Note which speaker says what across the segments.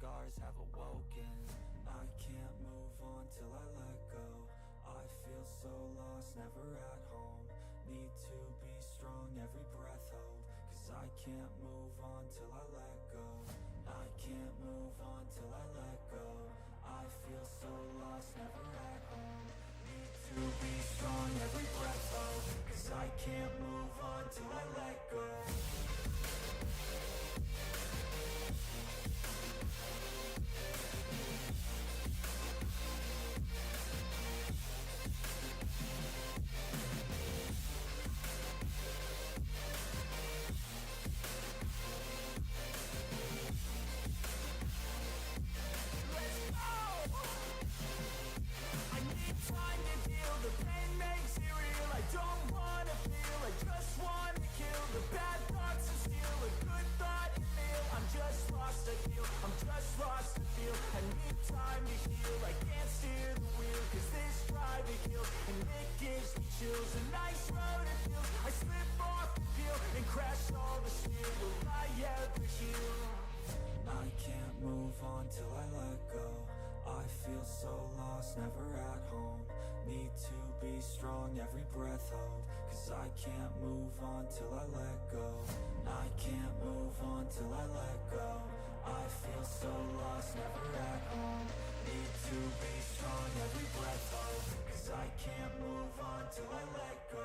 Speaker 1: scars have awoken. I can't move on till I let go. I feel so lost, never at home. Need to be strong, every breath hold. Cause I can't move on till I let go. I can't move on till I let go. I feel so lost, never at home. Need to be strong, every breath hold. Cause I can't move on till I let go. Till I let go. I feel so lost, never at home. Need to be strong, every breath hold. Cause I can't move on till I let go. I can't move on till I let go. I feel so lost, never at home. Need to be strong, every breath hold. Cause I can't move on till I let go.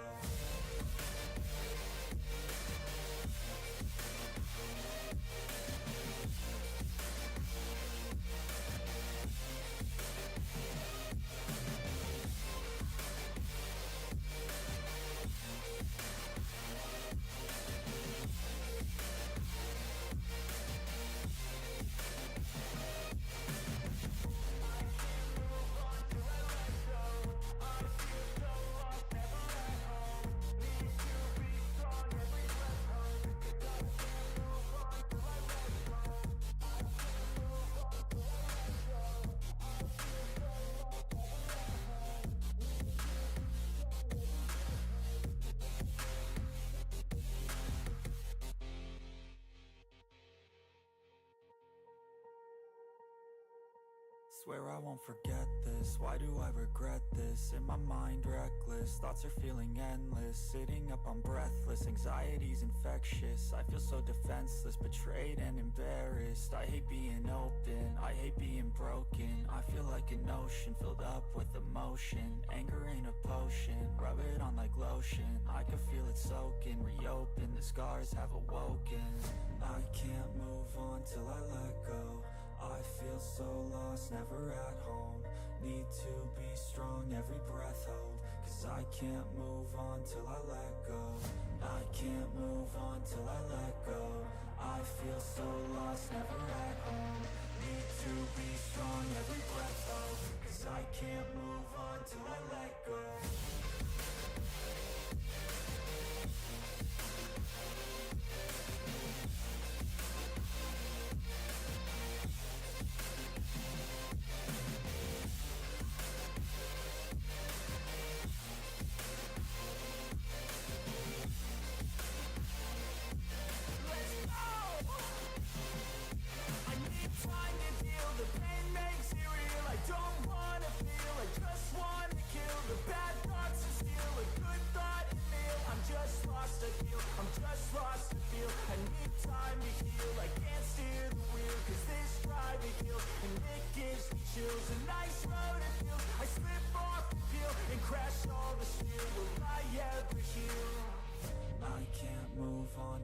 Speaker 1: Swear I won't forget this, why do I regret this? In my mind reckless, thoughts are feeling endless. Sitting up, I'm breathless, anxiety's infectious. I feel so defenseless, betrayed and embarrassed. I hate being open, I hate being broken. I feel like an ocean filled up with emotion. Anger ain't a potion, rub it on like lotion. I can feel it soaking, reopen, the scars have awoken. I can't move on till I let go. I feel so lost, never at home. Need to be strong, every breath hold. Cause I can't move on till I let go. I can't move on till I let go. I feel so lost, never at home. Need to be strong, every breath hold. Cause I can't move on till I let go.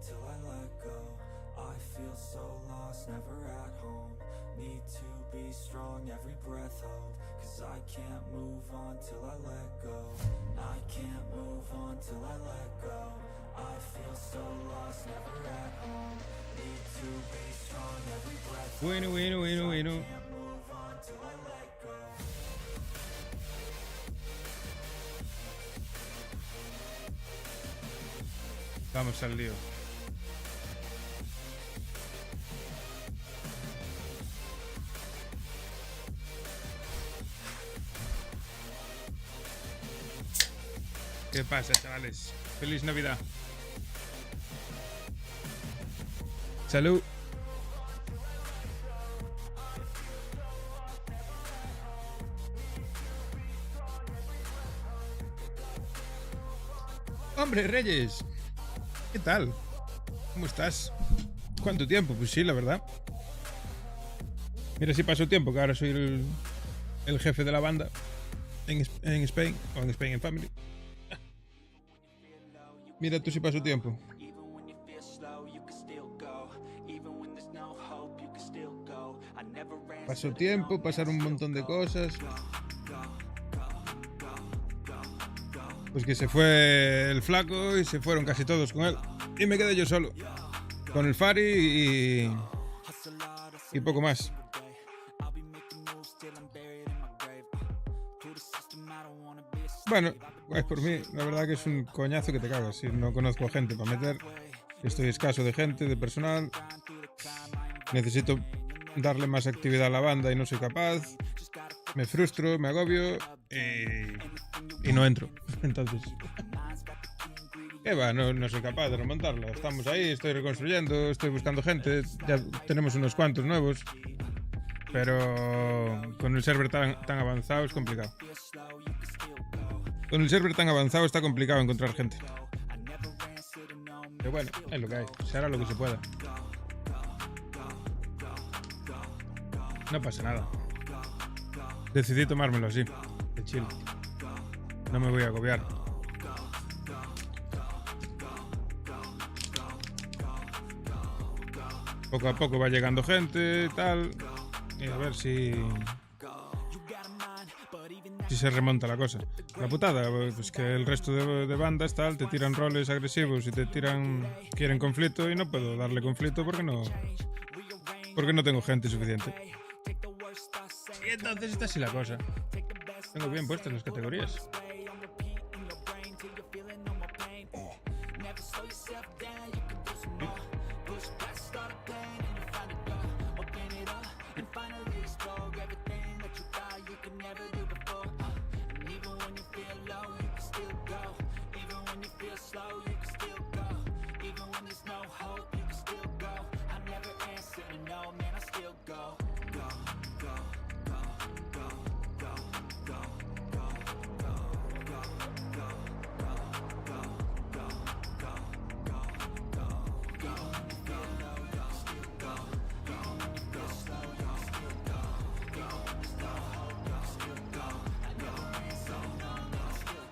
Speaker 1: Till I let go. I feel so lost, never at home. Need to be strong, every breath hold. Cause I can't move on till I let go. I can't move on till I let go. I feel so lost, never at home. Need to be strong, every breath hold.
Speaker 2: Bueno.
Speaker 1: Can't move on till I let go.
Speaker 2: Vamos al lío. ¿Qué pasa, chavales? ¡Feliz Navidad! ¡Salud! Hombre, Reyes, ¿qué tal? ¿Cómo estás? ¿Cuánto tiempo? Pues sí, la verdad. Mira si pasó tiempo, que ahora soy el jefe de la banda en Spain, o en Spain en Family. Mira tú si pasó tiempo. Pasó tiempo, pasaron un montón de cosas. Pues que se fue el flaco y se fueron casi todos con él. Y me quedé yo solo. Con el Fari y poco más. Bueno, es por mí. La verdad que es un coñazo que te cagas. Si no conozco gente para meter. Estoy escaso de gente, de personal. Necesito darle más actividad a la banda y no soy capaz. Me frustro, me agobio y no entro. Entonces, ¿qué va? No soy capaz de remontarla. Estamos ahí, estoy reconstruyendo, estoy buscando gente. Ya tenemos unos cuantos nuevos. Pero con el server tan avanzado es complicado. Con el server tan avanzado está complicado encontrar gente. Pero bueno, es lo que hay. Se hará lo que se pueda. No pasa nada. Decidí tomármelo así, de chill. No me voy a agobiar. Poco a poco va llegando gente y tal. Y a ver si se remonta la cosa. La putada, pues que el resto de bandas tal te tiran roles agresivos y quieren conflicto y no puedo darle conflicto porque no tengo gente suficiente. Y entonces está así la cosa. Tengo bien puestas las categorías.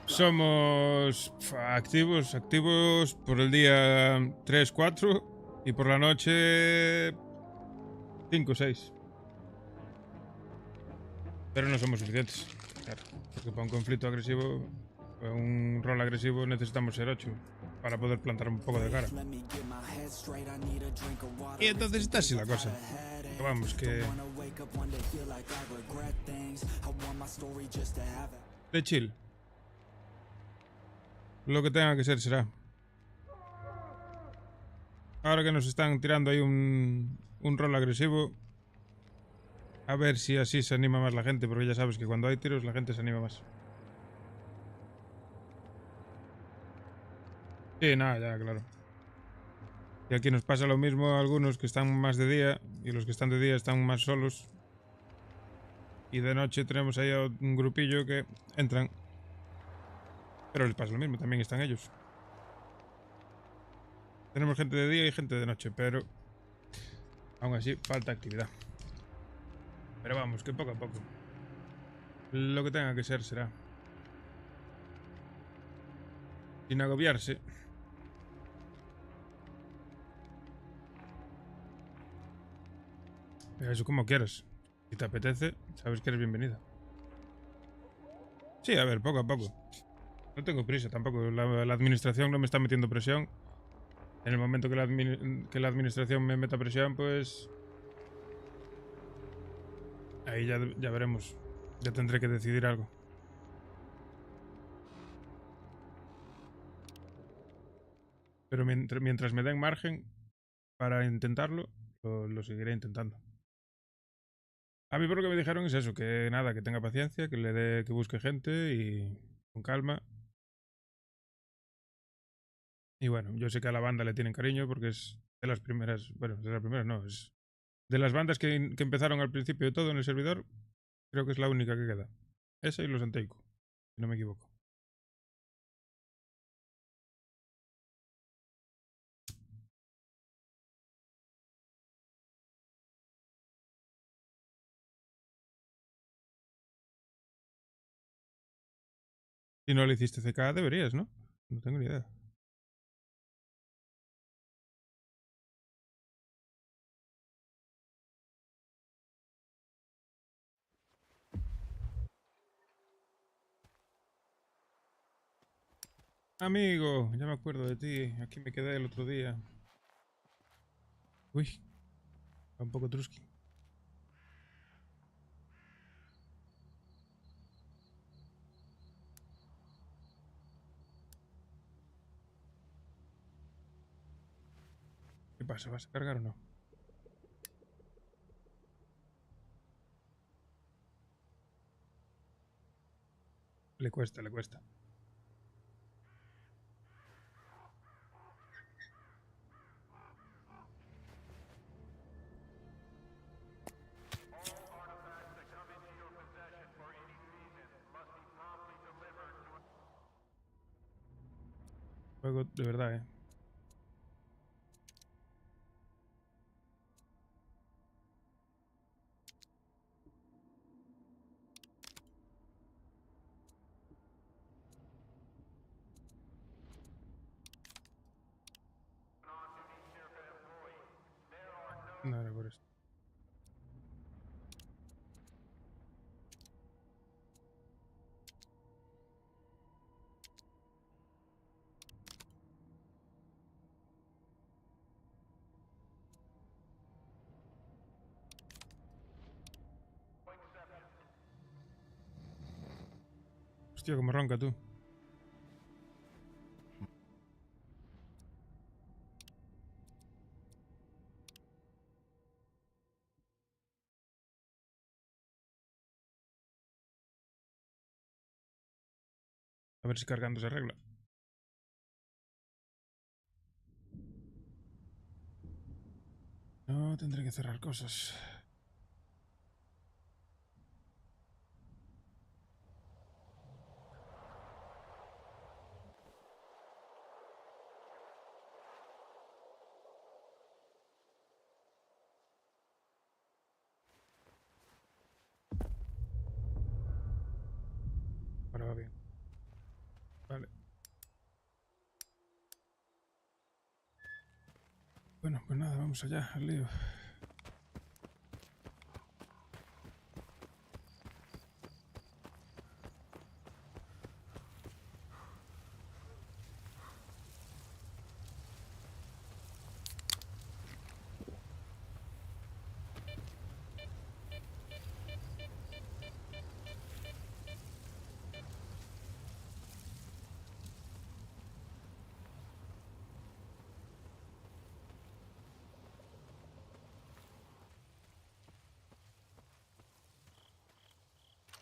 Speaker 2: Somos activos por el día 3, 4 y por la noche 5, 6. Pero no somos suficientes. Claro, porque para un conflicto agresivo, para un rol agresivo necesitamos ser 8 para poder plantar un poco de cara. Y entonces está así la cosa. Pero vamos, que de chill. Lo que tenga que ser será. Ahora que nos están tirando ahí un rol agresivo, a ver si así se anima más la gente, porque ya sabes que cuando hay tiros la gente se anima más. Sí, nada, ya, claro. Y aquí nos pasa lo mismo a algunos que están más de día y los que están de día están más solos. Y de noche tenemos ahí a un grupillo que entran. Pero les pasa lo mismo, también están ellos. Tenemos gente de día y gente de noche, pero aún así falta actividad. Pero vamos, que poco a poco. Lo que tenga que ser será. Sin agobiarse. Eso como quieras. Si te apetece, sabes que eres bienvenida. Sí, a ver, poco a poco. No tengo prisa tampoco. La administración no me está metiendo presión. En el momento que la administración me meta presión, pues ahí ya veremos. Ya tendré que decidir algo. Pero mientras me den margen para intentarlo, lo seguiré intentando. A mí por lo que me dijeron es eso, que nada, que tenga paciencia, que busque gente y con calma. Y bueno, yo sé que a la banda le tienen cariño porque es de las primeras, bueno, de las primeras no, es de las bandas que empezaron al principio de todo en el servidor, creo que es la única que queda. Esa y los Anteico, si no me equivoco. Si no le hiciste CK, deberías, ¿no? No tengo ni idea. Amigo, ya me acuerdo de ti. Aquí me quedé el otro día. Uy, va un poco truski. ¿Qué pasa? ¿Vas a cargar o no? Le cuesta, le cuesta. Juego de verdad, ¿eh? No era por esto. Hostia, como ronca tú. A ver si cargando se arregla. No, tendré que cerrar cosas. Ahora va bien. Vale. Bueno, pues nada, vamos allá, al lío.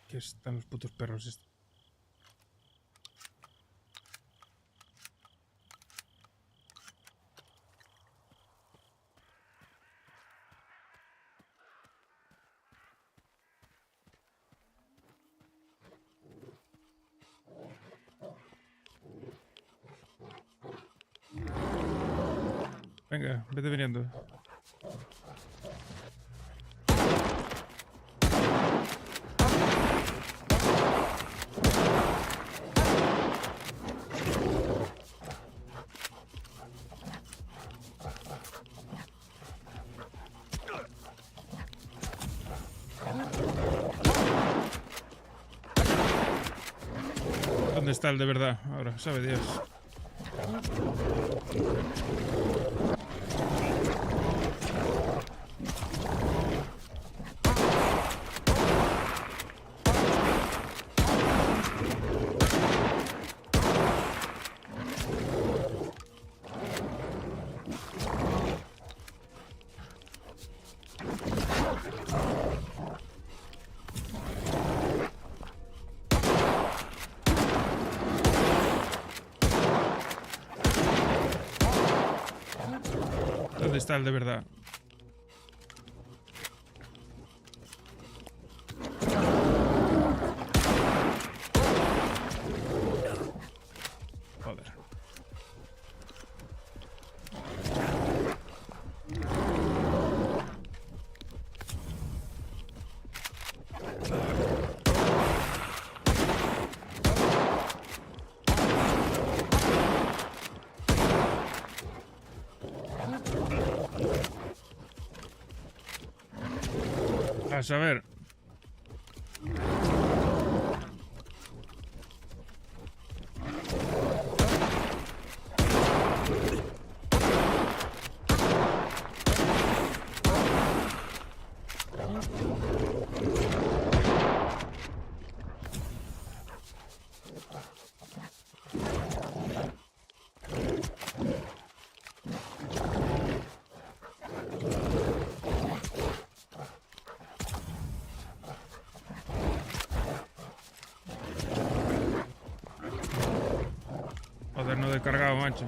Speaker 2: Que están los putos perros estos. Venga, vete viniendo. ¿Dónde está el de verdad? Ahora, sabe Dios. ¿Dónde está el de verdad? Joder. A saber. Joder, no he descargado, macho.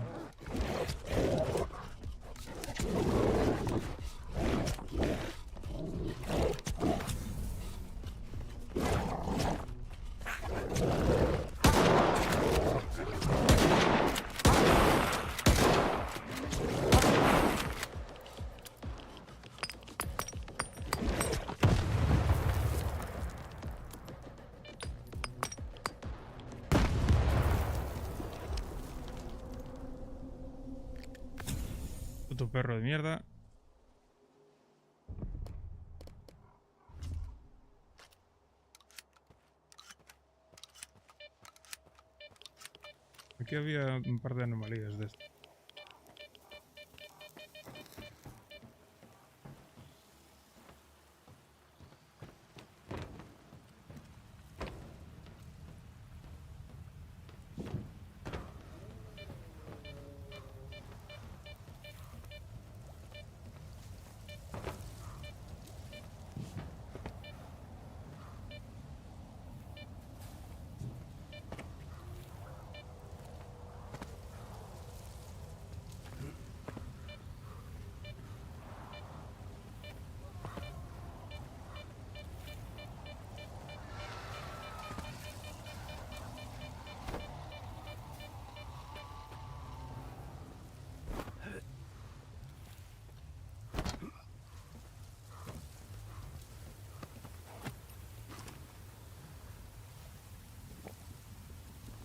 Speaker 2: Puto perro de mierda. Aquí había un par de anomalías de esto.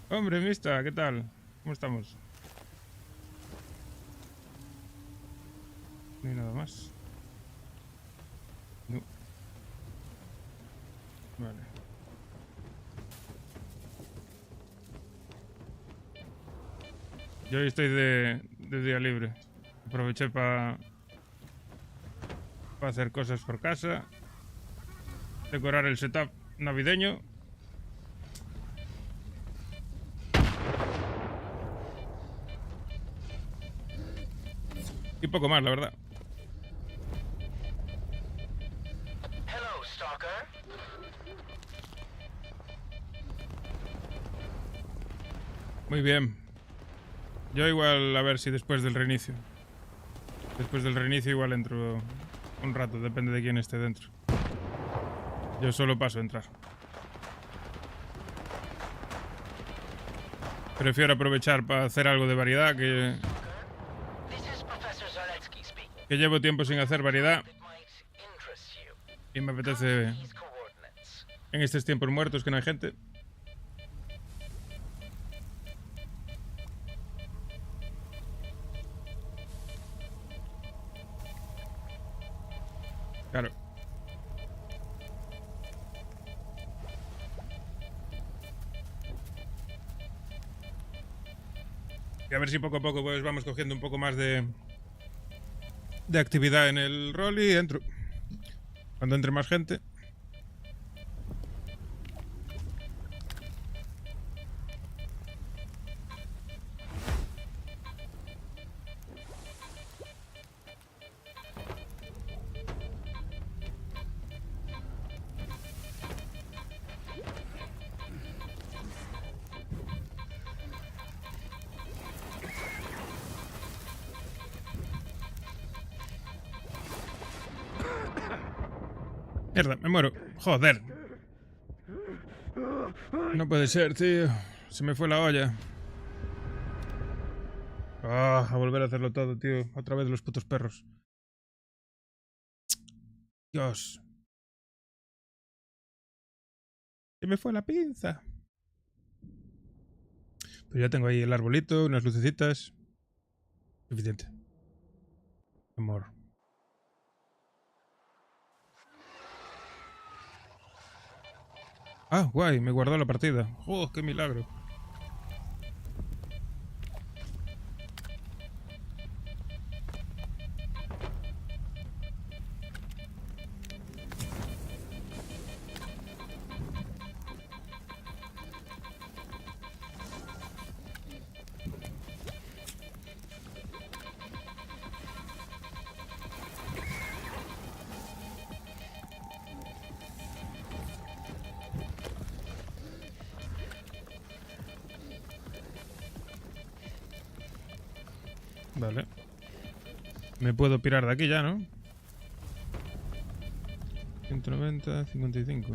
Speaker 2: Hombre, Mista, ¿qué tal? ¿Cómo estamos? No hay nada más. No. Vale. Yo hoy estoy de día libre. Aproveché para hacer cosas por casa. Decorar el setup navideño. Y poco más, la verdad.
Speaker 3: Hello, Stalker.
Speaker 2: Muy bien. Yo igual, a ver si después del reinicio. Después del reinicio igual entro un rato, depende de quién esté dentro. Yo solo paso a entrar. Prefiero aprovechar para hacer algo de variedad que llevo tiempo sin hacer variedad y me apetece en estos tiempos muertos que no hay gente. Claro. Y a ver si poco a poco pues vamos cogiendo un poco más de actividad en el rol y entro. Cuando entre más gente. Mierda, me muero. Joder. No puede ser, tío. Se me fue la olla. Ah, a volver a hacerlo todo, tío. Otra vez los putos perros. Dios. Se me fue la pinza. Pues ya tengo ahí el arbolito, unas lucecitas. Suficiente. Amor. Ah, guay, me guardó la partida. ¡Oh, qué milagro! Vale. Me puedo pirar de aquí ya, ¿no? 190, 55.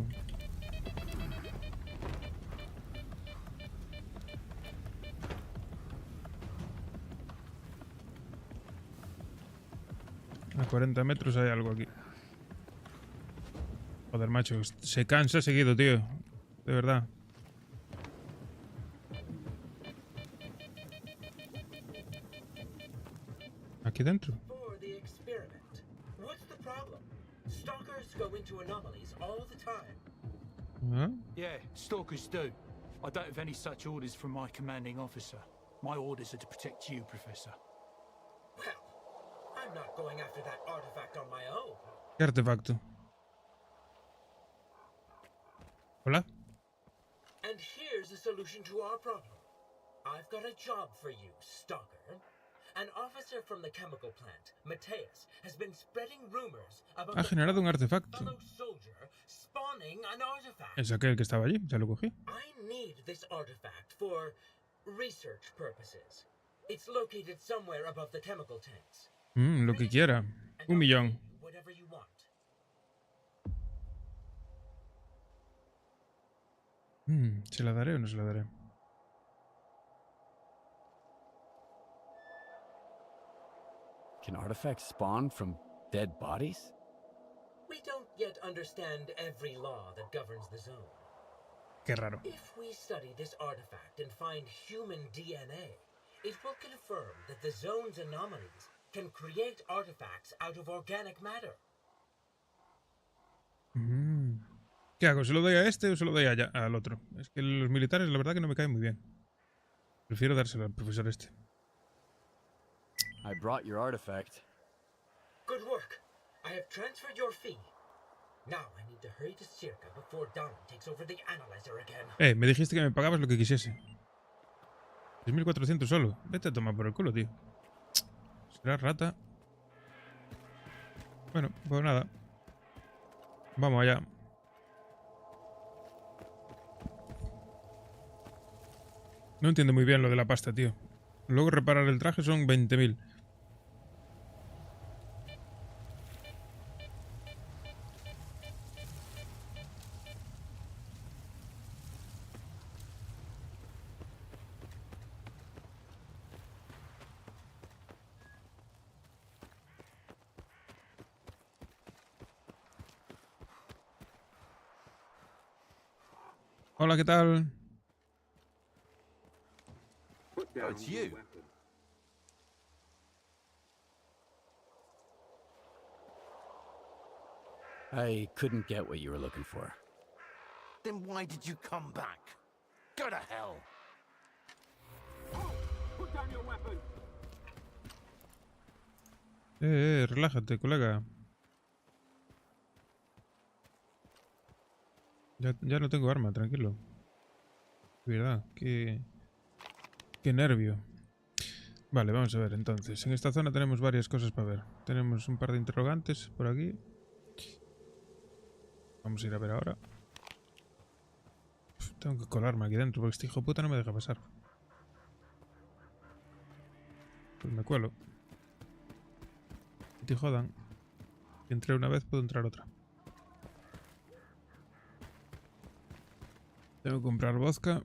Speaker 2: A 40 metros hay algo aquí. Joder, macho. Se cansa seguido, tío. De verdad. Aquí dentro.
Speaker 4: For the experiment. What's the problem? Stalkers go into anomalies all the time.
Speaker 2: ¿Ah?
Speaker 5: Yeah, stalkers do. I don't have any such orders from my commanding officer. My orders are to protect you, Professor.
Speaker 4: Well, I'm not going after that artifact on my own.
Speaker 2: ¿Qué artefacto? ¿Hola?
Speaker 4: And here's a solution to our problem. I've got a job for you, Stalker. An officer from the chemical plant, Mateus, has been spreading rumors about
Speaker 2: Ha generado un artefacto.
Speaker 4: fellow soldier spawning an artifact.
Speaker 2: Es aquel que estaba allí. Ya lo cogí.
Speaker 4: I need this artifact for research purposes. It's located somewhere above the chemical tanks.
Speaker 2: Lo que quiera.
Speaker 4: And
Speaker 2: 1
Speaker 4: I'll
Speaker 2: millón.
Speaker 4: pay you whatever you want.
Speaker 2: ¿Se la daré o no se la daré?
Speaker 6: Can artifacts spawn from dead bodies?
Speaker 4: We don't yet understand every law that governs the zone.
Speaker 2: Qué raro.
Speaker 4: If we study this artifact and find human DNA, it will confirm that the zone's anomalies can create artifacts out of organic matter.
Speaker 2: ¿Qué hago? ¿Se lo doy a este o se lo doy al otro? Es que los militares la verdad que no me caen muy bien. Prefiero dárselo al profesor este.
Speaker 6: I brought your artifact.
Speaker 4: Good work. I have transferred your fee. Now I need to hurry to Circa before Don takes over the analyzer again.
Speaker 2: Me dijiste que me pagabas lo que quisiese. 6.400 solo. Vete a tomar por el culo, tío. Será rata. Bueno, pues nada. Vamos allá. No entiendo muy bien lo de la pasta, tío. Luego reparar el traje son 20.000. Hola, ¿qué tal?
Speaker 7: Oh, it's you.
Speaker 6: I couldn't get what you were looking for.
Speaker 7: Then why did you come back? Go to hell.
Speaker 2: Relájate, colega. Ya no tengo arma, tranquilo. De verdad, qué nervio. Vale, vamos a ver entonces. En esta zona tenemos varias cosas para ver. Tenemos un par de interrogantes por aquí. Vamos a ir a ver ahora. Tengo que colarme aquí dentro porque este hijo de puta no me deja pasar. Pues me cuelo. Que te jodan. Si entré una vez, puedo entrar otra. Tengo que comprar vodka.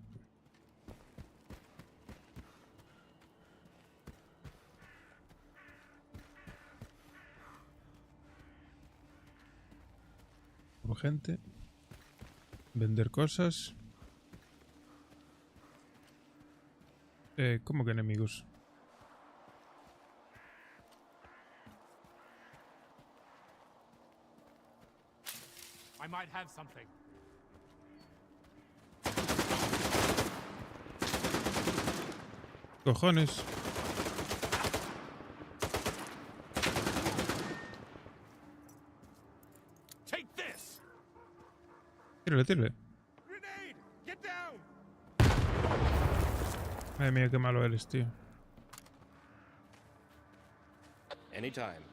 Speaker 2: Gente. Vender cosas. ¿Cómo que enemigos?
Speaker 8: I might have something.
Speaker 2: Cojones.
Speaker 7: Take this!
Speaker 2: Tírale, tírale.
Speaker 7: Grenade! Get down!
Speaker 2: Madre mía, qué malo eres, tío.
Speaker 8: Anytime.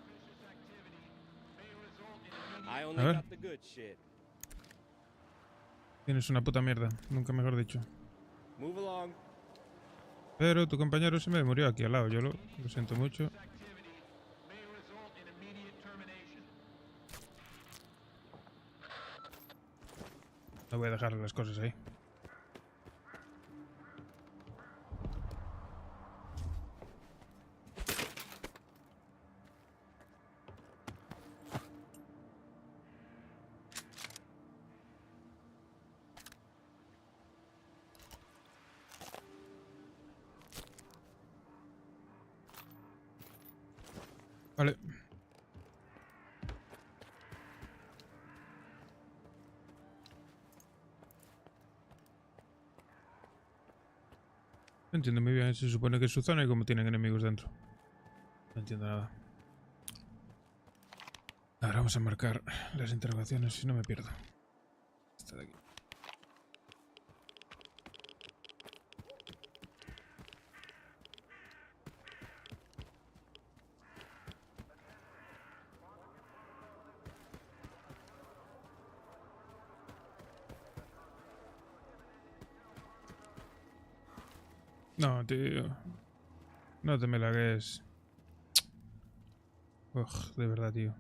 Speaker 8: I
Speaker 2: A
Speaker 8: only
Speaker 2: ver.
Speaker 8: got the good shit.
Speaker 2: Tienes una puta mierda, nunca mejor dicho.
Speaker 8: Move along.
Speaker 2: Pero tu compañero se me murió aquí al lado, yo lo siento mucho. No voy a dejar las cosas ahí. Vale. No entiendo muy bien, se supone que es su zona y como tienen enemigos dentro. No entiendo nada. Ahora vamos a marcar las interrogaciones si no me pierdo. Esta de aquí. No, tío. No te me lagues. Ugh, de verdad, tío.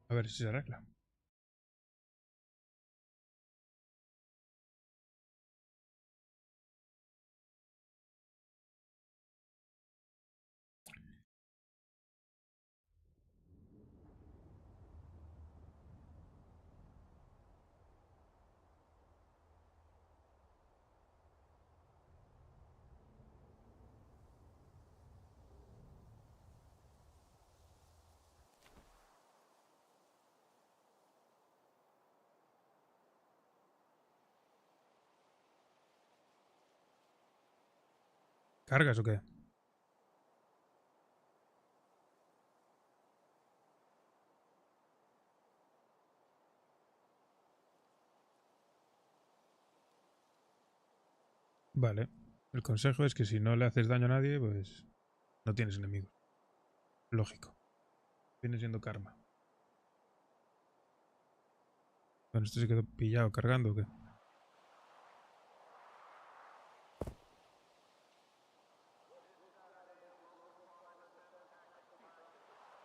Speaker 2: A ver si se arregla. ¿Cargas o qué? Vale. El consejo es que si no le haces daño a nadie, pues no tienes enemigos. Lógico. Viene siendo karma. Bueno, ¿esto se quedó pillado cargando o qué?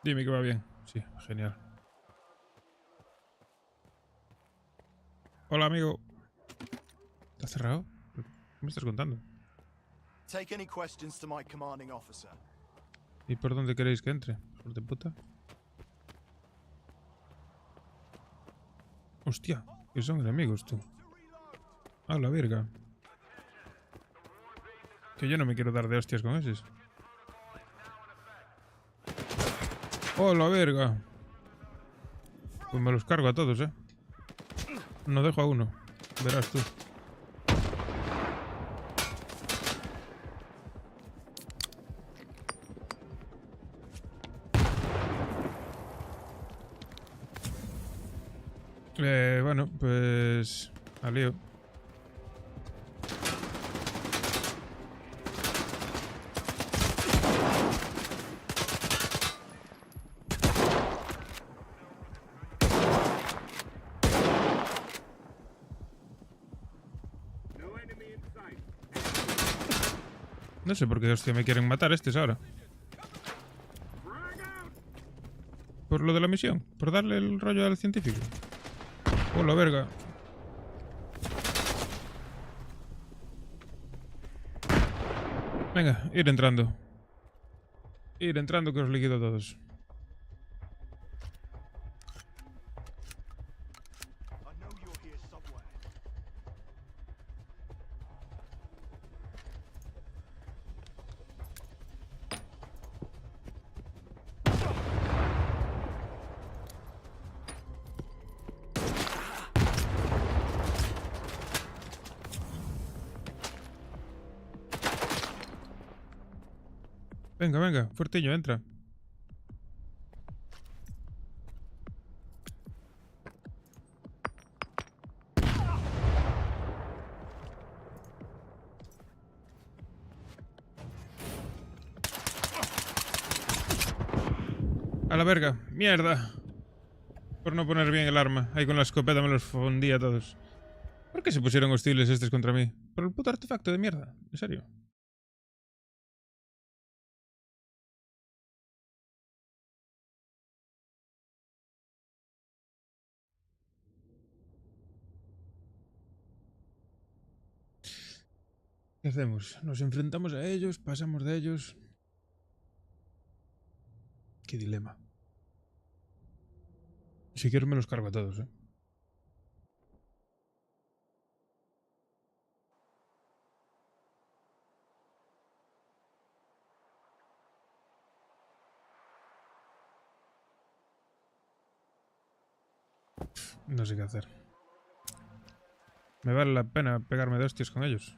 Speaker 2: Dime que va bien. Sí, genial. Hola, amigo. ¿Está cerrado? ¿Qué me estás contando?
Speaker 9: Take any questions to my commanding officer.
Speaker 2: ¿Y por dónde queréis que entre? Hijos de puta. Hostia, que son enemigos, tú. A la verga. Que yo no me quiero dar de hostias con esos. ¡Oh, la verga! Pues me los cargo a todos, ¿eh? No dejo a uno. Verás tú. Bueno, pues... al lío. No sé por qué hostia me quieren matar estos ahora. Por lo de la misión. Por darle el rollo al científico. ¡Oh, la verga! Venga, ir entrando. Ir entrando que os liquido a todos.
Speaker 9: I know you're here somewhere.
Speaker 2: Venga, venga, fuertillo, entra. A la verga, mierda. Por no poner bien el arma. Ahí con la escopeta me los fundí a todos. ¿Por qué se pusieron hostiles estos contra mí? Por el puto artefacto de mierda. ¿En serio? ¿Qué hacemos? ¿Nos enfrentamos a ellos? ¿Pasamos de ellos? Qué dilema. Si quiero me los cargo a todos, ¿eh? No sé qué hacer. ¿Me vale la pena pegarme de hostias con ellos?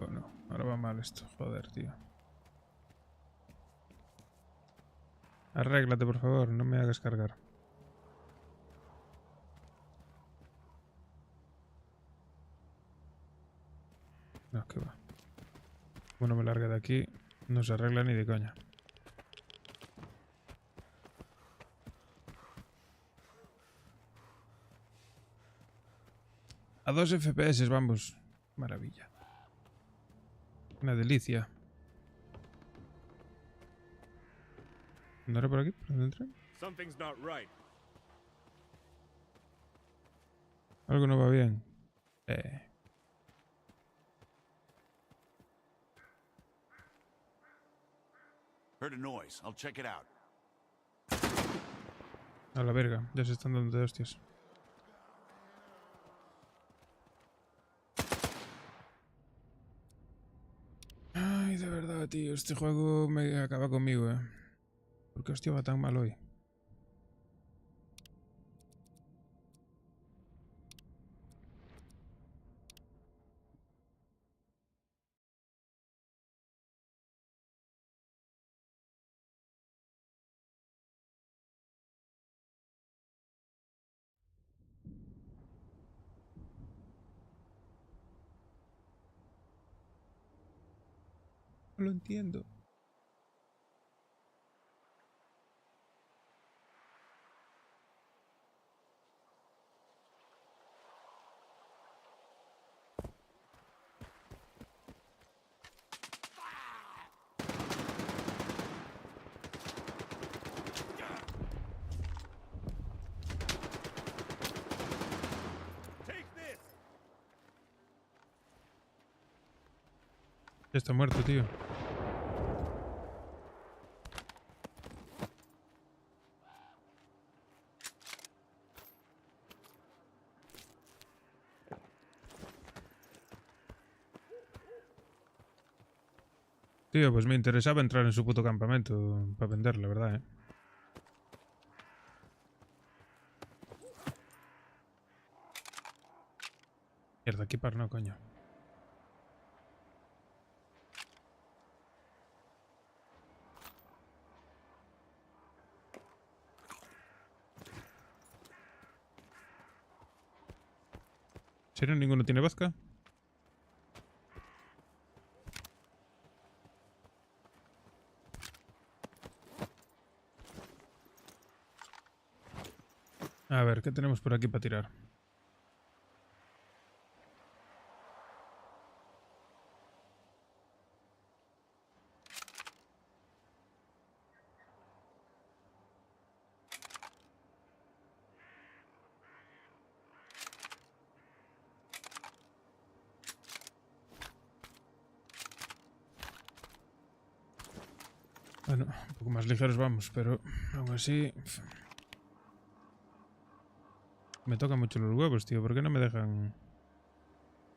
Speaker 2: Oh, no. Ahora va mal esto. Joder, tío. Arréglate, por favor. No me hagas cargar. No, que va. Bueno, me largue de aquí. No se arregla ni de coña. A 2 FPS, vamos. Maravilla. Una delicia. ¿No era por aquí? ¿Por dónde entré?
Speaker 8: Something's not right.
Speaker 2: Algo no va bien.
Speaker 9: Heard a noise. I'll check it out.
Speaker 2: A la verga. Ya se están dando de hostias. Ay, de verdad, tío. Este juego me acaba conmigo, eh. ¿Por qué hostia va tan mal hoy? No lo entiendo. Ya está muerto, tío. Tío, pues me interesaba entrar en su puto campamento para vender, la verdad, eh. Mierda, equipar no, coño. ¿En serio ninguno tiene vodka? A ver, ¿qué tenemos por aquí para tirar? Bueno, un poco más ligeros vamos, pero aún así... Me tocan mucho los huevos, tío. ¿Por qué no me dejan...?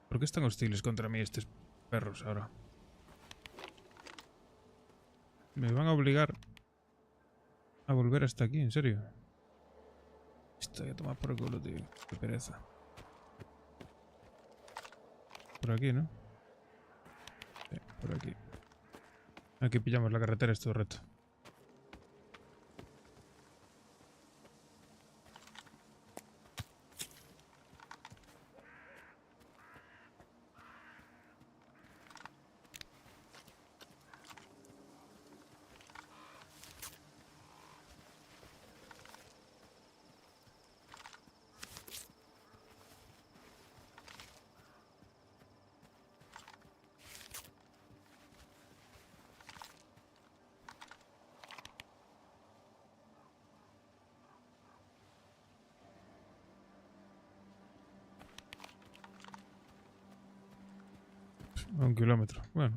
Speaker 2: ¿Por qué están hostiles contra mí estos perros ahora? Me van a obligar a volver hasta aquí, en serio. Estoy a tomar por el culo, tío. Qué pereza. Por aquí, ¿no? Sí, por aquí. Aquí pillamos la carretera, es todo reto. A 1 kilómetro. Bueno.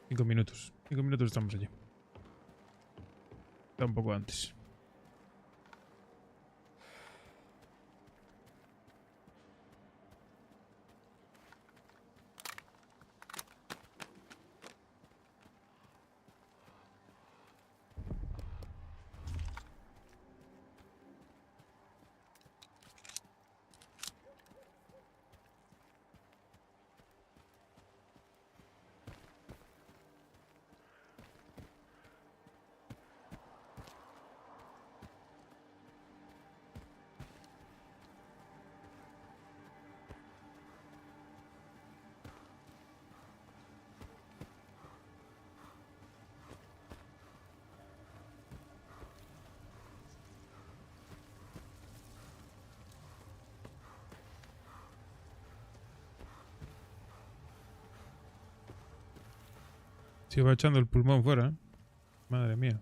Speaker 2: 5 minutos. 5 minutos estamos allí. Está un poco antes. Se va echando el pulmón fuera, ¿eh? Madre mía.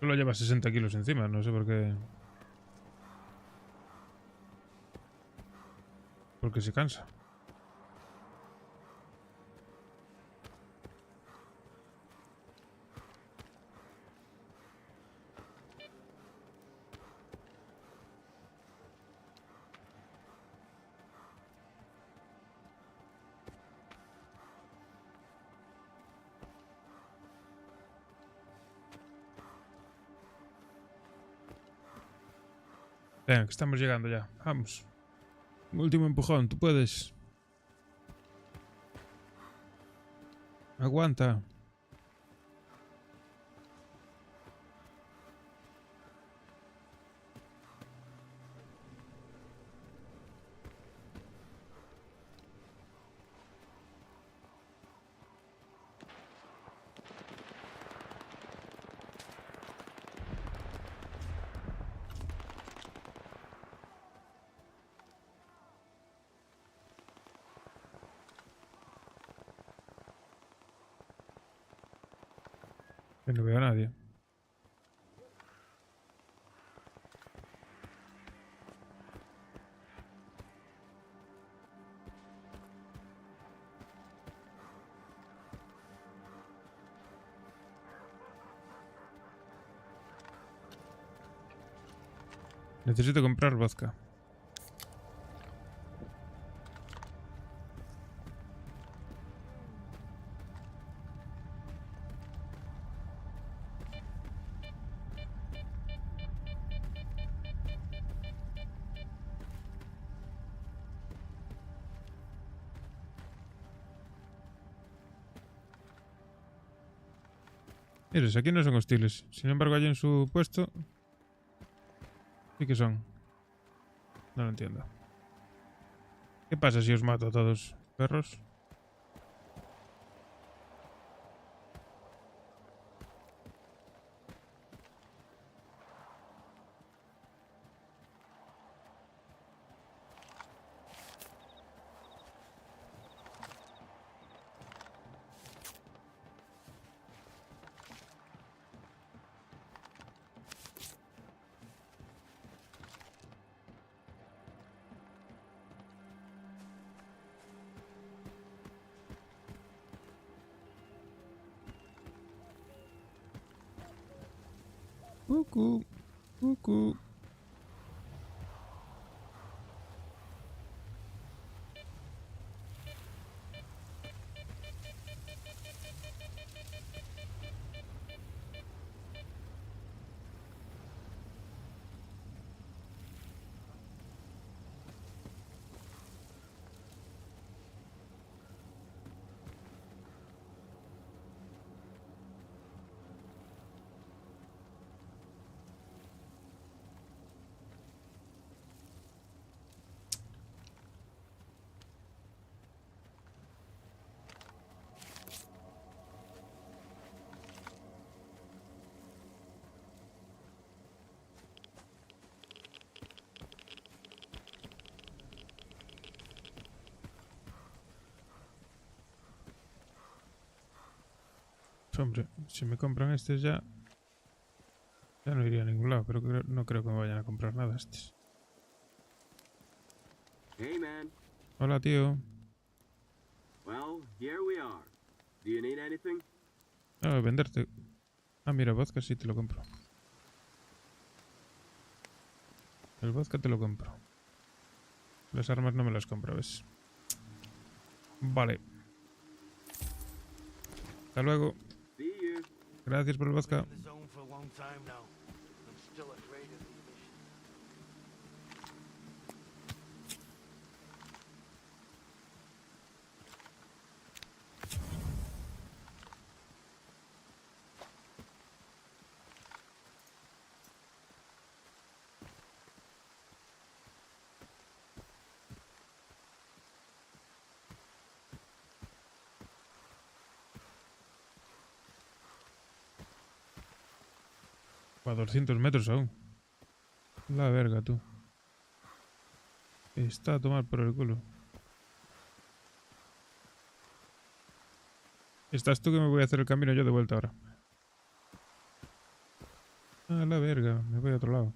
Speaker 2: Solo lleva 60 kilos encima, no sé por qué. Porque se cansa. Venga, que estamos llegando ya. Vamos. Último empujón, tú puedes. Aguanta. Que no veo a nadie. Necesito comprar vodka. Mires, aquí no son hostiles. Sin embargo, allí en su puesto sí que son. No lo entiendo. ¿Qué pasa si os mato a todos, perros? Cucú, cucú. Pues, hombre, si me compran estos ya... Ya no iría a ningún lado, pero no creo que me vayan a comprar nada estos.
Speaker 10: Hey man.
Speaker 2: Hola, tío.
Speaker 10: Well, here we are. Do you need anything?
Speaker 2: No, venderte. Ah, mira, vodka sí te lo compro. El vodka te lo compro. Las armas no me las compro, ¿ves? Vale. Hasta luego.
Speaker 10: See you.
Speaker 2: Gracias por el vodka.
Speaker 7: In the zone for a long time now. I'm still afraid of the emission.
Speaker 2: A 200 metros aún. La verga, tú. Está a tomar por el culo. Estás tú que me voy a hacer el camino yo de vuelta ahora. A la verga, me voy a otro lado.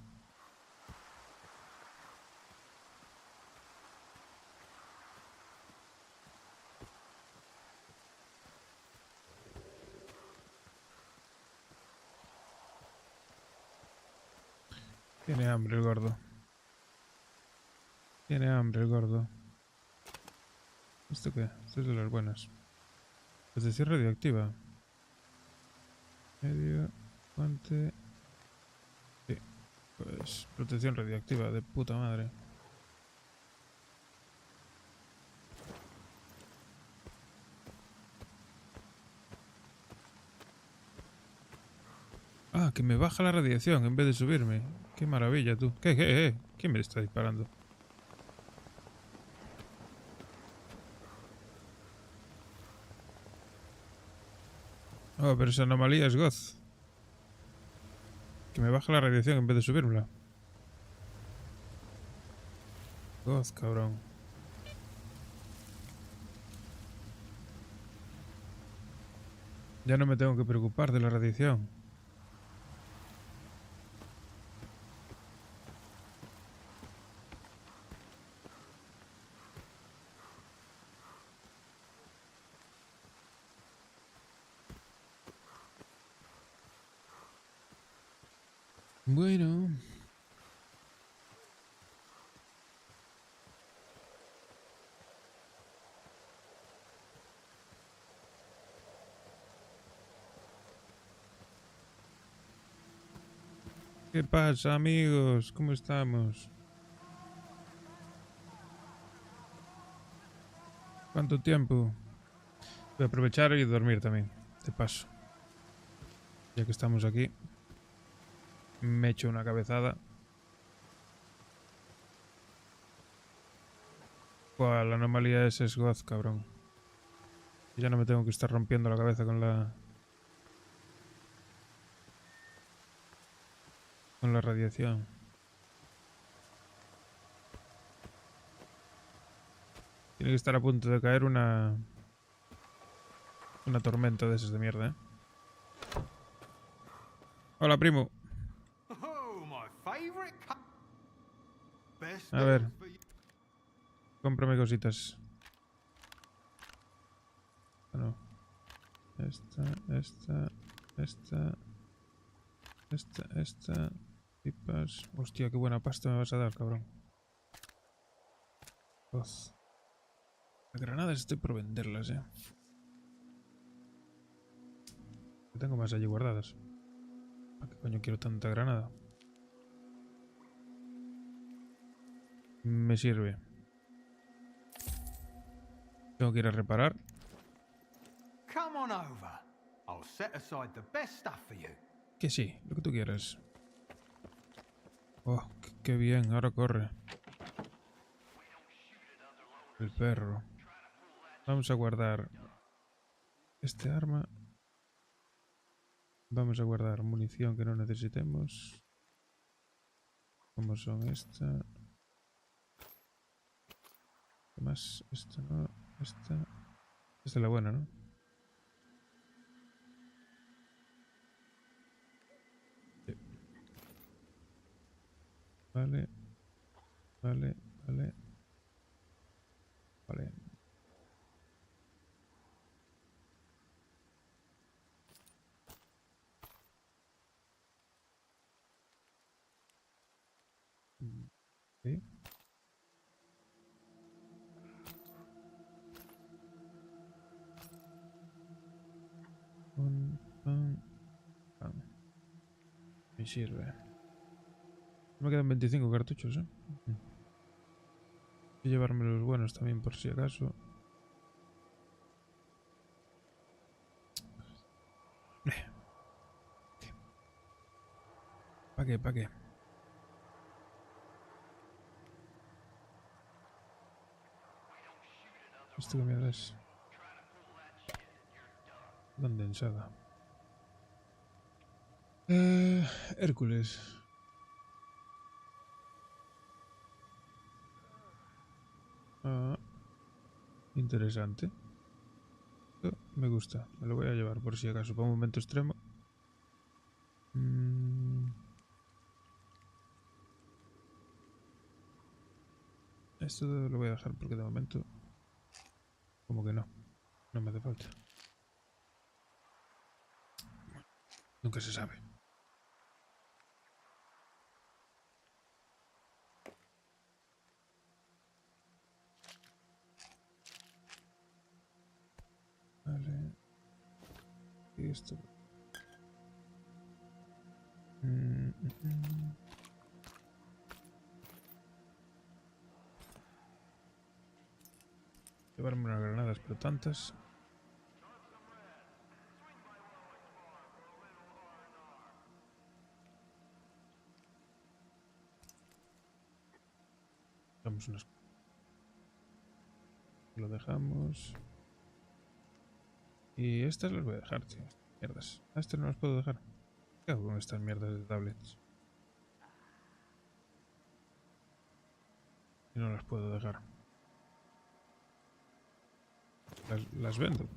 Speaker 2: Tiene hambre el gordo. Tiene hambre el gordo. ¿Esto qué? Esto es de las buenas. Protección radioactiva. Medio. Guante. Sí. Pues protección radioactiva de puta madre. Ah, que me baja la radiación en vez de subirme. Qué maravilla, tú. ¿Qué? ¿Quién me está disparando? Oh, pero esa anomalía es Goz. Que me baja la radiación en vez de subírmela. Goz, cabrón. Ya no me tengo que preocupar de la radiación. Bueno. ¿Qué pasa, amigos? ¿Cómo estamos? ¿Cuánto tiempo? Voy a aprovechar y dormir también, de paso. Ya que estamos aquí. Me echo una cabezada. Buah, la anomalía es Goz, cabrón. Ya no me tengo que estar rompiendo la cabeza con la radiación. Tiene que estar a punto de caer una tormenta de esas de mierda, ¿eh? Hola, primo.
Speaker 7: Oh, my favorite Best
Speaker 2: A ver.
Speaker 7: deals for you.
Speaker 2: Cómprame cositas. No. Esta. Pipas. Hostia, qué buena pasta me vas a dar, cabrón. Las granadas estoy por venderlas, Tengo más allí guardadas. ¿Para qué coño quiero tanta granada? Me sirve. Tengo que ir a reparar.
Speaker 7: Come on over. I'll set aside the best stuff for you.
Speaker 2: Que sí, lo que tú quieras. Oh, qué bien, ahora corre. El perro. Vamos a guardar este arma. Vamos a guardar munición que no necesitemos. Como son esta. ¿Qué más? Esta no. Esta es la buena, ¿no? Vale. Vale, vale. Vale. Sí. Pam. Me sirve. Me quedan 25 cartuchos, ¿eh? Voy a llevarme los buenos también por si acaso. ¿Para qué? ¿Para qué? ¿Esto qué mierda es? Condensada. Hércules. Ah, interesante. Me gusta. Me lo voy a llevar por si acaso. Para un momento extremo. Esto lo voy a dejar porque de momento... Como que no. No me hace falta. Nunca se sabe. Vale. Y esto. Llevarme unas granadas, pero tantas. Damos unas. Lo dejamos. Y estas las voy a dejar, tío. Mierdas. A estas no las puedo dejar. ¿Qué hago con estas mierdas de tablets? Y no las puedo dejar. Las vendo.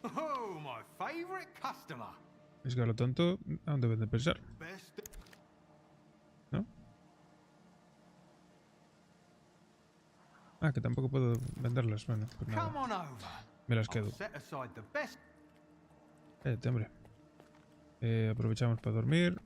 Speaker 7: Oh, my favorite customer.
Speaker 2: Es que a lo tonto, ¿a dónde deben de pensar? ¿No? Ah, que tampoco puedo venderlas. Bueno, pues nada.
Speaker 7: Come on over.
Speaker 2: Me las quedo.
Speaker 7: I'll set aside the best.
Speaker 2: Hombre. Aprovechamos para dormir.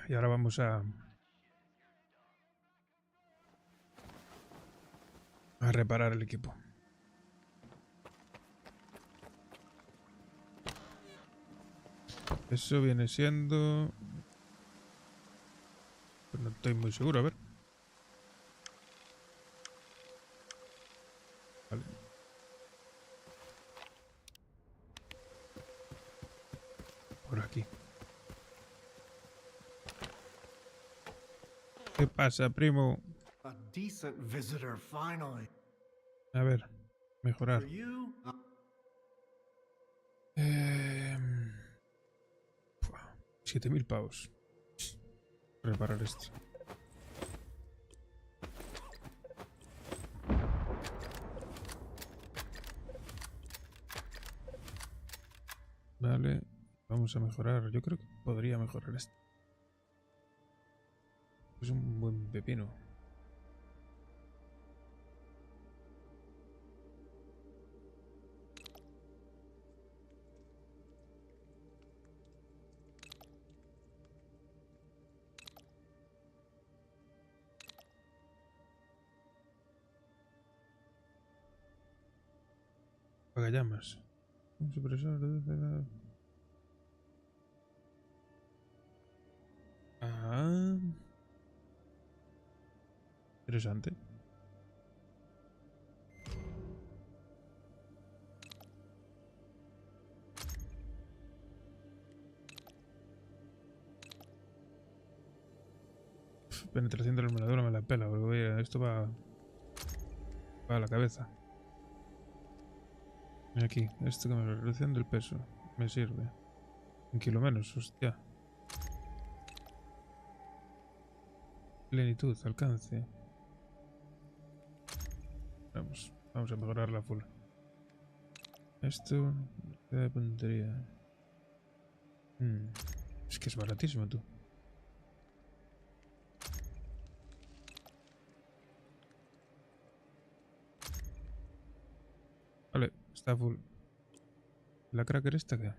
Speaker 2: Y ahora vamos a reparar el equipo. Eso viene siendo... Pues no estoy muy seguro, a ver. Vale. Por aquí. ¿Qué pasa, primo?
Speaker 11: A decent visitor, finally.
Speaker 2: A ver, mejorar.
Speaker 11: For you,
Speaker 2: 7000 pavos. Reparar esto. Vale, vamos a mejorar. Yo creo que podría mejorar esto. Es un buen pepino. Apagallamas. Un supresor de... Ah. Interesante. Penetración de la armadura me la pela, porque esto va a la cabeza. Aquí, esto que me reducción del peso me sirve. Un kilo menos, hostia. Plenitud, alcance. Vamos a mejorar la full. Esto de puntería. Es que es baratísimo, tú. Vale, está full. ¿La cracker esta qué?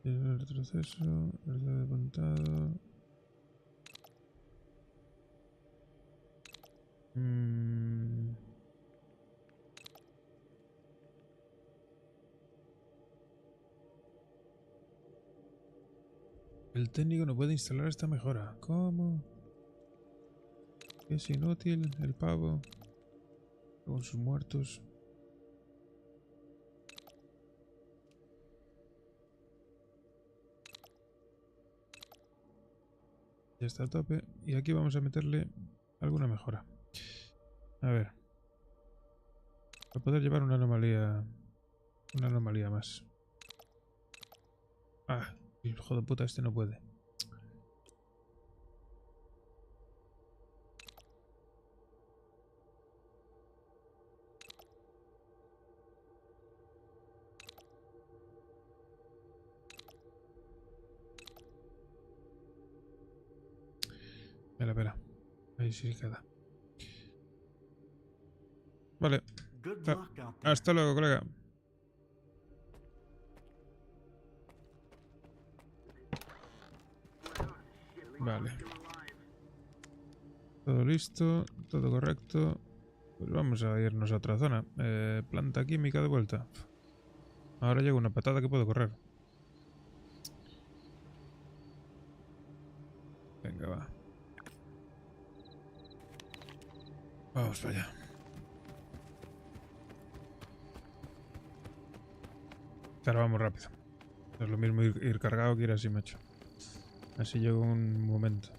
Speaker 2: El retroceso, el de apuntado. El técnico no puede instalar esta mejora. ¿Cómo? Es inútil el pavo. Con sus muertos. Ya está a tope. Y aquí vamos a meterle alguna mejora. A ver. Para poder llevar una anomalía. Una anomalía más. Ah, el hijo de puta este no puede. Espera. Ahí sí queda. Vale. Hasta luego, colega. Vale. Todo listo, todo correcto. Pues vamos a irnos a otra zona. Planta química de vuelta. Ahora llega una patada que puedo correr. Venga, va. Vamos para allá. Ahora vamos rápido. Es lo mismo ir cargado que ir así, macho. Así llega un momento.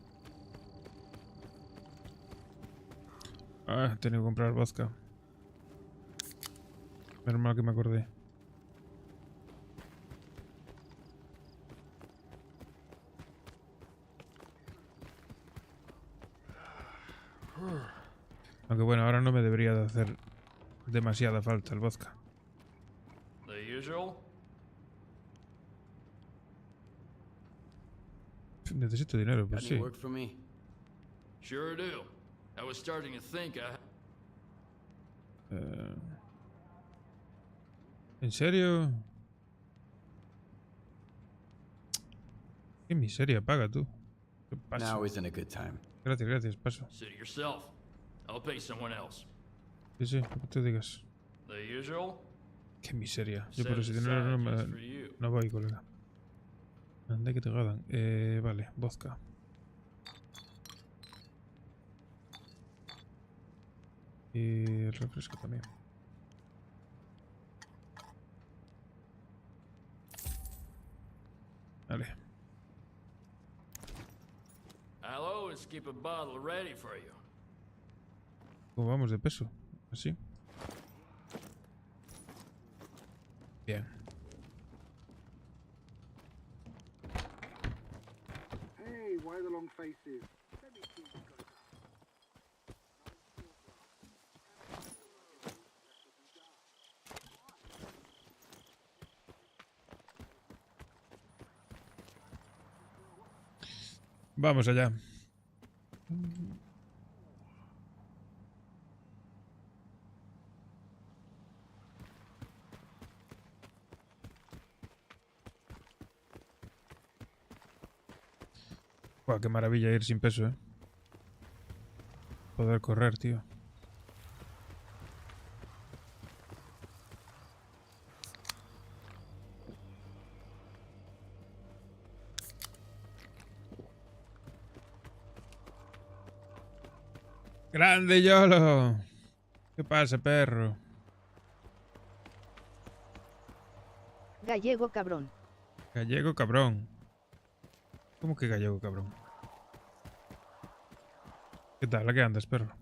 Speaker 2: Ah, tengo que comprar vodka. Menos mal que me acordé. Aunque bueno, ahora no me debería de hacer demasiada falta el vodka.
Speaker 12: The usual?
Speaker 2: Necesito dinero, pues sí.
Speaker 6: Work for me?
Speaker 12: Sure do. I was starting to think
Speaker 2: ¿En serio? Qué miseria, paga tú. ¿Qué pasa?
Speaker 6: Now isn't a good time.
Speaker 2: Gracias, paso.
Speaker 12: Suit yourself. I'll pay someone else.
Speaker 2: Sí, lo que tú digas.
Speaker 12: The usual?
Speaker 2: Qué miseria. Yo por ese dinero no voy, colega. Anda que te jodan. Vale, vodka. Y el refresco también. Vale.
Speaker 12: I'll always keep a bottle ready for you.
Speaker 2: ¿Cómo vamos de peso? Así. Bien.
Speaker 13: Hey, why the long faces?
Speaker 2: Vamos allá. Buah, qué maravilla ir sin peso, eh. Poder correr, tío. ¡Grande, Yolo! ¿Qué pasa, perro?
Speaker 14: Gallego cabrón.
Speaker 2: Gallego cabrón. ¿Cómo que gallego cabrón? ¿Qué tal? ¿A qué andas, perro?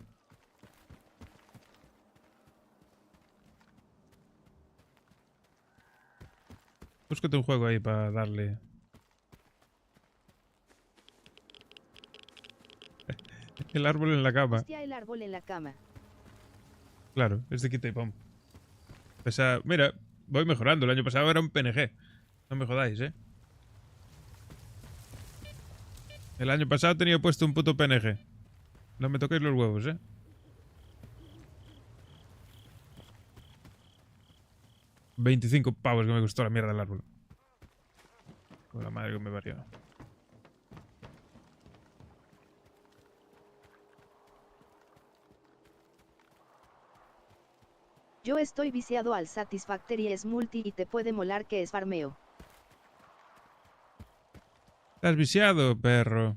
Speaker 2: Búscate un juego ahí para darle. El árbol en la cama.
Speaker 14: Hostia, el árbol en la cama.
Speaker 2: Claro, es de quita y pom. Mira, voy mejorando. El año pasado era un PNG. No me jodáis, ¿eh? El año pasado tenía puesto un puto PNG. No me toquéis los huevos, ¿eh? $25 que me costó la mierda del árbol. Con la madre que me parió.
Speaker 14: Yo estoy viciado al Satisfactory, es multi y te puede molar que es farmeo.
Speaker 2: Estás viciado, perro.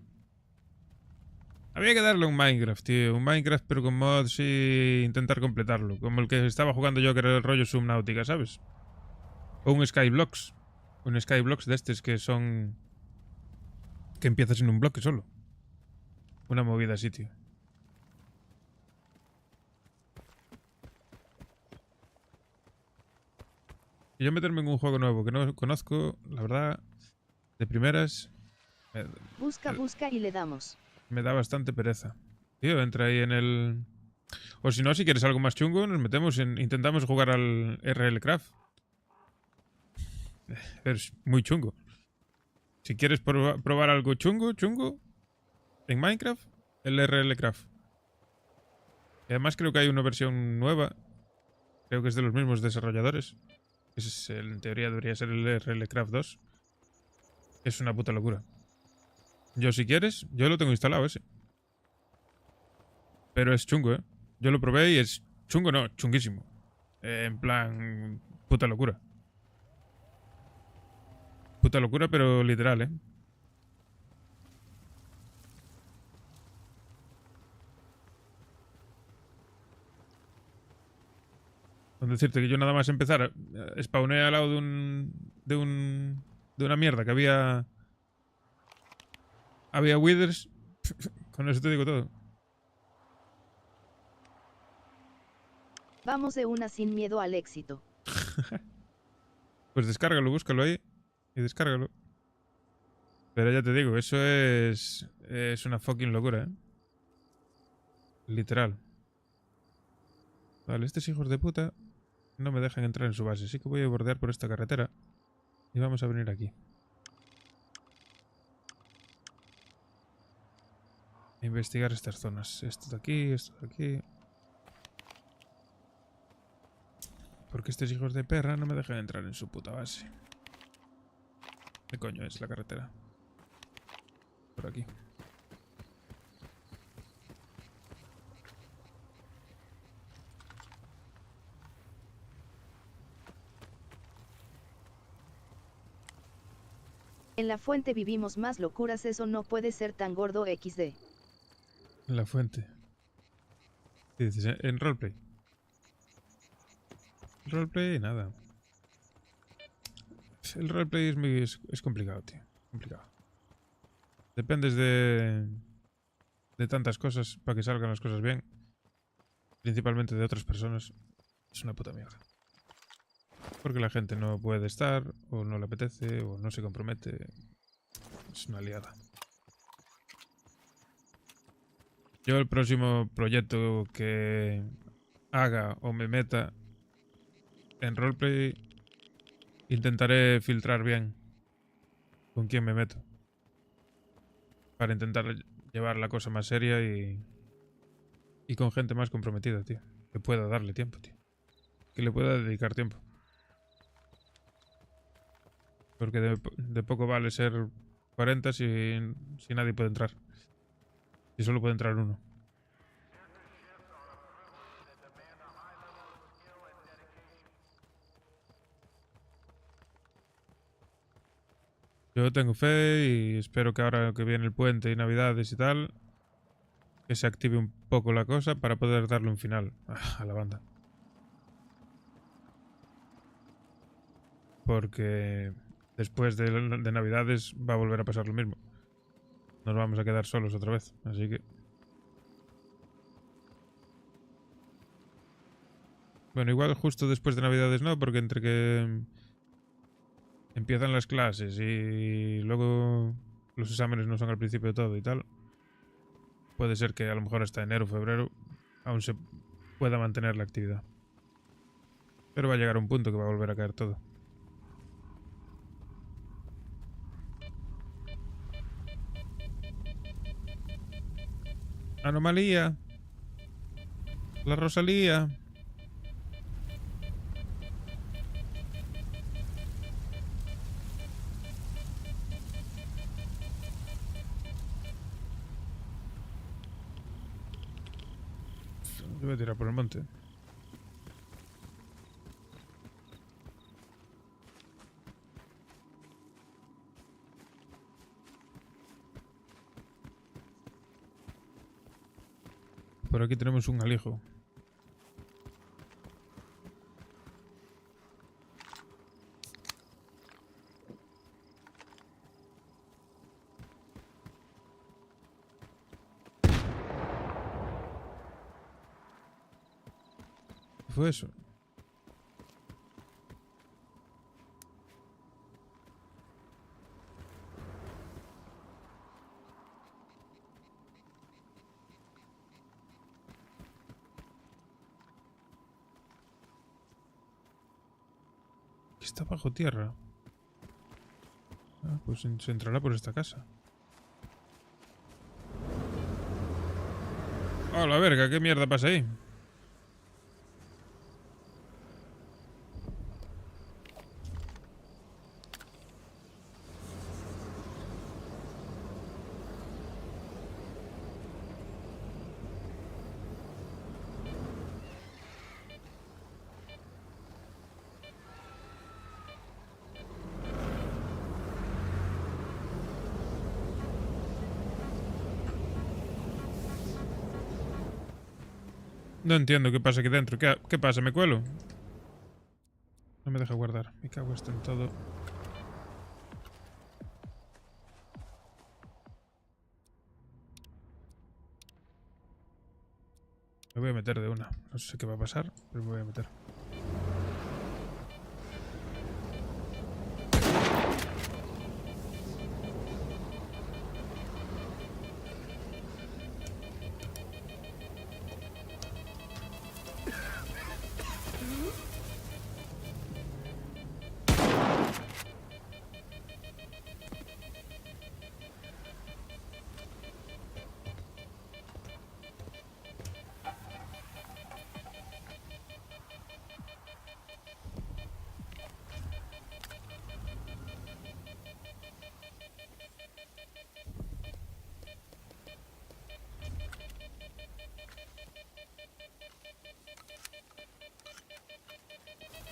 Speaker 2: Había que darle un Minecraft, tío. Un Minecraft pero con mods y intentar completarlo. Como el que estaba jugando yo, que era el rollo Subnautica, ¿sabes? O un Skyblocks. Un Skyblocks de estos que son... que empiezas en un bloque solo. Una movida así, tío. Y yo meterme en un juego nuevo que no conozco, la verdad, de primeras...
Speaker 14: Busca y le damos.
Speaker 2: Me da bastante pereza. Tío, entra ahí en el... O si no, si quieres algo más chungo, nos metemos en... Intentamos jugar al RL Craft. Es muy chungo. Si quieres probar algo chungo, en Minecraft, el RL Craft. Y además creo que hay una versión nueva. Creo que es de los mismos desarrolladores. En teoría debería ser el RL Craft 2. Es una puta locura. Yo, si quieres, yo lo tengo instalado ese. Pero es chungo, ¿eh? Yo lo probé y es chungo, no, chunguísimo. En plan, puta locura. Puta locura, pero literal, ¿eh? Con decirte que yo nada más empezar, spawné al lado de una mierda que había withers. Con eso te digo todo.
Speaker 14: Vamos de una sin miedo al éxito.
Speaker 2: Pues descárgalo, búscalo ahí y descárgalo. Pero ya te digo, eso es una fucking locura, ¿eh? Literal. Vale, estos hijos de puta no me dejan entrar en su base, así que voy a bordear por esta carretera y vamos a venir aquí. A investigar estas zonas. Esto de aquí, esto de aquí. Porque estos hijos de perra no me dejan entrar en su puta base. ¿Qué coño es la carretera? Por aquí.
Speaker 14: En la fuente vivimos más locuras, eso no puede ser tan gordo XD.
Speaker 2: En la fuente. ¿Qué dices? En roleplay. El roleplay, nada. El roleplay es complicado, tío. Complicado. Dependes de tantas cosas para que salgan las cosas bien. Principalmente de otras personas. Es una puta mierda. Porque la gente no puede estar, o no le apetece, o no se compromete. Es una liada. Yo el próximo proyecto que haga o me meta en roleplay intentaré filtrar bien con quién me meto. Para intentar llevar la cosa más seria y con gente más comprometida, tío. Que pueda darle tiempo, tío. Que le pueda dedicar tiempo. Porque de poco vale ser 40 si nadie puede entrar. Si solo puede entrar uno. Yo tengo fe y espero que ahora que viene el puente y navidades y tal, que se active un poco la cosa para poder darle un final a la banda. Porque después de navidades va a volver a pasar lo mismo. Nos vamos a quedar solos otra vez, así que... Bueno, igual justo después de navidades no, porque entre que empiezan las clases y luego los exámenes no son al principio de todo y tal. puede ser que a lo mejor hasta enero o febrero aún se pueda mantener la actividad. Pero va a llegar un punto que va a volver a caer todo. Anomalía. La Rosalía. Yo voy a tirar por el monte. Por aquí tenemos un alijo. ¿Qué fue eso? Está bajo tierra. Ah, pues se entrará por esta casa. ¡Oh, la verga! ¿Qué mierda pasa ahí? No entiendo qué pasa aquí dentro. ¿Qué pasa? ¿Me cuelo? No me deja guardar. Me cago esto en todo. Me voy a meter de una. No sé qué va a pasar, pero me voy a meter.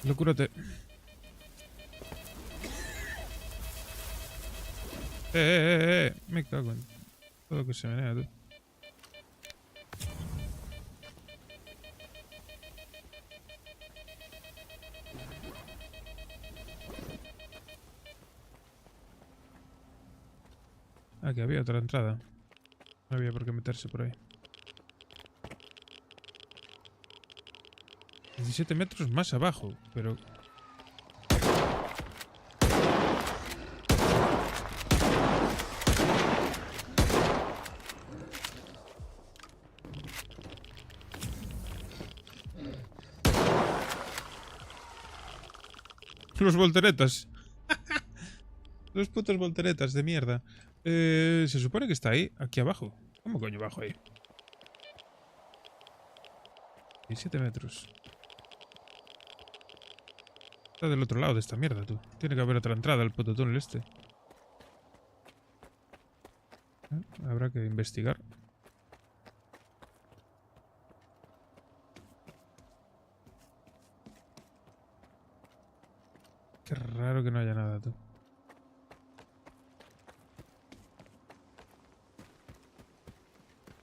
Speaker 2: Locúrate. Me cago en todo lo que se menea, tú. Ah, que había otra entrada. No había por qué meterse por ahí. 17 metros más abajo, pero... Los volteretas. Los putos volteretas de mierda. Se supone que está ahí, aquí abajo. ¿Cómo coño bajo ahí? 17 metros. Está del otro lado de esta mierda, tú. Tiene que haber otra entrada al puto túnel este. Habrá que investigar. Qué raro que no haya nada, tú.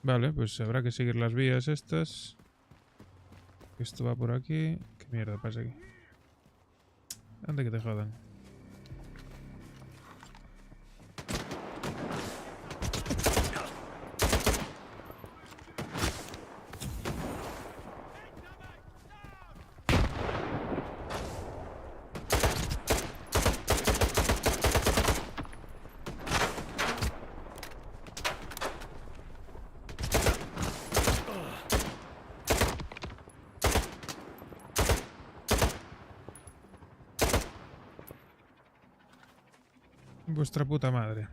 Speaker 2: Vale, pues habrá que seguir las vías estas. Esto va por aquí. ¿Qué mierda pasa aquí? Anda que te jodan. Vuestra puta madre.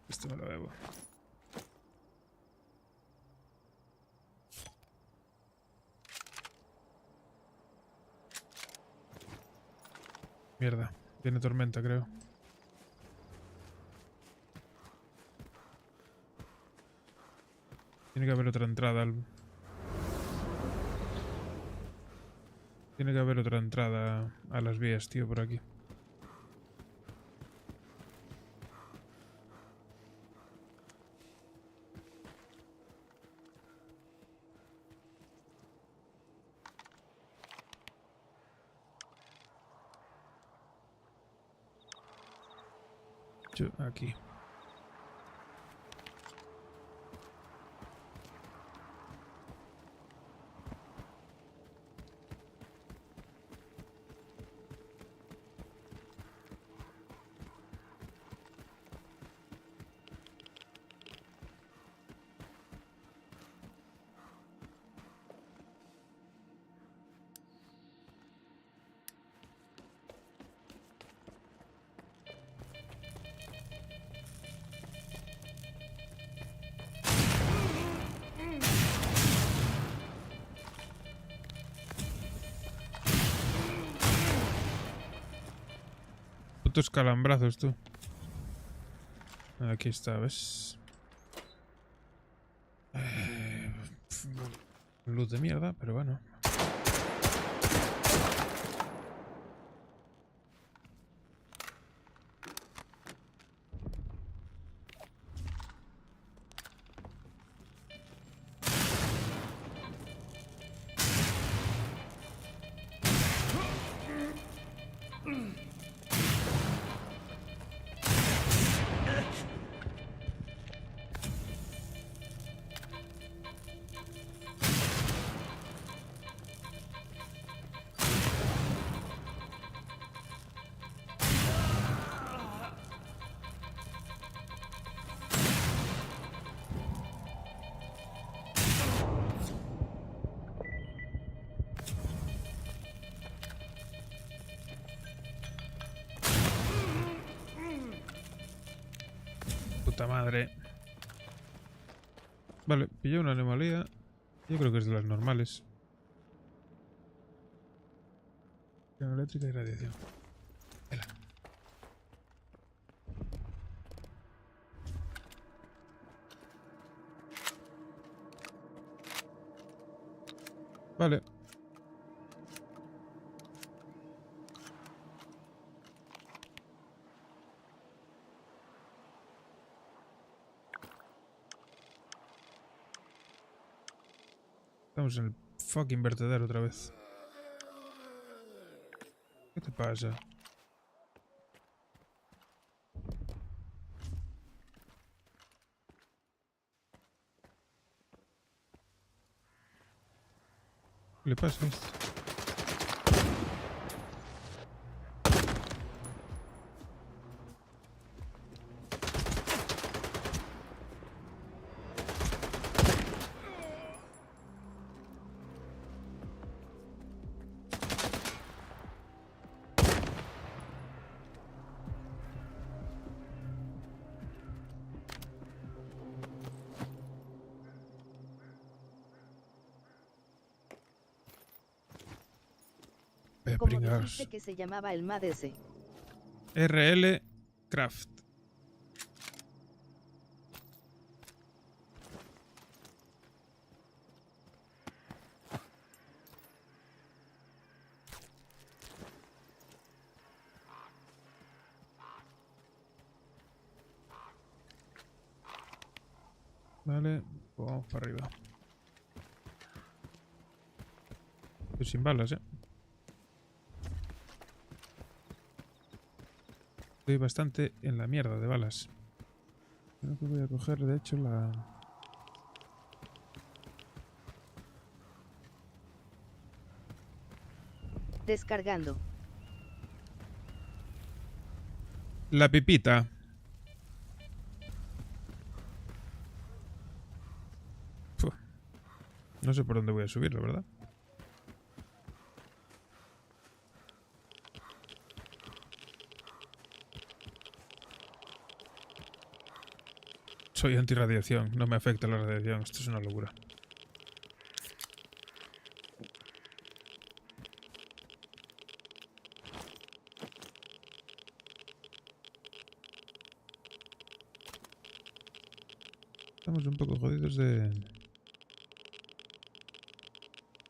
Speaker 2: Esto me lo bebo. Mierda, viene tormenta, creo. Tiene que haber otra entrada. Tiene que haber otra entrada a las vías, tío, por aquí. Aquí. Putos calambrazos, tú. Aquí está, ¿ves? Luz de mierda, pero bueno. Puta madre. Vale, pillé una anomalía. Yo creo que es de las normales. Eléctrica y radiación. Vela. Vale. Estamos en el fucking vertedero otra vez. ¿Qué te pasa? ¿Qué le pasa a esto?
Speaker 14: ¿Cómo dijiste que se llamaba el MAD ese?
Speaker 2: RL Craft. Vale, vamos para arriba. Estoy sin balas, Estoy bastante en la mierda de balas. Creo que voy a coger, de hecho, la...
Speaker 14: Descargando.
Speaker 2: La pipita. Uf. No sé por dónde voy a subir, la verdad. Soy antirradiación, no me afecta la radiación, esto es una locura. Estamos un poco jodidos de...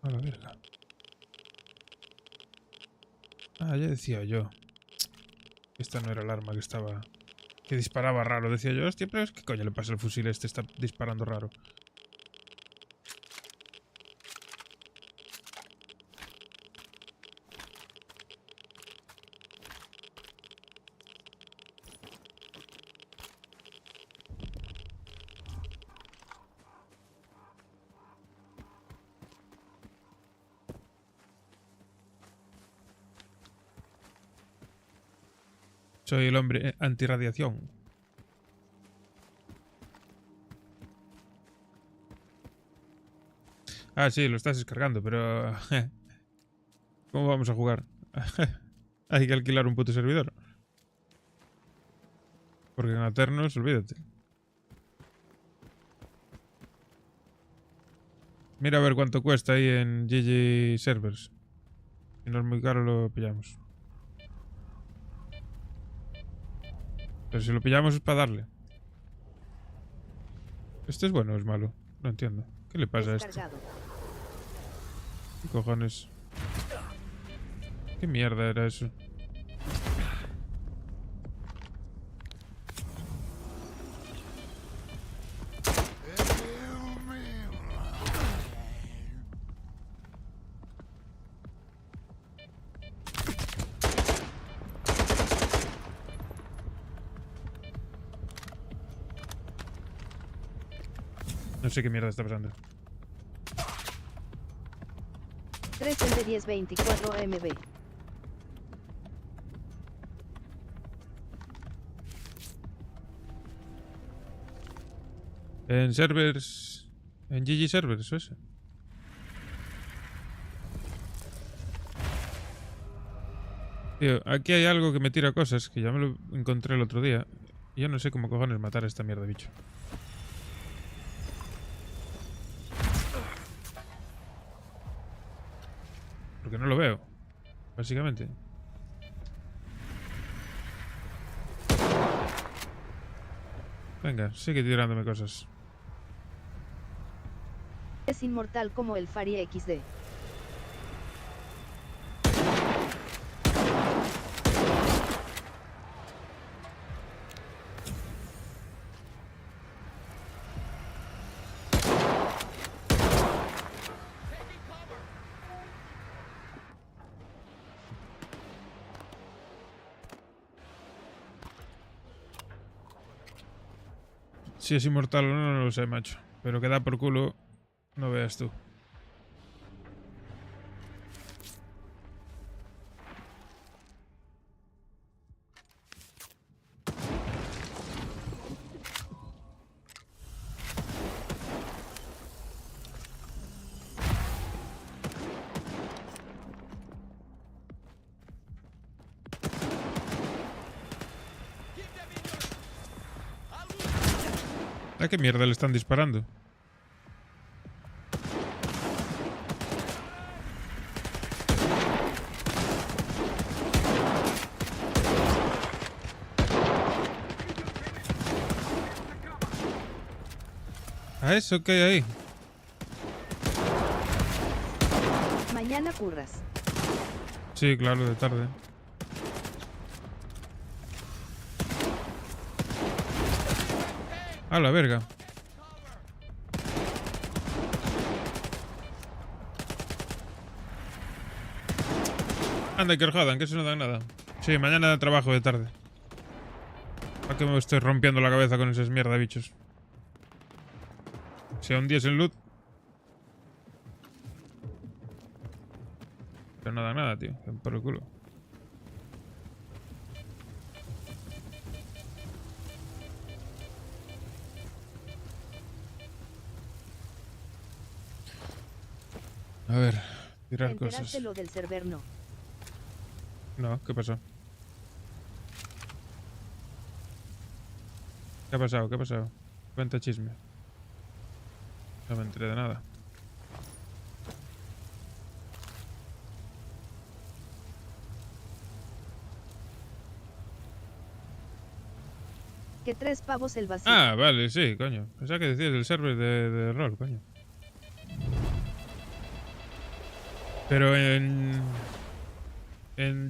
Speaker 2: A la verga. Ah, ya decía yo. Esta no era el arma que estaba... Que disparaba raro. Decía yo, hostia, pero ¿qué coño le pasa al fusil este? Está disparando raro. Soy el hombre antirradiación. Ah, sí, lo estás descargando, pero... ¿Cómo vamos a jugar? Hay que alquilar un puto servidor. Porque en Aternos, olvídate. Mira a ver cuánto cuesta ahí en GG Servers. Si no es muy caro lo pillamos. Pero si lo pillamos es para darle. ¿Este es bueno o es malo? No entiendo. ¿Qué le pasa a esto? ¿Qué cojones? ¿Qué mierda era eso? No sé qué mierda está pasando.
Speaker 14: 3 de 10 24 MB.
Speaker 2: En servers... En GG Servers, ¿o ese? Tío, aquí hay algo que me tira cosas, que ya me lo encontré el otro día. Y yo no sé cómo cojones matar a esta mierda, bicho. Porque no lo veo, básicamente. Venga, sigue tirándome cosas.
Speaker 14: Es inmortal como el Fari XD.
Speaker 2: Si es inmortal o no, no lo sé, macho. Pero que da por culo, no veas tú. ¿A qué mierda le están disparando? ¿A eso qué hay ahí?
Speaker 14: Mañana curras.
Speaker 2: Sí, claro, de tarde. A la verga. Anda, que os jodan, que eso no da nada. Sí, mañana trabajo de tarde. ¿Para qué me estoy rompiendo la cabeza con esas mierda bichos? Si a un día sin loot. Pero no da nada, tío. Por el culo. A ver, tirar cosas.
Speaker 14: Enteraste lo del server, no.
Speaker 2: No, ¿qué pasó? ¿Qué ha pasado? ¿Qué ha pasado? Cuenta chisme. No me enteré de nada.
Speaker 14: Que 3 pavos el vacío.
Speaker 2: Ah, vale, sí, coño. Pensaba que decías del server de rol, coño. Pero en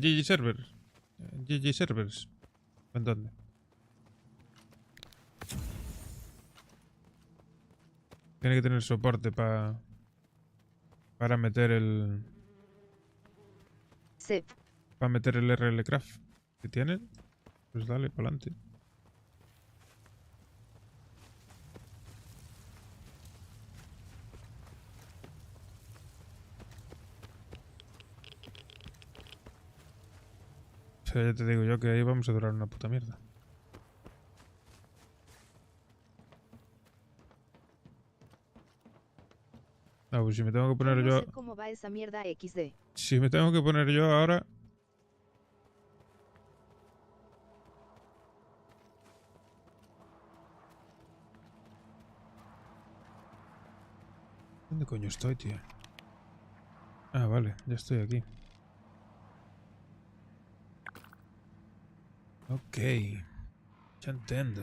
Speaker 2: GG Servers. En GG Servers. ¿En dónde? Tiene que tener soporte para meter el...
Speaker 14: Sí.
Speaker 2: Para meter el RL Craft. ¿Qué tiene? Pues dale, para adelante. O sea, ya te digo yo que ahí vamos a durar una puta mierda. Ah, pues si me tengo que poner yo...
Speaker 14: No sé cómo va esa mierda XD.
Speaker 2: Si me tengo que poner yo ahora... ¿Dónde coño estoy, tío? Ah, vale, ya estoy aquí. Ok. Ya entiendo.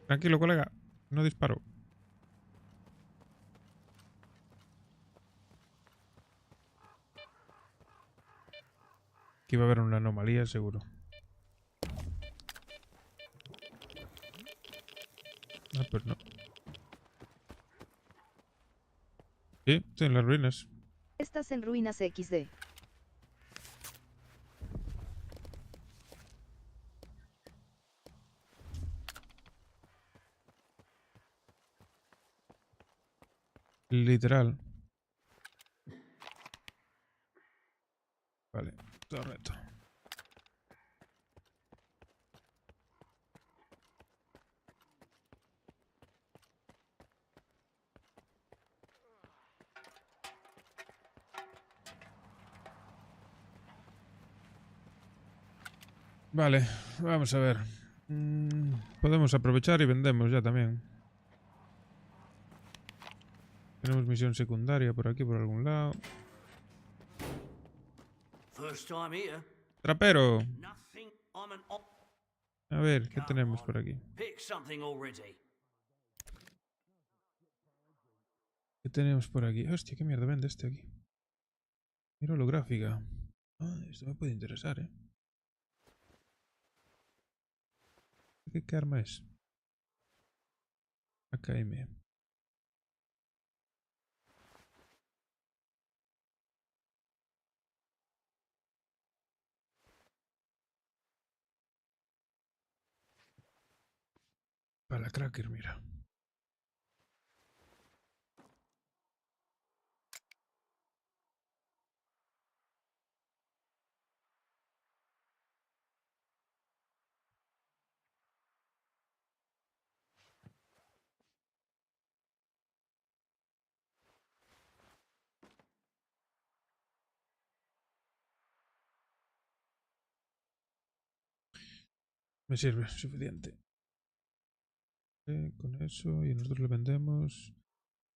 Speaker 2: Tranquilo, colega. No disparo. Aquí va a haber una anomalía, seguro. Ah, pero no. Sí, estoy en las ruinas.
Speaker 14: Estás en ruinas XD.
Speaker 2: Literal. Vale, todo reto. Vale, vamos a ver. Podemos aprovechar y vendemos ya también. Tenemos misión secundaria por aquí, por algún lado. ¡Trapero! A ver, ¿qué tenemos por aquí? ¿Qué tenemos por aquí? Hostia, ¿qué mierda vende este aquí? Mira holográfica. Ah, esto me puede interesar, ¿eh? ¿Qué arma es? AKM. Para la cracker, mira. Me sirve, suficiente. Con eso, y nosotros le vendemos.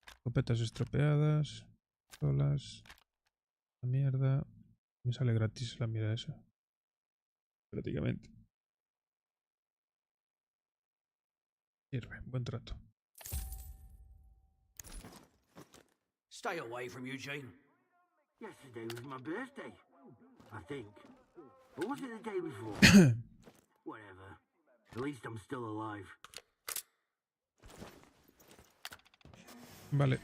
Speaker 2: Escopetas estropeadas. Solas. La mierda. Me sale gratis la mierda esa. Prácticamente. Sirve, buen trato.
Speaker 15: Stay away from Eugene.
Speaker 10: Yesterday was my birthday, I think. Or was it the day before? Whatever. At least I'm still alive.
Speaker 2: Vale.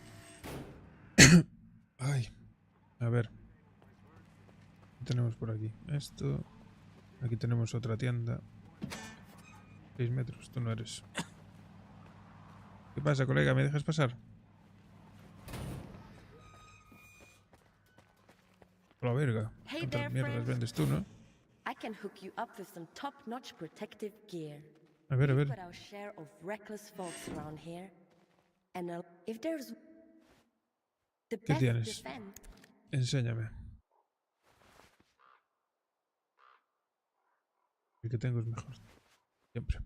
Speaker 2: Ay, a ver. ¿Qué tenemos por aquí? Esto. Aquí tenemos otra tienda. 6 metros, tú no eres. ¿Qué pasa, colega? ¿Me dejas pasar? La verga.
Speaker 16: Hey
Speaker 2: ¿Cuántas
Speaker 16: there,
Speaker 2: mierdas
Speaker 16: friend.
Speaker 2: vendes tú, no?
Speaker 16: I can hook you up with some top-notch protective gear.
Speaker 2: A ver, a
Speaker 16: We've
Speaker 2: ver.
Speaker 16: got our share of reckless folks around here. And if there's the
Speaker 2: ¿Qué
Speaker 16: best
Speaker 2: tienes?
Speaker 16: defense,
Speaker 2: Enséñame. El que tengo es mejor. Siempre.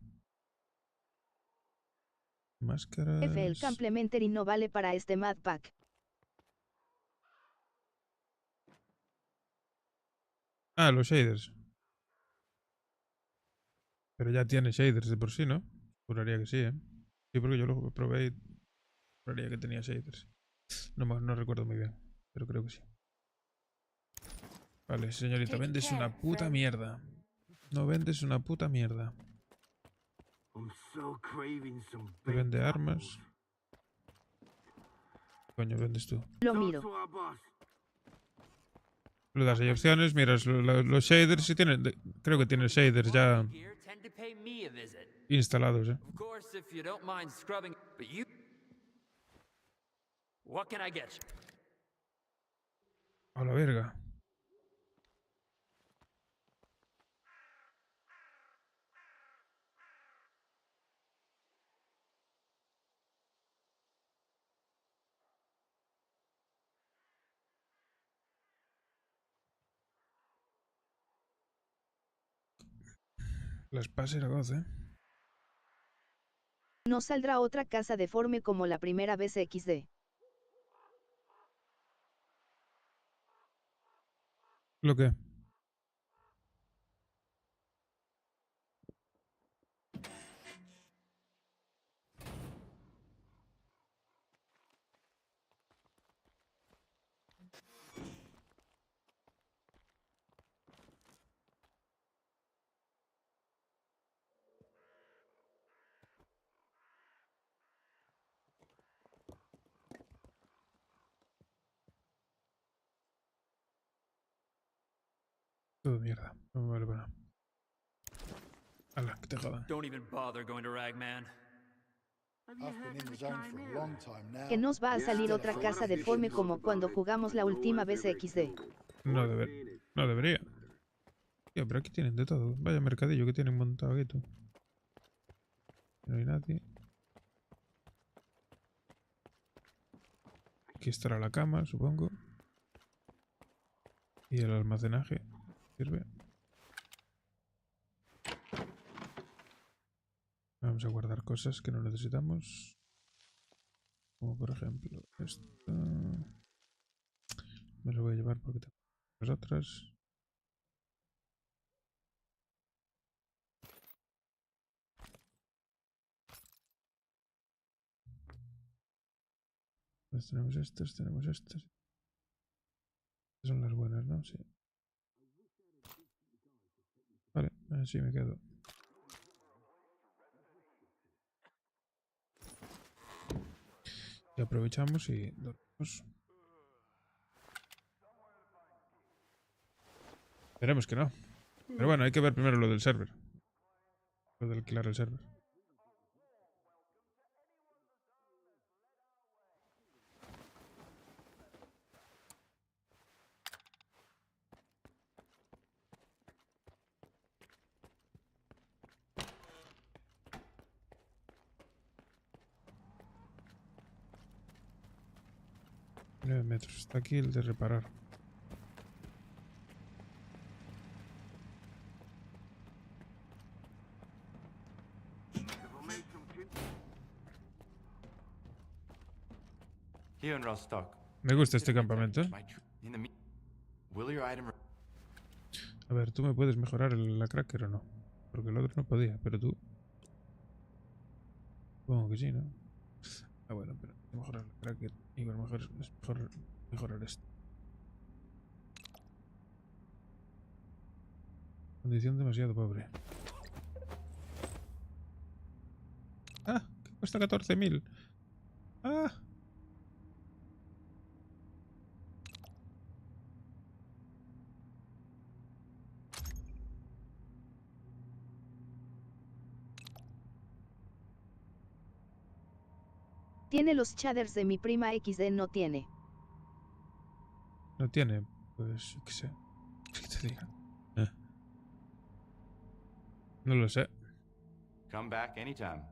Speaker 2: Máscaras.
Speaker 14: El Complementary no vale para este Mad Pack.
Speaker 2: Ah, los shaders. Pero ya tiene shaders de por sí, ¿no? Juraría que sí, ¿eh? Sí, porque yo lo probé y juraría que tenía shaders. No recuerdo muy bien, pero creo que sí. Vale, señorita, vendes una puta mierda. No vendes una puta mierda. ¿Te vende armas? Coño, vendes tú.
Speaker 14: Lo miro.
Speaker 2: Le das ahí opciones, miras los shaders y tienen, creo que tiene shaders ya instalados, ¿eh?
Speaker 15: Of course, if you don't mind scrubbing, but you... What can I get you?
Speaker 2: A la verga. Las pases a goce.
Speaker 14: No saldrá otra casa deforme como la primera vez XD.
Speaker 2: ¿Lo qué? Todo mierda. No me vale para nada. Hala, que te jodan.
Speaker 15: Don't even bother going to Ragman.
Speaker 14: Que nos va a salir otra casa deforme como cuando jugamos la última vez XD.
Speaker 2: No debería. Tío, pero aquí tienen de todo. Vaya mercadillo que tienen montado aquí, tú. No hay nadie. Aquí estará la cama, supongo. Y el almacenaje. ¿Sirve? Vamos a guardar cosas que no necesitamos. Como por ejemplo esto. Me lo voy a llevar porque tengo las otras. Pues tenemos estas, tenemos estas. Estas son las buenas, ¿no? Sí. Vale, así me quedo. Y aprovechamos y dormimos. Esperemos que no. Pero bueno, hay que ver primero lo del server. Lo de alquilar el server. Metros. Está aquí el de reparar.
Speaker 17: Here in Rostock.
Speaker 2: Me gusta este campamento. A ver, tú me puedes mejorar la cracker o no. Porque el otro no podía, pero tú. Supongo que sí, ¿no? Ah, bueno, pero mejorar la cracker. Y a lo mejor es mejor mejorar esto. Condición demasiado pobre. Ah, que cuesta 14.000. Ah.
Speaker 14: Tiene los shaders de mi prima XD, no tiene.
Speaker 2: No tiene, pues, qué sé. ¿Qué te diga? No lo sé.
Speaker 17: Come back anytime.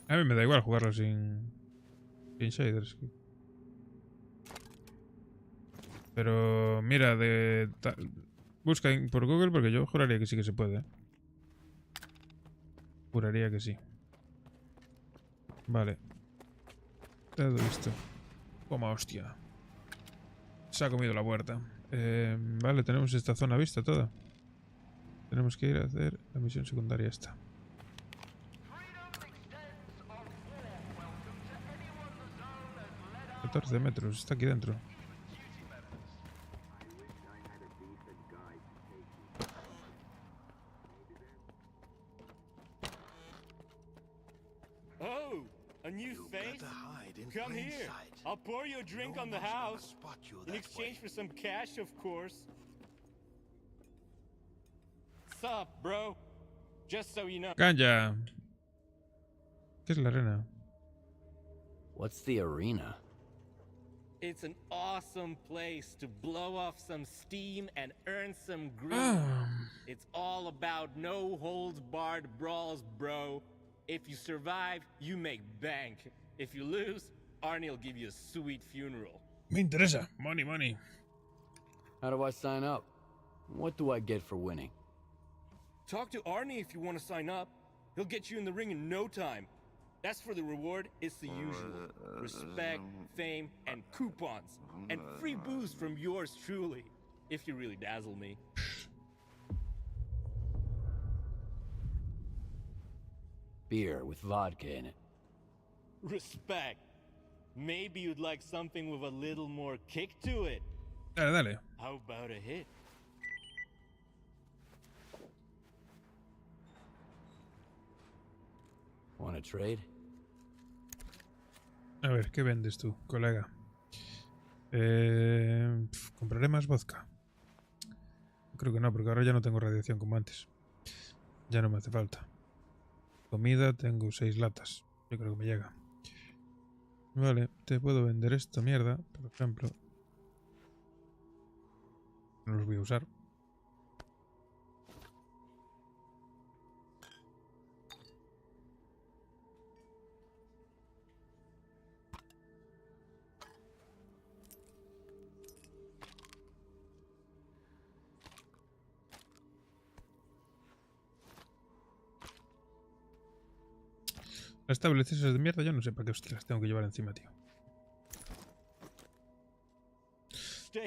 Speaker 2: A mí me da igual jugarlo sin shaders. Pero mira, busca por Google porque yo juraría que sí que se puede. Juraría que sí. Vale. Todo esto. Toma, hostia. Se ha comido la puerta. Vale, tenemos esta zona vista toda. Tenemos que ir a hacer la misión secundaria esta. 14 metros, está aquí dentro.
Speaker 8: Oh, a new face? Come here. I'll pour you a drink on the house. In exchange for some cash, of course. Sup, bro? Just so you know.
Speaker 2: ¡Calla! ¿Qué es la arena?
Speaker 6: What's the arena?
Speaker 8: It's an awesome place to blow off some steam and earn some green. It's all about no holds barred brawls, bro. If you survive, you make bank. If you lose, Arnie'll give you a sweet funeral.
Speaker 2: Me interesa. Money, money.
Speaker 6: How do I sign up? What do I get for winning?
Speaker 8: Talk to Arnie if you want to sign up. He'll get you in the ring in no time. As for the reward, it's the usual. Respect, fame, and coupons. And free booze from yours truly. If you really dazzle me.
Speaker 6: Beer with vodka in it.
Speaker 8: Respect. Maybe you'd like something with a little more kick to it.
Speaker 2: Dale, dale.
Speaker 8: How about a hit?
Speaker 6: Wanna trade?
Speaker 2: A ver, ¿qué vendes tú, colega? Compraré más vodka. Creo que no, porque ahora ya no tengo radiación como antes. Ya no me hace falta. Comida, tengo 6 latas. Yo creo que me llega. Vale, te puedo vender esta mierda, por ejemplo. No los voy a usar. Las tablets esas de mierda, yo no sé para qué hostia las tengo que llevar encima, tío.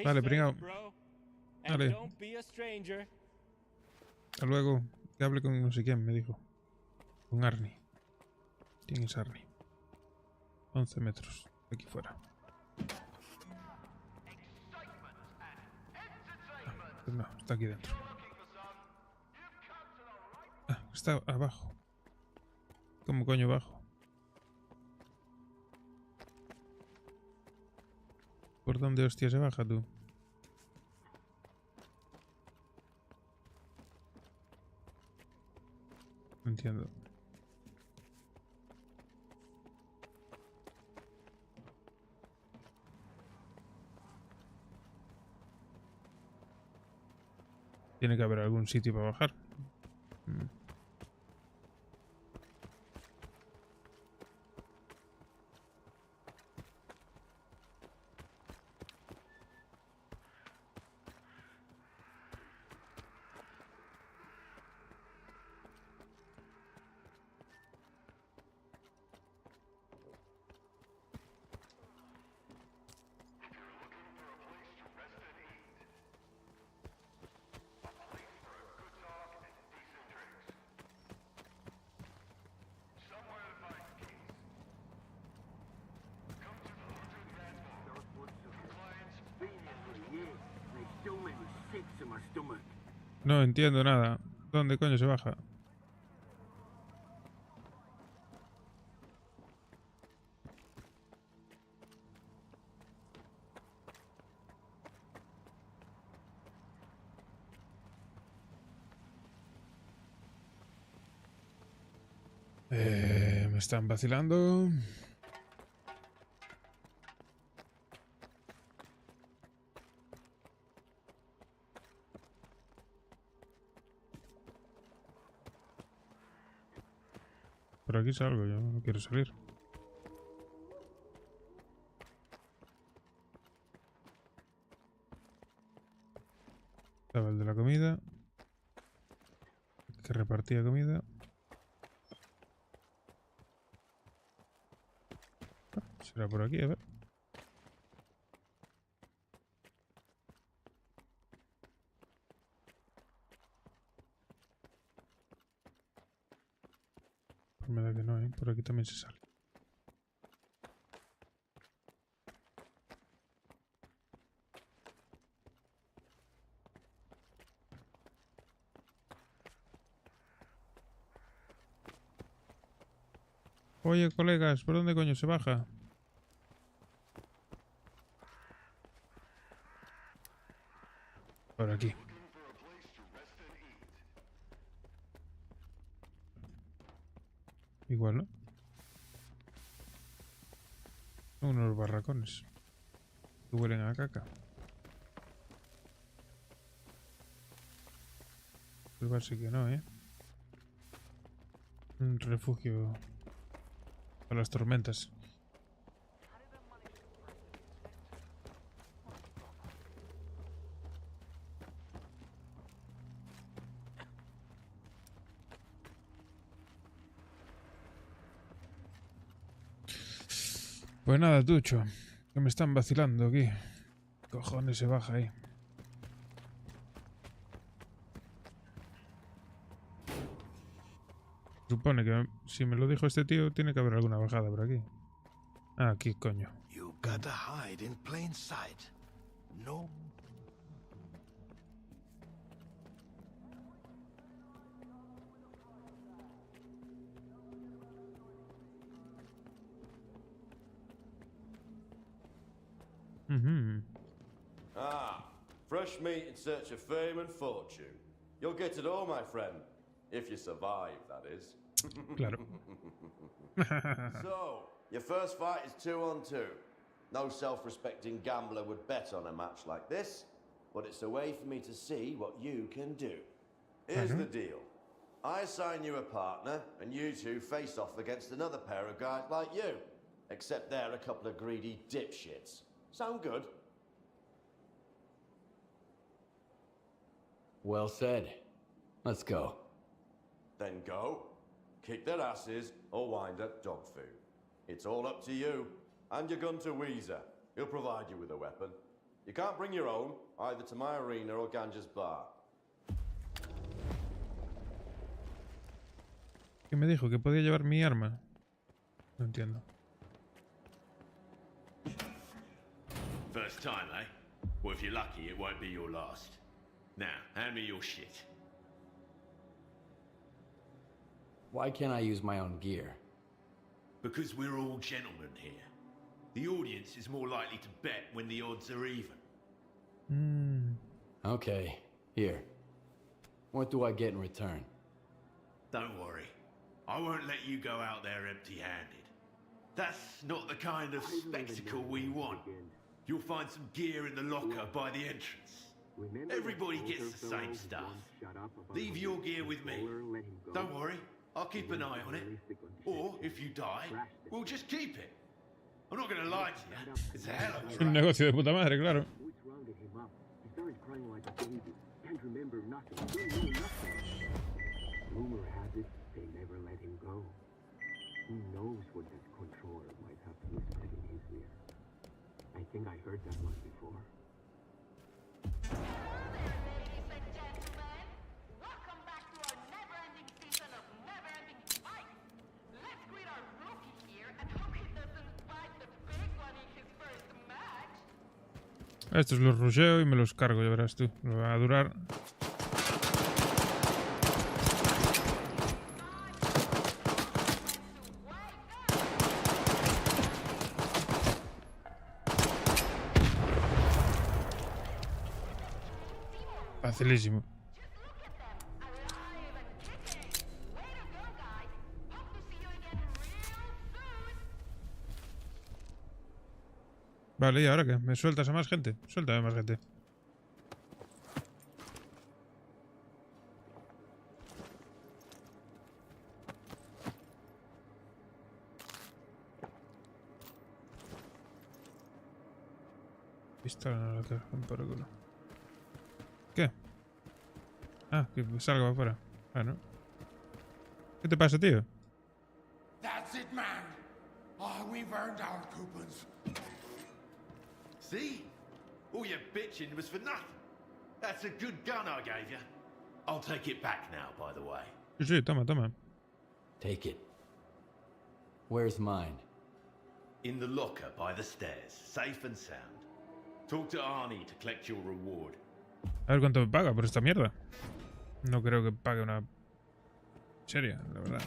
Speaker 2: Vale, pringao. Vale. Hasta luego. Que hable con no sé quién, me dijo. Con Arnie. ¿Quién es Arnie? 11 metros. Aquí fuera. Pues no, está aquí dentro. Ah, está abajo. ¿Cómo coño bajo? ¿Por dónde hostia se baja tú? No entiendo. Tiene que haber algún sitio para bajar. No entiendo nada. ¿Dónde coño se baja? Me están vacilando. Por aquí salgo, yo no quiero salir. Estaba el de la comida. Que repartía comida. Será por aquí, a ver. Pues me da que no, ¿eh? Por aquí también se sale. Oye, colegas, ¿por dónde coño se baja? Por aquí. Igual, ¿no? Son unos barracones que huelen a caca. Igual sí que no, ¿eh? Un refugio para las tormentas. Pues nada, Tucho, que me están vacilando aquí. Cojones se baja ahí. Supone que si me lo dijo este tío, tiene que haber alguna bajada por aquí. Ah, aquí, coño.
Speaker 18: You gotta hide in plain sight. No.
Speaker 19: Ah, fresh meat in search of fame and fortune. You'll get it all, my friend. If you survive, that is.
Speaker 2: Claro.
Speaker 19: So, your first fight is 2-on-2. No self-respecting gambler would bet on a match like this, but it's a way for me to see what you can do. Here's the deal. I assign you a partner, and you two face off against another pair of guys like you. Except they're a couple of greedy dipshits. Sound good?
Speaker 6: Well said. Let's go.
Speaker 19: Then go. Kick their asses or wind up dog food. It's all up to you. And your gun to Weezer. He'll provide you with a weapon. You can't bring your own, either to my arena or Ganja's bar.
Speaker 2: ¿Qué me dijo? ¿Que podía llevar mi arma? No entiendo.
Speaker 20: First time, eh? Well, if you're lucky, it won't be your last. Now, hand me your shit.
Speaker 6: Why can't I use my own gear?
Speaker 20: Because we're all gentlemen here. The audience is more likely to bet when the odds are even.
Speaker 6: Okay, here. What do I get in return?
Speaker 20: Don't worry. I won't let you go out there empty-handed. That's not the kind of spectacle we want. You'll find some gear in the locker by the entrance. Everybody gets the same stuff. Leave your gear with me. Don't worry, I'll keep an eye on it. Or, if you die, we'll just keep it. I'm not gonna lie to you, it's a hell of a
Speaker 2: Un negocio de puta madre, claro.
Speaker 13: Rumor has it they never let him go. Who knows what that controller might have whispered in his ear. I think I heard that one before.
Speaker 2: Estos los rusheo y me los cargo, ya verás tú. Lo va a durar. Facilísimo. Vale, ¿y ahora qué? ¿Me sueltas a más gente? Suéltame a más gente. Pistola no la cogen por el culo. ¿Qué? Ah, que salga para afuera. Ah, ¿no? ¿Qué te pasa, tío?
Speaker 20: That's it, man. Oh, we've earned our coupons. See? All your bitching was for nothing. That's a good gun I gave you. I'll take it back now, by the way.
Speaker 2: Sí, toma, toma.
Speaker 6: Take it. Where's mine?
Speaker 20: In the locker by the stairs, safe and sound. Talk to Arnie to collect your reward.
Speaker 2: A ver cuánto me paga por esta mierda. No creo que pague una seria, la verdad.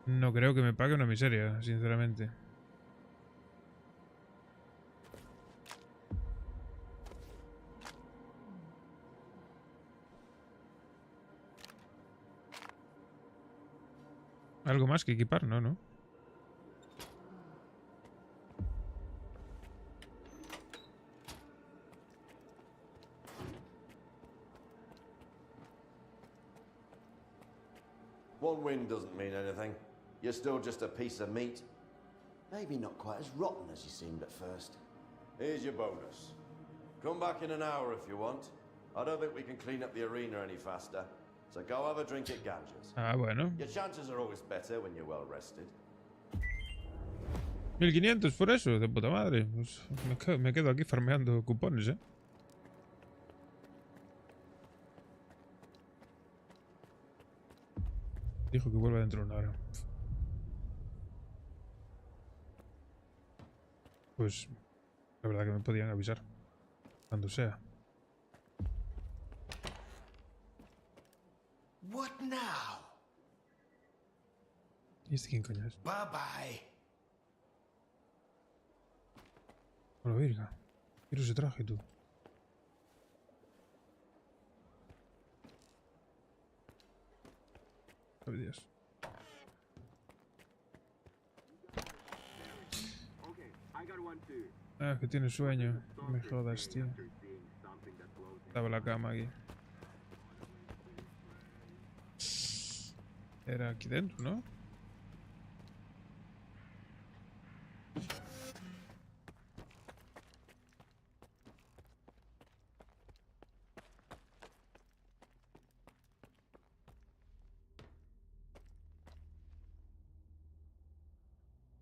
Speaker 2: No creo que me pague una miseria, sinceramente. ¿Algo más que equipar? No, no.
Speaker 19: One win doesn't mean anything. You're still just a piece of meat. Maybe not quite as rotten as you seemed at first. Here's your bonus. Come back in an hour if you want. I don't think we can clean up the arena any faster. So go have a drink at Ganges.
Speaker 2: Ah, bueno.
Speaker 19: Your chances are always better when you're well rested.
Speaker 2: 1500 por eso, de puta madre. Pues me quedo aquí farmeando cupones, ¿eh? Dijo que vuelva dentro de una hora. Pues la verdad que me podían avisar. Cuando sea.
Speaker 18: What now?
Speaker 2: ¿Y este quién coño es?
Speaker 18: Bye bye.
Speaker 2: Hola, virga. Quiero ese traje, tú. Ay, Dios. Ah, que tiene sueño. No me jodas, tío. Estaba en la cama aquí. Era aquí dentro, ¿no?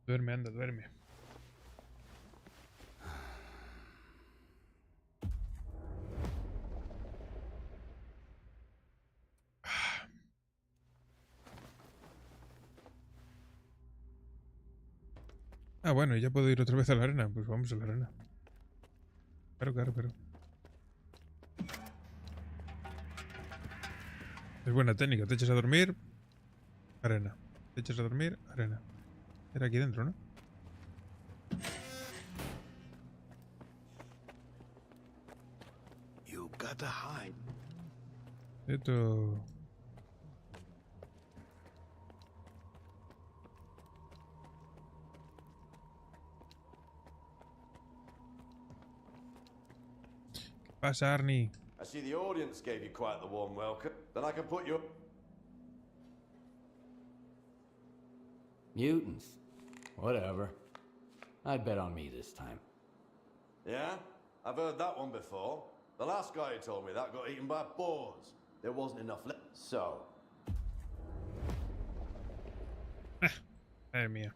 Speaker 2: Duerme, anda, duerme. Ah, bueno, ya puedo ir otra vez a la arena. Pues vamos a la arena. Claro. Es buena técnica. Te echas a dormir, arena. Te echas a dormir, arena. Era aquí dentro, ¿no?
Speaker 18: You gotta hide.
Speaker 2: Esto... ¿Qué pasa, Arnie?
Speaker 19: I see the audience gave you quite the warm welcome. Then I can put you...
Speaker 6: Mutants. Whatever. I'd bet on me this time.
Speaker 19: Yeah? I've heard that one before. The last guy who told me that got eaten by boars. There wasn't enough left. So...
Speaker 2: Madre mía.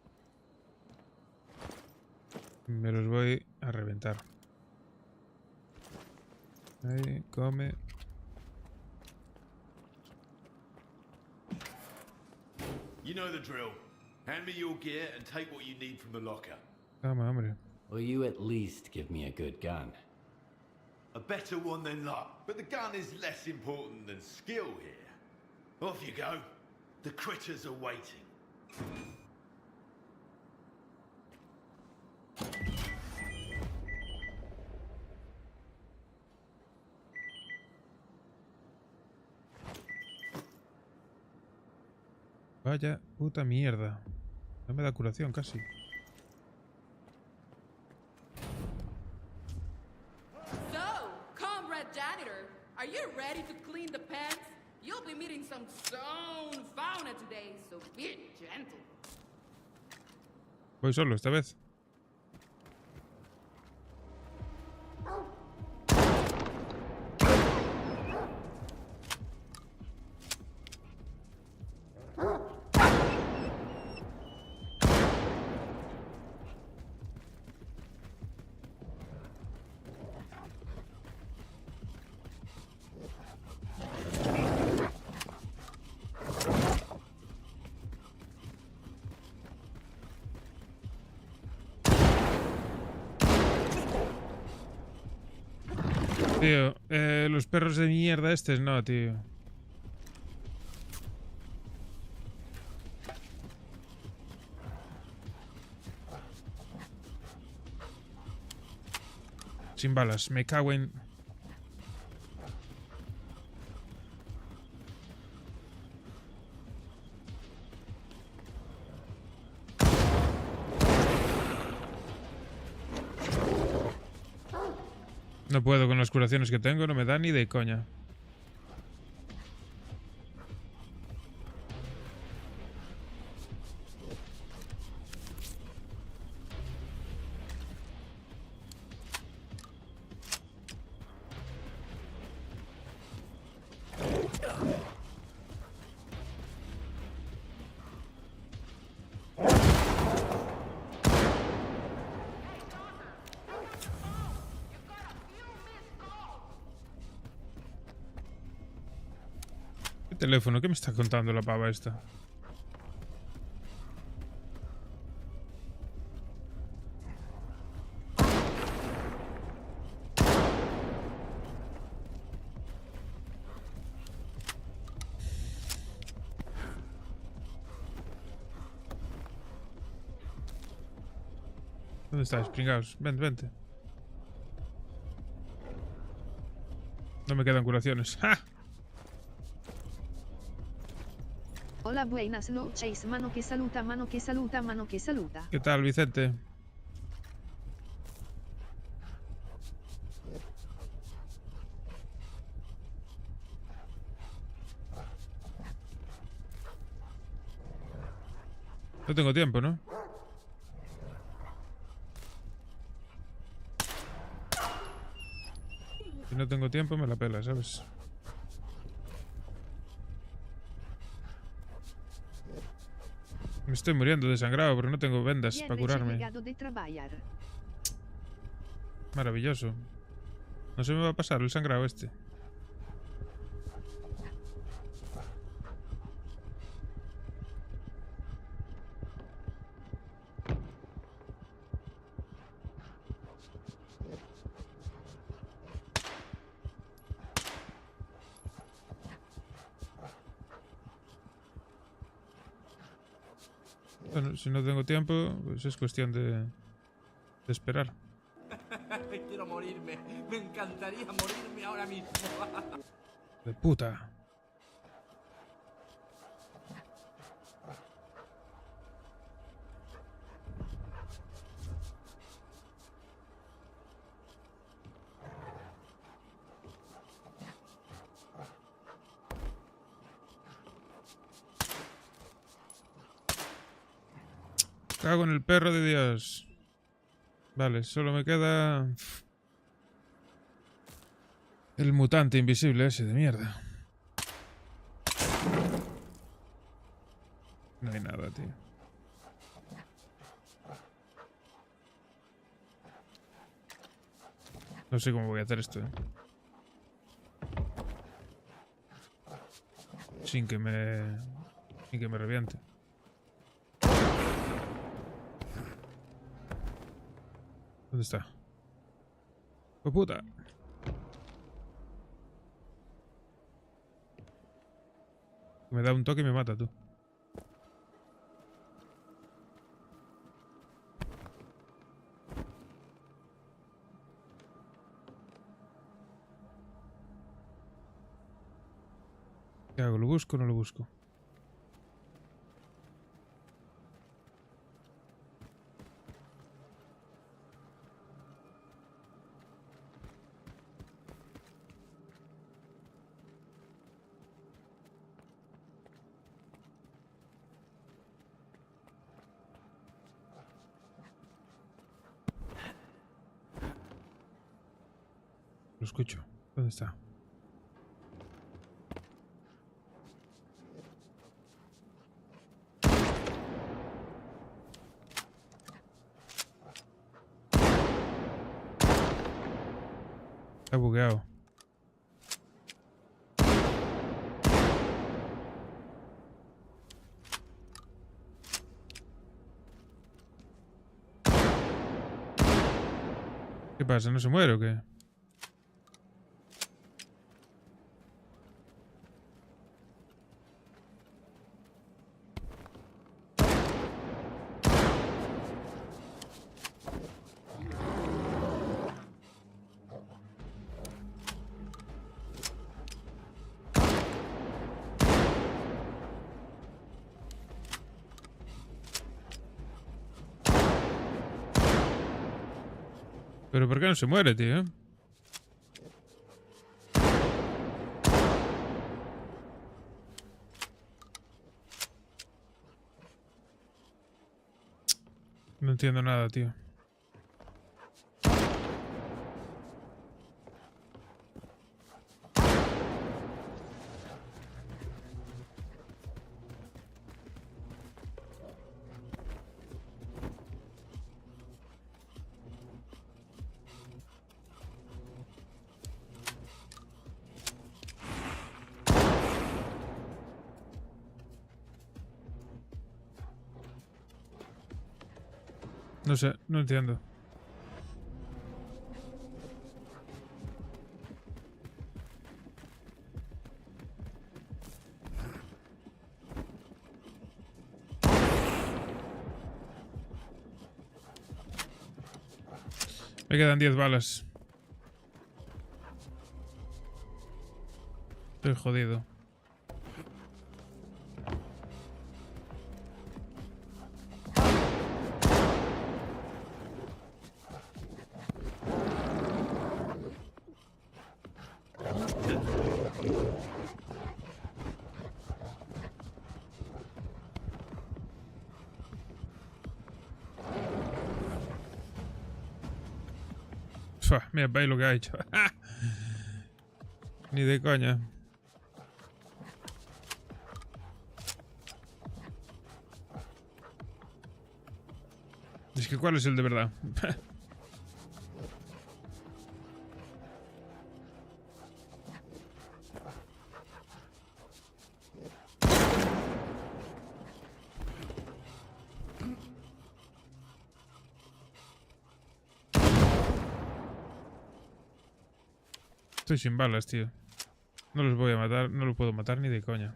Speaker 2: Me los voy a reventar. Ahí, come.
Speaker 20: You know the drill. Hand me your gear and take what you need from the locker.
Speaker 2: Come, hombre.
Speaker 6: Will you at least give me a good gun?
Speaker 20: A better one than luck. But the gun is less important than skill here. Off you go. The critters are waiting.
Speaker 2: Vaya puta mierda. No me da curación casi.
Speaker 21: So, comrade janitor, are you ready to clean the pants? You'll be meeting some stone fauna today, so be gentle.
Speaker 2: Voy solo esta vez. Tío, los perros de mierda estos no, tío. Sin balas, me cago en... No puedo con las curaciones que tengo, no me da ni de coña. ¿Qué teléfono? ¿Qué me está contando la pava esta? ¿Dónde estáis, pringaos? Vente, vente. No me quedan curaciones. ¡Ja!
Speaker 14: Hola, buenas noches, mano que saluda, mano que saluda, mano que saluda.
Speaker 2: ¿Qué tal, Vicente? No tengo tiempo, ¿no? Si no tengo tiempo, me la pela, ¿sabes? Me estoy muriendo desangrado, pero no tengo vendas para curarme. Maravilloso. No se me va a pasar el sangrado este. Bueno, si no tengo tiempo, pues es cuestión de esperar.
Speaker 22: Quiero morirme. Me encantaría morirme ahora mismo.
Speaker 2: De puta. Cago en el perro de Dios. Vale, solo me queda... el mutante invisible ese de mierda. No hay nada, tío. No sé cómo voy a hacer esto, sin que me reviente. ¿Dónde está? ¡Oh, puta! Me da un toque y me mata, tú. ¿Qué hago? ¿Lo busco o no lo busco? escucho. ¿Dónde está? Está bugueado. ¿Qué pasa? ¿No se muere o qué? ¿Pero por qué no se muere, tío? No entiendo nada, tío. No sé, no entiendo. Me quedan 10 balas. Estoy jodido. Mira, veis lo que ha hecho. Ni de coña. Es que ¿cuál es el de verdad? Estoy sin balas, tío. No los voy a matar, no los puedo matar ni de coña.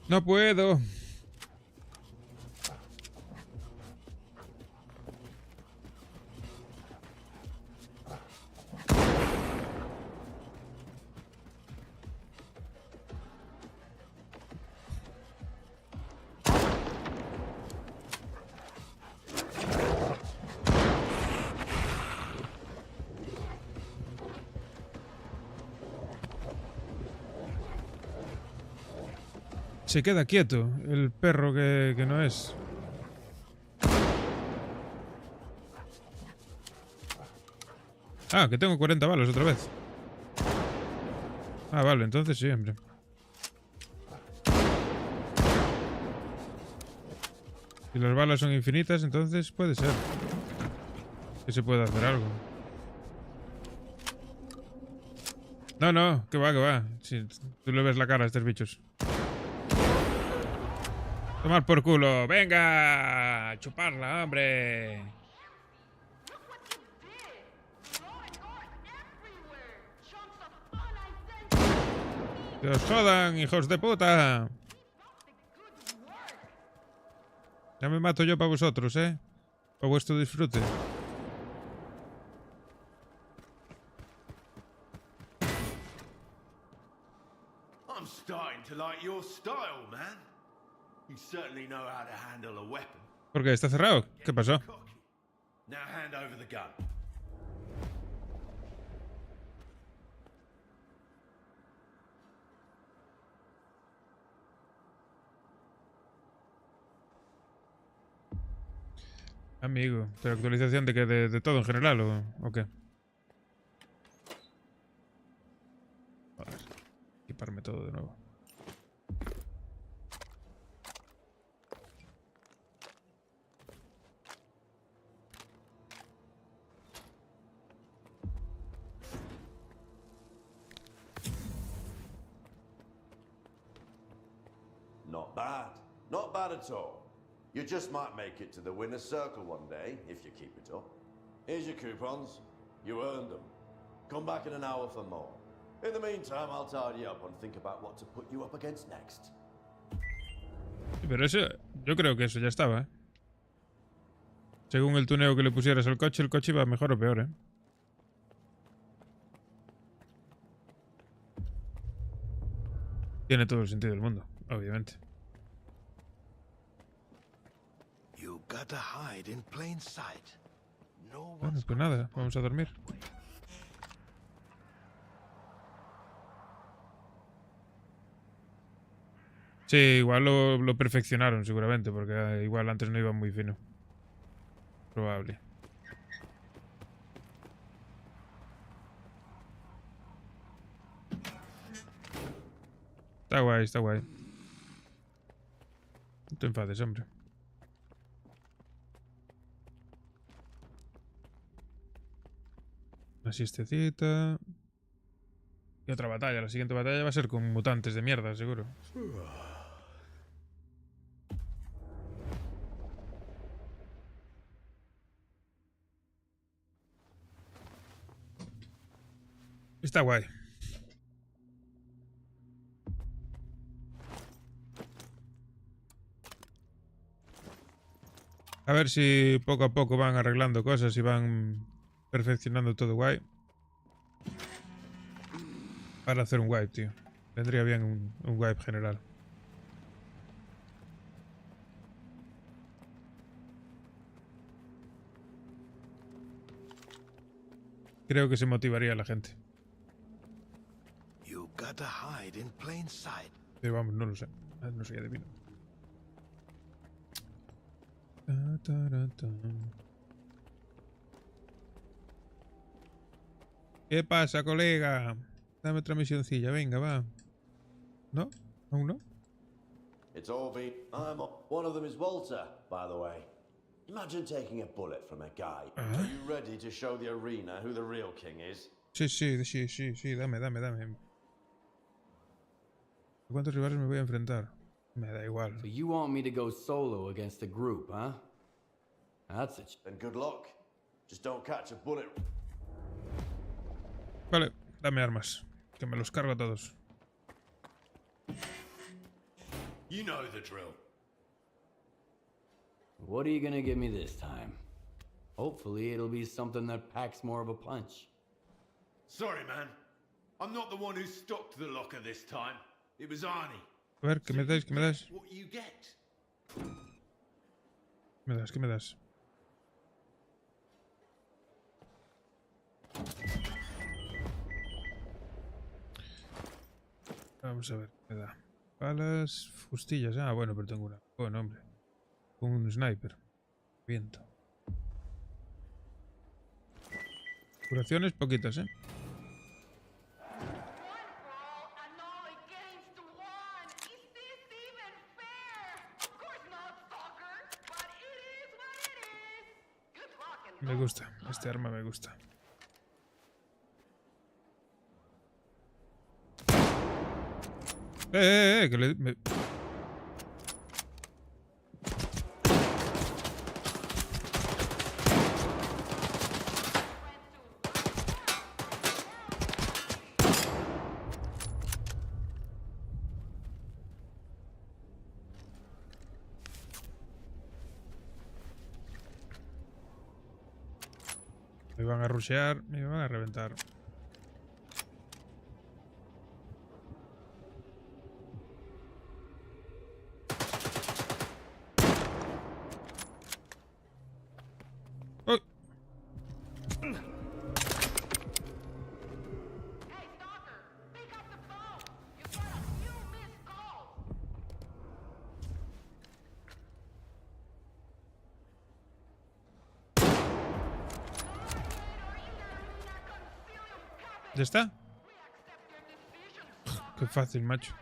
Speaker 2: No puedo. Se queda quieto, el perro que no es. Ah, que tengo 40 balas otra vez. Ah, vale, entonces sí, hombre. Si las balas son infinitas, entonces puede ser que se pueda hacer algo. No, no, que va. Si tú le ves la cara a estos bichos. Tomar por culo. ¡Venga! A chuparla, hombre. ¡Que os jodan, hijos de puta! Ya me mato yo para vosotros, ¿eh? Para vuestro disfrute.
Speaker 20: I'm starting to like your style, man. You certainly know how to handle a weapon.
Speaker 2: ¿Por qué? ¿Está cerrado? ¿Qué pasó?
Speaker 20: Now hand over the gun.
Speaker 2: Amigo, ¿pero actualización de qué? ¿De todo en general o qué? Joder, equiparme todo de nuevo.
Speaker 19: Not bad. Not bad at all. You just might make it to the winner's circle one day, if you keep it up. Here's your coupons. You earned them. Come back in an hour for more. In the meantime, I'll tidy up and think about what to put you up against next.
Speaker 2: Sí, pero eso, yo creo que eso ya estaba, ¿eh? Según el tuneo que le pusieras al coche, el coche iba mejor o peor, ¿eh? Tiene todo el sentido del mundo, obviamente.
Speaker 18: You gotta hide in plain sight. No
Speaker 2: Bueno,
Speaker 18: one's
Speaker 2: pues nada, vamos a dormir. Sí, igual lo perfeccionaron seguramente, porque igual antes no iba muy fino. Probable. Está guay, está guay. No te enfades, hombre. Una siestecita. Y otra batalla. La siguiente batalla va a ser con mutantes de mierda, seguro. Está guay. A ver si poco a poco van arreglando cosas y van perfeccionando todo guay. Para hacer un wipe, tío. Vendría bien un wipe general. Creo que se motivaría a la gente.
Speaker 18: You gotta hide in plain sight.
Speaker 2: Pero vamos, no lo sé. No soy adivino. ¿Qué pasa, colega? Dame otra misioncilla, venga, va. ¿No? ¿Aún no?
Speaker 19: It's all been... one of them is Walter, by the way. Imagine taking a bullet from a guy. Are you ready to show the arena who the real king is?
Speaker 2: Sí, dame. ¿A cuántos rivales me voy a enfrentar? Me da igual.
Speaker 6: So you want me to go solo against the group, huh? That's it.
Speaker 19: Then good luck. Just don't catch a bullet.
Speaker 2: Vale, dame armas. Que me los cargo a todos.
Speaker 20: You know the drill.
Speaker 6: What are you gonna give me this time? Hopefully it'll be something that packs more of a punch.
Speaker 20: Sorry, man. I'm not the one who stocked the locker this time. It was Arnie.
Speaker 2: A ver, ¿qué me das? ¿Qué me das?
Speaker 20: What you get?
Speaker 2: ¿Qué me das? Vamos a ver, ¿qué me da? Balas, fustillas. Ah, bueno, pero tengo una. Bueno, hombre. Con un sniper. Viento. Curaciones poquitas, ¿eh? Me gusta, este arma me gusta. Que le... Me van a rushear, me van a reventar. ¿Ya está? Qué fácil, macho.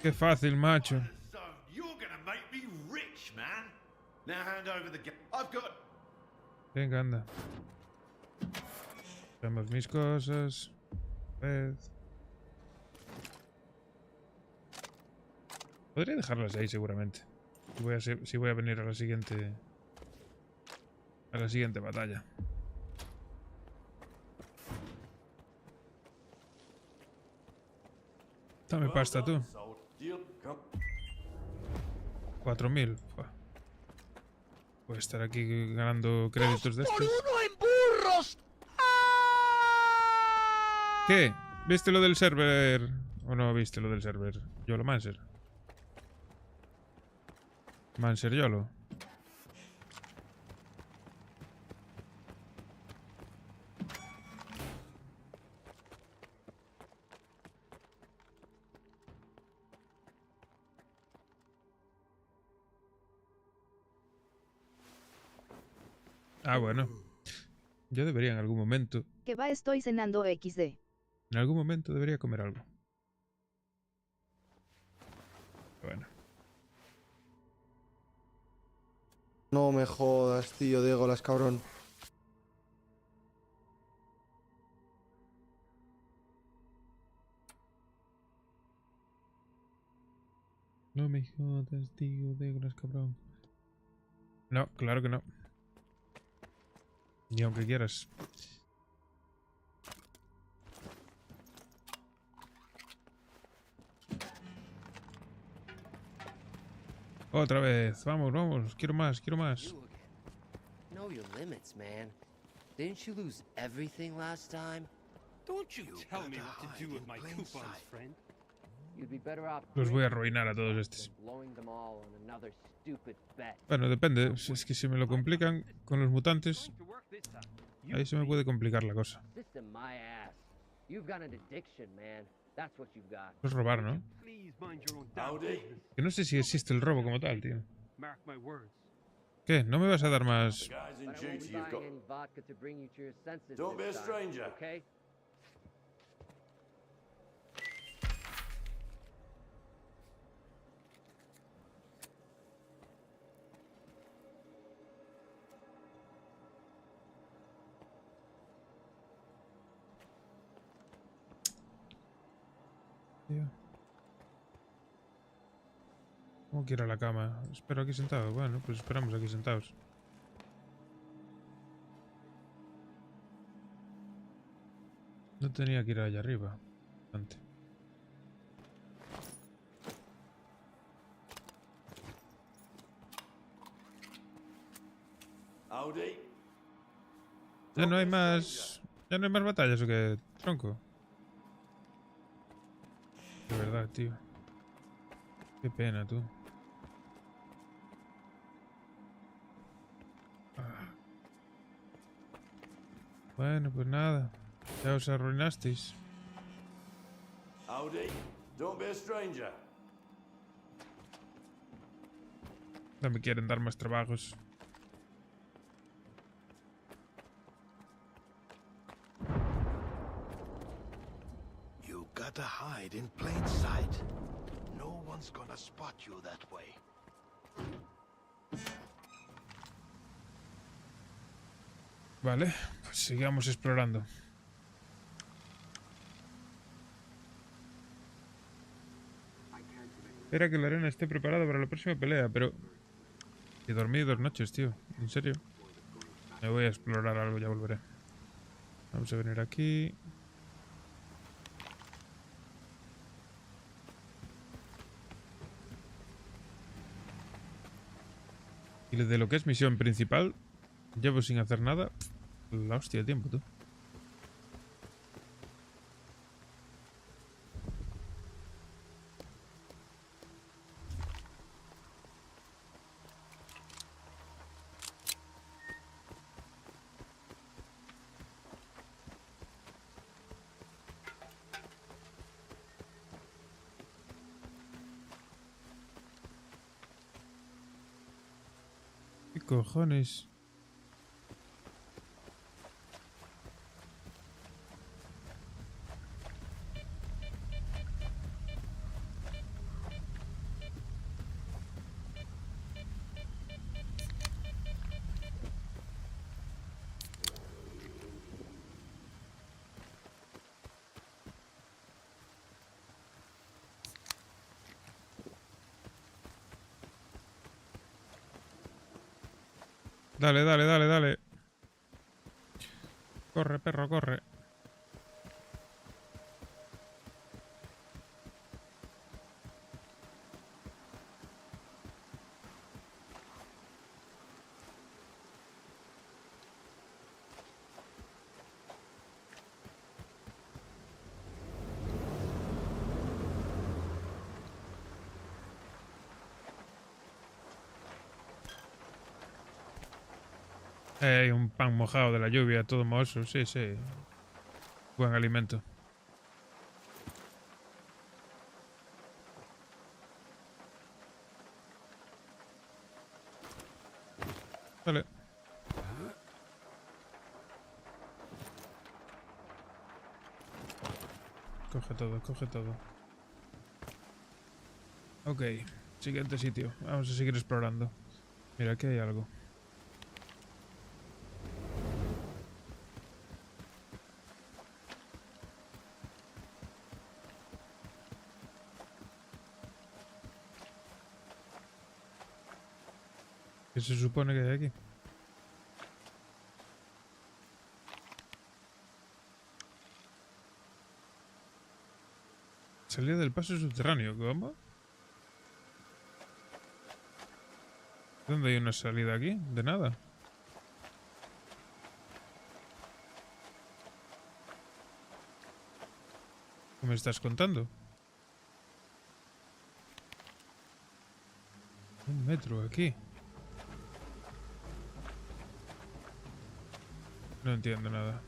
Speaker 2: Qué fácil, macho.
Speaker 20: So you're gonna make me rich, man. Now hand over the I've got.
Speaker 2: Venga, anda. Vemos mis cosas. Podría dejarlas ahí seguramente. Si voy a venir a la siguiente. A la siguiente batalla. Dame pasta tú. 4000. Voy a estar aquí ganando créditos de estos.
Speaker 22: en burros!
Speaker 2: ¿Qué? ¿Viste lo del server? ¿O no viste lo del server? Yolo Manser. Manser Yolo. Ah, bueno. Yo debería en algún momento.
Speaker 14: Que va, estoy cenando XD.
Speaker 2: En algún momento debería comer algo. Bueno.
Speaker 1: No me jodas, tío, Diego, las cabrón.
Speaker 2: No me jodas, tío, Diego, cabrón. No, claro que no. Ni aunque quieras. Otra vez. Vamos, vamos. Quiero más, quiero más.
Speaker 3: Know your limits, man. Didn't you lose everything last time?
Speaker 22: Don't you tell me what to do with my coupons, friend.
Speaker 3: You'd be better off
Speaker 2: Los voy a arruinar a todos estos.
Speaker 3: blowing them all on another stupid bet.
Speaker 2: Bueno, depende. Es que si me lo complican con los mutantes, ahí se me puede complicar la cosa.
Speaker 3: System my ass. You've got an addiction, man. That's what you've got.
Speaker 2: Es robar, ¿no? Que no sé si existe el robo como tal, tío.
Speaker 22: Mark my words.
Speaker 2: ¿Qué? ¿No me vas a dar más?
Speaker 3: But I won't be buying any vodka to bring you to your senses
Speaker 19: Don't be a
Speaker 3: this time,
Speaker 19: stranger.
Speaker 3: okay?
Speaker 2: Tío. ¿Cómo quiero ir a la cama? Espero aquí sentado. Bueno, pues esperamos aquí sentados. No tenía que ir allá arriba. Antes. Ya no hay más. Ya no hay más batallas o qué, tronco. De verdad, tío. Qué pena, tú. Bueno, pues nada. Ya os arruinasteis.
Speaker 19: Howdy. Don't be a stranger.
Speaker 2: No me quieren dar más trabajos.
Speaker 18: You gotta hide in plain sight. No one's gonna spot you that way.
Speaker 2: Vale, pues sigamos explorando. Espera que la arena esté preparada para la próxima pelea, pero... He dormido 2 noches, tío. ¿En serio? Me voy a explorar algo, ya volveré. Vamos a venir aquí. Y de lo que es misión principal, llevo sin hacer nada. La hostia de tiempo, tú. ¿Qué cojones? Dale, dale, dale, dale. Corre, perro, corre. Hay un pan mojado de la lluvia, todo mohoso, sí, sí. Buen alimento. Vale. Coge todo, coge todo. Ok, siguiente sitio. Vamos a seguir explorando. Mira, aquí hay algo. ¿Qué se supone que hay aquí? Salida del paso subterráneo, ¿cómo? ¿Dónde hay una salida aquí? De nada. ¿Qué me estás contando? Un metro aquí. No entiendo nada.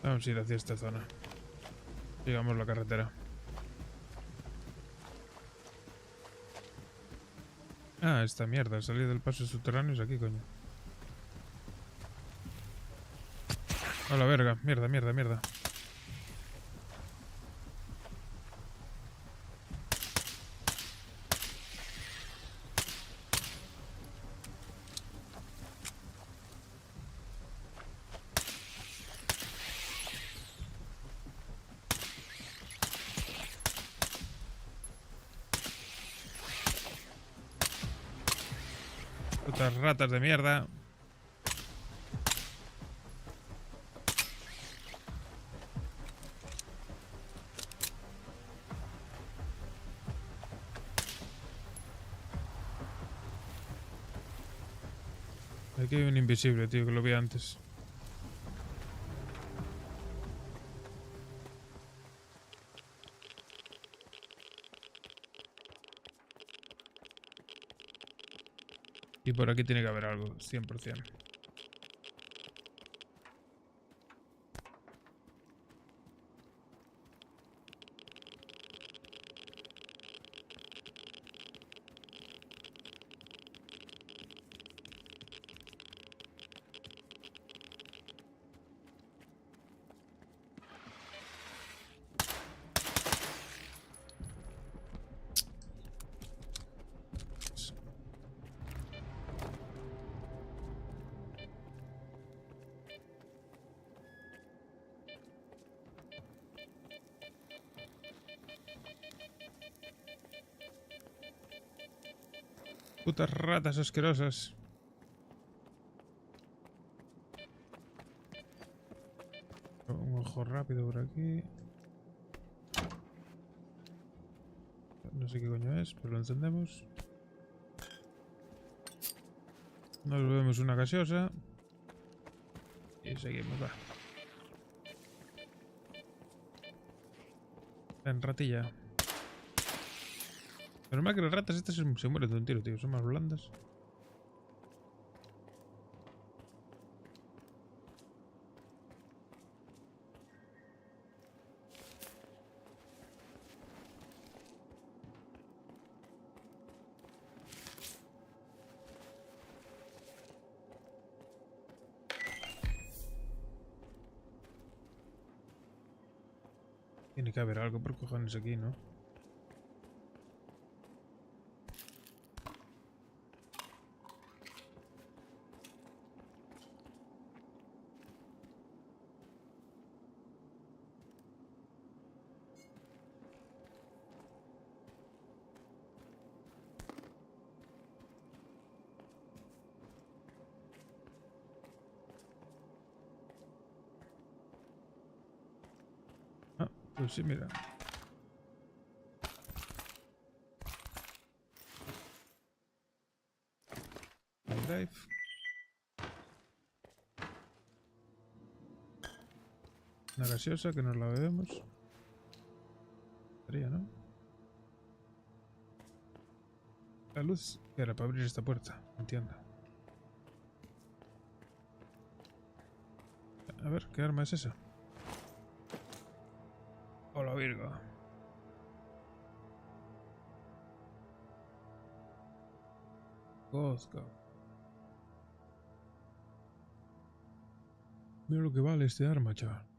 Speaker 2: Vamos a ir hacia esta zona. Llegamos la carretera. Ah, esta mierda. Salir del paso subterráneo es aquí, coño. A la verga. Mierda, mierda, mierda. Putas ratas de mierda. Aquí hay un invisible, tío, que lo vi antes. Y por aquí tiene que haber algo, 100%. Putas ratas asquerosas. Un ojo rápido por aquí. No sé qué coño es, pero lo encendemos. Nos bebemos una gaseosa. Y seguimos, va. Ven, ratilla. Normal que las ratas estas se mueren de un tiro, tío. Son más blandas. Tiene que haber algo por cojones aquí, ¿no? Pues sí, mira. El drive. Una gaseosa que nos la bebemos. Estaría, ¿no? La luz que era para abrir esta puerta. Entiendo. A ver, ¿qué arma es esa? Hola, Virgo. Cozca. Mira lo que vale este arma, chaval.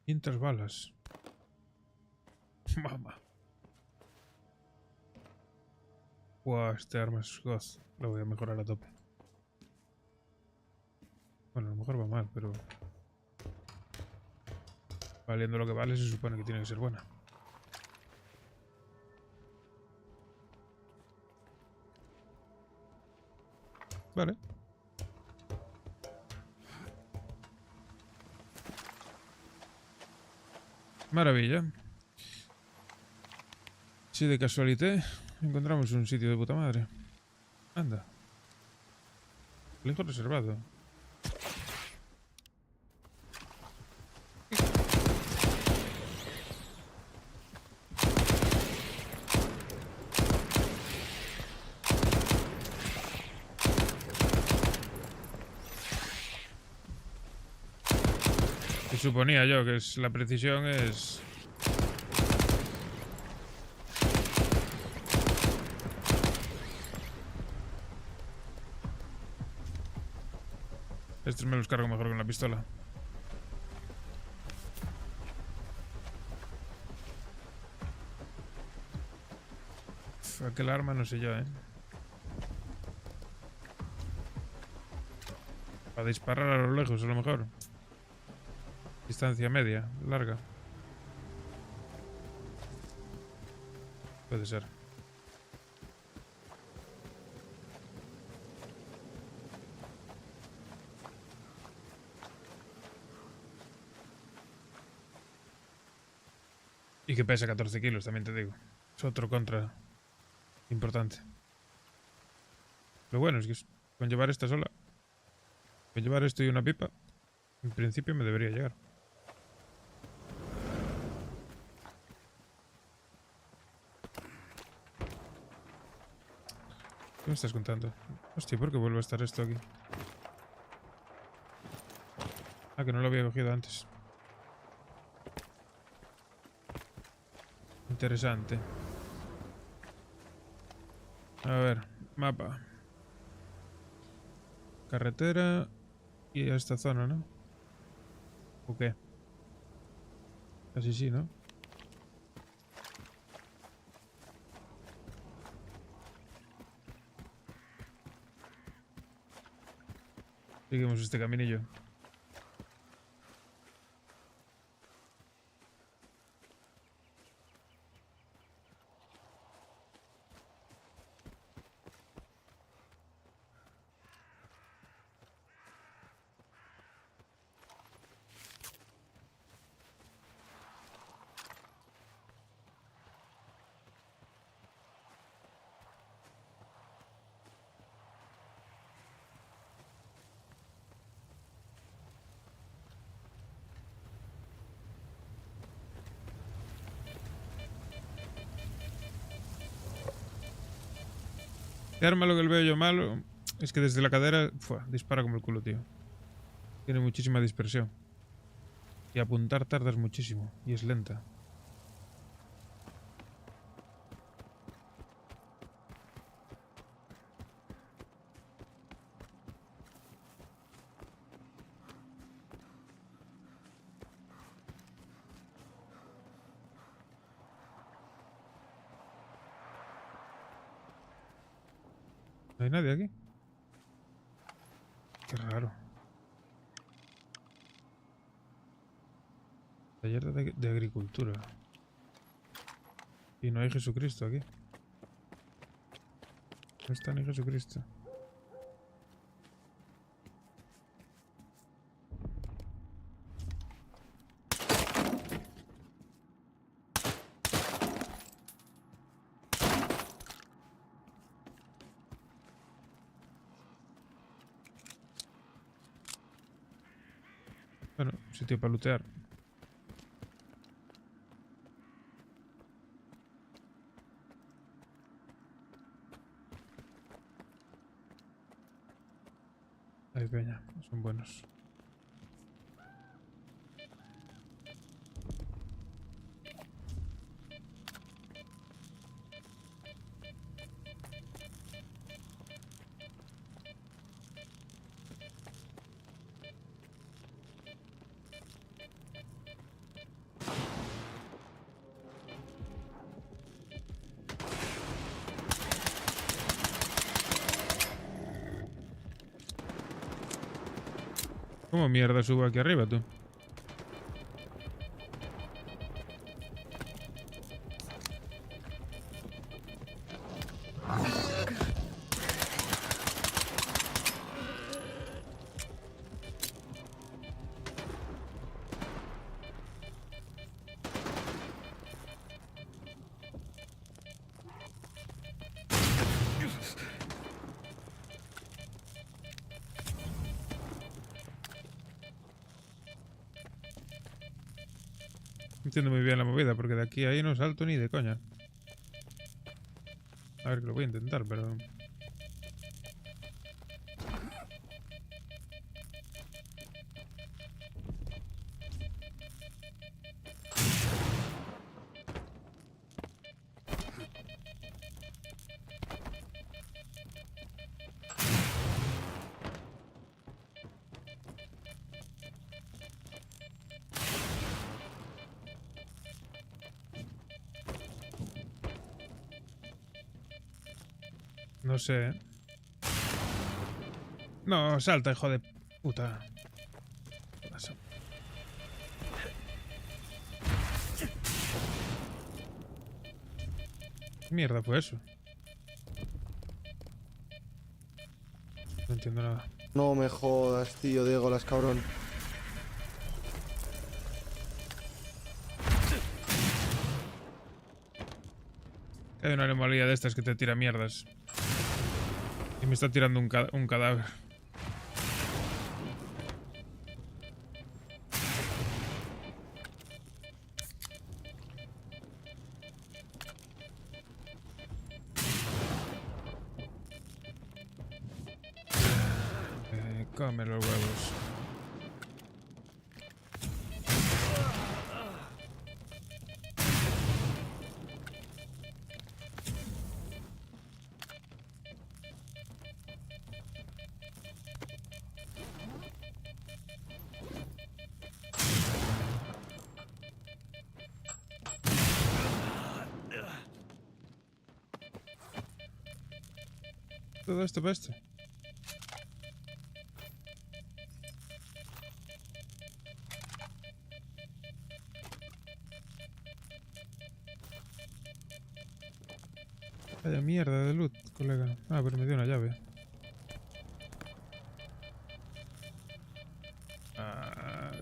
Speaker 2: Quintas balas. Mamá. Buah, este arma es God. Lo voy a mejorar a tope. Bueno, a lo mejor va mal, pero... valiendo lo que vale, se supone que tiene que ser buena. Vale. Maravilla. Si de casualidad encontramos un sitio de puta madre. Anda. Lejos reservado. Suponía yo que la precisión es... Estos me los cargo mejor con la pistola. Aquel arma no sé yo, Para disparar a lo lejos a lo mejor. Distancia media, larga. Puede ser. Y que pesa 14 kilos, también te digo. Es otro contra importante. Lo bueno es que con llevar esta sola, con llevar esto y una pipa, en principio me debería llegar. ¿Qué me estás contando? Hostia, ¿por qué vuelve a estar esto aquí? Ah, que no lo había cogido antes. Interesante. A ver, mapa. Carretera y a esta zona, ¿no? ¿O qué? Casi sí, ¿no? Seguimos este caminillo. Este arma lo que le veo yo malo es que desde la cadera dispara como el culo, tío. Tiene muchísima dispersión. Y apuntar tardas muchísimo. Y es lenta. ¿No hay nadie aquí? Qué raro. Taller de agricultura. Y no hay Jesucristo aquí. No está ni Jesucristo. Bueno, sitio para lootear. Ay, peña, son buenos. ¿Cómo mierda subo aquí arriba, tú? No entiendo muy bien la movida, porque de aquí a ahí no salto ni de coña. A ver, que lo voy a intentar, pero... No sé, ¿eh? No, salta, hijo de puta. ¿Qué pasa? ¿Qué mierda fue eso? No entiendo nada.
Speaker 1: No me jodas, tío, Diego, las cabrón.
Speaker 2: Hay una anomalía de estas que te tira mierdas. Y me está tirando un cadáver. Come los huevos. Todo esto para esto. Vaya mierda de loot, colega. Ah, pero me dio una llave.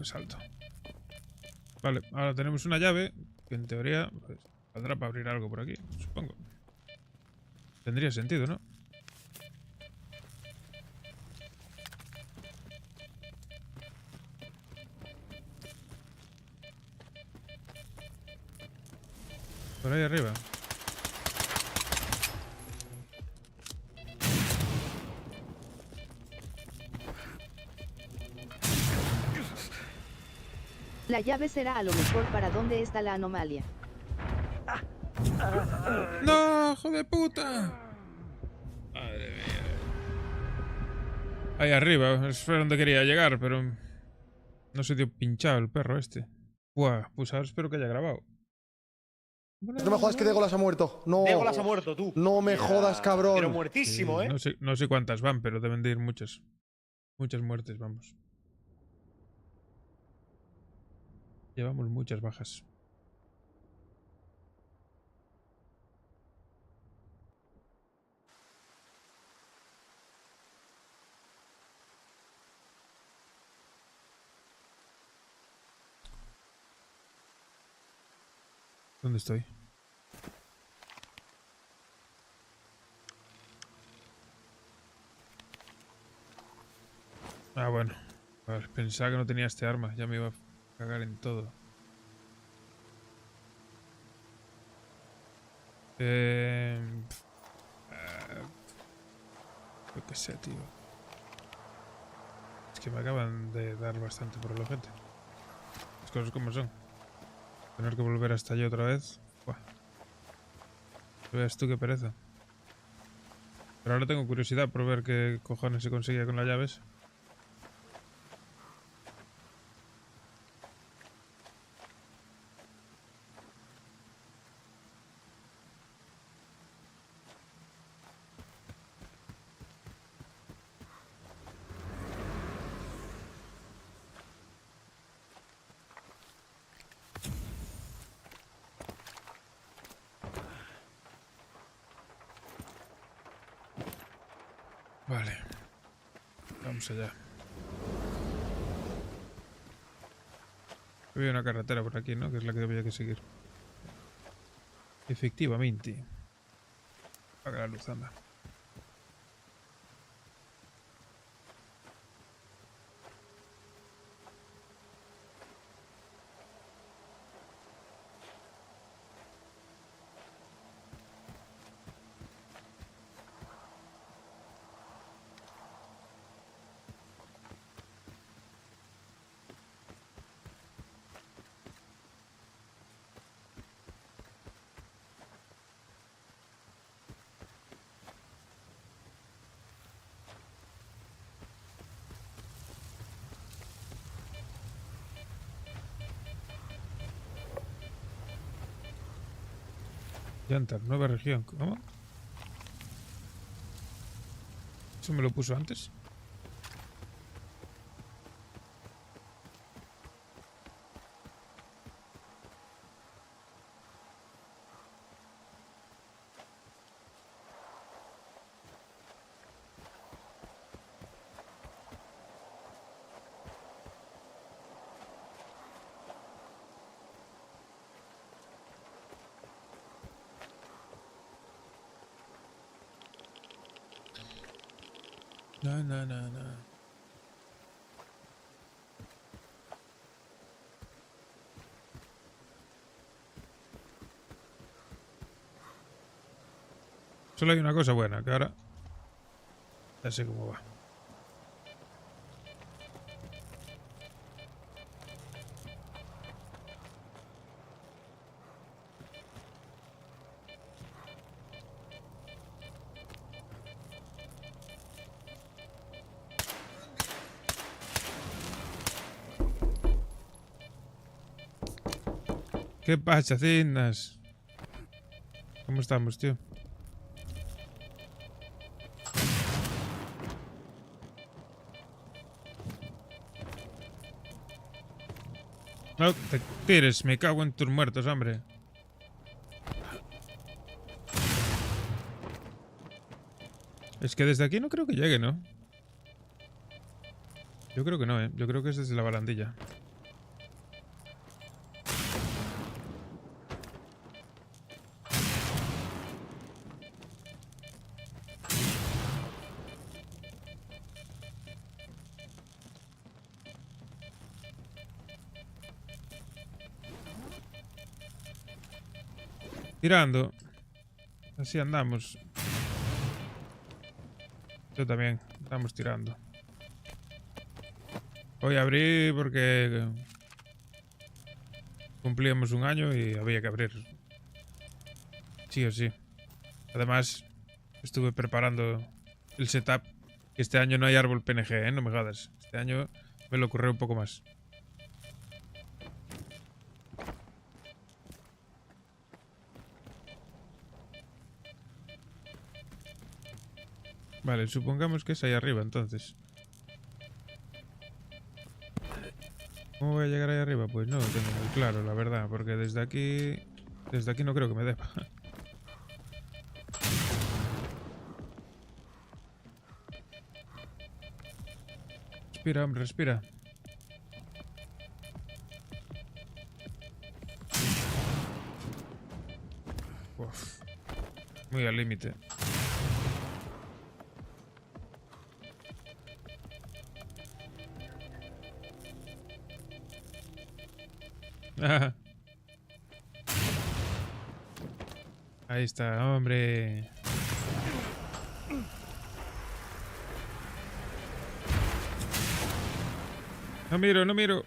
Speaker 2: Salto. Vale, ahora tenemos una llave que en teoría pues, valdrá para abrir algo por aquí, supongo. Tendría sentido, ¿no? Por ahí arriba.
Speaker 14: La llave será a lo mejor para dónde está la anomalía.
Speaker 2: ¡No, hijo de puta! Madre mía. Ahí arriba, es donde quería llegar, pero... No se dio pinchado el perro este. Buah, pues ahora espero que haya grabado.
Speaker 1: No me jodas que Legolas ha muerto. No.
Speaker 4: Legolas ha muerto, tú.
Speaker 1: No me jodas, cabrón.
Speaker 4: Pero muertísimo,
Speaker 2: No sé cuántas van, pero deben de ir muchas. Muchas muertes, vamos. Llevamos muchas bajas. ¿Dónde estoy? Ah, bueno. Vale, pensaba que no tenía este arma. Ya me iba a cagar en todo. Yo qué sé, tío. Es que me acaban de dar bastante por el ojete. Las cosas como son. Tener que volver hasta allí otra vez. Buah. Veas tú qué pereza. Pero ahora tengo curiosidad por ver qué cojones se conseguía con las llaves. Vale. Vamos allá. Había una carretera por aquí, ¿no? Que es la que había que seguir. Efectivamente. Apaga la luz, anda. Yantar, nueva región. ¿Cómo? ¿Eso me lo puso antes? No. Solo hay una cosa buena, que ahora ya sé cómo va. ¿Qué pasa, Cinas? ¿Cómo estamos, tío? No te tires, me cago en tus muertos, hombre. Es que desde aquí no creo que llegue, ¿no? Yo creo que no, ¿eh? Yo creo que es desde la barandilla. Tirando. Así andamos. Yo también. Estamos tirando. Voy a abrir porque cumplíamos un año y había que abrir. Sí o sí. Además, estuve preparando el setup. Que este año no hay árbol PNG, ¿eh? No me jodas. Este año me lo ocurrió un poco más. Vale, supongamos que es ahí arriba, entonces. ¿Cómo voy a llegar ahí arriba? Pues no lo tengo muy claro, la verdad, porque desde aquí no creo que me dé. Respira, hombre, respira. Uf, muy al límite. Ahí está, hombre. No miro, no miro.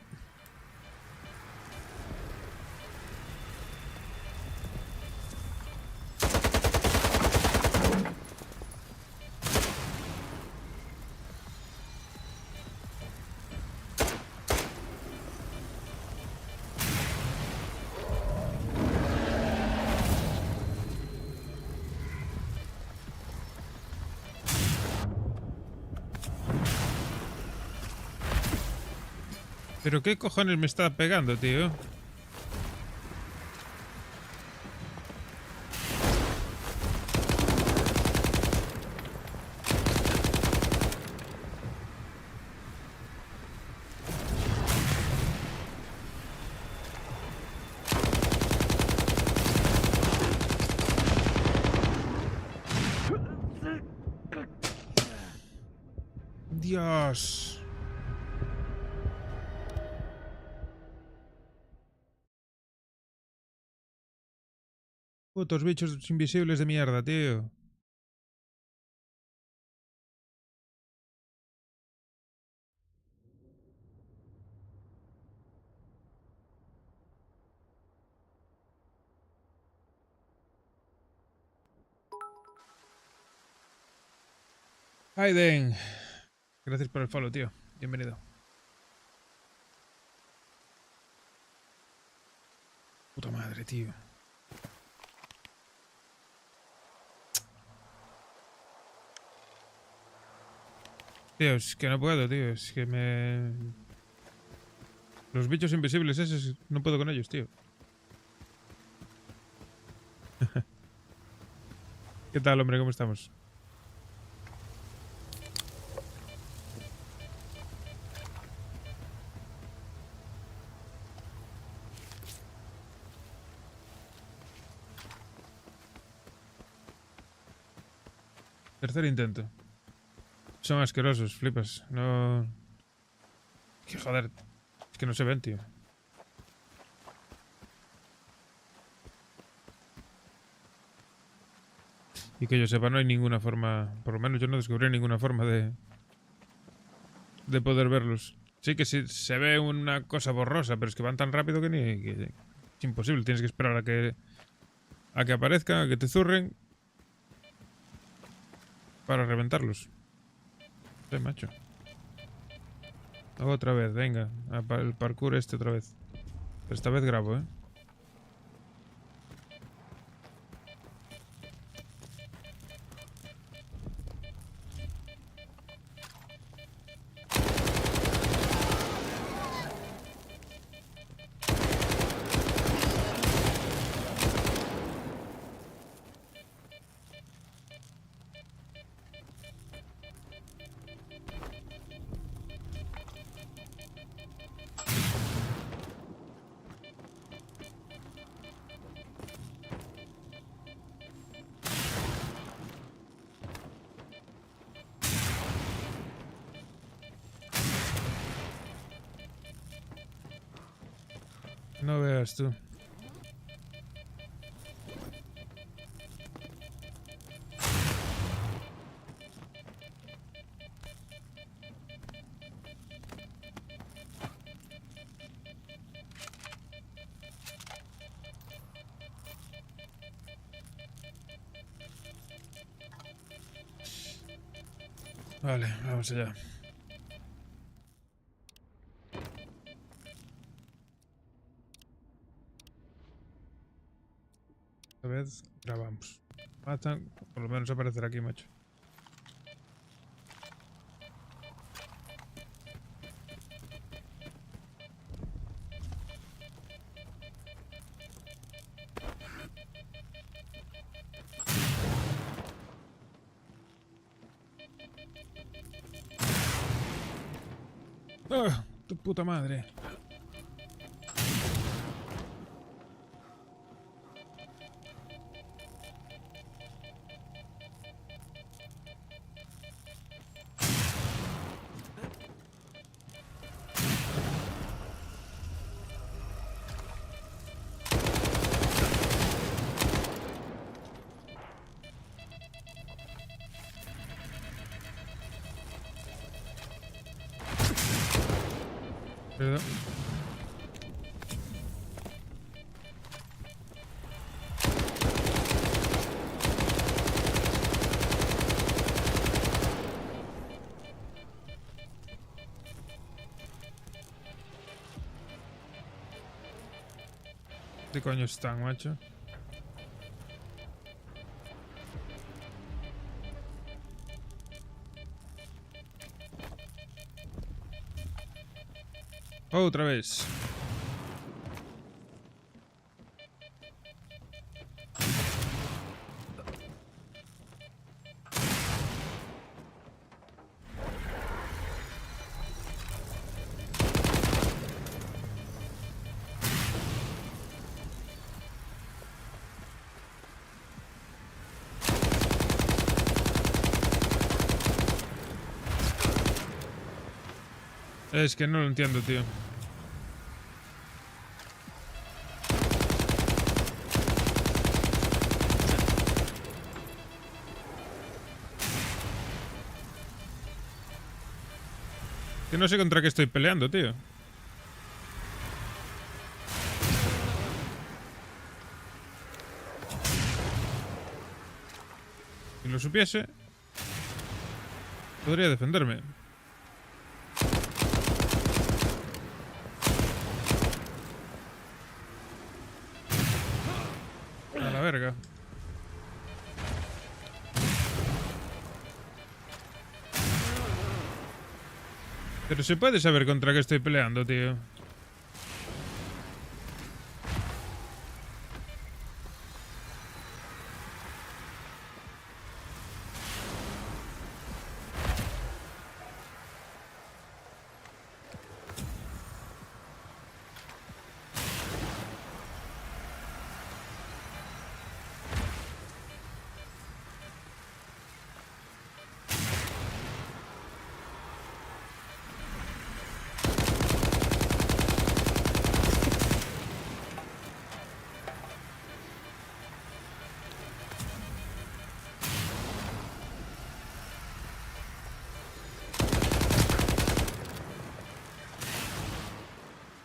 Speaker 2: ¿Pero qué cojones me está pegando, tío? Dios. Putos bichos invisibles de mierda, tío. Aiden. Gracias por el follow, tío. Bienvenido. Puta madre, tío. Tío, es que no puedo, tío. Es que me... Los bichos invisibles esos, no puedo con ellos, tío. ¿Qué tal, hombre? ¿Cómo estamos? Tercer intento. Son asquerosos, flipas. No... Que joder. Es que no se ven, tío. Y que yo sepa, no hay ninguna forma... Por lo menos yo no descubrí ninguna forma de poder verlos. Sí que sí, se ve una cosa borrosa, pero es que van tan rápido que ni... Que es imposible. Tienes que esperar a que aparezcan, a que te zurren. Para reventarlos. Sí, macho. Otra vez, venga. El parkour este otra vez. Pero esta vez grabo, ¿eh? No veas tú. Vale, vamos allá. Esta vez grabamos. Matan, por lo menos aparecerá aquí, macho. Ah, tu puta madre. Cuidado. ¿Qué coño están, macho? Otra vez. Es que no lo entiendo, tío. Que no sé contra qué estoy peleando, tío. Si lo supiese, podría defenderme. A la verga. Pero se puede saber contra qué estoy peleando, tío.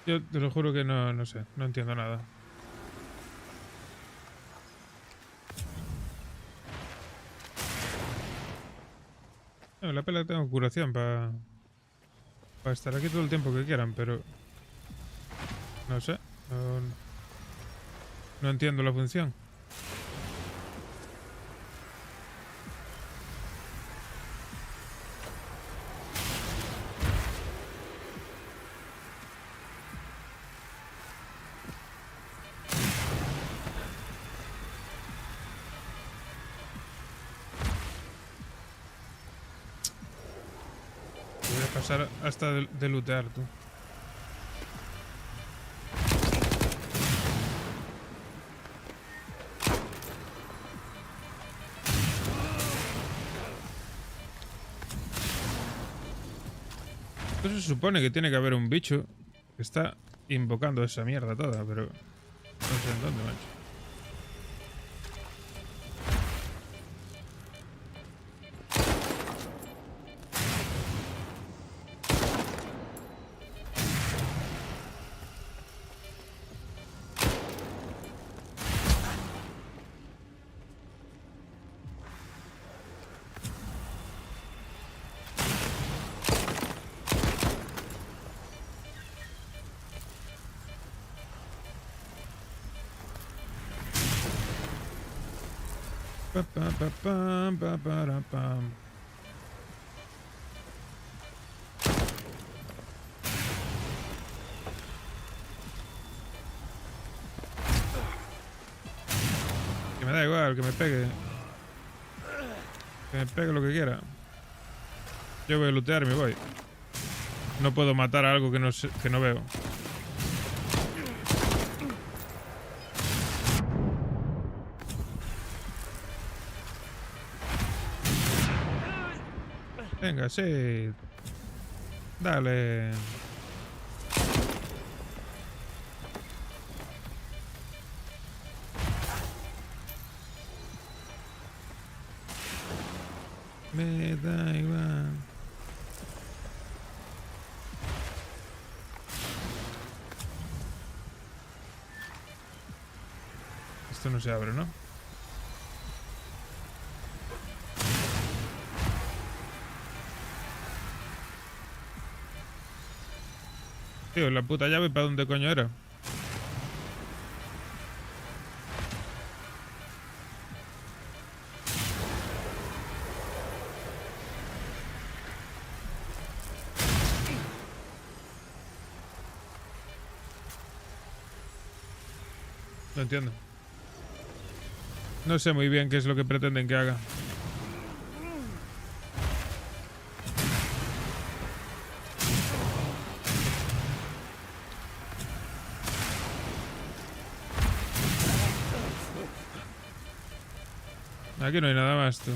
Speaker 2: Yo te lo juro que no sé, no entiendo nada. En la pela tengo curación para estar aquí todo el tiempo que quieran, pero no sé, no entiendo la función. Pasar hasta de lootear, tú. Entonces se supone que tiene que haber un bicho que está invocando esa mierda toda, pero no sé en dónde, macho. Que me da igual, que me pegue. Que me pegue lo que quiera. Yo voy a lootear y me voy. No puedo matar a algo que no veo. Venga, sí. Dale. Me da igual. Esto no se abre, ¿no? Tío, la puta llave, ¿para dónde coño era? No entiendo. No sé muy bien qué es lo que pretenden que haga. Aquí no hay nada más, tú.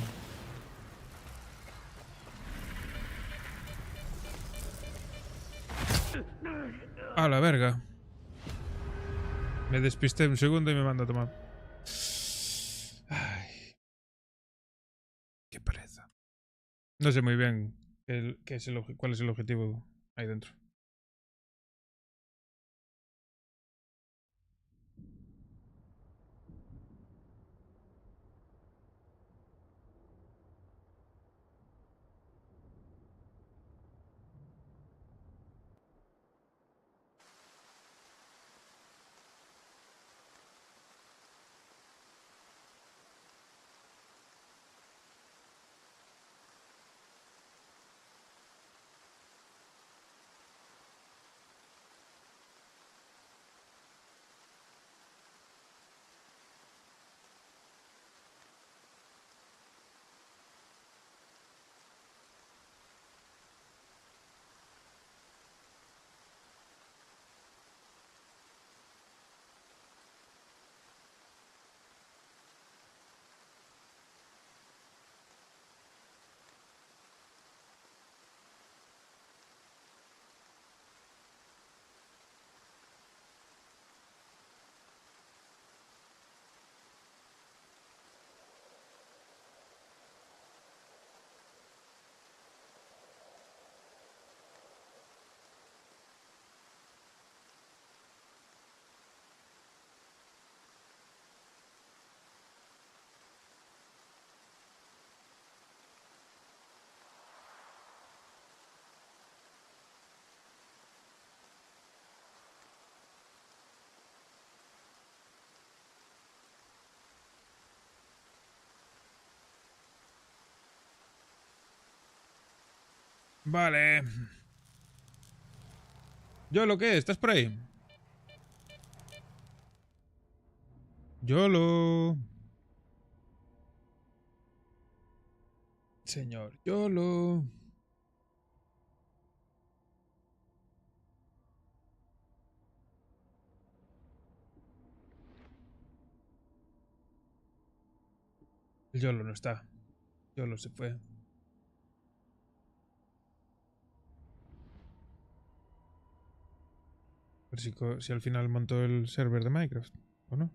Speaker 2: A la verga. Me despisté un segundo y me manda a tomar. Ay. Qué pereza. No sé muy bien cuál es el objetivo ahí dentro. Vale. ¿Yo lo qué? ¿Estás por ahí? YOLO. Señor YOLO. El YOLO no está. YOLO se fue. A ver si al final montó el server de Minecraft, ¿o no?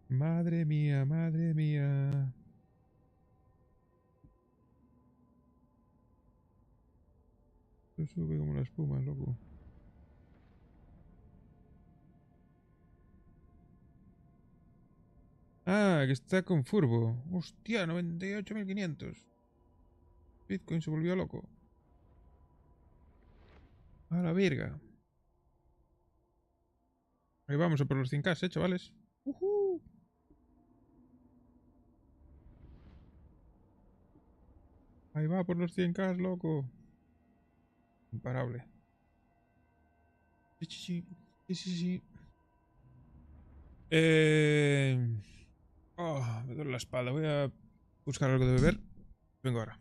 Speaker 2: Madre mía, madre mía. Esto sube como la espuma, loco. Ah, que está con Furbo. Hostia, 98.500. Bitcoin se volvió loco. A la virga. Ahí vamos a por los 100k, chavales. Ahí va por los 100k, loco. Imparable. Sí, sí, sí. Sí, sí. Oh, me duele la espalda. Voy a buscar algo de beber. Vengo ahora.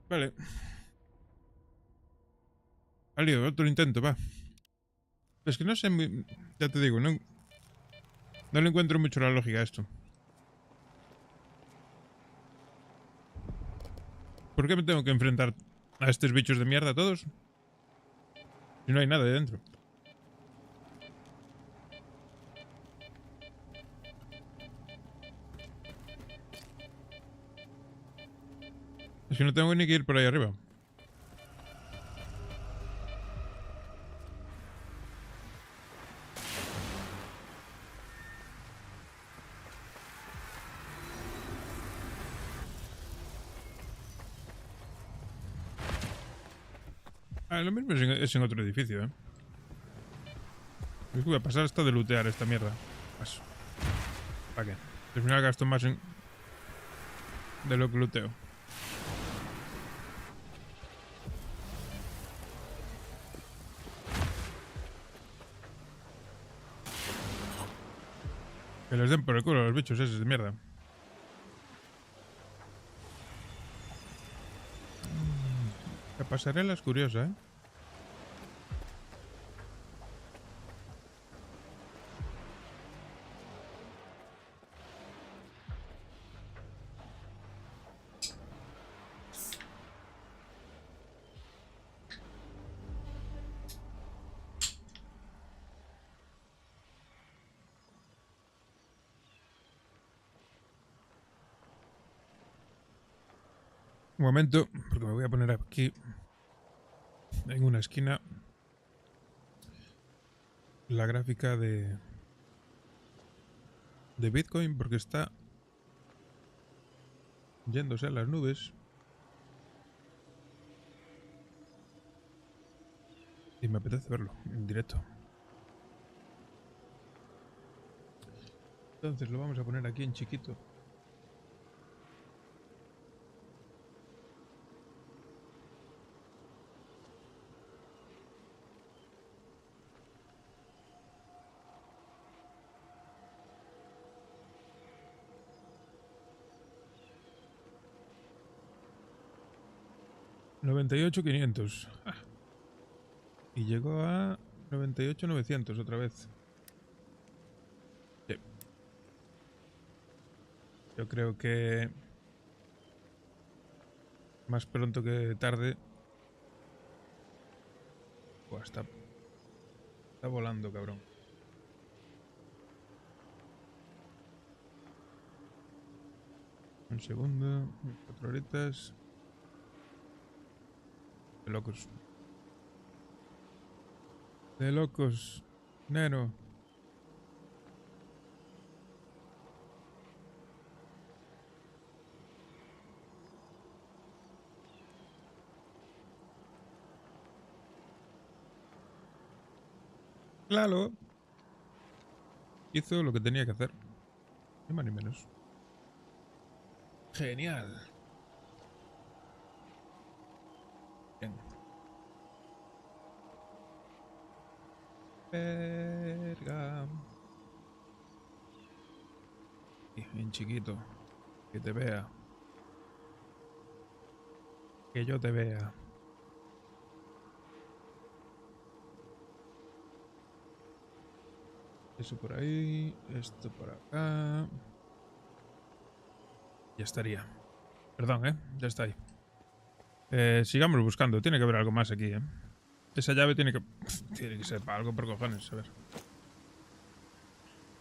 Speaker 2: Vale. Vale, otro intento, va. Es que no sé muy... Ya te digo, no le encuentro mucho la lógica a esto. ¿Por qué me tengo que enfrentar a estos bichos de mierda todos? Si no hay nada ahí dentro. Es que no tengo ni que ir por ahí arriba. Ah, lo mismo es en otro edificio, ¿eh? Es que voy a pasar hasta de lootear esta mierda. Paso. ¿Para qué? Al final gasto más de lo que looteo. Que les den por el culo a los bichos esos de mierda. La pasarela es curiosa, ¿eh? Un momento, porque me voy a poner aquí en una esquina la gráfica de Bitcoin, porque está yéndose a las nubes y me apetece verlo en directo. Entonces lo vamos a poner aquí en chiquito. $98.500. Y llegó a 98.900 otra vez. Sí. Yo creo que más pronto que tarde. Buah, está volando, cabrón. Un segundo, 4 horitas. De locos. De locos, neno. Claro. Hizo lo que tenía que hacer. Ni más ni menos. Genial. Bien. Verga. Bien chiquito. Que te vea. Que yo te vea. Eso por ahí. Esto por acá. Ya estaría. Perdón, ya está ahí. Sigamos buscando. Tiene que haber algo más aquí, Esa llave tiene que ser para algo por cojones. A ver.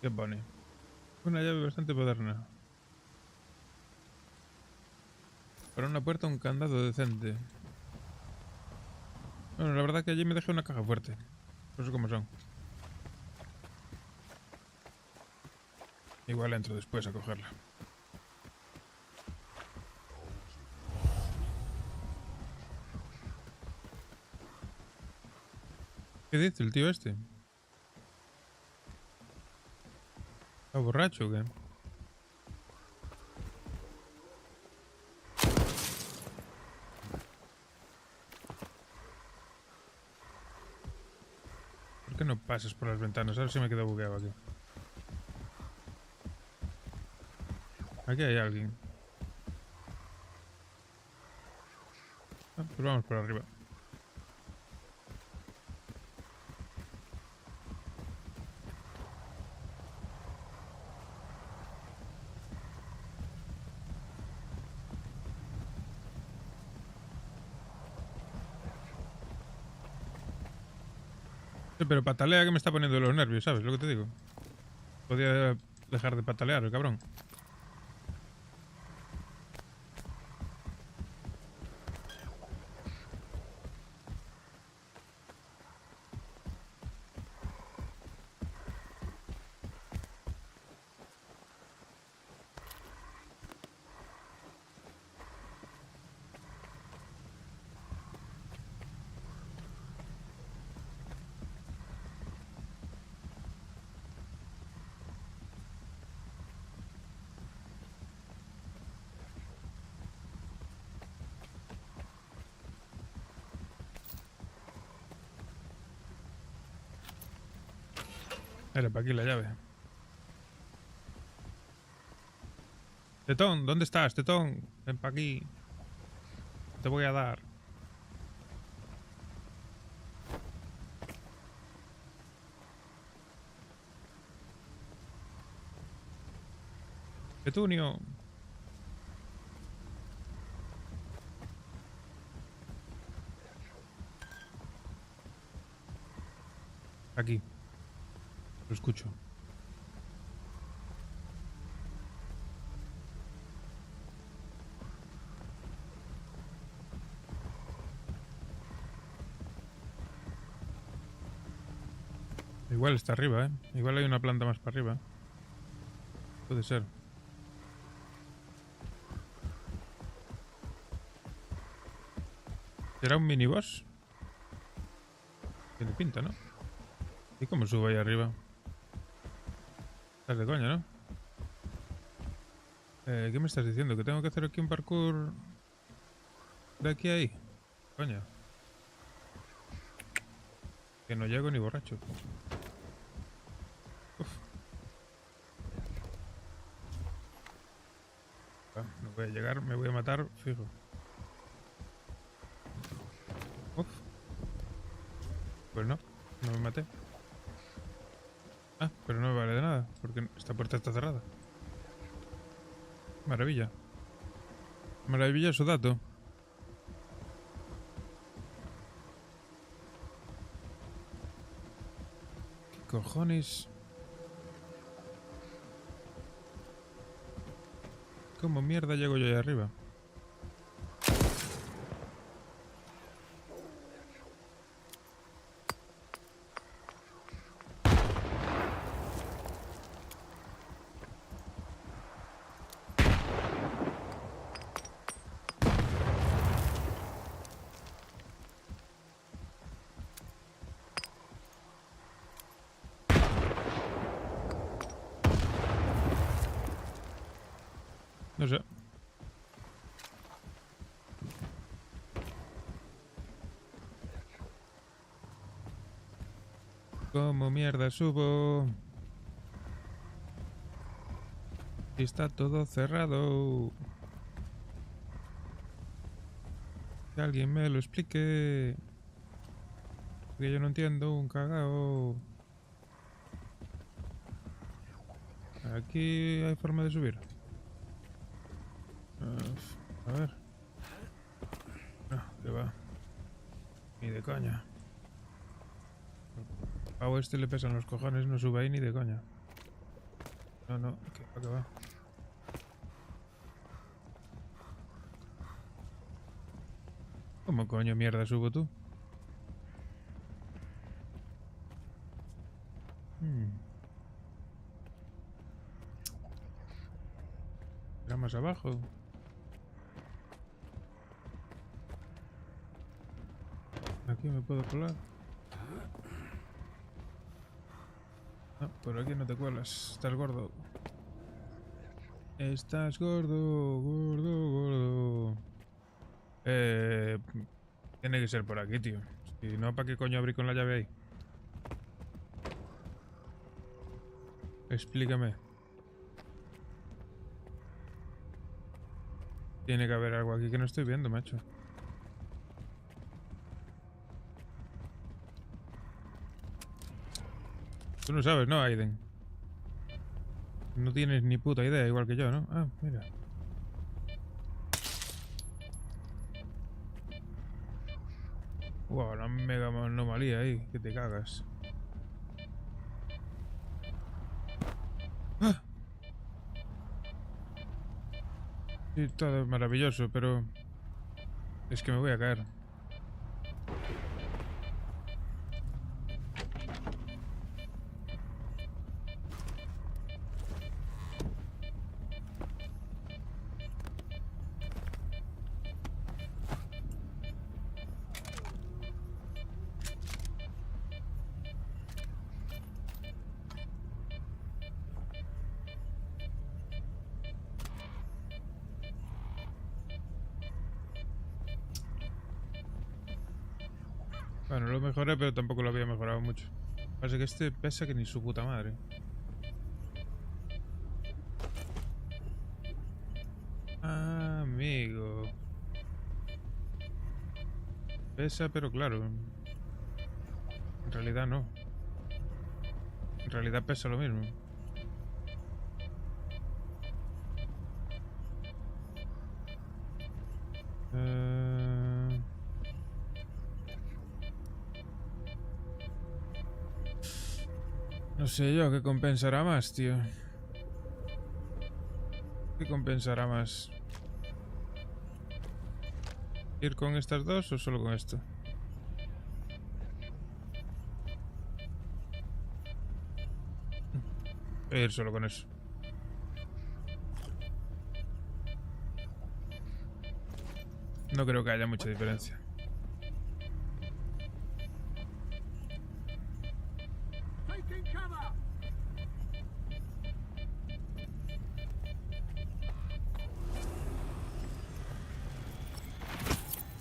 Speaker 2: ¿Qué pone? Una llave bastante moderna. Para una puerta un candado decente. Bueno, la verdad que allí me dejé una caja fuerte. No sé cómo son. Igual entro después a cogerla. ¿Qué dice el tío este? ¿Está borracho o qué? ¿Por qué no pasas por las ventanas? A ver si me quedo bugueado aquí. Aquí hay alguien. Ah, pues vamos por arriba. Sí, pero patalea que me está poniendo los nervios, ¿sabes lo que te digo? Podía dejar de patalear, el cabrón. Era para aquí la llave. Tetón, ¿dónde estás, Tetón? Ven para aquí. Te voy a dar. Petunio. Aquí. Lo escucho. Igual está arriba, ¿eh? Igual hay una planta más para arriba. Puede ser. ¿Será un miniboss? Tiene pinta, ¿no? ¿Y cómo subo ahí arriba? Estás de coña, ¿no? ¿Qué me estás diciendo? ¿Que tengo que hacer aquí un parkour de aquí a ahí? Coña. Que no llego ni borracho. Uf. No voy a llegar, me voy a matar, fijo. Uf. Pues no, no me maté. Ah, pero no me vale de nada, porque esta puerta está cerrada. Maravilla. Maravilloso dato. ¿Qué cojones? ¿Cómo mierda llego yo ahí arriba? No sé. ¿Cómo mierda subo? Está todo cerrado. Que alguien me lo explique. Porque yo no entiendo un cagao. Aquí hay forma de subir. A ver. No, que va. Ni de coña. A pavo este le pesan los cojones, no sube ahí ni de coña. No, que va. ¿Cómo coño mierda subo tú? ¿Era más abajo? Aquí me puedo colar. No, por aquí no te cuelas. Estás gordo. Estás gordo, gordo. Tiene que ser por aquí, tío. Si no, ¿para qué coño abrí con la llave ahí? Explícame. Tiene que haber algo aquí que no estoy viendo, macho. Tú no sabes, ¿no, Aiden? No tienes ni puta idea, igual que yo, ¿no? Ah, mira. Wow, una mega anomalía ahí, que te cagas. ¡Ah! Sí, todo es maravilloso, pero... es que me voy a caer. Bueno, lo mejoré, pero tampoco lo había mejorado mucho. Parece que este pesa que ni su puta madre. Ah, amigo. Pesa, pero claro. En realidad no. En realidad pesa lo mismo. No sé yo, ¿qué compensará más, tío? ¿Qué compensará más? ¿Ir con estas dos o solo con esto? Voy a ir solo con eso. No creo que haya mucha diferencia.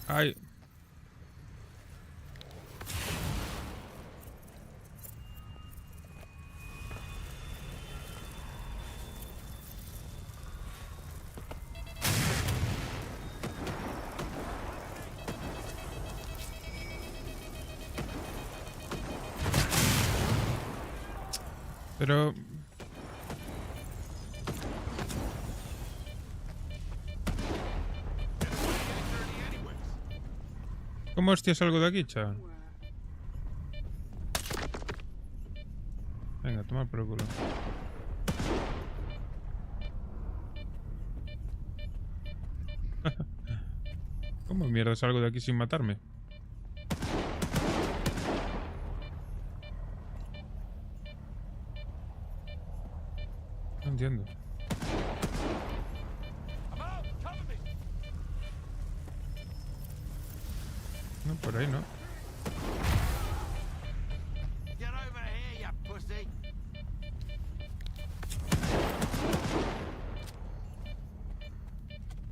Speaker 2: Ay. Pero... ¿cómo hostias salgo de aquí, chaval? Venga, toma por el culo. ¿Cómo mierda salgo de aquí sin matarme? No entiendo. No, por ahí no.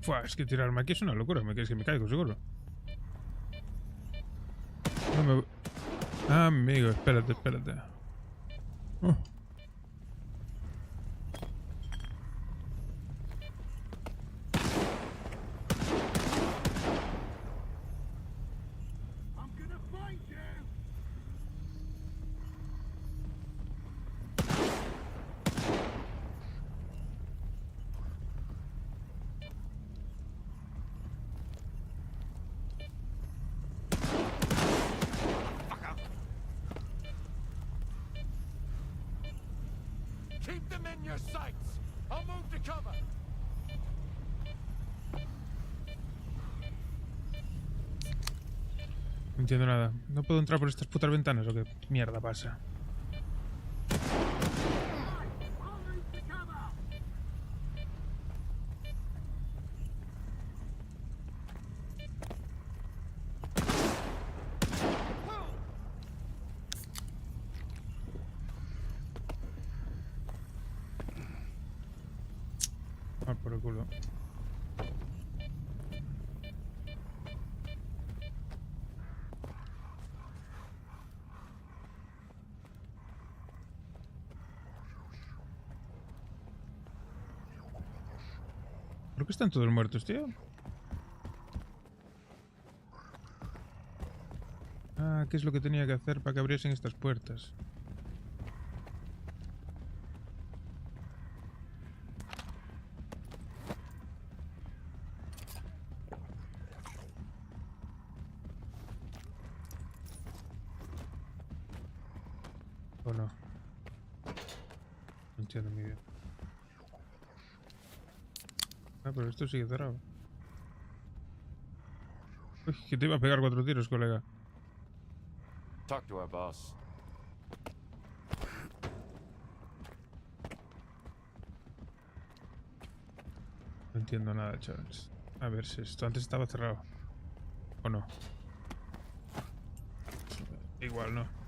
Speaker 2: Fua, es que tirarme aquí es una locura. ¿Me quieres que me caigo, seguro? No me... ah, amigo, espérate, espérate.
Speaker 18: Keep them in your sights. I'll move to cover.
Speaker 2: No entiendo nada. ¿No puedo entrar por estas putas ventanas o qué mierda pasa? Ah, por el culo. ¿Por qué están todos muertos, tío? Ah, ¿qué es lo que tenía que hacer para que abriesen estas puertas? ¿O no? No entiendo muy bien. Ah, pero esto sigue cerrado. Uy, que te iba a pegar 4 tiros, colega.
Speaker 17: Talk to our boss.
Speaker 2: No entiendo nada, chavales. A ver si esto antes estaba cerrado. ¿O no? Igual no.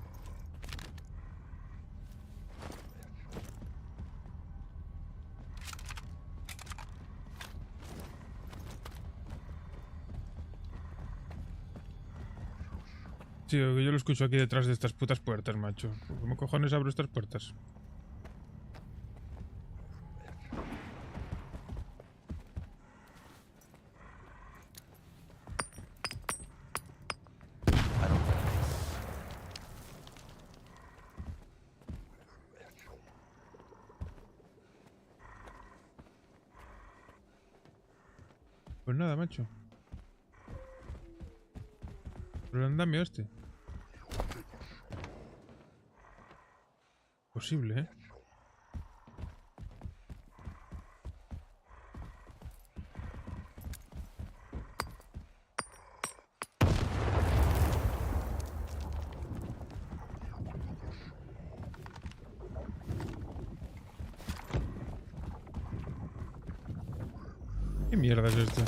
Speaker 2: Tío, que yo lo escucho aquí detrás de estas putas puertas, macho. ¿Cómo cojones abro estas puertas? Pues nada, macho. Pero el andamio este. Posible, ¿eh? ¿Qué mierda es esto?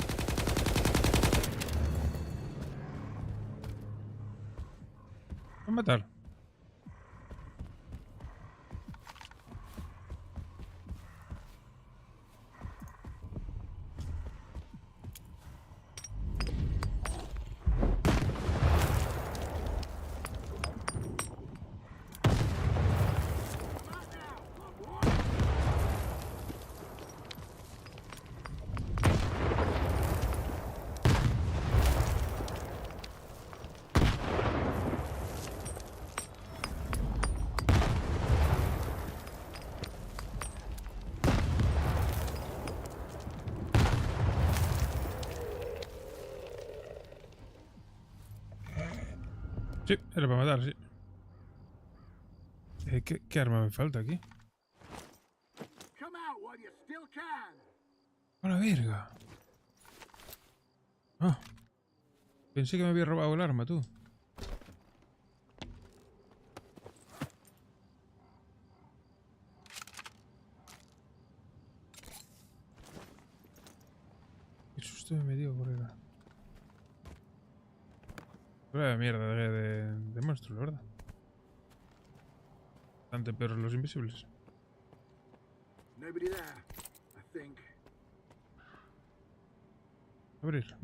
Speaker 2: ¿Va a matar? Sí, era para matar, sí. ¿Qué arma me falta aquí? ¡A la verga! Ah. Pensé que me había robado el arma, tú. Qué susto me dio, colega. Vaya mierda de monstruo, la verdad. Bastante peor los invisibles. Abrir.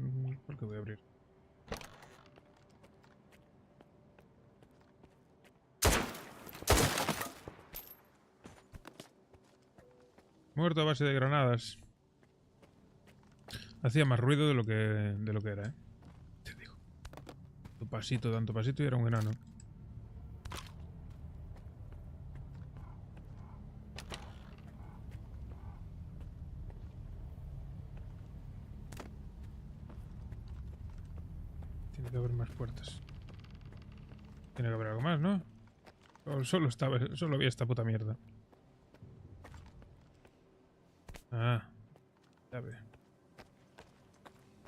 Speaker 2: ¿Por qué voy a abrir? Muerto a base de granadas. Hacía más ruido de lo que era, ¿eh? Te digo. Tanto pasito y era un enano. Tiene que haber más puertas. Tiene que haber algo más, ¿no? Solo había esta puta mierda. Ah, llave.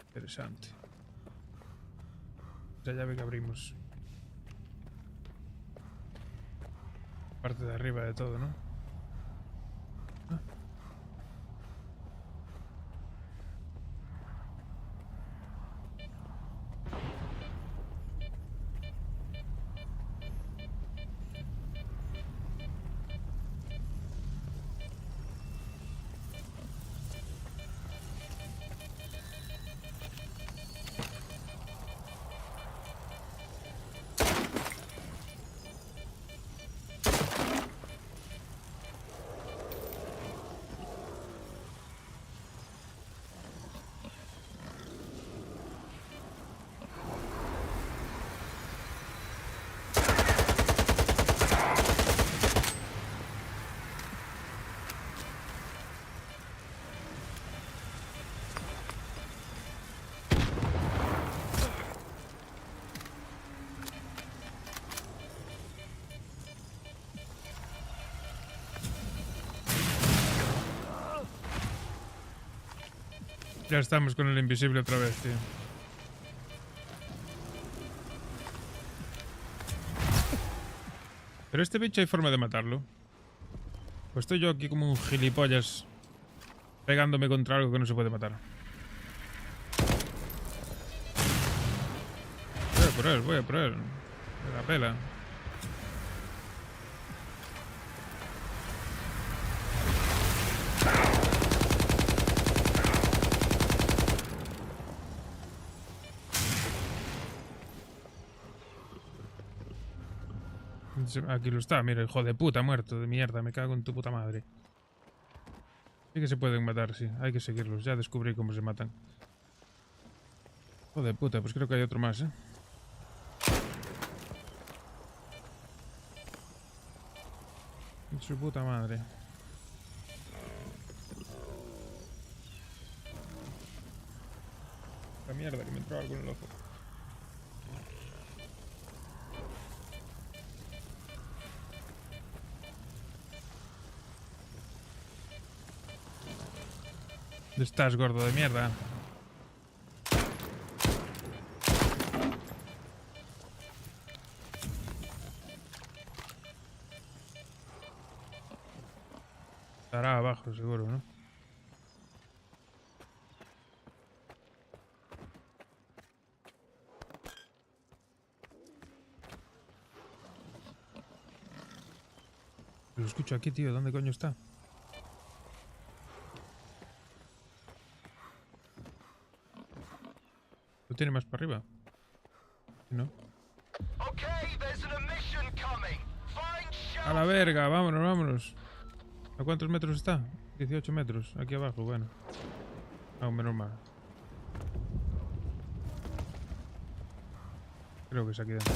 Speaker 2: Interesante. Esa llave que abrimos. Parte de arriba de todo, ¿no? Ah. Ya estamos con el invisible otra vez, tío. Pero este bicho hay forma de matarlo. Pues estoy yo aquí como un gilipollas pegándome contra algo que no se puede matar. Voy a por él, voy a por él. Me la pela. Aquí lo está, mira, hijo de puta, muerto de mierda, me cago en tu puta madre. Sí que se pueden matar, sí, hay que seguirlos, ya descubrí cómo se matan. Hijo de puta, pues creo que hay otro más, ¿eh? Su puta madre. La mierda, que me entró algo en el ojo. ¿Dónde estás, gordo de mierda? Estará abajo, seguro, ¿no? Lo escucho aquí, tío. ¿Dónde coño está? ¿Lo tiene más para arriba? ¿No? A la verga, vámonos, vámonos. ¿A cuántos metros está? 18 metros, aquí abajo, bueno. Aún menos mal. Creo que es aquí dentro.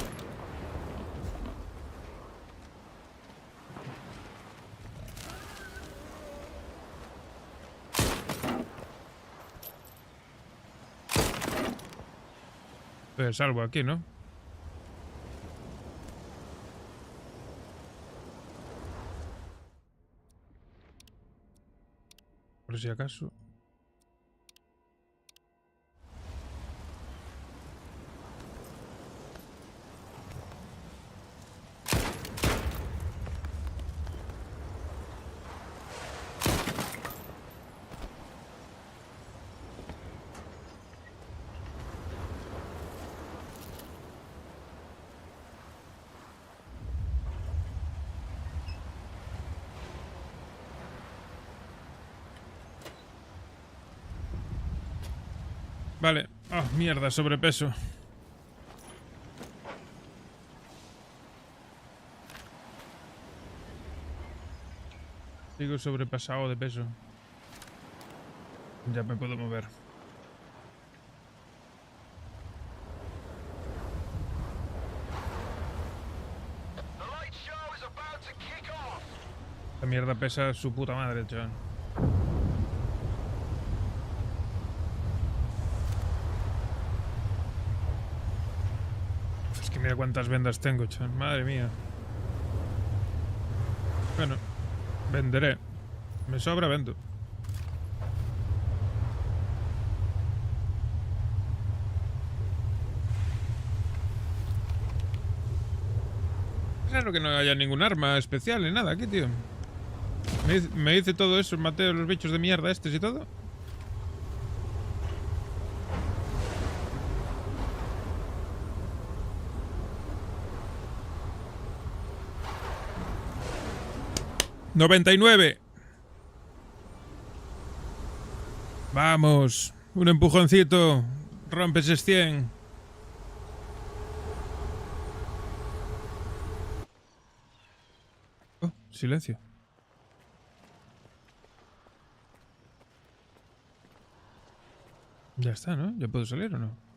Speaker 2: Estoy salvo aquí, ¿no? Por si acaso. Vale. Ah, mierda, sobrepeso. Sigo sobrepasado de peso. Ya me puedo mover. La mierda pesa su puta madre, chaval. Mira cuántas vendas tengo, chaval. Madre mía. Bueno, venderé. Me sobra, vendo. Es raro que no haya ningún arma especial ni nada aquí, tío. Me hice todo eso, maté a los bichos de mierda estos y todo. ¡99! Vamos, un empujoncito. Rompes ese 100. Oh, silencio. Ya está, ¿no? ¿Ya puedo salir o no?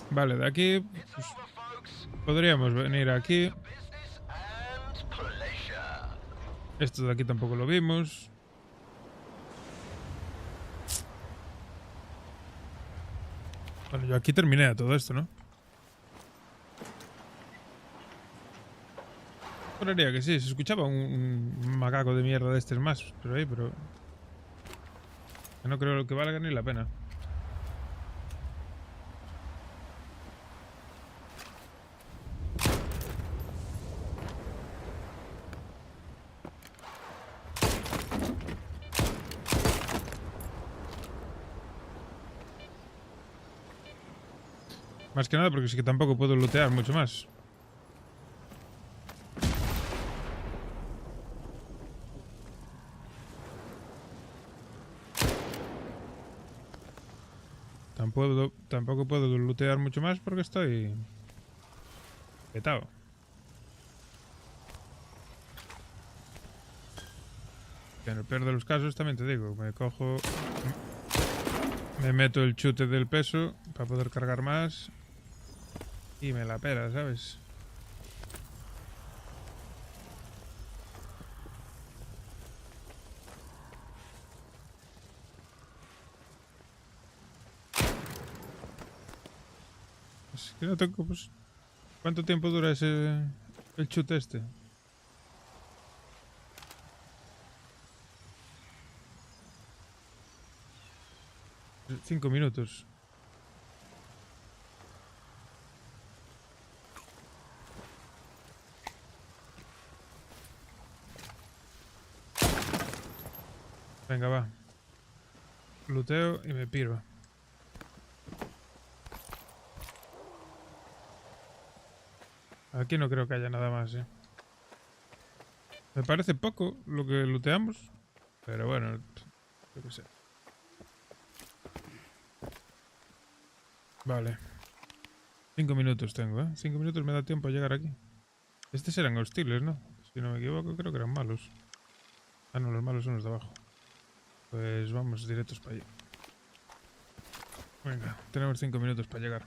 Speaker 2: Vale, de aquí pues, podríamos venir aquí. Esto de aquí tampoco lo vimos. Bueno, yo aquí terminé todo esto, ¿no? Juraría que sí, se escuchaba un macaco de mierda de estos más, pero que no creo que valga ni la pena. Más que nada porque es que tampoco puedo lootear mucho más. Tampoco puedo lootear mucho más porque estoy petado. En el peor de los casos también te digo, me meto el chute del peso para poder cargar más y me la pela, ¿sabes? Es que no tengo, pues, ¿cuánto tiempo dura el chute este? Cinco minutos. Venga, va. Luteo y me piro. Aquí no creo que haya nada más, Me parece poco lo que looteamos. Pero bueno, yo qué sé. Vale. 5 minutos tengo, 5 minutos me da tiempo a llegar aquí. Estos eran hostiles, ¿no? Si no me equivoco, creo que eran malos. Ah, no, los malos son los de abajo. Pues vamos directos para allí. Venga, tenemos 5 minutos para llegar.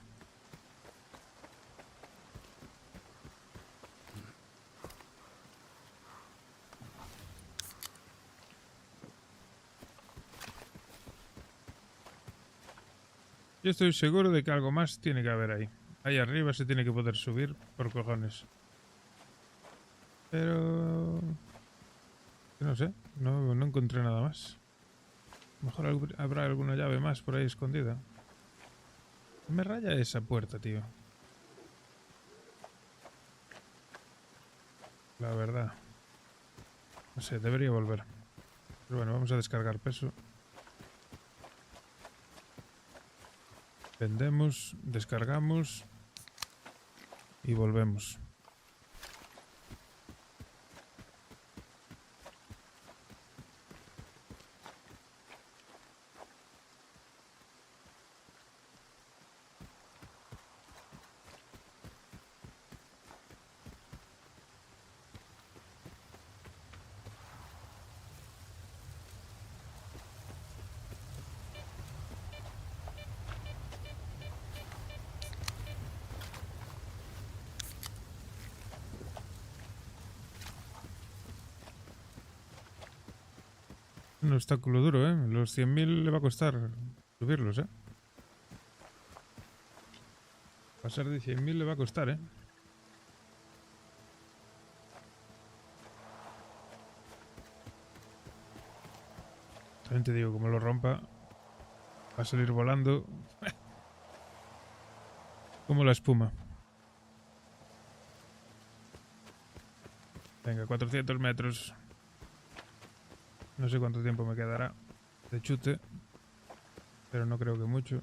Speaker 2: Yo estoy seguro de que algo más tiene que haber ahí. Ahí arriba se tiene que poder subir por cojones. Pero... no sé, no encontré nada más. A lo mejor habrá alguna llave más por ahí escondida. Me raya esa puerta, tío. La verdad. No sé, debería volver. Pero bueno, vamos a descargar peso. Vendemos, descargamos y volvemos. Un obstáculo duro, Los 100.000 le va a costar subirlos, Pasar de 100.000 le va a costar, También te digo, como lo rompa, va a salir volando como la espuma. Venga, 400 metros. No sé cuánto tiempo me quedará de chute, pero no creo que mucho.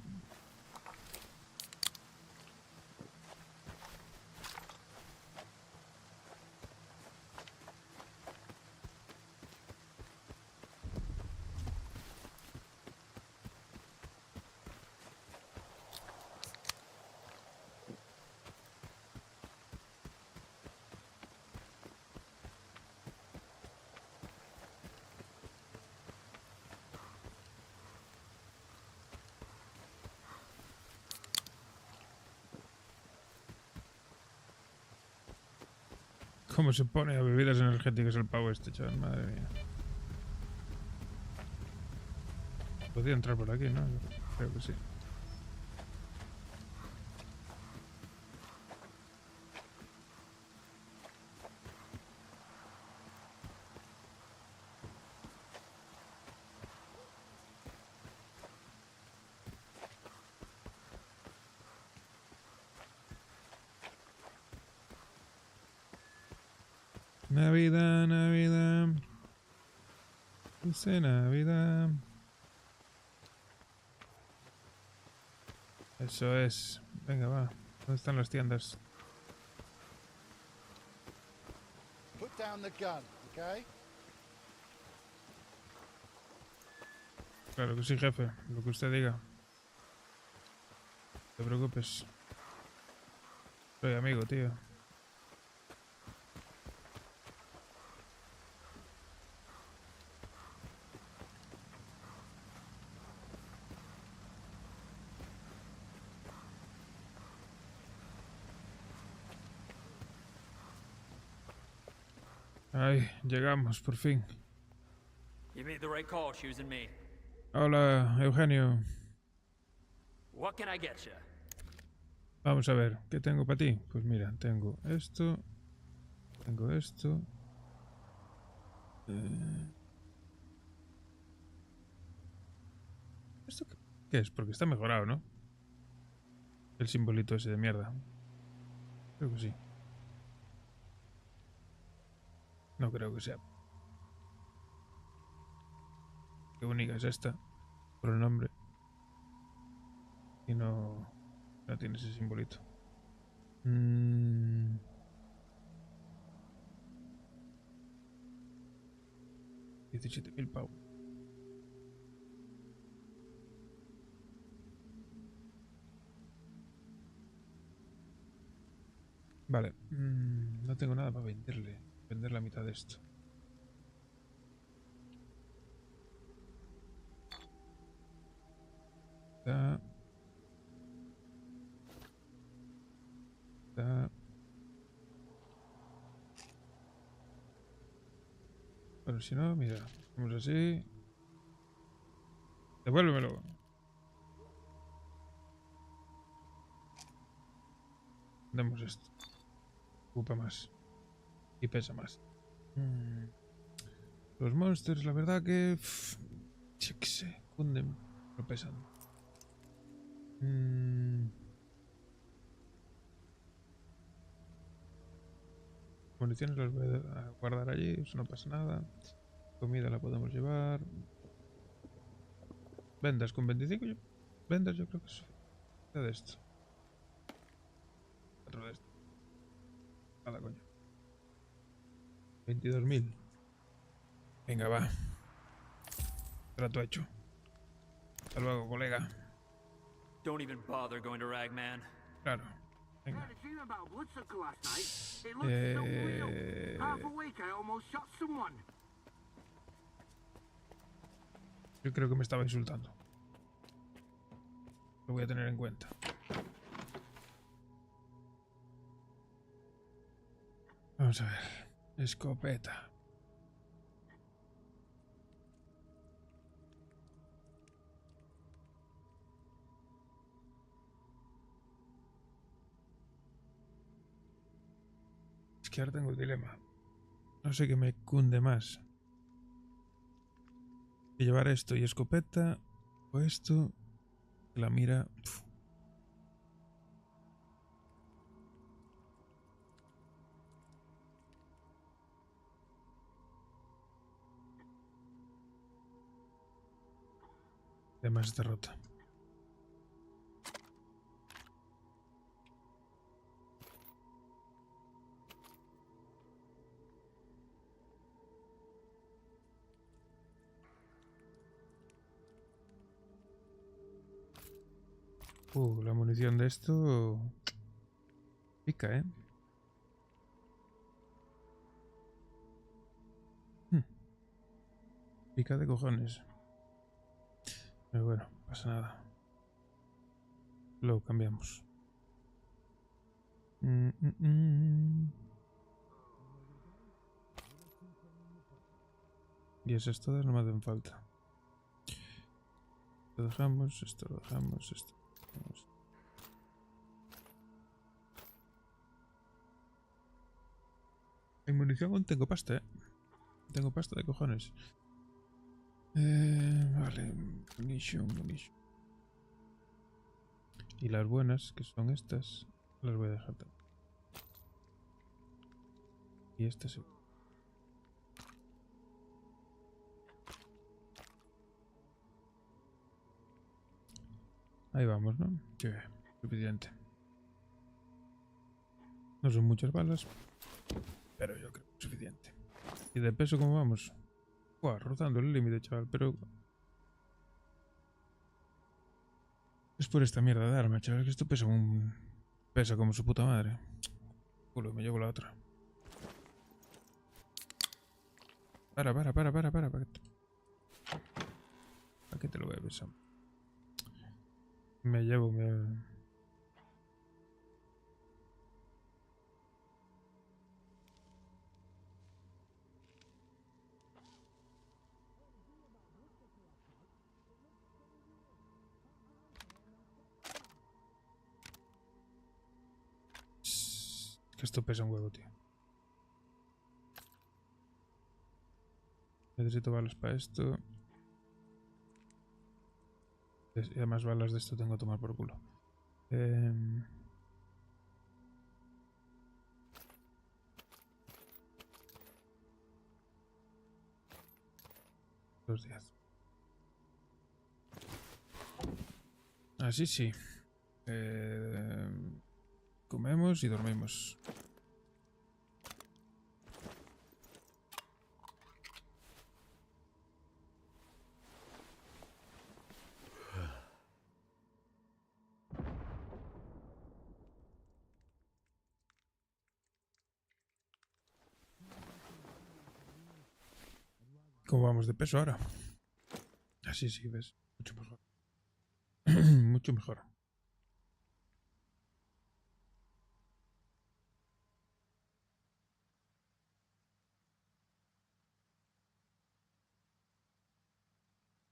Speaker 2: ¿Cómo se pone a bebidas energéticas el pavo este, chaval? Madre mía. Podría entrar por aquí, ¿no? Creo que sí. Navidad, Navidad. Dice Navidad. Eso es. Venga, va. ¿Dónde están las tiendas?
Speaker 18: Put down the gun, okay?
Speaker 2: Claro que sí, jefe. Lo que usted diga. No te preocupes. Soy amigo, tío. Ay, llegamos, por fin.
Speaker 15: You made the right call choosing me.
Speaker 2: Hola, Eugenio.
Speaker 15: What can I get you?
Speaker 2: Vamos a ver, ¿qué tengo para ti? Pues mira, tengo esto. Tengo esto. ¿Esto qué es? Porque está mejorado, ¿no? El simbolito ese de mierda. Creo que sí. No creo que sea. Qué única es esta. Por el nombre. Y no tiene ese simbolito. 17.000 pavos. Vale. No tengo nada para venderle. Vender la mitad de esto. Pero si no, mira, hacemos así. Devuélvemelo. Demos esto. Ocupa más. Y pesa más. Los monsters, la verdad que... yo qué sé, cunden. No pesan. Municiones las voy a guardar allí, eso no pasa nada. Comida la podemos llevar. Vendas con 25. Vendas yo creo que es de esto. Otro de esto. Nada, coño. 22.000. Venga, va. Trato hecho. Hasta luego, colega.
Speaker 15: Don't even bother going to Ragman.
Speaker 2: Claro. Venga.
Speaker 10: Had a dream about Bloodsucker last night. It looked so real. Half awake, I almost shot someone.
Speaker 2: Yo creo que me estaba insultando. Lo voy a tener en cuenta. Vamos a ver. Escopeta. Es que ahora tengo el dilema. No sé qué me cunde más. De llevar esto y escopeta. O esto. La mira. Además está rota. La munición de esto pica, ¿eh? Pica de cojones. Pero bueno, no pasa nada. Lo cambiamos. Y esas todas no me hacen falta. Esto lo dejamos, esto lo dejamos, esto lo dejamos. En munición aún tengo pasta, Tengo pasta de cojones. Vale, munición. Y las buenas, que son estas, las voy a dejar también. Y estas sí. Ahí vamos, ¿no? Sí, suficiente. No son muchas balas, pero yo creo que es suficiente. ¿Y de peso cómo vamos? Buah, rozando el límite, chaval, pero... Es por esta mierda de arma, chaval, que esto pesa pesa como su puta madre. Culo, me llevo la otra. Para. ¿Para qué te lo voy a pesar? Me llevo... Que esto pesa un huevo, tío. Necesito balas para esto. Y además balas de esto tengo que tomar por culo. 210. Así sí. Comemos y dormimos. ¿Cómo vamos de peso ahora? Así sí, ves. Mucho mejor. Mucho mejor.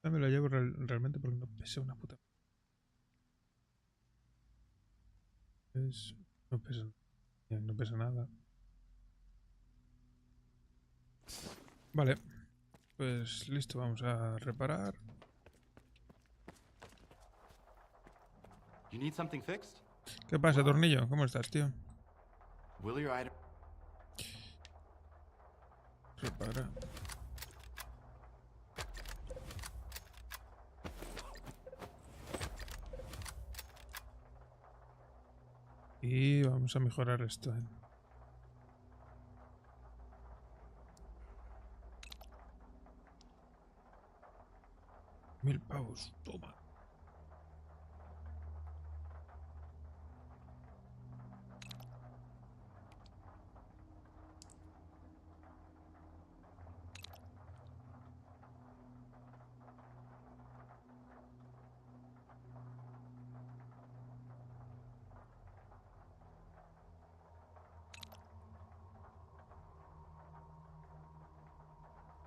Speaker 2: Me la llevo realmente porque no pesa una puta. No pesa nada. Vale. Pues listo, vamos a reparar.
Speaker 17: You need something fixed?
Speaker 2: ¿Qué pasa, tornillo? ¿Cómo estás, tío?
Speaker 17: Will your item...
Speaker 2: Repara. Y vamos a mejorar esto. 1000 pavos, toma.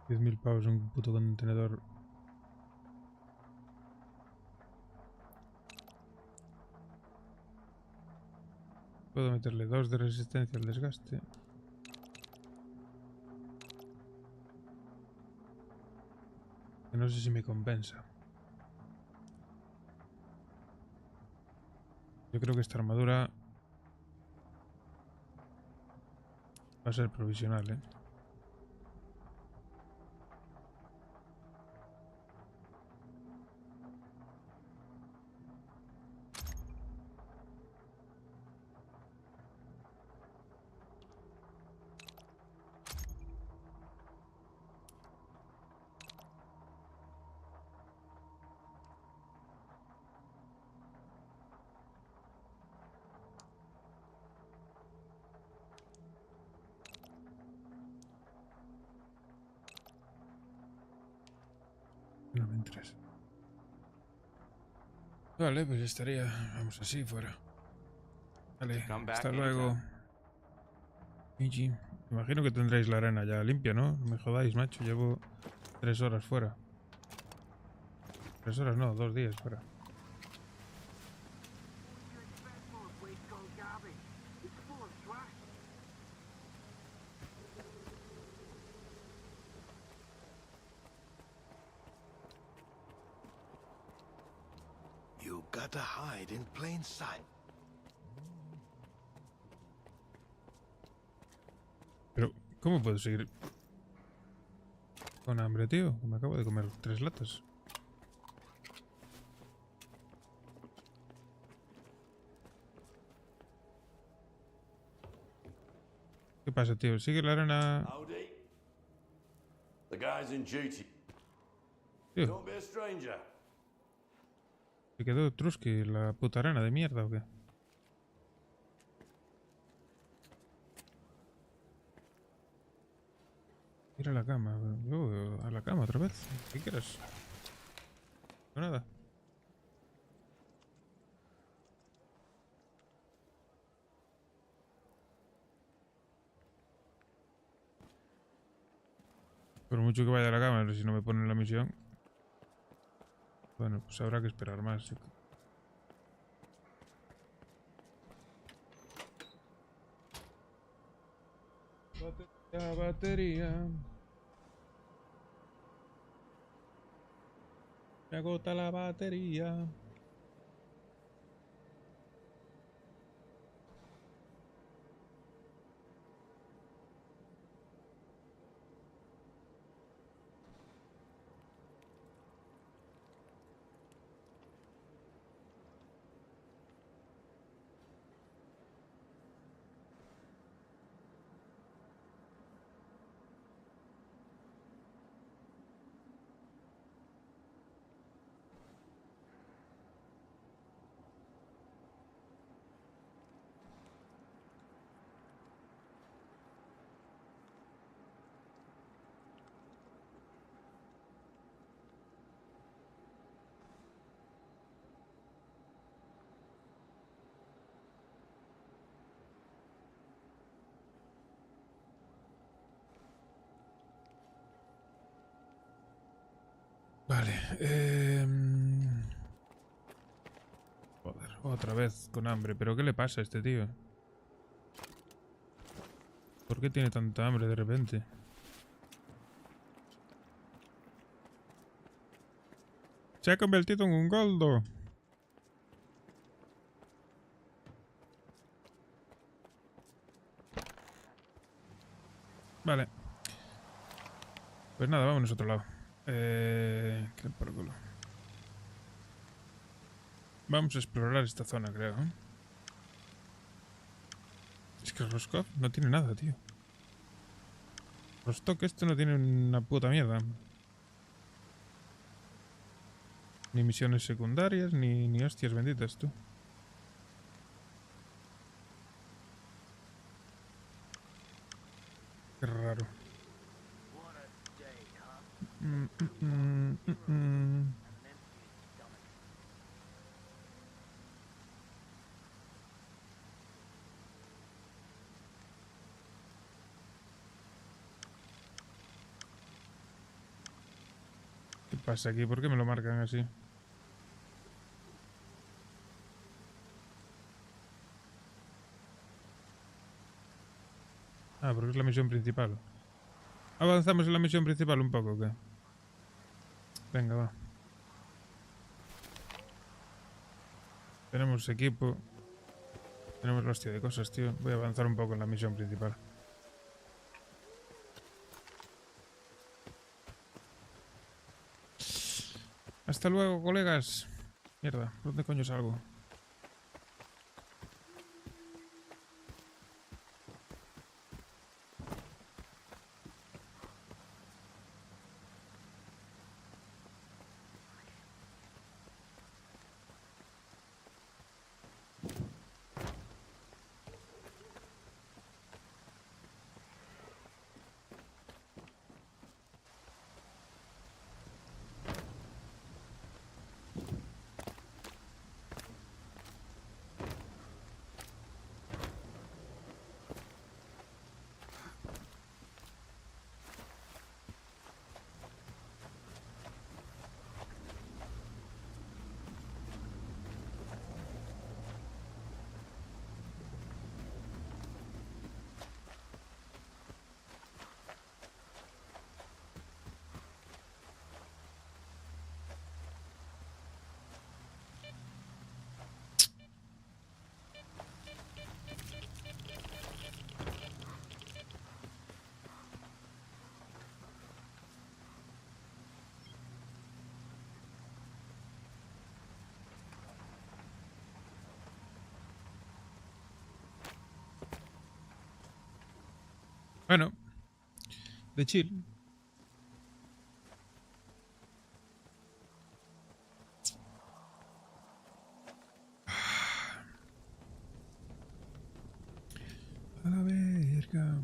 Speaker 2: $10.000 un puto contenedor. Puedo meterle 2 de resistencia al desgaste. Que no sé si me compensa. Yo creo que esta armadura va a ser provisional, ¿eh? No me interesa. Vale, pues estaría. Vamos así, fuera. Vale, hasta luego. GG. Imagino que tendréis la arena ya limpia, ¿no? No me jodáis, macho. Llevo 3 horas fuera. 3 horas no, 2 días fuera.
Speaker 18: You gotta hide in plain sight.
Speaker 2: Pero, ¿cómo puedo seguir con hambre, tío? Me acabo de comer 3 latas. ¿Qué pasa, tío? Sigue la arena...
Speaker 19: Howdy. The guys in duty.
Speaker 2: Tío,
Speaker 19: Don't be a stranger.
Speaker 2: ¿se quedó Trusky la puta arena de mierda o qué? Ir a la cama. A la cama otra vez. ¿Qué quieres? No nada. Por mucho que vaya a la cama, si no me ponen la misión. Bueno, pues habrá que esperar más. Sí. Batería. Me agota la batería. Vale. Joder, otra vez con hambre. ¿Pero qué le pasa a este tío? ¿Por qué tiene tanta hambre de repente? Se ha convertido en un goldo. Vale. Pues nada, vámonos a otro lado. ¿Qué por culo? Vamos a explorar esta zona, creo. Es que Roscoe no tiene nada, tío. Rostock esto no tiene una puta mierda. Ni misiones secundarias, ni hostias benditas, tú. Qué raro. ¿Qué pasa aquí? ¿Por qué me lo marcan así? Ah, porque es la misión principal. ¿Avanzamos en la misión principal un poco o qué? Venga, va. Tenemos equipo. Tenemos la hostia de cosas, tío. Voy a avanzar un poco en la misión principal. Hasta luego, colegas. Mierda, ¿dónde coño salgo? Bueno, de chill. A la verga.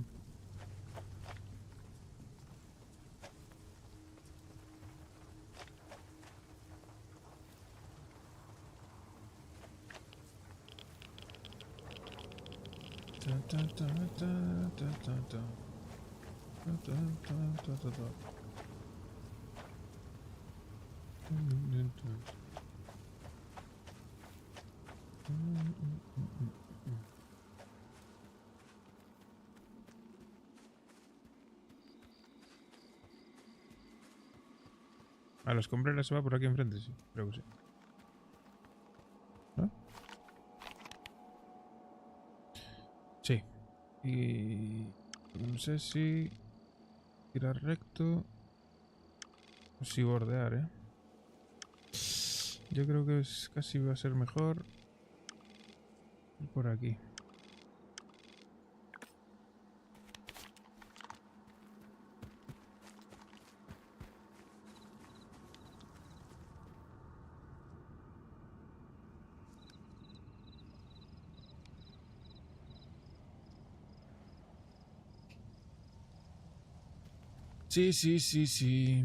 Speaker 2: A las escombrera se va por aquí enfrente, sí, creo que sí. ¿No? Sí. Y no sé si tirar recto o si bordear, ¿eh? Yo creo que casi va a ser mejor ir por aquí. Sí, sí, sí, sí.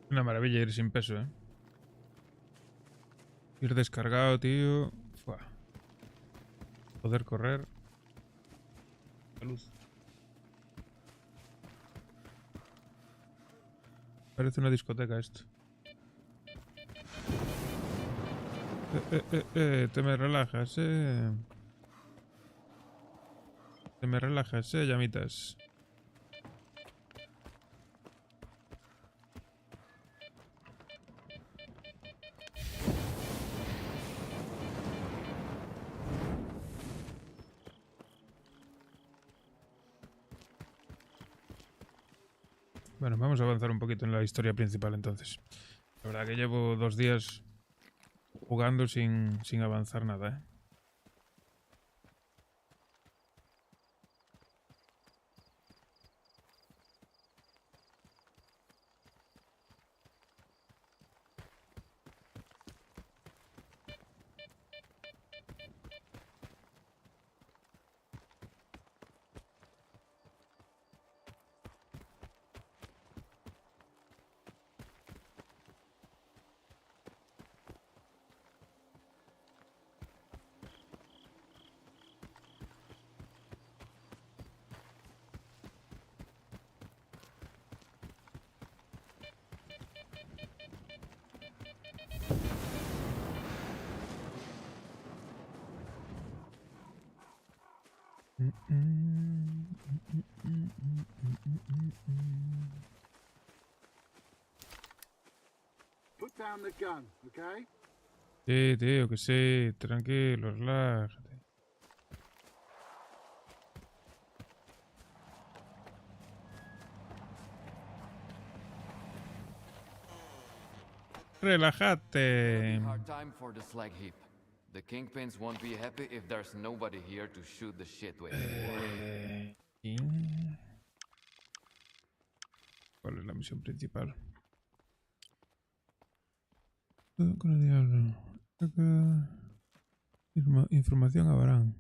Speaker 2: Una maravilla ir sin peso, ¿eh? Ir descargado, tío. Fua. Poder correr. Salud. Parece una discoteca esto. Te me relajas, Te me relajas, llamitas. Bueno, vamos a avanzar un poquito en la historia principal entonces. La verdad que llevo 2 días jugando sin avanzar nada, ¿eh?
Speaker 10: Put down the gun, okay?
Speaker 2: Sí, tío, que sí. Tranquilo, relájate. Relájate.
Speaker 17: Hard time for the slag heap. The kingpins won't be happy if there's nobody here to shoot the shit with.
Speaker 2: ¿Cuál es la misión principal? Con el diablo. Información a Barán.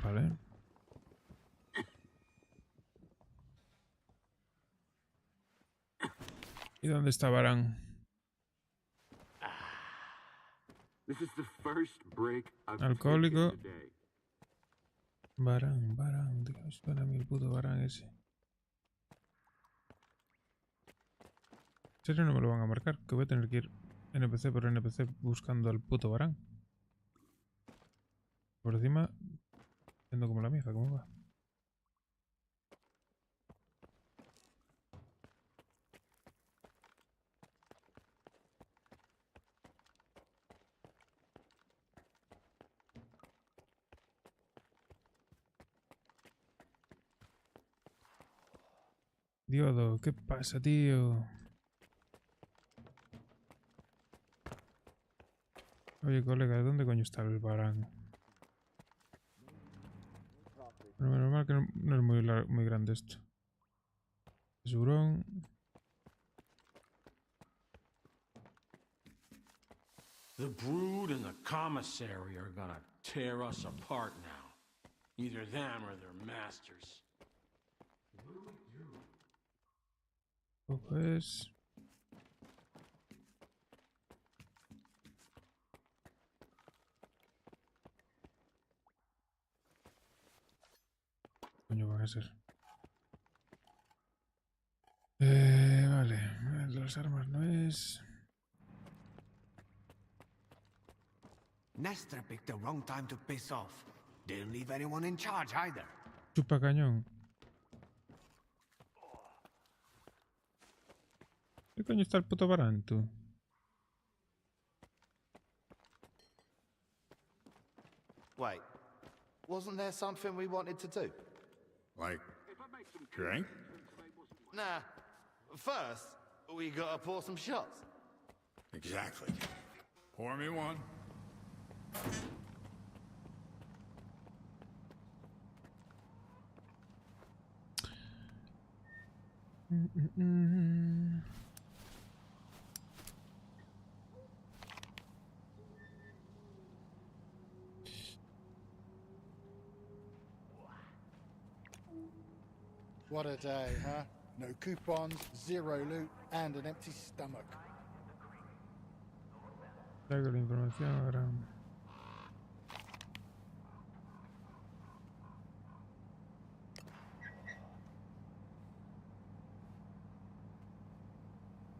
Speaker 2: Vale. ¿Y dónde está Barán?
Speaker 13: This is the first break I've
Speaker 2: Alcohólico.
Speaker 13: taken today.
Speaker 2: Barán, tío, suena a mí el puto Barán ese. ¿En serio no me lo van a marcar? Que voy a tener que ir NPC por NPC buscando al puto Barán. Por encima, siendo como la mija, ¿cómo va? Diodo, ¿qué pasa, tío? Oye, colega, ¿dónde coño está el Barán? Pero menos mal que no es muy grande esto. Surón.
Speaker 22: The Brood and the Commissary are gonna tear us apart now. Either them or their masters.
Speaker 2: Pues... coño van a ser. Vale. Las armas no es...
Speaker 11: Nestor picked the wrong time to piss off. Didn't leave anyone in charge either.
Speaker 2: Chupa cañón. ¿Qué coño está el puto Barán, tú?
Speaker 18: Wait, wasn't there something we wanted to do?
Speaker 4: Like, drink?
Speaker 18: Nah. First, we gotta pour some shots.
Speaker 4: Exactly. Pour me one.
Speaker 5: What a day, huh? No coupons, zero loot, and an empty stomach.
Speaker 2: Traigo la información ahora.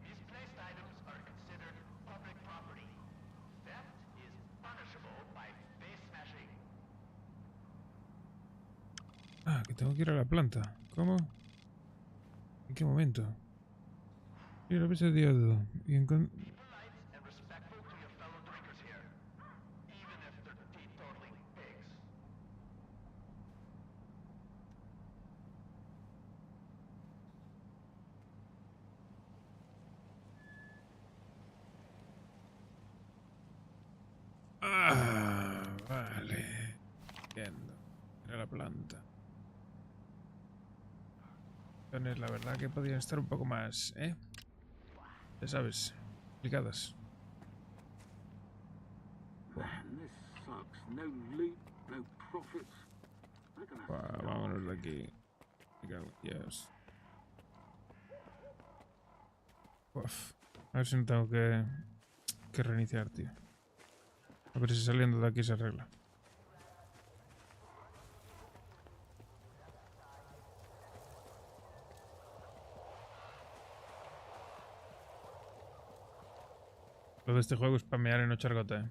Speaker 23: Misplaced items are considered public property. Theft is punishable by face smashing.
Speaker 2: Ah, que tengo que ir a la planta. ¿Cómo? ¿En qué momento? Y lo ves diodo. Y ah, vale. Entiendo. Era la planta. La verdad que podrían estar un poco más, ¿eh? Ya sabes, complicadas. Vámonos de aquí. Dios. Uf. A ver si no tengo que reiniciar, tío. A ver si saliendo de aquí se arregla. Lo de este juego es spamear y no echar gota, ¿eh?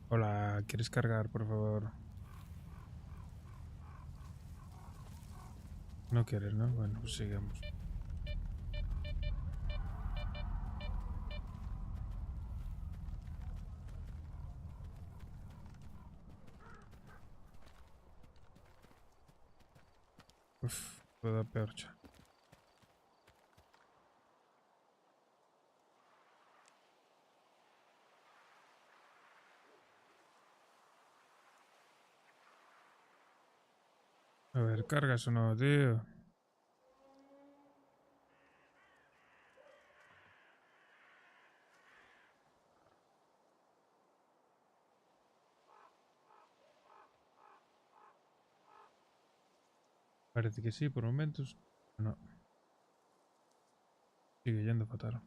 Speaker 2: Hola, ¿quieres cargar, por favor? No quieres, ¿no? Bueno, pues sigamos. Uf, puedo percha. A ver, ¿cargas o no, tío? Parece que sí, por momentos. No. Sigue yendo fatal.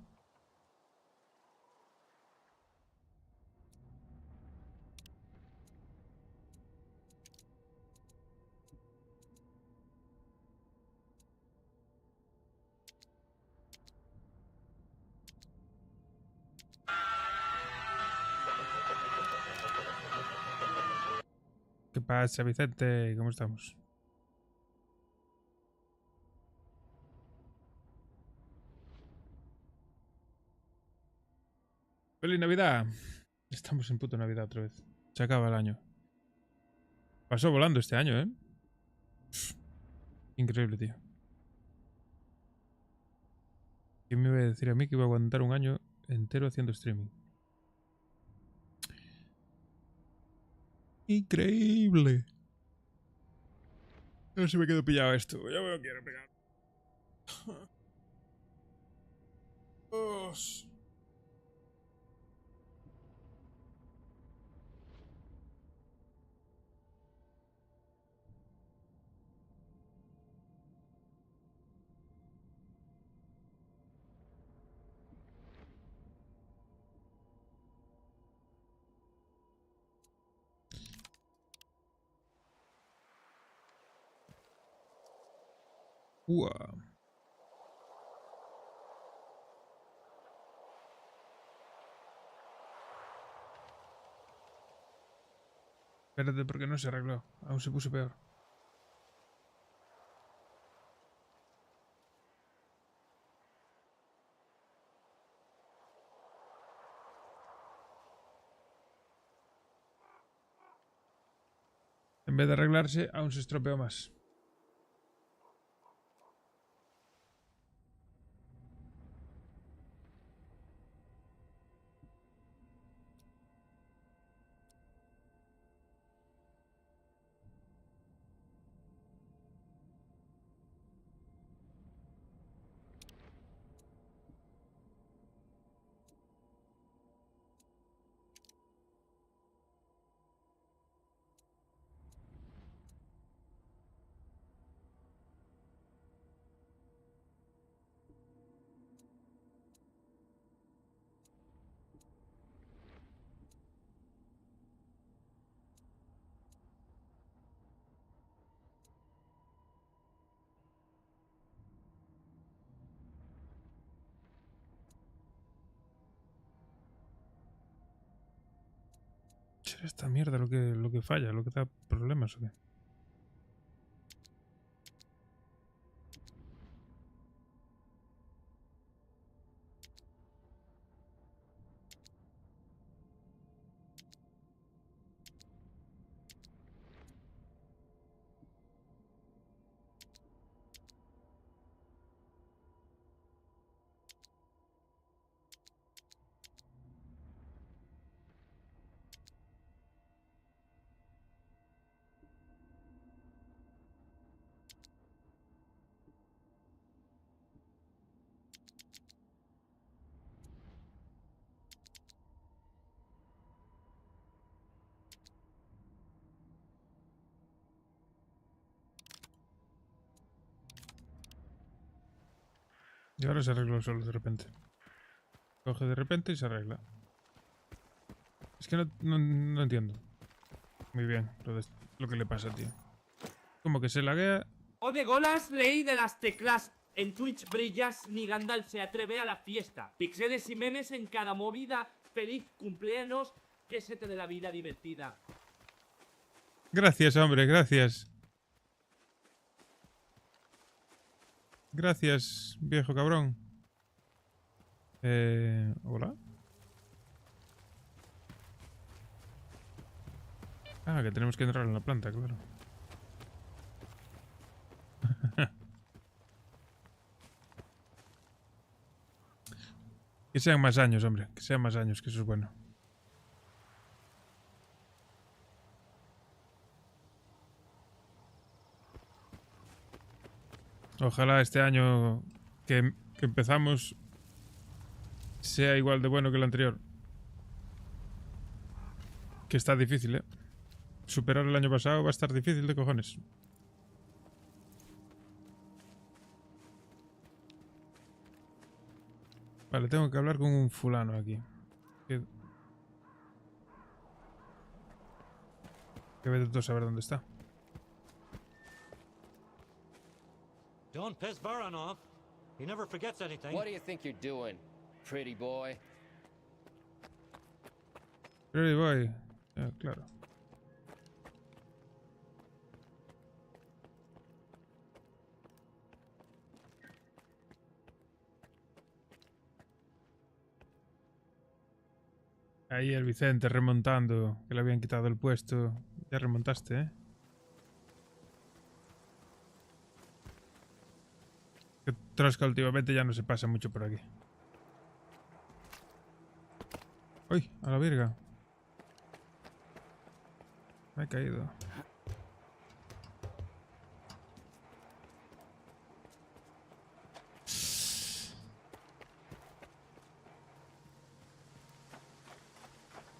Speaker 2: ¿Qué pasa, Vicente? ¿Cómo estamos? ¡Feliz Navidad! Estamos en puto Navidad otra vez. Se acaba el año. Pasó volando este año, ¿eh? Increíble, tío. ¿Quién me iba a decir a mí que iba a aguantar un año entero haciendo streaming? Increíble. No sé si me quedo pillado esto. Ya me lo quiero pegar. Dios. Wow. Espérate, porque no se arregló. Aún se puso peor. En vez de arreglarse, aún se estropeó más. ¿Será esta mierda lo que falla, lo que da problemas o qué? Y ahora se arregló solo de repente. Coge de repente y se arregla. Es que no entiendo muy bien lo que le pasa, tío. Como que se laguea.
Speaker 7: O de Golas, ley de las teclas. En Twitch brillas, ni Gandalf se atreve a la fiesta. Pixeles y memes en cada movida. Feliz cumpleaños, que se te dé la vida divertida.
Speaker 2: Gracias, hombre, gracias. Gracias, viejo cabrón. ¿Hola? Ah, que tenemos que entrar en la planta, claro. Que sean más años, hombre. Que sean más años, que eso es bueno. Ojalá este año que empezamos sea igual de bueno que el anterior. Que está difícil, ¿eh? Superar el año pasado va a estar difícil de cojones. Vale, tengo que hablar con un fulano aquí. Que vete tú a saber dónde está.
Speaker 9: Don't piss Baron off. He never forgets anything.
Speaker 3: What do you think you're doing, pretty boy?
Speaker 2: Pretty boy. Claro. Ahí el Vicente remontando, que le habían quitado el puesto. Ya remontaste, ¿eh? Que Trosca últimamente ya no se pasa mucho por aquí. ¡Uy! A la virga. Me he caído.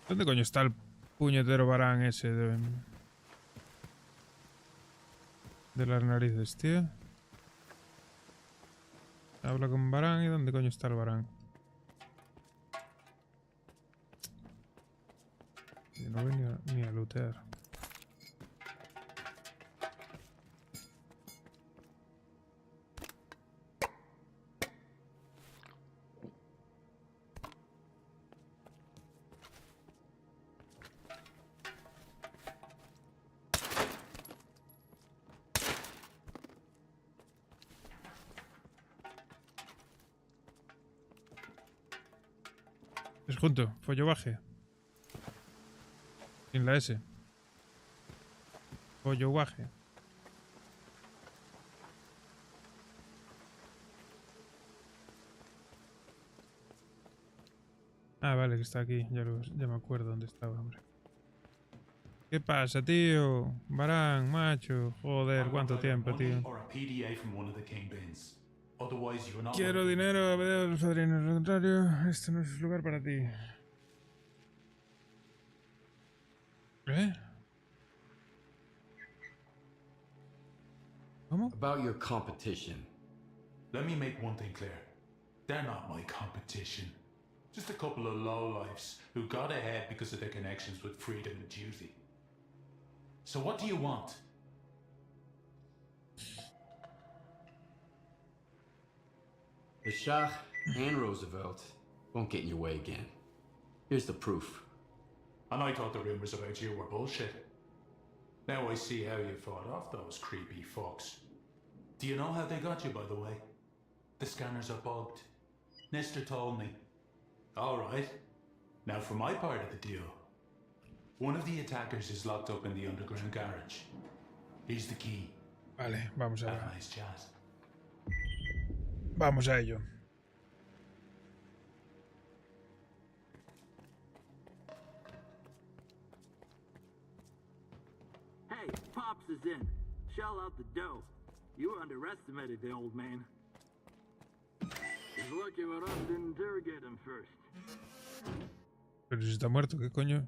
Speaker 2: ¿Dónde coño está el puñetero varán ese de las narices, tío? Habla con varán y ¿dónde coño está el varán? Yo no voy ni a lootear. Es junto, followaje. Sin la S. Followaje. Ah, vale, que está aquí. Ya me acuerdo dónde estaba, hombre. ¿Qué pasa, tío? Varán, macho. Joder, cuánto tiempo, tío. Quiero dinero, a ver los padrinos. Lo contrario, este no es el lugar para ti. ¿Eh? ¿Cómo?
Speaker 6: About your competition.
Speaker 12: Let me make one thing clear. They're not my competition. Just a couple of lowlifes who got ahead because of their connections with freedom and duty. So what do you want?
Speaker 6: The Shah and Roosevelt won't get in your way again. Here's the proof.
Speaker 12: And I thought the rumors about you were bullshit. Now I see how you fought off those creepy fucks. Do you know how they got you, by the way? The scanners are bugged. Nestor told me. Alright. Now for my part of the deal. One of the attackers is locked up in the underground garage. He's the key.
Speaker 2: Vale, vamos a ver.
Speaker 12: Have a nice chat.
Speaker 2: Vamos a ello.
Speaker 10: Hey, Pops is in. Shell out the dough. You underestimated the old man. He's lucky Varane didn't interrogate him first.
Speaker 2: Pero si está muerto, ¿qué coño?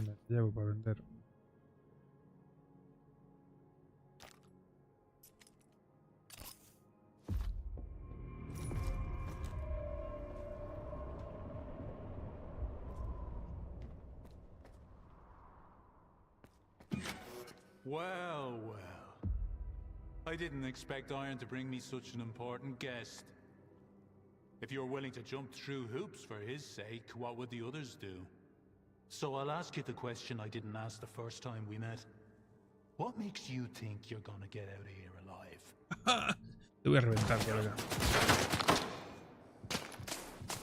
Speaker 2: La llevo para vender.
Speaker 12: Well, well. I didn't expect Iron to bring me such an important guest. If you're willing to jump through hoops for his sake, what would the others do? So I'll ask you the question I didn't ask the first time we met. What makes you think you're gonna get out of here alive?
Speaker 2: Te voy a reventar, colega.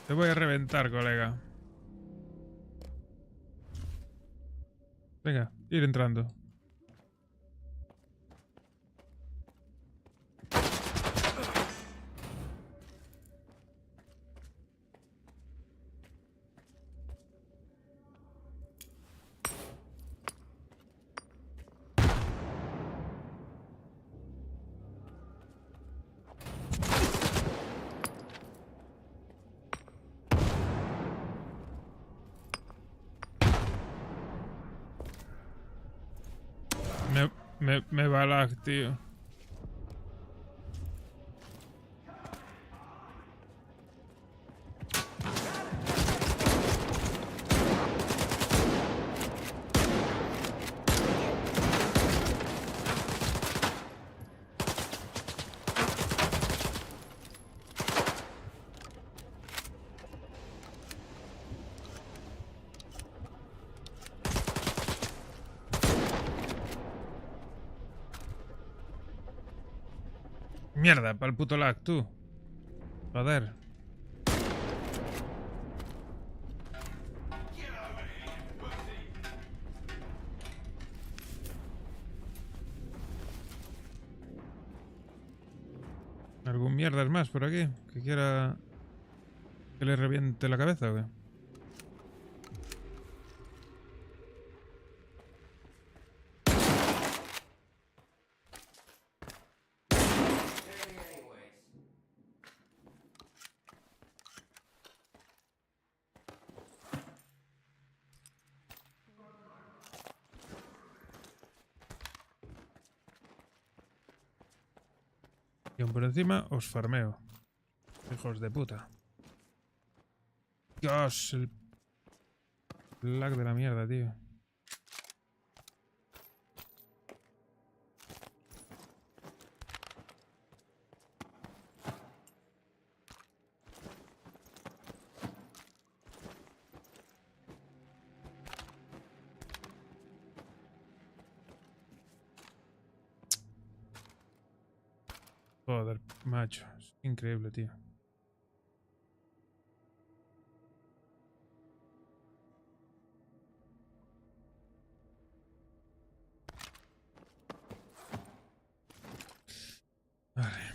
Speaker 2: Te voy a reventar, colega. Venga, ir entrando. Me va lag, tío. Mierda, para el puto lag, tú. Joder. ¿Algún mierdas más por aquí? ¿Que quiera que le reviente la cabeza o qué? Y aún por encima os farmeo. Hijos de puta. Dios, el lag de la mierda, tío. Joder, macho. Es increíble, tío. Vale.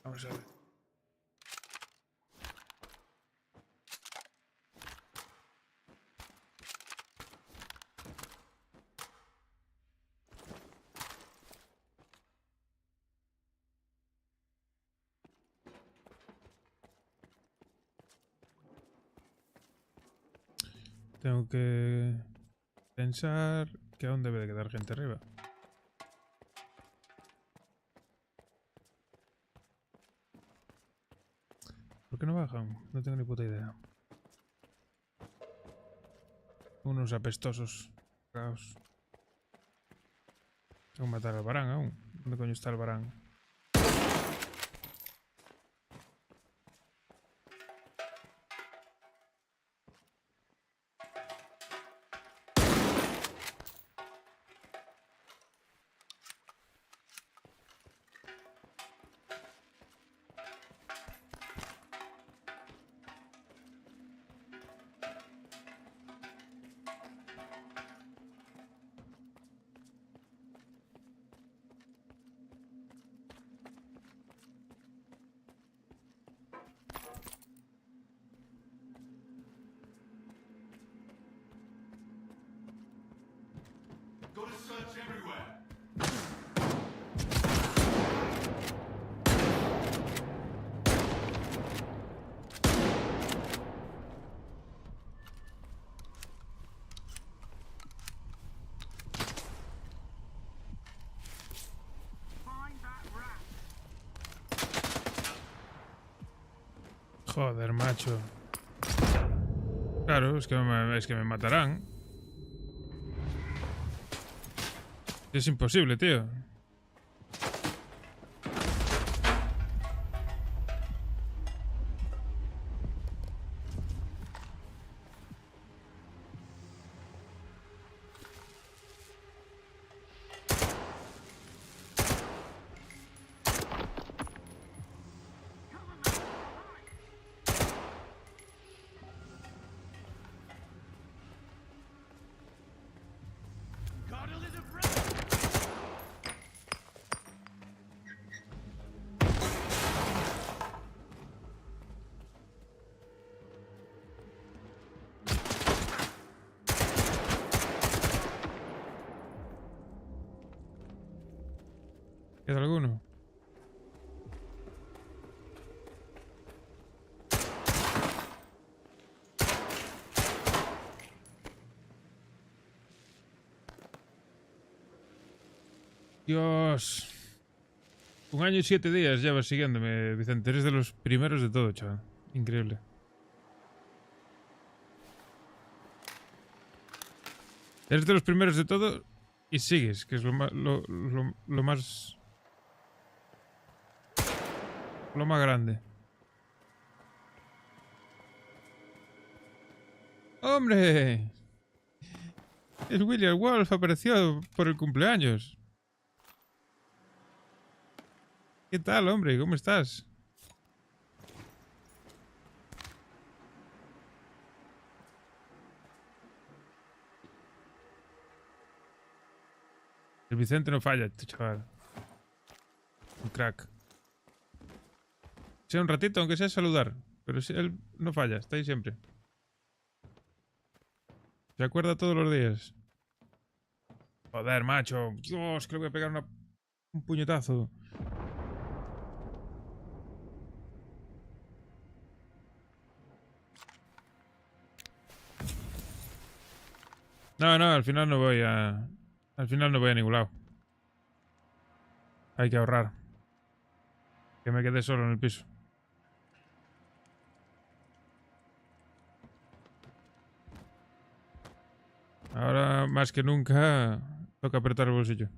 Speaker 2: Vamos a ver. Tengo que pensar que aún debe de quedar gente arriba. ¿Por qué no bajan? No tengo ni puta idea. Unos apestosos. Caos. Tengo que matar al Varán aún. ¿Dónde coño está el Varán?
Speaker 20: Got to search everywhere.
Speaker 2: Joder, macho. Claro, es que me matarán. Es imposible, tío. ¿Queda alguno? Dios. 1 año y 7 días llevas siguiéndome, Vicente. Eres de los primeros de todo, chaval. Increíble. Eres de los primeros de todo y sigues, que es lo más grande. ¡Hombre! El William Wolf apareció por el cumpleaños. ¿Qué tal, hombre? ¿Cómo estás? El Vicente no falla, este chaval. Un crack. Sea un ratito, aunque sea saludar. Pero si él no falla, está ahí siempre. Se acuerda todos los días. Joder, macho. Dios, que le voy a pegar un puñetazo. No, al final no voy a... Al final no voy a ningún lado. Hay que ahorrar. Que me quede solo en el piso. Ahora, más que nunca, toca apretar el bolsillo.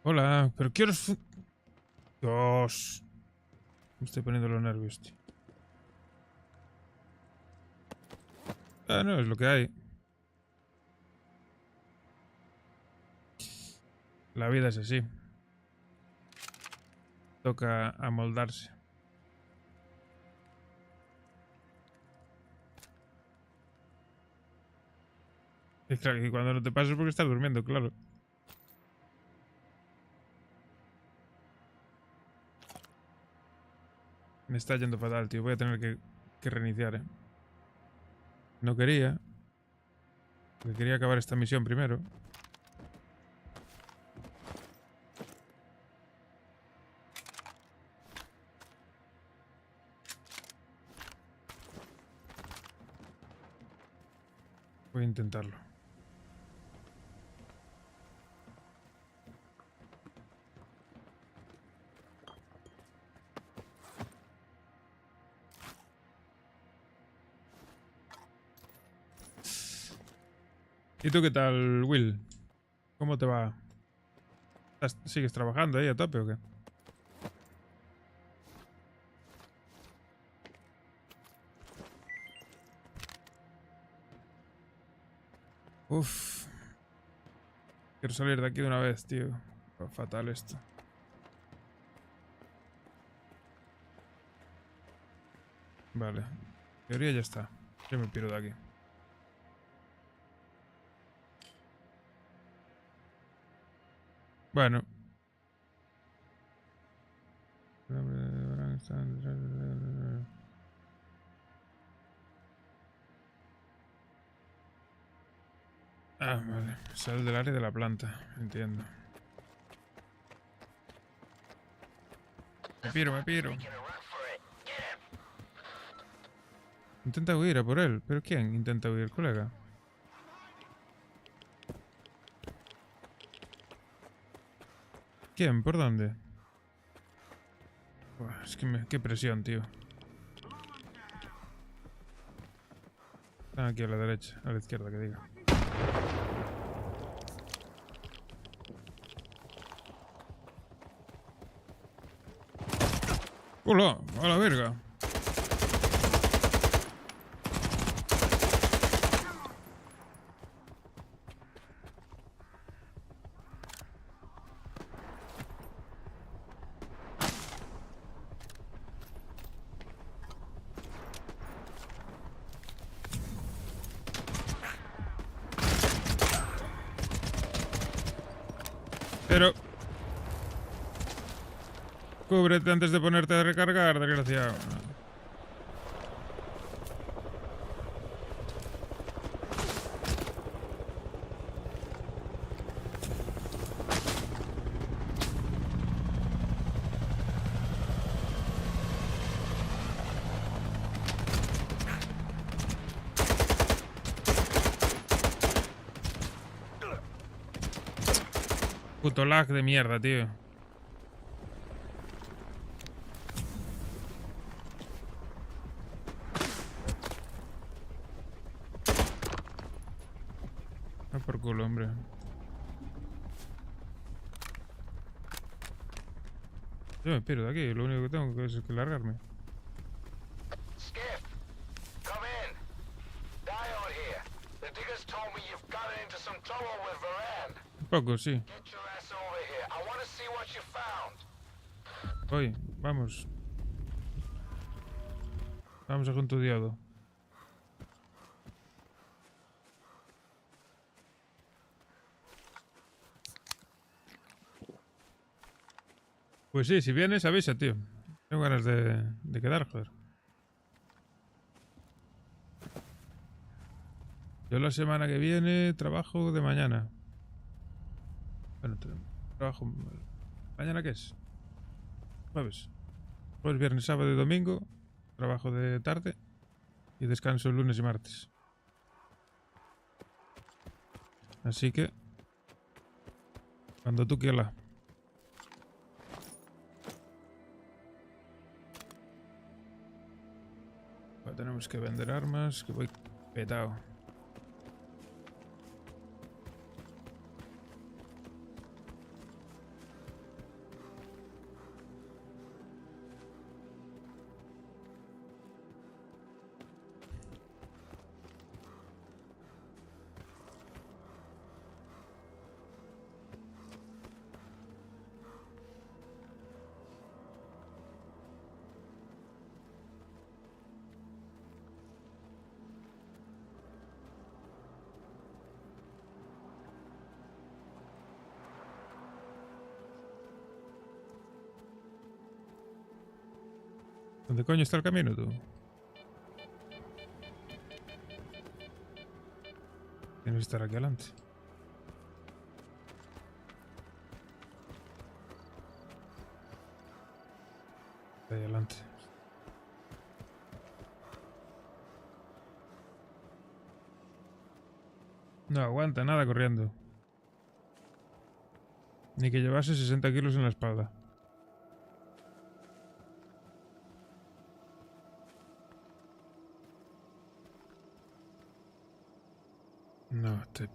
Speaker 2: Hola, pero quiero... Dios. Me estoy poniendo los nervios, tío. Ah, no, es lo que hay. La vida es así. Toca amoldarse. Es claro que cuando no te pasas es porque estás durmiendo, claro. Me está yendo fatal, tío. Voy a tener que reiniciar, ¿eh? No quería. Porque quería acabar esta misión primero. Voy a intentarlo. ¿Y tú qué tal, Will? ¿Cómo te va? ¿Sigues trabajando ahí a tope o qué? Uf. Quiero salir de aquí de una vez, tío. Va fatal esto. Vale. En teoría ya está. Yo me piro de aquí. Bueno. Ah, vale. Sal del área de la planta. Entiendo. Me piro. Intenta huir a por él. ¿Pero quién intenta huir, colega? ¿Quién? ¿Por dónde? Buah, es que qué presión, tío. Están aquí a la derecha, a la izquierda, que diga. ¡Hola! ¡A la verga! Pero... Cúbrete antes de ponerte a recargar, desgraciado. Puto lag de mierda, tío. Ah, por culo, hombre. Yo me piro de aquí, lo único que tengo que es que largarme.
Speaker 18: Skiff, come in. Diode here. The diggers told me you've gotten into some trouble with Varan.
Speaker 2: Un poco, sí.
Speaker 18: Get your ass over here. I want to see what you found.
Speaker 2: Voy, vamos. Vamos a junto diado. Pues sí, si vienes, avisa, tío. Tengo ganas de quedar, joder. Yo la semana que viene trabajo de mañana. Bueno, trabajo... ¿Mañana qué es? Jueves. Jueves, viernes, sábado y domingo. Trabajo de tarde. Y descanso lunes y martes. Así que... Cuando tú quieras. Tenemos que vender armas, que voy petado. ¿Dónde coño está el camino, tú? Tienes que estar aquí adelante. Ahí adelante. No aguanta nada corriendo. Ni que llevase 60 kilos en la espalda. No, te...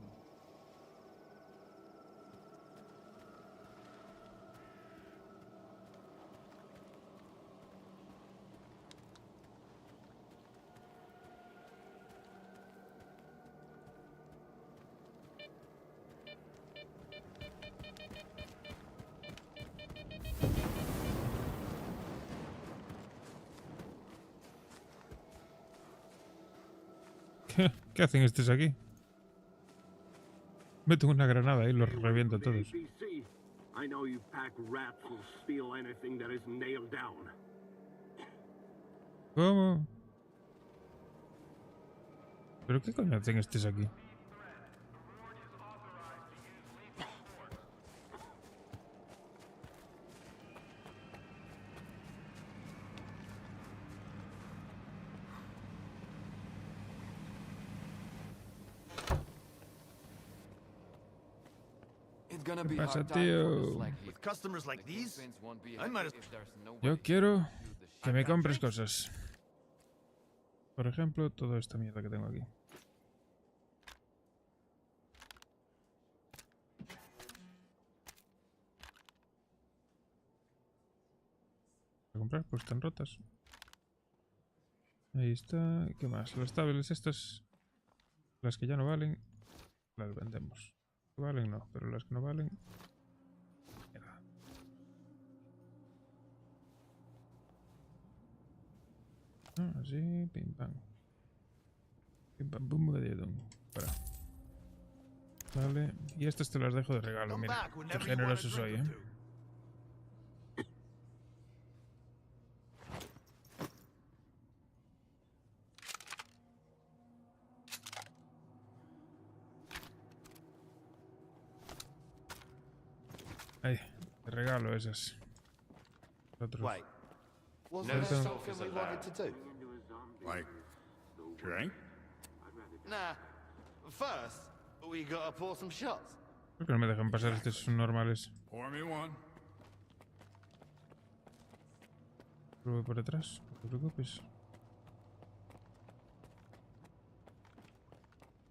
Speaker 2: ¿Qué hacen estos aquí? Meto una granada y los reviento a todos.
Speaker 10: I know you pack rats who'll steal anything that is nailed down.
Speaker 2: ¿Cómo? ¿Pero qué coño hacen estos aquí? ¿Qué pasa, tío?
Speaker 18: With customers like these, I might as
Speaker 2: Yo quiero que me compres cosas. Por ejemplo, toda esta mierda que tengo aquí. ¿Voy a comprar? Pues están rotas. Ahí está. ¿Qué más? Las tablets estas, las que ya no valen, las vendemos. Valen no, pero las que no valen... Mierda. Ah, así, pim pam. Pim pam pum, para. Vale, y estas te las dejo de regalo, mira. Qué generoso soy, ¿eh? Ahí, te regalo esas. Otros.
Speaker 19: Wait, wasn't there something we wanted to do?
Speaker 4: Like, drink?
Speaker 19: Nah. First, we gotta pour some shots.
Speaker 2: ¿Por qué no me dejan pasar? Estos son normales.
Speaker 4: Pour me one.
Speaker 2: Voy por detrás, no te preocupes.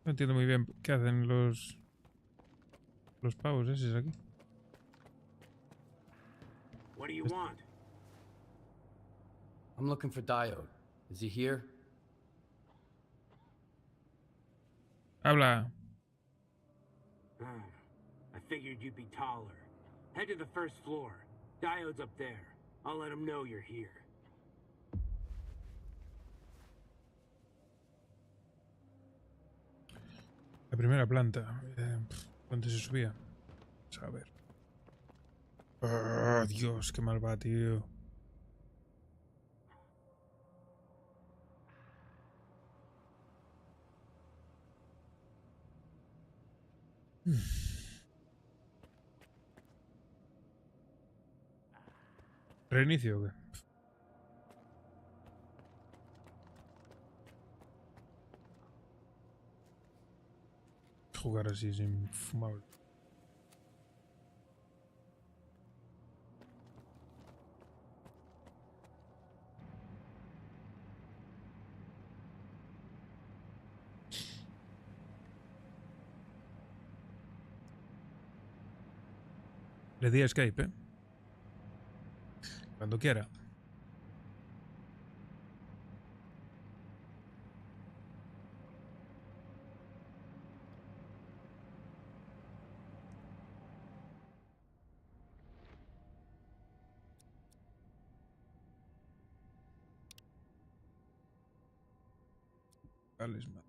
Speaker 2: No entiendo muy bien qué hacen los pavos esos aquí.
Speaker 10: What do you want?
Speaker 6: I'm looking for Diode. Is he here?
Speaker 2: Habla.
Speaker 10: I figured you'd be taller. Head to the first floor. Diode's up there. I'll let him know you're here.
Speaker 2: La primera planta. ¿Cuánto se subía? Vamos a ver. Oh, Dios, qué mal va, tío. ¿Reinicio o qué? Jugar así sin fumar. Le di a escape, ¿eh? Cuando quiera. Talismán.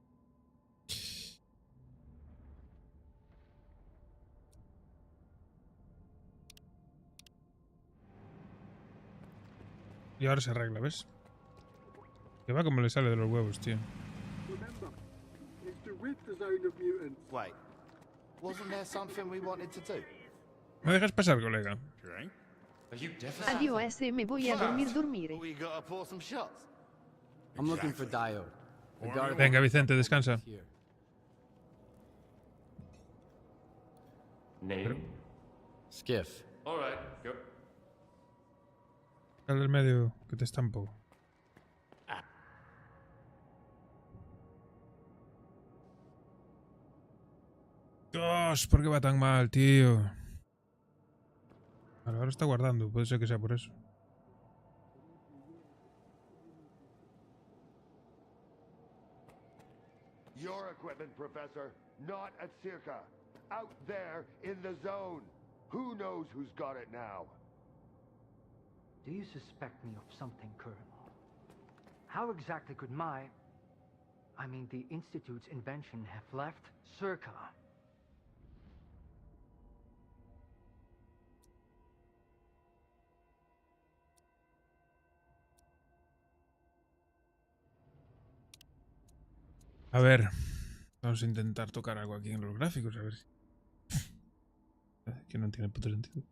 Speaker 2: Y ahora se arregla, ¿ves? Que va como le sale de los huevos, tío.
Speaker 5: Remember, it's to rid the zone of mutants.
Speaker 11: Wait, wasn't there something we wanted to do?
Speaker 2: ¿Me dejas pasar, colega?
Speaker 4: Drink?
Speaker 14: Adiós, me voy a dormir.
Speaker 11: We gotta pour some shots.
Speaker 6: I'm looking for Diode. The guard
Speaker 2: Venga, Vicente, descansa.
Speaker 6: Name? Skiff.
Speaker 15: All right, go.
Speaker 2: Sal del medio, que te estampo. Dios, ¿por qué va tan mal, tío? Vale, ahora está guardando, puede ser que sea por eso.
Speaker 18: Your equipment, Professor, not at Circa. Out there in the zone. Who knows who's got it now?
Speaker 8: Do you suspect me of something, Colonel? How exactly could the Institute's invention have left Circa?
Speaker 2: A ver, vamos a intentar tocar algo aquí en los gráficos, a ver si... que no tiene puto sentido.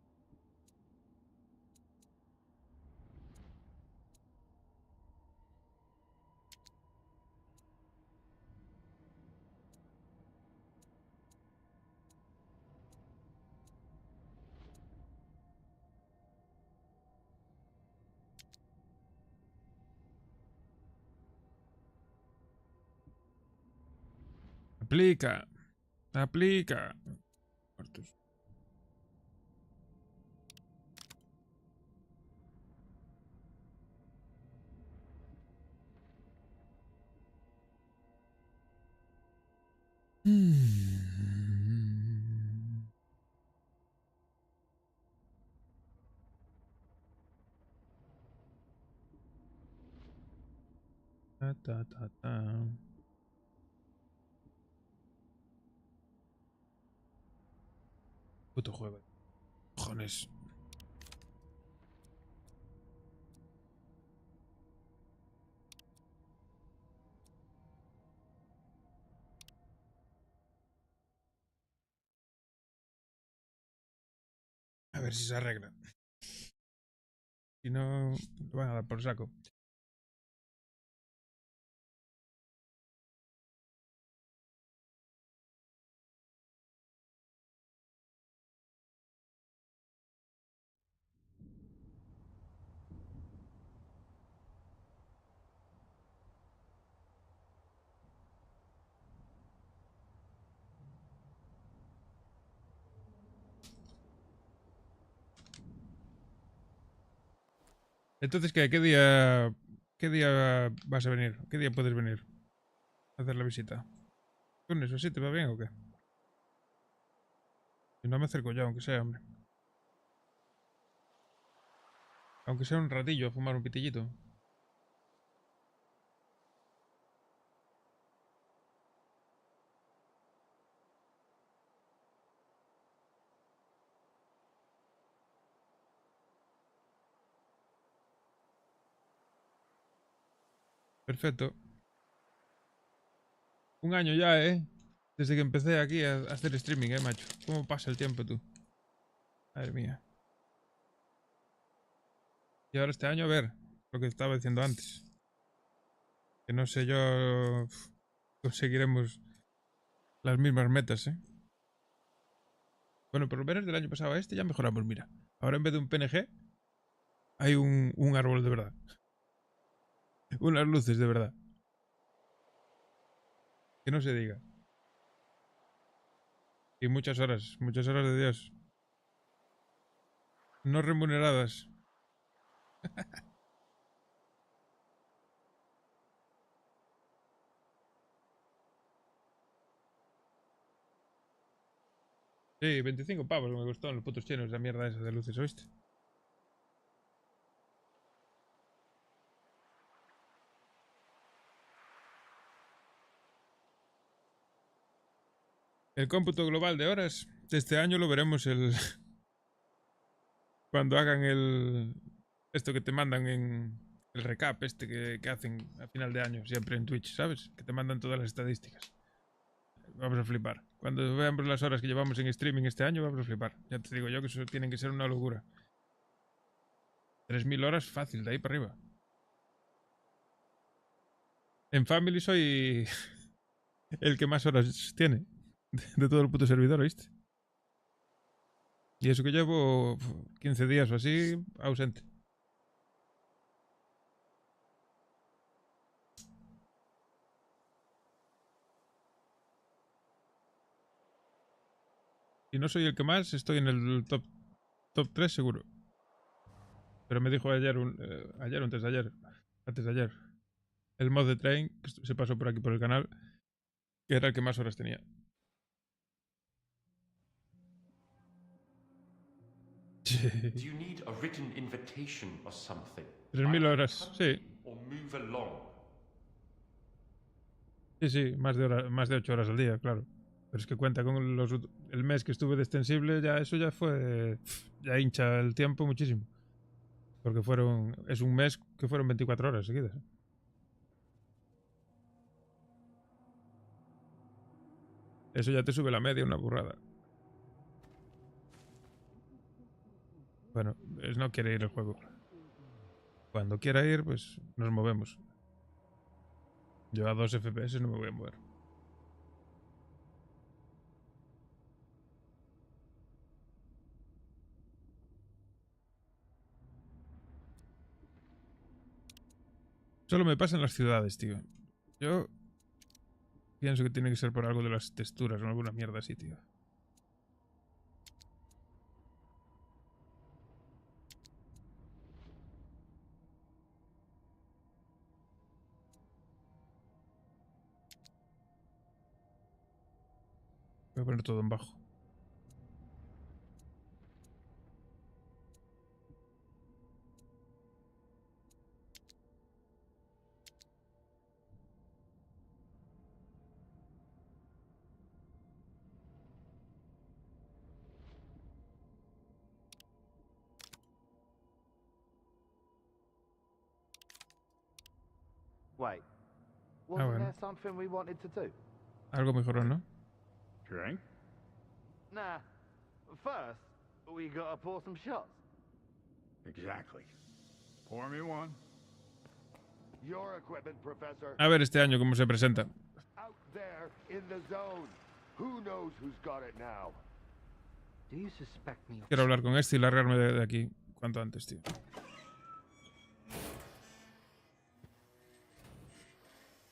Speaker 2: Aplica. Aplica. Muertos. Ta, ta, ta, ta. Puto juego. Cojones. A ver si se arregla. Si no, lo van a dar por saco. Entonces, ¿qué día vas a venir? ¿Qué día puedes venir a hacer la visita? ¿Lunes o así te va bien o qué? Si no me acerco yo, aunque sea, hombre. Aunque sea un ratillo a fumar un pitillito. Perfecto. Un año ya, ¿eh? Desde que empecé aquí a hacer streaming, macho. ¿Cómo pasa el tiempo, tú? Madre mía. Y ahora este año, a ver, lo que estaba diciendo antes. Que no sé yo... conseguiremos las mismas metas, ¿eh? Bueno, por lo menos del año pasado a este ya mejoramos, mira. Ahora en vez de un PNG, hay un árbol de verdad. Unas luces de verdad. Que no se diga. Y muchas horas de Dios. No remuneradas. Sí, 25 pavos me costó en los putos chinos la mierda esa de luces, ¿oíste? El cómputo global de horas de este año lo veremos cuando hagan esto que te mandan en el recap que hacen a final de año siempre en Twitch, ¿sabes? Que te mandan todas las estadísticas. Vamos a flipar. Cuando veamos las horas que llevamos en streaming este año, vamos a flipar. Ya te digo yo que eso tienen que ser una locura. 3000 horas fácil, de ahí para arriba. En Family soy el que más horas tiene de todo el puto servidor, ¿viste? Y eso que llevo 15 días o así ausente. Si no soy el que más, estoy en el top 3 seguro. Pero me dijo ayer antes de ayer, el mod de Train, que se pasó por aquí por el canal, que era el que más horas tenía.
Speaker 1: Do you need a written invitation or something?
Speaker 2: 3000 horas, sí.
Speaker 1: Or move along.
Speaker 2: Sí, más de 8 horas al día, claro. Pero es que cuenta con el mes que estuve de extensible, eso ya fue... Ya hincha el tiempo muchísimo. Porque es un mes que fueron 24 horas seguidas. Eso ya te sube la media, una burrada. Bueno, no quiere ir el juego. Cuando quiera ir, pues nos movemos. Yo a 2 FPS no me voy a mover. Solo me pasa en las ciudades, tío. Yo pienso que tiene que ser por algo de las texturas o alguna mierda así, tío. Voy a poner todo en bajo.
Speaker 16: Wait, wasn't
Speaker 2: bueno.
Speaker 16: there something we wanted to do?
Speaker 2: Algo mejoró, ¿no?
Speaker 4: Drink?
Speaker 16: Nah. First, we gotta pour some shots.
Speaker 4: Exactly. Pour me one.
Speaker 18: Your equipment, Professor.
Speaker 2: A ver este año cómo se presenta.
Speaker 18: Out there in the zone. Who knows who's got it now?
Speaker 8: Do you suspect me of...
Speaker 2: Quiero hablar con este y largarme de aquí cuanto antes, tío.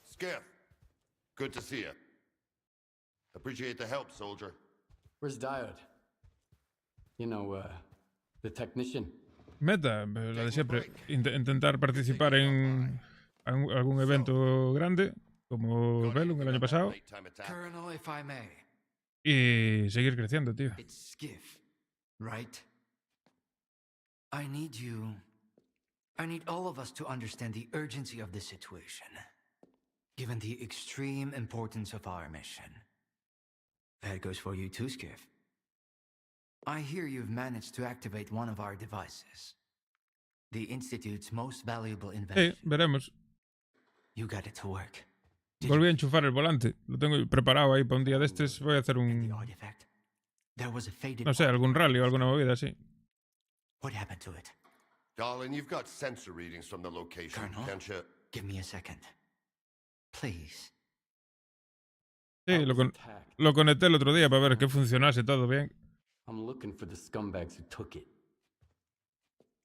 Speaker 18: Skiff, good to see you. Appreciate the help, soldier.
Speaker 6: Where's Diode? You know, the technician.
Speaker 2: Meta, la de siempre. Intentar participar en algún evento grande, como Velum el año pasado.
Speaker 11: Colonel, if I may.
Speaker 2: Y seguir creciendo, tío.
Speaker 11: It's Skiff, right? I need you. I need all of us to understand the urgency of the situation, given the extreme importance of our mission. That goes for you too, Skiff. I hear you've managed to activate one of our devices. The Institute's most valuable invention.
Speaker 2: Veremos.
Speaker 11: You got it to work.
Speaker 2: Volví a enchufar el volante. Lo tengo preparado ahí para un día de estos. Voy a hacer un... No sé, algún rally o alguna movida así.
Speaker 11: What happened to it?
Speaker 18: Darling, you've got sensor readings from the location,
Speaker 11: Colonel,
Speaker 18: can't you?
Speaker 11: give me a second. Please.
Speaker 2: Sí, lo conecté el otro día para ver que funcionase todo bien.
Speaker 6: I'm looking for the scumbags who took it.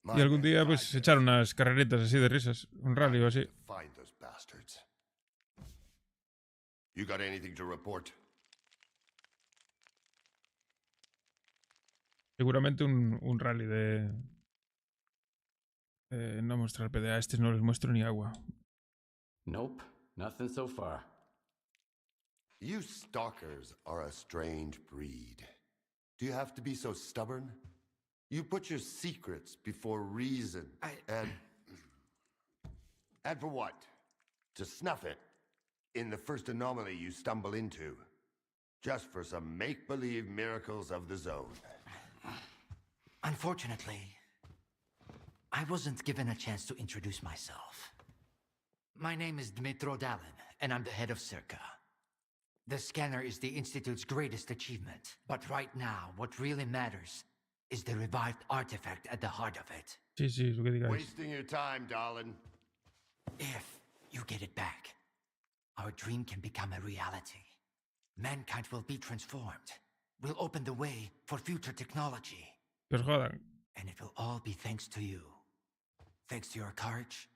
Speaker 2: Y algún día pues echar unas carreritas así de risas, un rally o así.
Speaker 18: Find those bastards. You got anything to report?
Speaker 2: Seguramente un rally de... no mostrar PDA, a estos no les muestro ni agua.
Speaker 6: Nope, nothing so far.
Speaker 18: You stalkers are a strange breed. Do you have to be so stubborn? You put your secrets before reason. And for what? To snuff it in the first anomaly you stumble into. Just for some make-believe miracles of the zone.
Speaker 11: Unfortunately, I wasn't given a chance to introduce myself. My name is Dmitro Dalin, and I'm the head of Circa. The scanner is the Institute's greatest achievement, but right now, what really matters is the revived artifact at the heart of it.
Speaker 2: Sí, lo que digáis.
Speaker 18: Wasting your time, darling.
Speaker 11: If you get it back, our dream can become a reality. Mankind will be transformed. We'll open the way for future technology.
Speaker 2: Que os jodan.
Speaker 11: And it will all be thanks to you. Thanks to your courage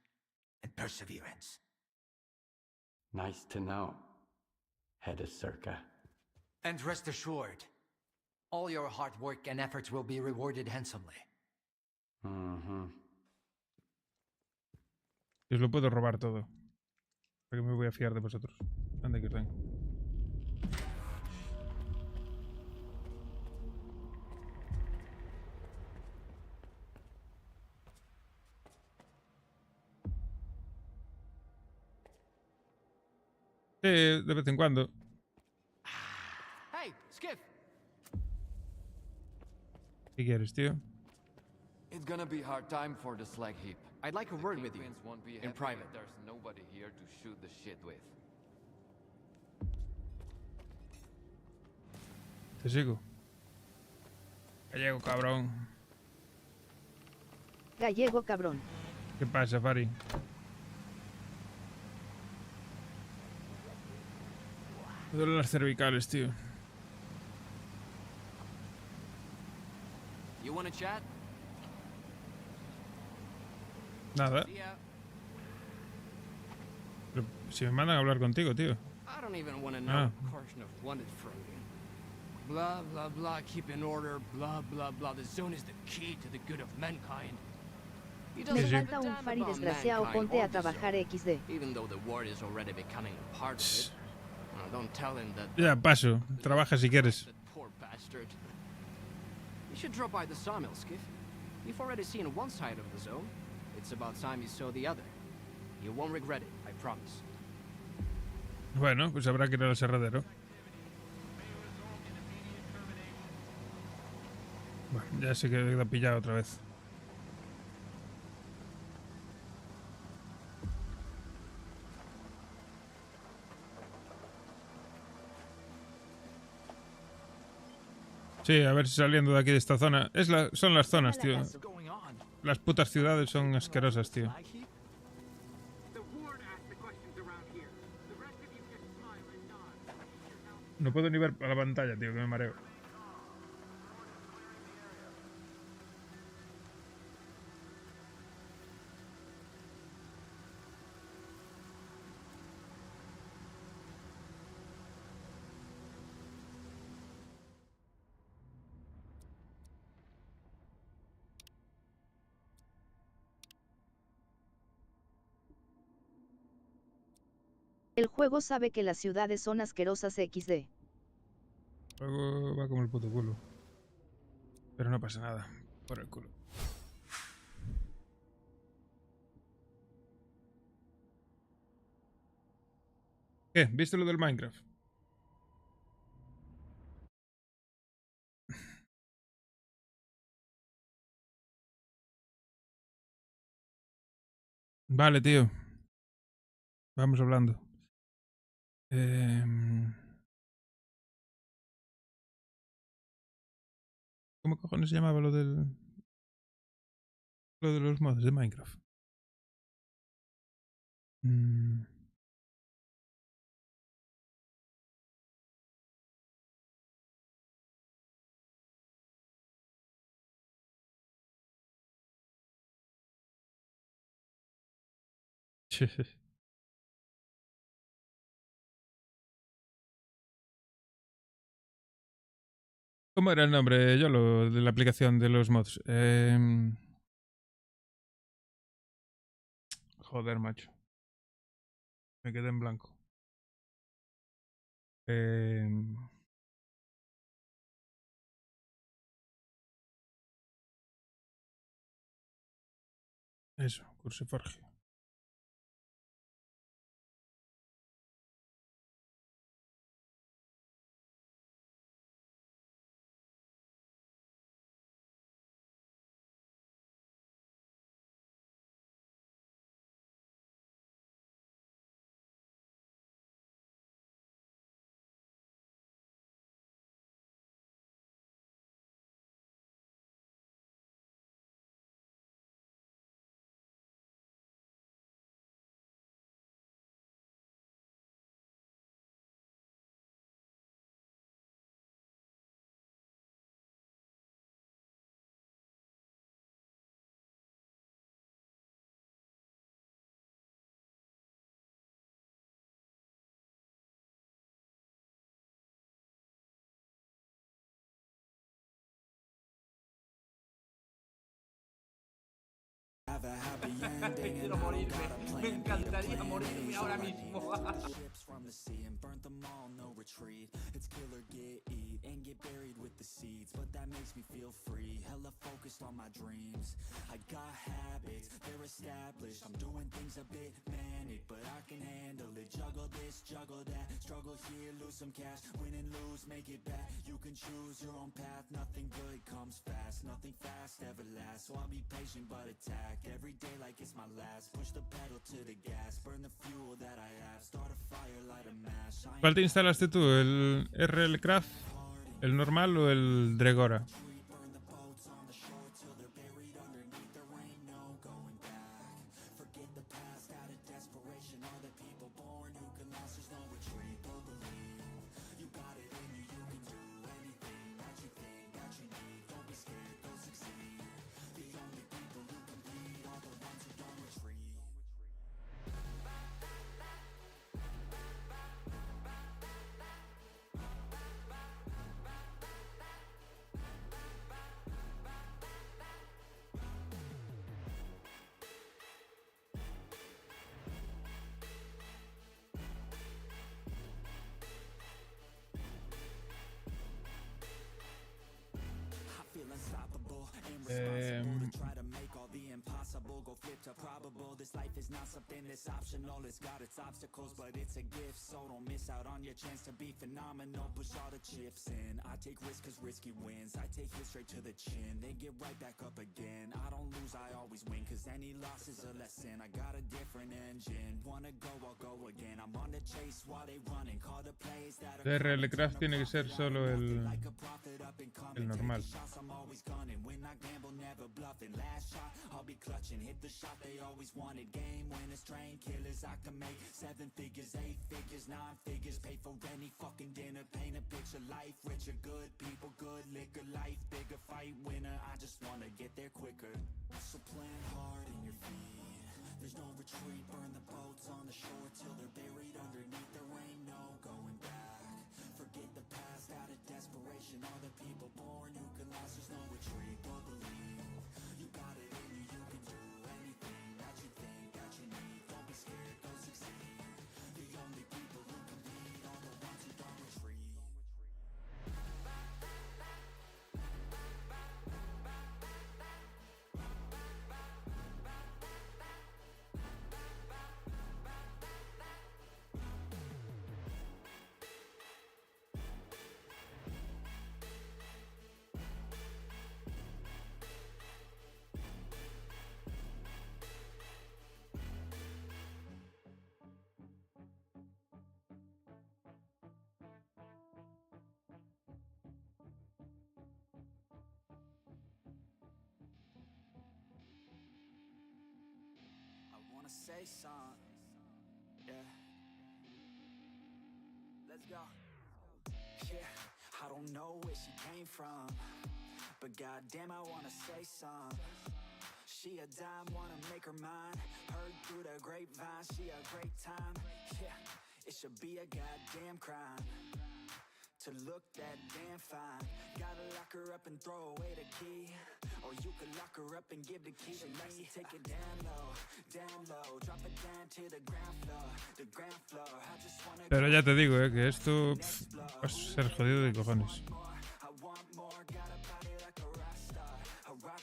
Speaker 11: and perseverance.
Speaker 6: Nice to know, head of Circa.
Speaker 11: And rest assured, all your hard work and efforts will be rewarded handsomely.
Speaker 2: Os lo puedo robar todo. Porque me voy a fiar de vosotros. Anda que os den. De vez en cuando.
Speaker 11: Hey, Skiff!
Speaker 2: ¿Qué quieres, tío?
Speaker 13: It's gonna be hard time for the slag heap.
Speaker 17: I'd like a word with you,
Speaker 13: Won't be
Speaker 17: in
Speaker 13: happy
Speaker 17: private.
Speaker 13: if there's nobody here to shoot the shit with.
Speaker 2: Te sigo. Gallego, cabrón.
Speaker 14: Gallego, cabrón.
Speaker 2: ¿Qué pasa, Fari? Me duelen las cervicales, tío.
Speaker 17: You wanna chat?
Speaker 2: Nada. Pero si me mandan a hablar contigo, tío.
Speaker 17: I don't even want to know
Speaker 2: Ah.
Speaker 17: what Korshnov wanted from you. Blah, blah, blah, keep in order, blah, blah, blah. The zone is the key to the good of mankind. He doesn't
Speaker 14: Me
Speaker 17: give a
Speaker 14: falta un
Speaker 17: damn
Speaker 14: Fari
Speaker 17: about
Speaker 14: desgraciado,
Speaker 17: mankind
Speaker 14: ponte
Speaker 17: or
Speaker 14: a
Speaker 17: the
Speaker 14: trabajar
Speaker 17: zone,
Speaker 14: XD.
Speaker 17: even though the world is already becoming a part of it. Don't tell him that.
Speaker 2: Ya, paso. Trabaja si quieres.
Speaker 17: Poor bastard. You should drop by the sawmill, Skiff. You've already seen one side of the zone. It's about time you saw the other. You won't regret it, I promise.
Speaker 2: Bueno, pues habrá que ir al aserradero. Bueno, ya sé que he pillado otra vez. Sí, a ver si saliendo de aquí de esta zona. Son las zonas, tío. Las putas ciudades son asquerosas, tío. No puedo ni ver a la pantalla, tío, que me mareo.
Speaker 14: El juego sabe que las ciudades son asquerosas XD.
Speaker 2: El juego va como el puto culo. Pero no pasa nada. Por el culo. ¿Qué? ¿Viste lo del Minecraft? Vale, tío. Vamos hablando. ¿Cómo cojones se llamaba lo del... lo de los mods de Minecraft? ¿Cómo era el nombre, yo, lo de la aplicación de los mods? Joder, macho. Me quedé en blanco. Eso, Curseforge.
Speaker 7: Quiero morirme. Me encantaría morirme ahora mismo.
Speaker 21: It's kill or get eat and get buried with the seeds, but that makes me feel free. Hella focused on my dreams. I got habits, they're established. I'm doing things a bit manic, but I can handle it. Juggle this, juggle that, struggle here, lose some cash, win and lose, make it back. You can choose your own path. Nothing good comes fast, nothing fast ever lasts. So I'll be patient but attack every day like it's my last. Push the pedal to the gas, burn the fuel that I have. Start a fire, light a match.
Speaker 2: ¿Cuál te instalaste tú? ¿El RLCraft, el normal o el Dregora?
Speaker 21: This life is not something that's optional. It's got its obstacles, but it's a gift. So don't miss out on your chance to be phenomenal. Push all the chips in. I take risks cause risky wins. I take it straight to the chin, then get right back up again. I don't lose, I always win, cause any loss is a lesson. I got a different engine. Wanna go, I'll go again. I'm on the chase while they running. Call the plays that are
Speaker 2: RLCraft tiene que ser solo el normal.
Speaker 21: when I gamble, never bluffing. Last shot, I'll be clutching. Hit the shot they always wanted. Game winners, train killers. I can make 7 figures, 8 figures, 9 figures. Pay for any fucking dinner. Paint a picture, life richer. Good people, good liquor. Life bigger, fight winner. I just wanna get there quicker. So plant hard in your feet. There's no retreat. Burn the boats on the shore till they're buried underneath. There ain't no going back. Forget the past out of desperation. All the people born who can last. There's no retreat. Don't believe you got it in you. You can do anything that you think that you need. Don't be scared, go succeed. The only wanna say something. Yeah. Let's go. Yeah, I don't know where she came from, but goddamn, I wanna say something. She a dime, wanna make her mine. Heard through the grapevine, she a great time. Yeah, it should be a goddamn crime to look that damn fine. Gotta lock her up and throw away the key, or you could lock her up and give the key to me. Take it down low, drop it down to the ground floor. I just wanna.
Speaker 2: Pero ya te digo, que esto va a ser jodido de cojones.
Speaker 21: I want more, got a body like a rock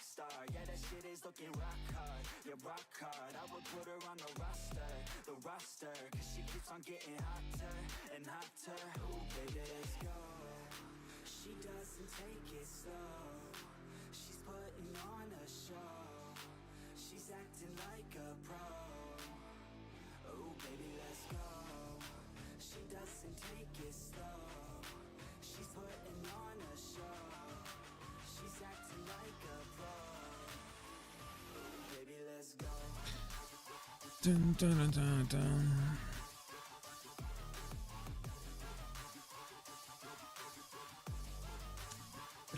Speaker 21: star. Yeah, that shit is looking rock hard. Yeah, rock hard. I would put her on the roster, cause she keeps on getting hotter and hotter. Ooh, baby, let's go. She doesn't take it slow. She's putting on a show. She's acting like a pro. Ooh, baby, let's go. She doesn't take it slow. She's putting on a show. She's acting like a pro. Ooh, baby, let's go.
Speaker 2: Dun, dun, dun, dun.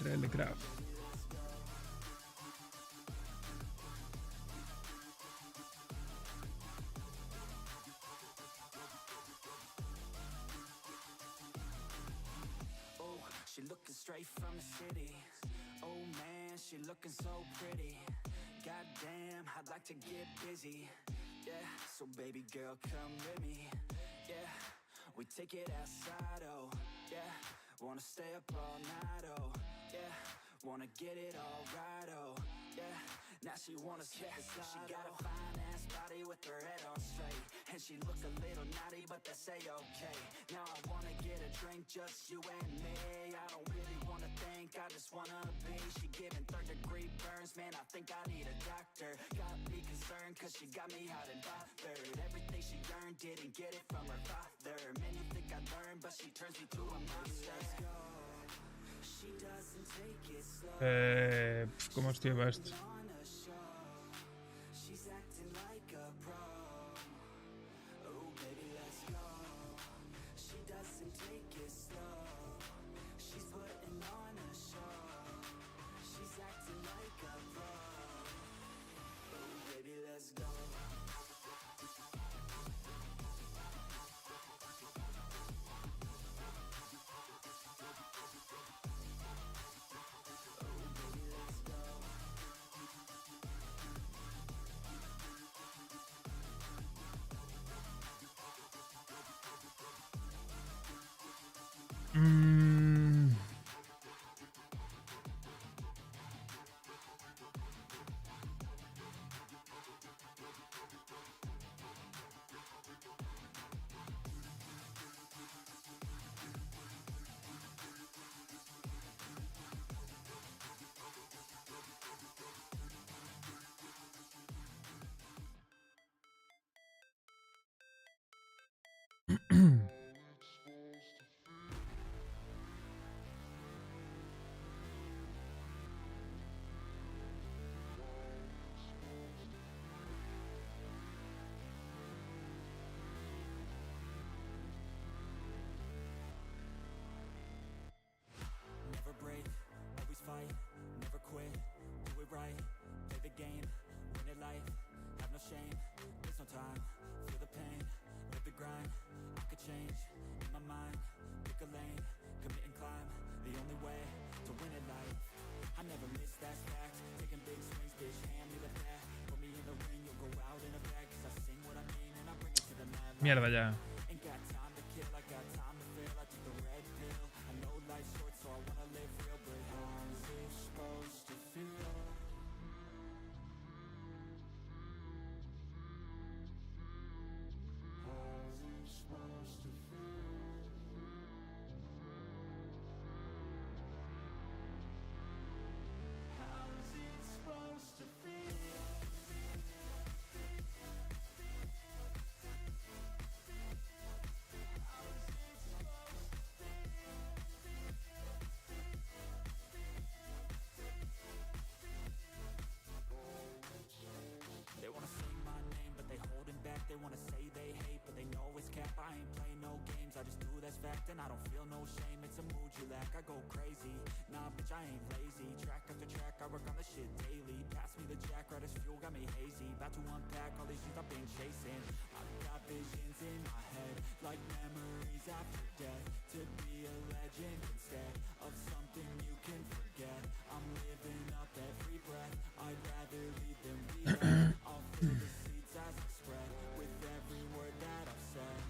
Speaker 2: Relecraft.
Speaker 21: Oh, she looking straight from the city. Oh man, she looking so pretty. Goddamn, I'd like to get busy. Yeah, so baby girl, come with me. Yeah, we take it outside, oh. Yeah, wanna stay up all night, oh. Yeah, wanna get it all right, oh. Yeah, now she wanna slip and slide. She got a fine ass body with her head on straight, and she looks a little naughty, but that's a-okay. Now I wanna get a drink, just you and me. I don't really wanna think, I just wanna be. She giving third-degree burns, man, I think I need a doctor. Got me concerned, cause she got me hot and bothered. Everything she earned, didn't get it from her father. Man, you think I learned, but she turns me to a monster. Let's go. She doesn't take it slow.
Speaker 2: ¿Cómo os lleva esto?
Speaker 21: She's acting like a pro. Oh, baby, let's go. She doesn't take it slow. She's putting on a show. She's acting like a pro. Oh, baby, let's go. Never break, always fight, never quit, do it right, play the game, win it life, have no shame, there's no time, feel the pain, live the grind, I could change, in my mind, pick a lane, commit and climb, the only way to win it life, I never miss, that's fact, taking big swings, bitch, hand me the bat, put me in the ring, you'll go out in a bag, cause I sing what I mean and I bring it to the mad light.
Speaker 2: Mierda ya.
Speaker 21: Ain't got time to kill, I got time to feel, I took the red pill, I know life's short so I wanna live real, but how's it supposed to feel? How's it supposed to feel? How's it supposed to feel? fact, and I don't feel no shame. It's a mood you lack, I go crazy. Nah, bitch, I ain't lazy. Track after track, I work on the shit daily. Pass me the jack, right as fuel, got me hazy. About to unpack all these things I've been chasing. I've got visions in my head, like memories after death. To be a legend instead of something you can forget. I'm living up every breath, I'd rather lead than be led. I'll fill the seats as I spread, with every word that I've said.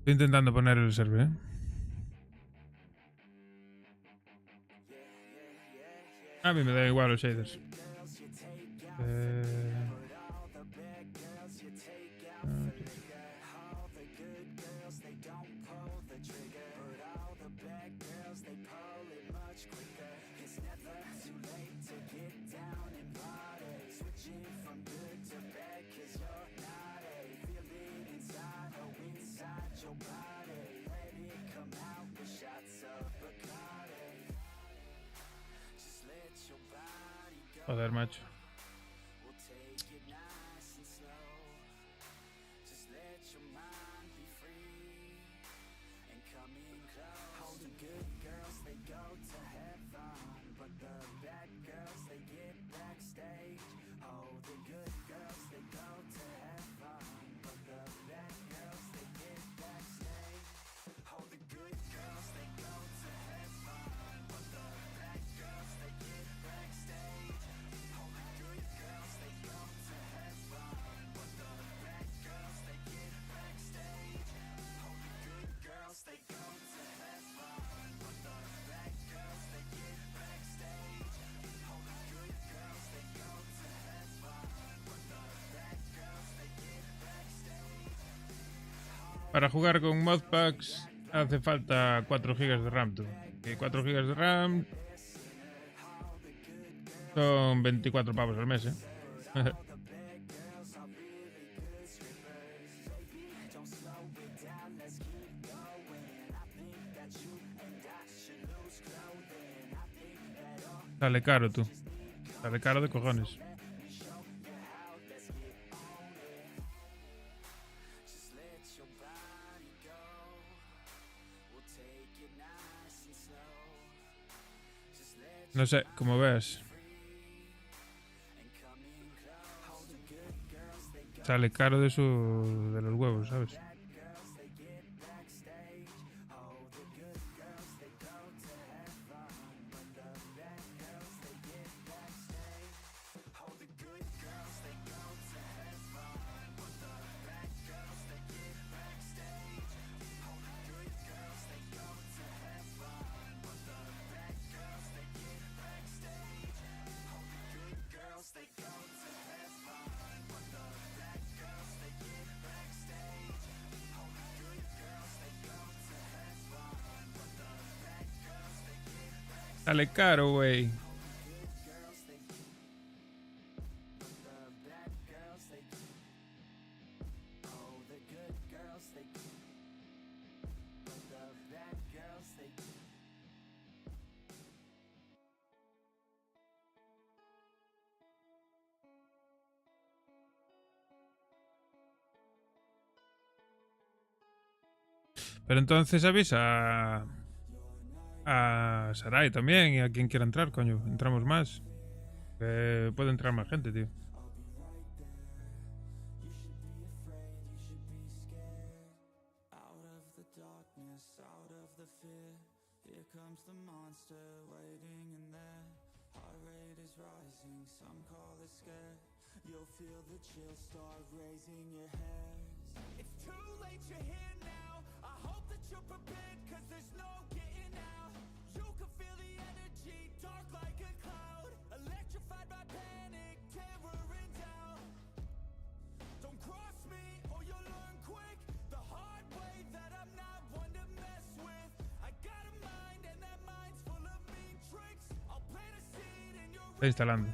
Speaker 2: Estoy intentando poner el server, A mí me da igual los shaders. Joder, macho. Para jugar con modpacks hace falta 4 GB de RAM, tú. Y 4 GB de RAM son 24 pavos al mes, Sale caro, tú. Sale caro de cojones. No sé, como veas. Sale caro de los huevos, ¿sabes? Sale caro, güey. Pero entonces avisa a Sarai también y a quien quiera entrar, coño. Entramos más. Puede entrar más gente, tío.
Speaker 21: Here comes the monster waiting in there. Heart rate rising, some call it scared. You'll feel the chill start raising your hairs. It's too late, you're here now. I hope that you're prepared, cause there's no getting out. You can feel the energy, dark like a cloud. Electrified by panic, terror and doubt. Don't cross me, or you'll learn quick the hard way that I'm not one to mess with. I got a mind, and that mind's full of mean tricks. I'll plant a seed in your
Speaker 2: Está instalando.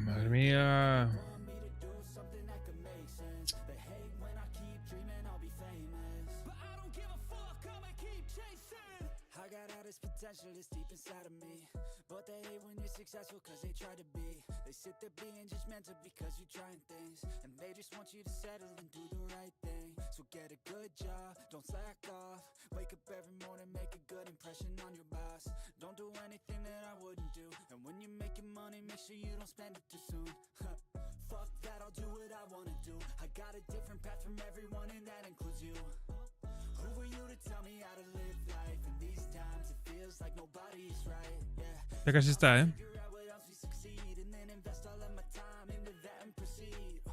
Speaker 2: Madre mía.
Speaker 21: Potential is deep inside of me, but they hate when you're successful cause they try to be. They sit there being judgmental because you're trying things, and they just want you to settle and do the right thing. So get a good job, don't slack off. Wake up every morning, make a good impression on your boss. Don't do anything that I wouldn't do, and when you're making money, make sure you don't spend it too soon. Fuck that, I'll do what I wanna do. I got a different path from everyone, and that includes you. Who are you to tell me how to live life? In these times it feels like nobody is right. Yeah.
Speaker 2: Ya casi está,
Speaker 21: Figure out what else we succeed and then invest all of my time into that and proceed.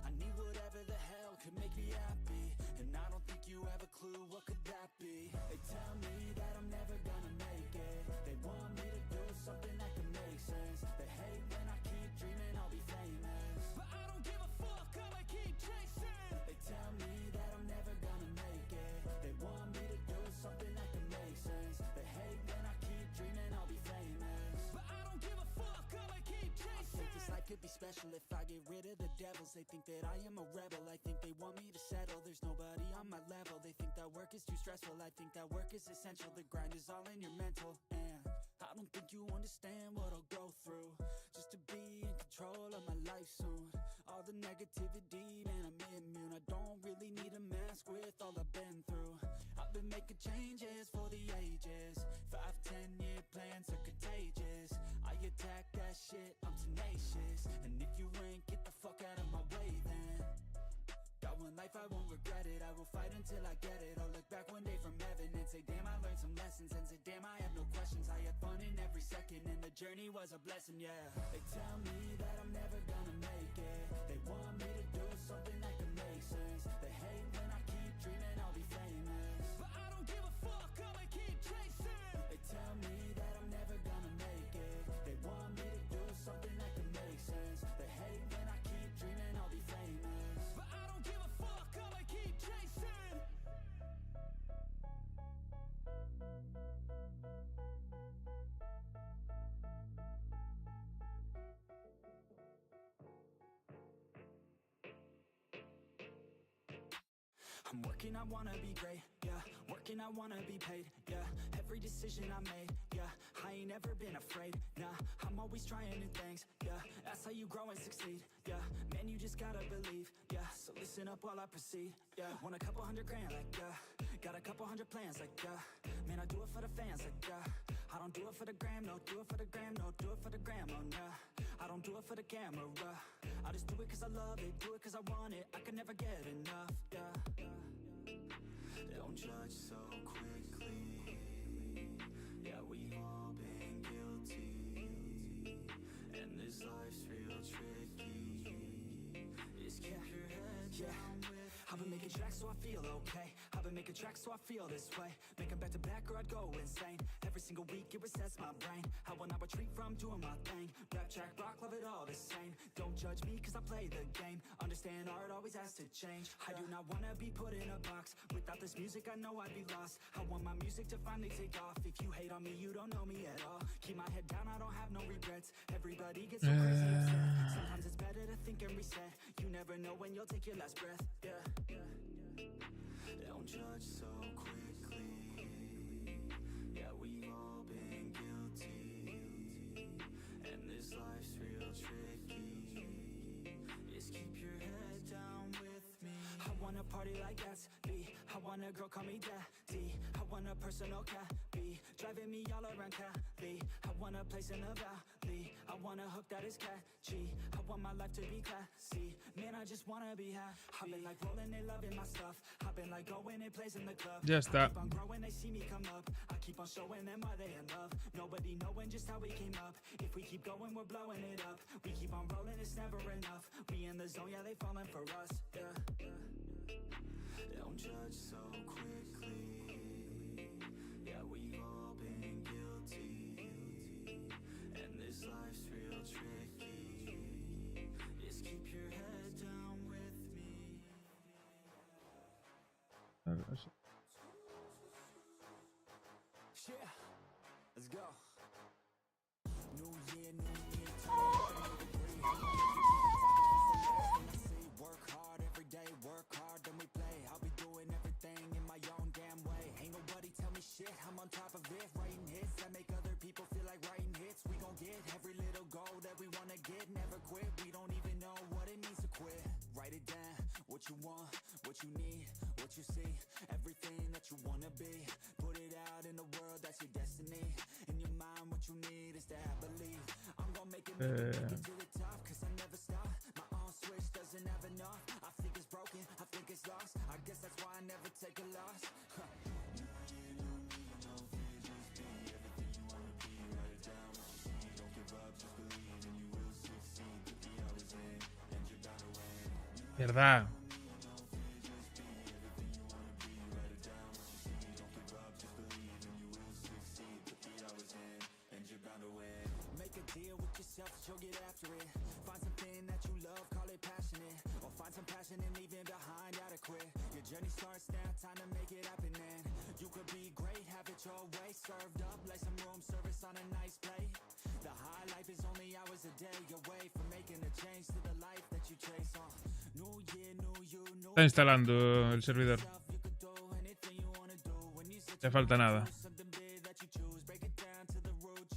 Speaker 21: I need whatever the hell could make me happy, and I don't think you have a clue what could that be. They tell me that I'm never gonna make it. They want me to do something that can make sense. They hate when I keep dreaming I'll be famous, but I don't give a fuck, I'ma keep chasing. They tell me that I'm never gonna make it. They want me to do something that can make sense. They hate when I keep dreaming I'll be famous, but I don't give a fuck, I'ma keep chasing. I think this life could be special if I get rid of the devils. They think that I am a rebel, I think they want me to settle. There's nobody on my level. They think that work is too stressful, I think that work is essential. The grind is all in your mental, and I don't think you understand what I'll go through just to be in control of my life soon. All the negativity, man, I'm immune. I don't really need a mask with all I've been through. I've been making changes for the ages. 5-10 year plans are contagious. I attack that shit, I'm tenacious. And if you ain't, get the fuck out of my way then. Got one life, I won't regret it. I will fight until I get it. I'll look back one day from heaven and say, damn, I learned some lessons, and say, damn, I journey was a blessing, yeah. They tell me that I'm never gonna make it. They want me to do something that can make sense. They hate when I keep dreaming I'll be famous, but I don't give a fuck, I'ma keep chasing. They tell me that I'm never gonna make it. They want me to do something that can make sense. They hate when I keep dreaming I'll be famous, but I don't give a fuck, I'ma keep chasing. I'm working, I wanna be great, yeah. Working, I wanna be paid, yeah. Every decision I made, yeah. I ain't never been afraid, nah. I'm always trying new things, yeah. That's how you grow and succeed, yeah. Man, you just gotta believe, yeah. So listen up while I proceed, yeah. Want a couple $100 grand, like, yeah. Got a couple 100 plans, like, yeah. Man, I do it for the fans, like, yeah. I don't do it for the gram, no. Do it for the gram, no. Do it for the gram, oh, nah. I don't do it for the camera, I just do it cause I love it. Do it cause I want it. I can never get enough, yeah. Don't judge so quickly. Yeah, we all been guilty, and this life's real tricky. Just keep your head down with I've been making tracks so I feel okay. I've been making tracks so I feel this way. Make them back to back or I'd go insane. Every single week it resets my brain. I will not retreat from doing my thing. Rap, track, rock, love it all the same. Don't judge me cause I play the game. Understand art always has to change. I do not wanna be put in a box. Without this music I know I'd be lost. I want my music to finally take off. If you hate on me you don't know me at all. Keep my head down, I don't have no regrets. Everybody gets so crazy upset. Sometimes it's better to think and reset. You never know when you'll take your last breath, yeah. Don't judge so quickly. Yeah, we've all been guilty, and this life's real tricky. Just keep your head down with me. I wanna party like Gatsby. I want a girl call me daddy. I want a personal cabby driving me all around Cali. I want a place in the valley. I want a hook that is catchy. I want my life to be classy. Man, I just wanna be happy. I've been like rolling and loving my stuff. I've been like going and plays in the club.
Speaker 2: Ya está.
Speaker 21: I keep on growing, they see me come up. I keep on showing them why they in love. Nobody knowing just how we came up. If we keep going, we're blowing it up. We keep on rolling, it's never enough. We in the zone, yeah, they falling for us. Yeah. Don't judge so quickly. Yeah, we've all been guilty, and this life's real tricky. Just keep your head down with me. Yeah, let's go. New year, new year. Work hard every day, work hard, then we play. I'll be doing everything in my own damn way. Ain't nobody tell me shit, I'm on top of it. Writing hits that make other people feel like writing hits. We gon' get every little goal that we wanna get. Never quit, we don't even know what it means to quit. Write it down, what you want, what you need, what you see. Everything that you wanna be. Put it out in the world, that's your destiny. In your mind, what you need is to have belief. I'm gon' make it to the top, cause I never stop. My own switch doesn't have enough. I think it's broken, I think it's lost. I guess that's why I never take a loss.
Speaker 2: Verdad.
Speaker 21: Make a deal with yourself that you'll get after it. Find something that you love, call it passionate. Or find some passion and leaving behind adequate. Your journey starts now, time to make it happen, man. You could be great, have it your way. Served up like some room service on a nice plate. The high life is only hours a day away from making a change to the life that you chase on. New year, new you, new
Speaker 2: Está instalando el servidor. Ya falta nada.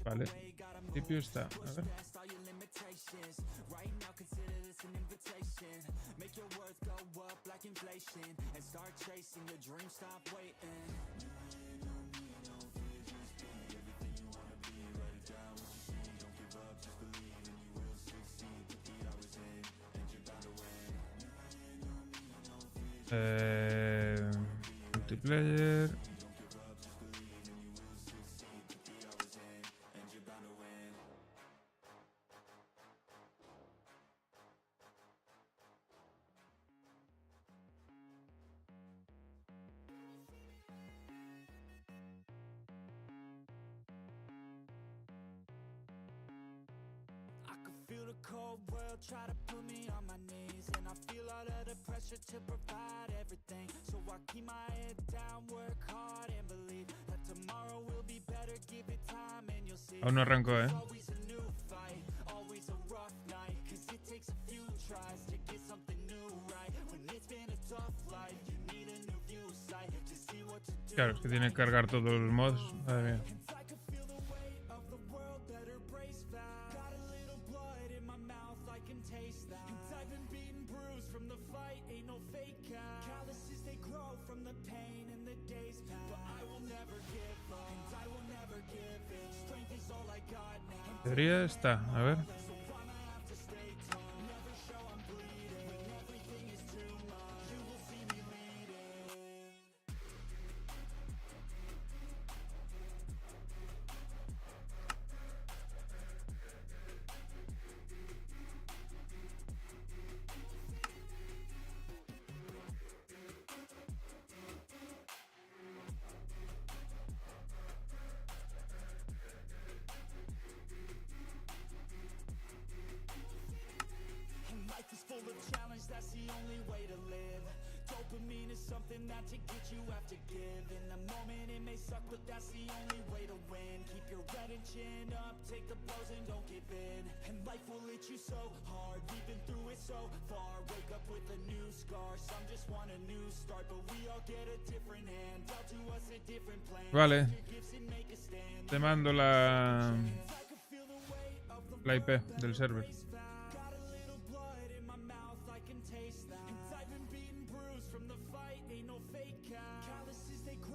Speaker 2: Vale. En principio está. A ver. Multiplayer. Aún no arrancó, Claro, es que tiene que cargar todos los mods. Madre mía. Teoría está, a ver. Vale. Te mando la IP del server.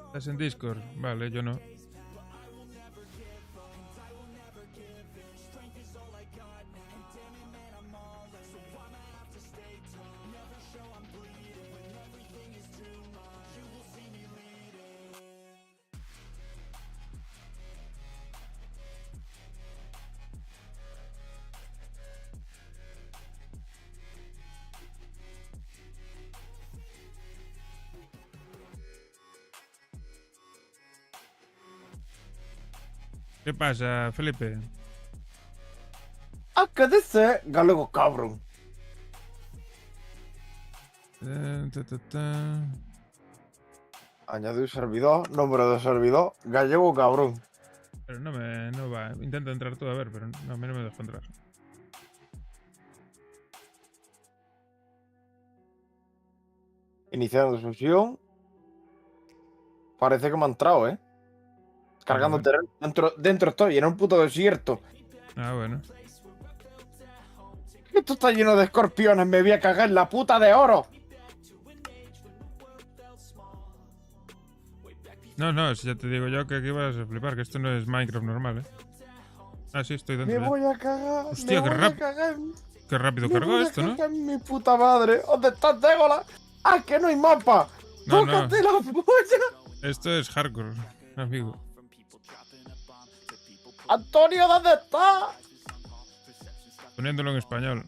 Speaker 2: ¿Estás en Discord? Vale, yo no. ¿Qué pasa, Felipe?
Speaker 9: ¿Qué dice galego cabrón? Añadir servidor, nombre de servidor, gallego cabrón.
Speaker 2: Pero no va. Intenta entrar tú a ver, pero no, a mí no me dejo entrar.
Speaker 9: Iniciando sesión. Parece que me ha entrado, Cargando terreno. Dentro estoy, en un puto desierto.
Speaker 2: Ah, bueno.
Speaker 9: Esto está lleno de escorpiones, me voy a cagar en la puta de oro.
Speaker 2: No, si ya te digo yo que aquí vas a flipar, que esto no es Minecraft normal, Ah, sí, estoy dentro.
Speaker 9: Me voy a cagar.
Speaker 2: Hostia, qué rápido cargó esto, ¿no?
Speaker 9: Mi puta madre. ¿Dónde estás, Dégola? Que no hay mapa.
Speaker 2: No.
Speaker 9: ¡Tócate la polla!
Speaker 2: Esto es hardcore, amigo.
Speaker 9: Antonio, ¿dónde estás?
Speaker 2: Poniéndolo en español.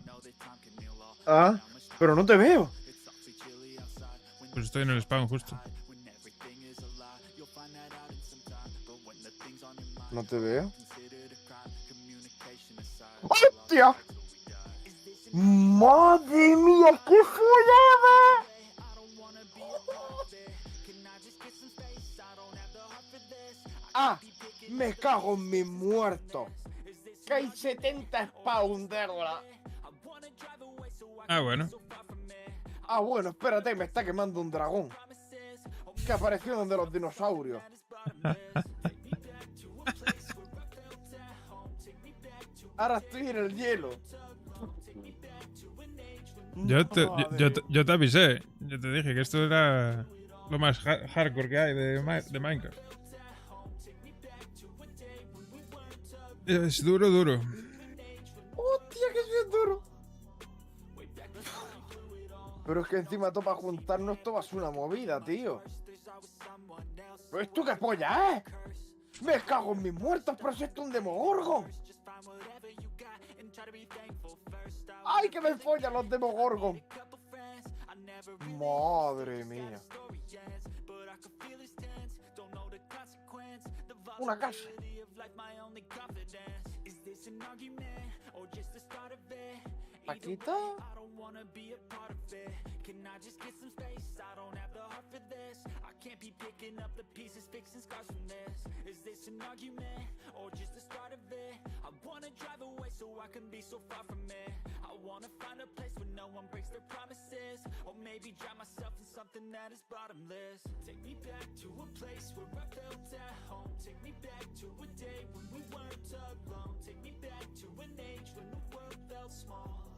Speaker 9: Pero no te veo.
Speaker 2: Pues estoy en el spawn justo.
Speaker 9: No te veo. ¡Hostia! ¡Madre mía, qué follada! Me cago en mi muerto. Que hay 70 spawn, Dégola.
Speaker 2: Bueno.
Speaker 9: Bueno, espérate, me está quemando un dragón. Que apareció donde los dinosaurios. Ahora estoy en el hielo.
Speaker 2: Yo te avisé. Yo te dije que esto era lo más hardcore que hay de Minecraft. Es duro.
Speaker 9: Hostia, que es duro. Pero es que encima todo para juntarnos todo va a ser una movida, tío. ¿Pero esto qué polla es? Me cago en mis muertos, pero si esto es un Demogorgon. ¡Ay, que me follan los Demogorgon! Madre mía. Una casa. Paquita.
Speaker 21: Can't be picking up the pieces, fixing scars from this. Is this an argument or just the start of it? I wanna drive away so I can be so far from it. I wanna find a place where no one breaks their promises, or maybe drown myself in something that is bottomless. Take me back to a place where I felt at home. Take me back to a day when we weren't alone. Take me back to an age when the world felt small.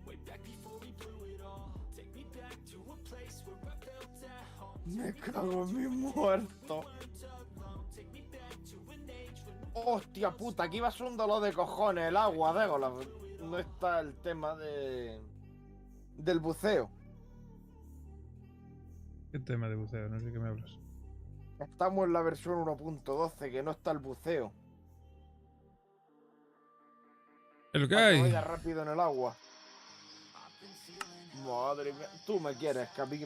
Speaker 21: Way back before we blew it all. Take me back to a place where I felt at home.
Speaker 9: Me cago en mi muerto. Hostia puta, aquí va a ser un dolor de cojones el agua, Legolas. No está el tema del buceo.
Speaker 2: ¿Qué tema de buceo? No sé qué me hablas.
Speaker 9: Estamos en la versión 1.12, que no está el buceo.
Speaker 2: ¿Es lo que
Speaker 9: Para que
Speaker 2: hay?
Speaker 9: vaya rápido en el agua. Madre mía, tú me quieres que a mí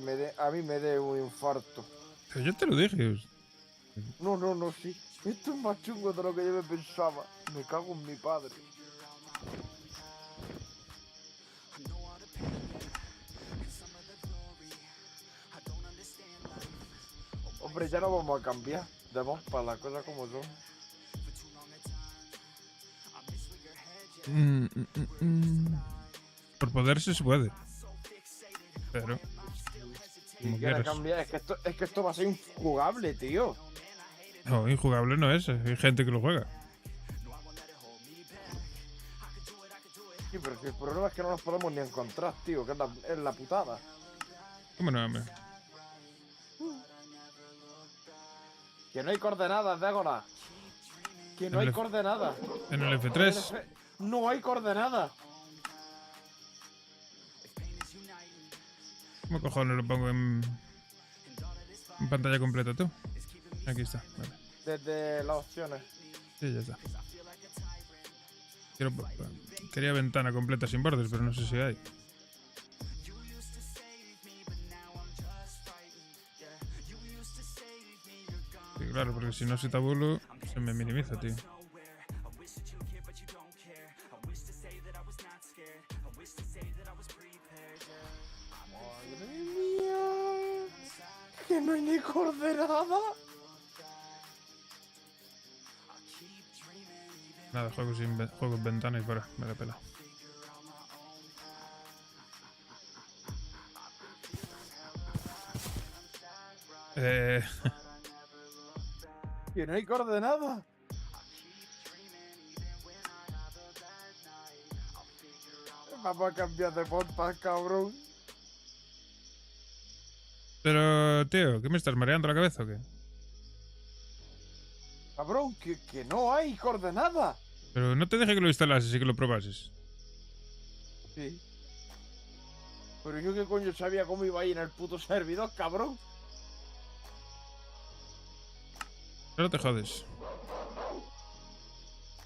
Speaker 9: me dé un infarto.
Speaker 2: Pero yo te lo dije.
Speaker 9: No, sí. Esto es más chungo de lo que yo me pensaba. Me cago en mi padre. Hombre, ya no vamos a cambiar. Demos para las cosas como son.
Speaker 2: Por poder sí se puede. Pero...
Speaker 9: Si
Speaker 2: como
Speaker 9: quieres
Speaker 2: quieras.
Speaker 9: cambiar, es que esto va a ser injugable, tío.
Speaker 2: No, injugable no es. Hay gente que lo juega.
Speaker 9: Sí, pero el problema es que no nos podemos ni encontrar, tío, que es la putada.
Speaker 2: ¿Cómo no, hombre?
Speaker 9: Que no hay coordenadas, Legolas. Que no hay coordenadas.
Speaker 2: En el F3.
Speaker 9: No hay coordenadas.
Speaker 2: ¿Cómo cojones lo pongo en pantalla completa tú? Aquí está, vale.
Speaker 9: Desde las opciones.
Speaker 2: Sí, ya está. Quería ventana completa sin bordes, pero no sé si hay. Sí, claro, porque si no se tabulo, se me minimiza, tío.
Speaker 9: Madre mía. Que no hay ni coordenada.
Speaker 2: Nada, juego en ventana y fuera, me la pela.
Speaker 9: Que no hay coordenada. Vamos a cambiar de podcast, cabrón.
Speaker 2: Pero, tío, ¿qué me estás mareando la cabeza o qué?
Speaker 9: Cabrón, que no hay coordenada.
Speaker 2: Pero no te dejé que lo instalases y que lo probases.
Speaker 9: Sí. Pero yo qué coño sabía cómo iba a ir en el puto servidor, cabrón.
Speaker 2: Pero te jodes.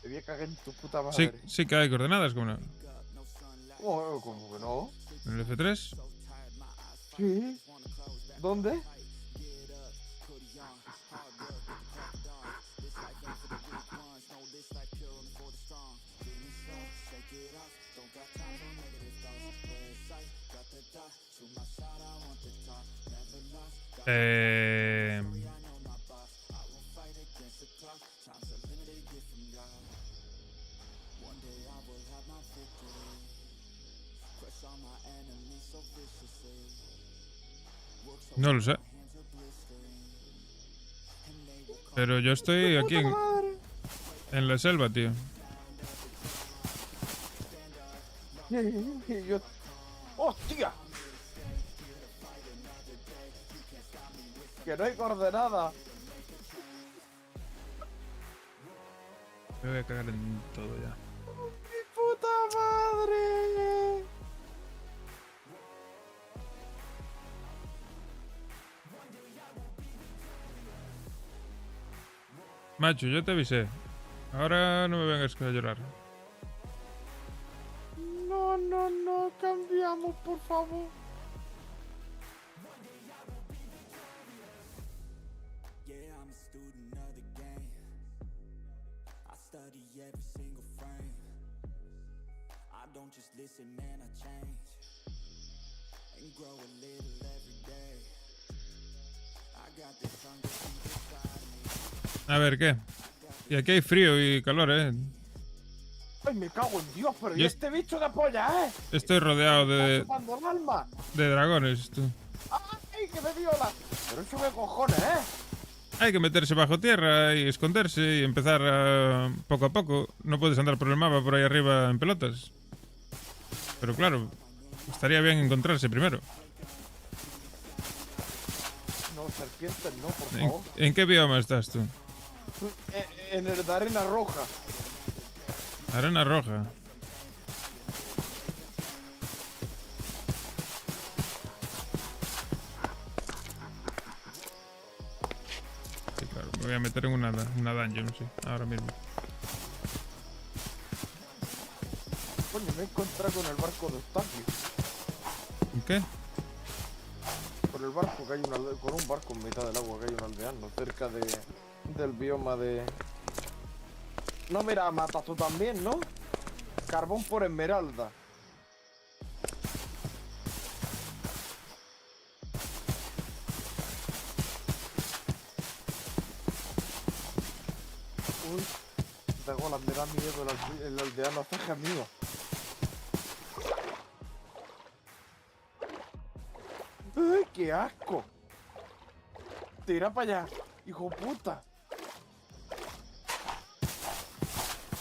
Speaker 9: Te voy a cagar en tu puta madre.
Speaker 2: Sí que hay coordenadas, ¿cómo no?
Speaker 9: ¿Cómo que no?
Speaker 2: ¿En el F3?
Speaker 9: Sí. ¿Dónde?
Speaker 2: No lo sé. Pero yo estoy aquí en la selva, tío.
Speaker 9: ¡Hostia! Que no hay coordenada.
Speaker 2: Me voy a cagar en todo ya.
Speaker 9: ¡Mi puta madre!
Speaker 2: Macho, yo te avisé. Ahora no me vengas a llorar.
Speaker 9: No, cambiamos, por favor.
Speaker 21: Yeah, I'm a student of the game. I study every single
Speaker 2: A ver, ¿qué? Y aquí hay frío y calor, ¿eh?
Speaker 9: Ay, me cago en Dios, pero ¿y
Speaker 2: Yo-
Speaker 9: este bicho de polla,
Speaker 2: Estoy rodeado
Speaker 9: chupando el alma.
Speaker 2: de dragones, tú.
Speaker 9: ¡Ay, que me viola! Pero eso qué cojones, ¿eh?
Speaker 2: Hay que meterse bajo tierra y esconderse y empezar poco a poco. No puedes andar por el mapa por ahí arriba en pelotas. Pero claro, estaría bien encontrarse primero.
Speaker 9: No, serpientes no, por
Speaker 2: ¿En,
Speaker 9: favor.
Speaker 2: en qué bioma estás tú?
Speaker 9: En el de arena roja.
Speaker 2: Arena roja. Sí, claro, me voy a meter en una dungeon, sí, ahora mismo.
Speaker 9: Coño, me he encontrado con el barco de Eustaquio.
Speaker 2: ¿En qué?
Speaker 9: Con el barco que hay con un barco en mitad del agua que hay un aldeano cerca del bioma de... No, mira, matas tú también, ¿no? Carbón por esmeralda. Uy, de golas, me da miedo el aldeano, ceja mío. ¡Ay, qué asco! Tira para allá, hijo puta.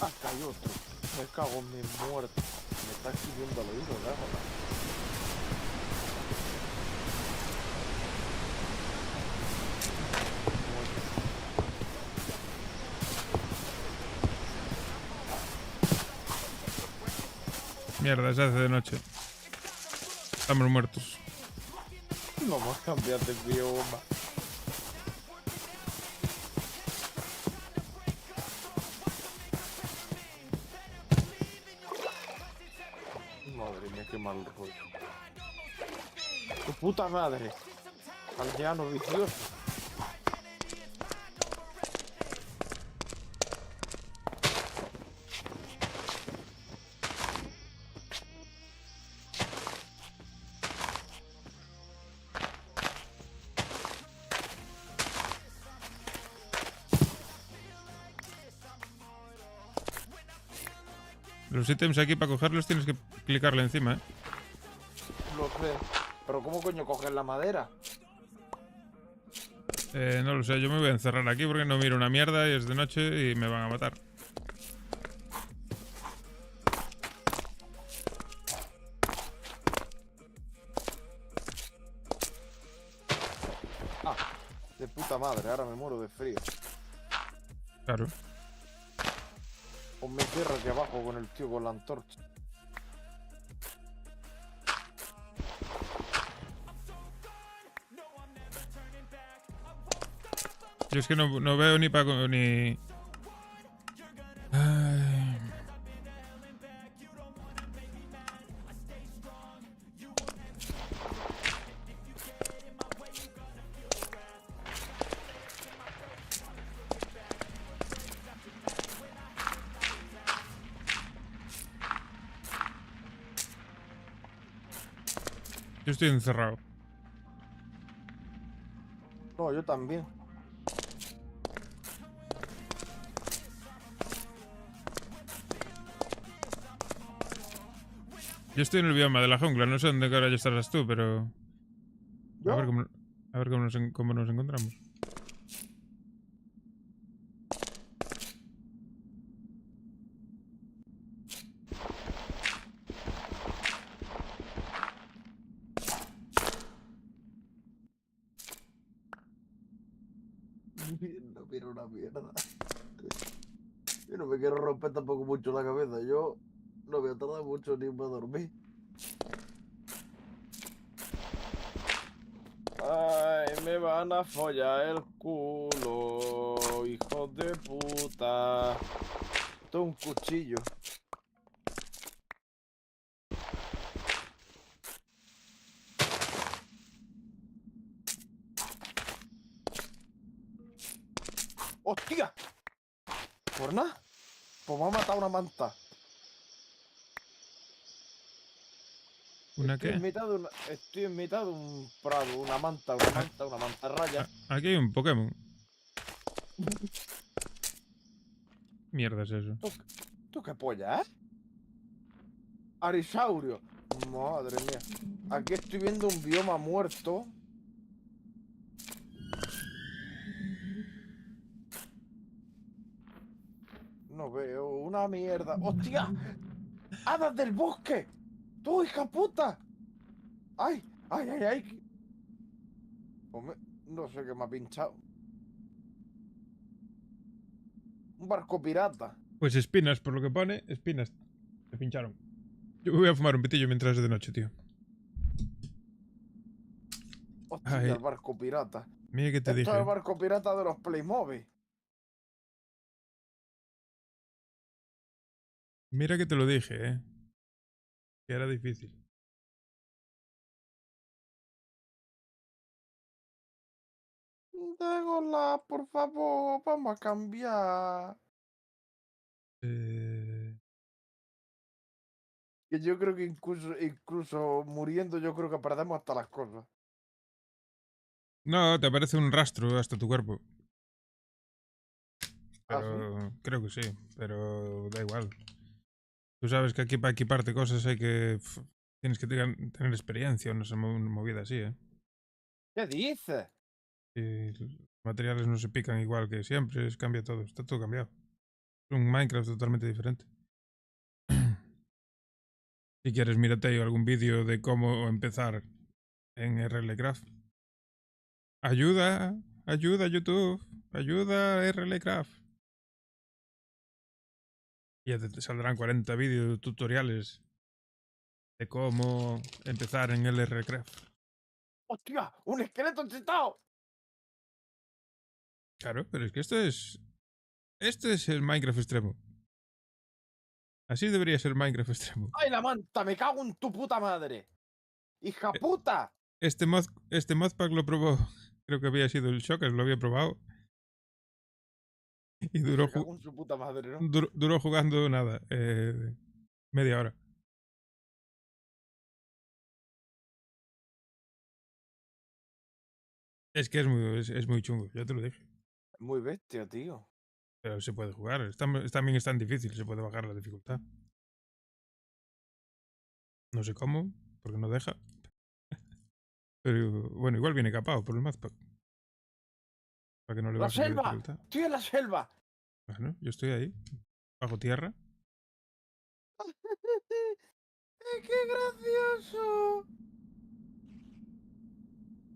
Speaker 9: Acá hay otro. Me cago en mi muerte. Me está escribiendo al oído, ¿verdad?
Speaker 2: Mierda, se hace de noche. Estamos muertos.
Speaker 9: Vamos a cambiar de bioma. Madre mía, qué mal rollo. ¡Tu puta madre! Aldeano vicioso.
Speaker 2: Los ítems aquí para cogerlos tienes que clicarle encima, ¿eh?
Speaker 9: Lo sé. Pero ¿cómo coño coger la madera?
Speaker 2: No lo sé, yo me voy a encerrar aquí porque no miro una mierda y es de noche y me van a matar.
Speaker 9: Ah, de puta madre, ahora me muero de frío.
Speaker 2: Claro.
Speaker 9: O me cierro aquí abajo con el tío con la antorcha.
Speaker 2: Yo es que no veo ni para... ni... Ay. Yo estoy encerrado.
Speaker 9: No, yo también.
Speaker 2: Yo estoy en el bioma de la jungla, no sé dónde carajo estarás tú, pero...
Speaker 9: ¿Yo?
Speaker 2: A ver cómo nos encontramos.
Speaker 9: No miro una mierda. Yo no me quiero romper tampoco mucho la cabeza. Yo no voy a tardar mucho ni para dormir. Ay, me van a follar el culo, hijos de puta. Esto es un cuchillo. ¡Hostia! ¿Por nada? Pues me ha matado una manta.
Speaker 2: ¿Una qué?
Speaker 9: Estoy en mitad de un prado, una mantarraya.
Speaker 2: Aquí hay un Pokémon. Mierda es eso.
Speaker 9: ¿Tú qué polla, Arisaurio. Madre mía. Aquí estoy viendo un bioma muerto. No veo una mierda. ¡Hostia! ¡Hadas del bosque! ¡Tú, hija puta! ¡Ay! ¡Ay, ay, ay! Hombre, no sé qué me ha pinchado. Un barco pirata.
Speaker 2: Pues espinas, por lo que pone, espinas. Me pincharon. Yo voy a fumar un pitillo mientras es de noche, tío.
Speaker 9: Hostia,
Speaker 2: Ay.
Speaker 9: el barco pirata.
Speaker 2: Mira que te dije.
Speaker 9: Esto es el barco pirata de los Playmobil.
Speaker 2: Mira que te lo dije, que era difícil.
Speaker 9: Dégola, por favor, vamos a cambiar. Que yo creo que incluso muriendo, yo creo que perdemos hasta las cosas.
Speaker 2: No, te aparece un rastro hasta tu cuerpo.
Speaker 9: ¿Ah,
Speaker 2: Pero creo que sí, pero da igual. Tú sabes que aquí para equiparte cosas hay que... Tienes que tener experiencia, no sé, una movida así,
Speaker 9: ¿Qué dices?
Speaker 2: Y los materiales no se pican igual que siempre, cambia todo, está todo cambiado. Es un Minecraft totalmente diferente. Si quieres, mírate algún vídeo de cómo empezar en RLCraft. Ayuda, ayuda YouTube, ayuda RLCraft. Y ya te saldrán 40 vídeos tutoriales de cómo empezar en RLCraft.
Speaker 9: ¡Hostia! ¡Un esqueleto enchetado!
Speaker 2: Claro, pero es que esto es... Este es el Minecraft extremo. Así debería ser Minecraft extremo.
Speaker 9: ¡Ay, la manta! ¡Me cago en tu puta madre! ¡Hija puta!
Speaker 2: Este modpack lo probó. Creo que había sido el Shockers, lo había probado. Y duró,
Speaker 9: Me cago en su puta madre, ¿no?
Speaker 2: duró jugando nada. Media hora. Es que es muy chungo, ya te lo dije.
Speaker 9: Muy bestia, tío.
Speaker 2: Pero se puede jugar. También es tan difícil, se puede bajar la dificultad. No sé cómo, porque no deja. Pero bueno, igual viene capado por el modpack. Para que no le
Speaker 9: ¡La
Speaker 2: baje la
Speaker 9: selva!
Speaker 2: dificultad.
Speaker 9: ¡Estoy en la selva!
Speaker 2: Bueno, yo estoy ahí, bajo tierra.
Speaker 9: ¡Qué gracioso!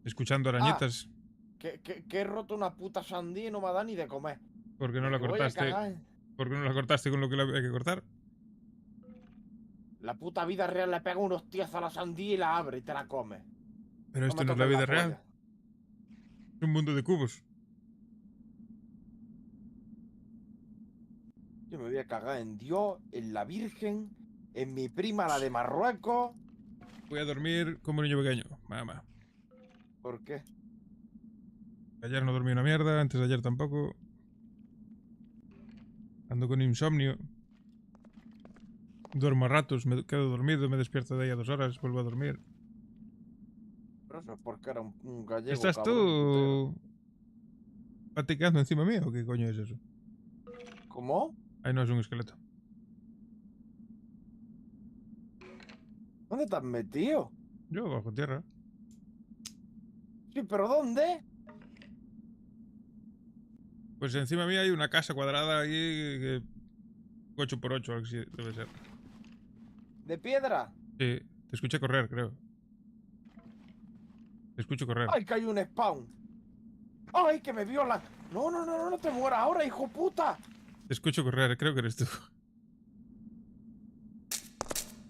Speaker 2: Escuchando arañitas.
Speaker 9: Que he roto una puta sandía y no me da ni de comer.
Speaker 2: ¿Por qué no la
Speaker 9: Me voy a
Speaker 2: cortaste?
Speaker 9: cagar.
Speaker 2: ¿Por qué no la cortaste con lo que hay que cortar?
Speaker 9: La puta vida real le pega unos tíos a la sandía y la abre y te la come.
Speaker 2: Pero esto
Speaker 9: me
Speaker 2: no es la
Speaker 9: toques
Speaker 2: vida
Speaker 9: la
Speaker 2: real.
Speaker 9: polla.
Speaker 2: Es un mundo de cubos.
Speaker 9: Yo me voy a cagar en Dios, en la Virgen, en mi prima la de Marruecos.
Speaker 2: Voy a dormir como un niño pequeño, mamá.
Speaker 9: ¿Por qué?
Speaker 2: Ayer no dormí una mierda, antes de ayer tampoco. Ando con insomnio. Duermo a ratos, me quedo dormido, me despierto de ahí a 2 horas, vuelvo a dormir.
Speaker 9: Pero eso es porque era un gallego.
Speaker 2: ¿Estás
Speaker 9: cabrón,
Speaker 2: tú platicando encima mío o qué coño es eso?
Speaker 9: ¿Cómo?
Speaker 2: Ahí no es un esqueleto.
Speaker 9: ¿Dónde te has metido?
Speaker 2: Yo bajo tierra.
Speaker 9: Sí, pero ¿dónde?
Speaker 2: Pues encima mía hay una casa cuadrada ahí que 8x8, algo así debe ser.
Speaker 9: ¿De piedra?
Speaker 2: Sí, te escuché correr, creo. Te escucho correr.
Speaker 9: ¡Ay, que hay un spawn! ¡Ay, que me violan! No, no, no, no, no te mueras ahora, hijo puta.
Speaker 2: Te escucho correr, creo que eres tú.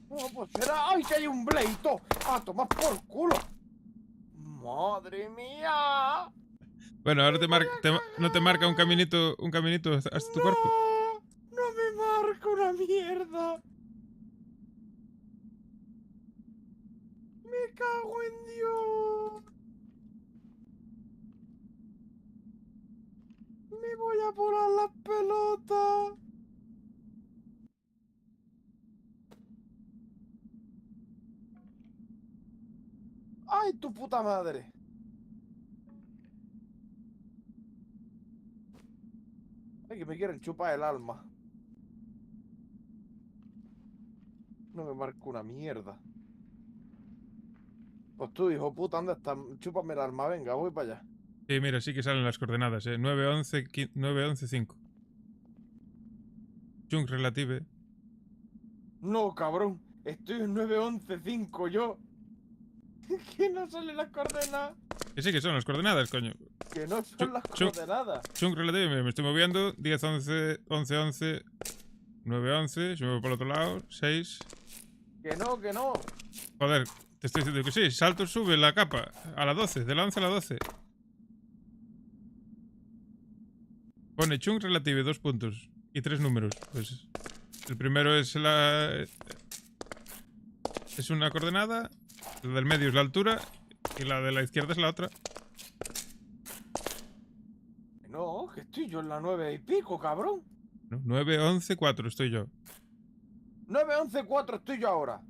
Speaker 9: No, pues será. ¡Ay, que hay un bleito! ¡A tomar por culo! ¡Madre mía!
Speaker 2: Bueno, ahora no te marca un caminito hasta tu cuerpo.
Speaker 9: ¡No me marca una mierda! ¡Me cago en Dios! ¡Me voy a volar las pelotas! ¡Ay, tu puta madre! Ay, que me quieren chupar el alma. No me marco una mierda. Pues tú, hijo puta, ¿dónde estás? Chúpame el alma, venga, voy para allá.
Speaker 2: Sí, mira, sí que salen las coordenadas, 9, 11, 9, 11, 5. Chunk relative.
Speaker 9: No, cabrón. Estoy en 911.5 yo. Que no salen las coordenadas.
Speaker 2: Que sí que son las coordenadas, coño.
Speaker 9: Que no son las coordenadas.
Speaker 2: Chunk relative, mira, me estoy moviendo. 10, 11, 11, 11. 9, 11. Si me voy por el otro lado. 6.
Speaker 9: Que no, que no.
Speaker 2: Joder, te estoy diciendo que sí. Salto, sube la capa. A la 12. De la 11 a la 12. Pone Chunk relative, 2 puntos. Y 3 números. Pues el primero es es una coordenada. La del medio es la altura. Y la de la izquierda es la otra.
Speaker 9: No, que estoy yo en la 9 y pico, cabrón.
Speaker 2: No, 9, 11, 4 estoy yo.
Speaker 9: 911.4 estoy yo ahora.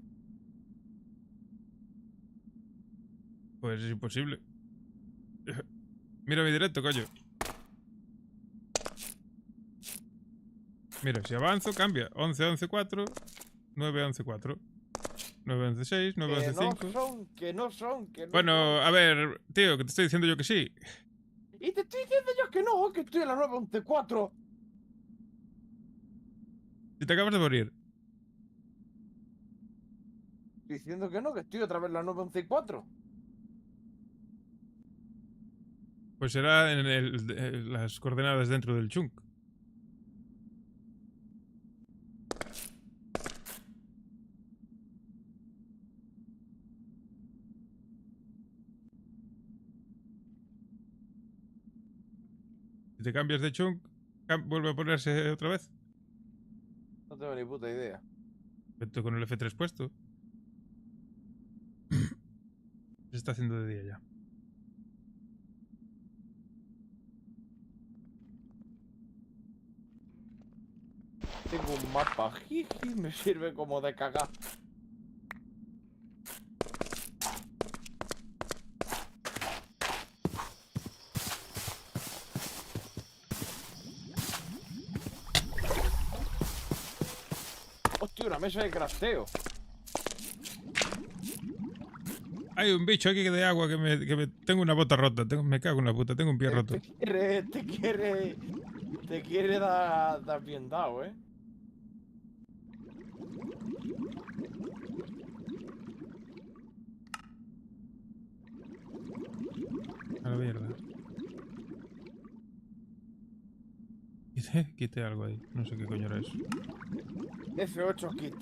Speaker 2: Pues es imposible. Mira mi directo, coño. Mira, si avanzo, cambia. 11, 11, 4. 9, 11, 4. 9, 11, 6. 9, 11, 5.
Speaker 9: Que no son.
Speaker 2: Bueno, a ver, tío, que te estoy diciendo yo que sí.
Speaker 9: Y te estoy diciendo yo que no, que estoy en la 911.4.
Speaker 2: Si te acabas de morir.
Speaker 9: Estoy diciendo que no, que estoy otra vez en la 911.4.
Speaker 2: Pues será en las coordenadas dentro del chunk. Si te cambias de chunk, vuelve a ponerse otra vez.
Speaker 9: No tengo ni puta idea.
Speaker 2: Esto con el F3 puesto. Se está haciendo de día ya.
Speaker 9: Tengo un mapa, jiji, me sirve como de cagar. Hostia, una mesa de crafteo.
Speaker 2: Hay un bicho aquí de agua que me tengo una bota rota. Me cago en la puta, tengo un pie roto.
Speaker 9: Te quiere dar bien dado, ¿eh?
Speaker 2: A la mierda. Quité algo ahí. No sé qué coño era eso.
Speaker 9: F8 kit.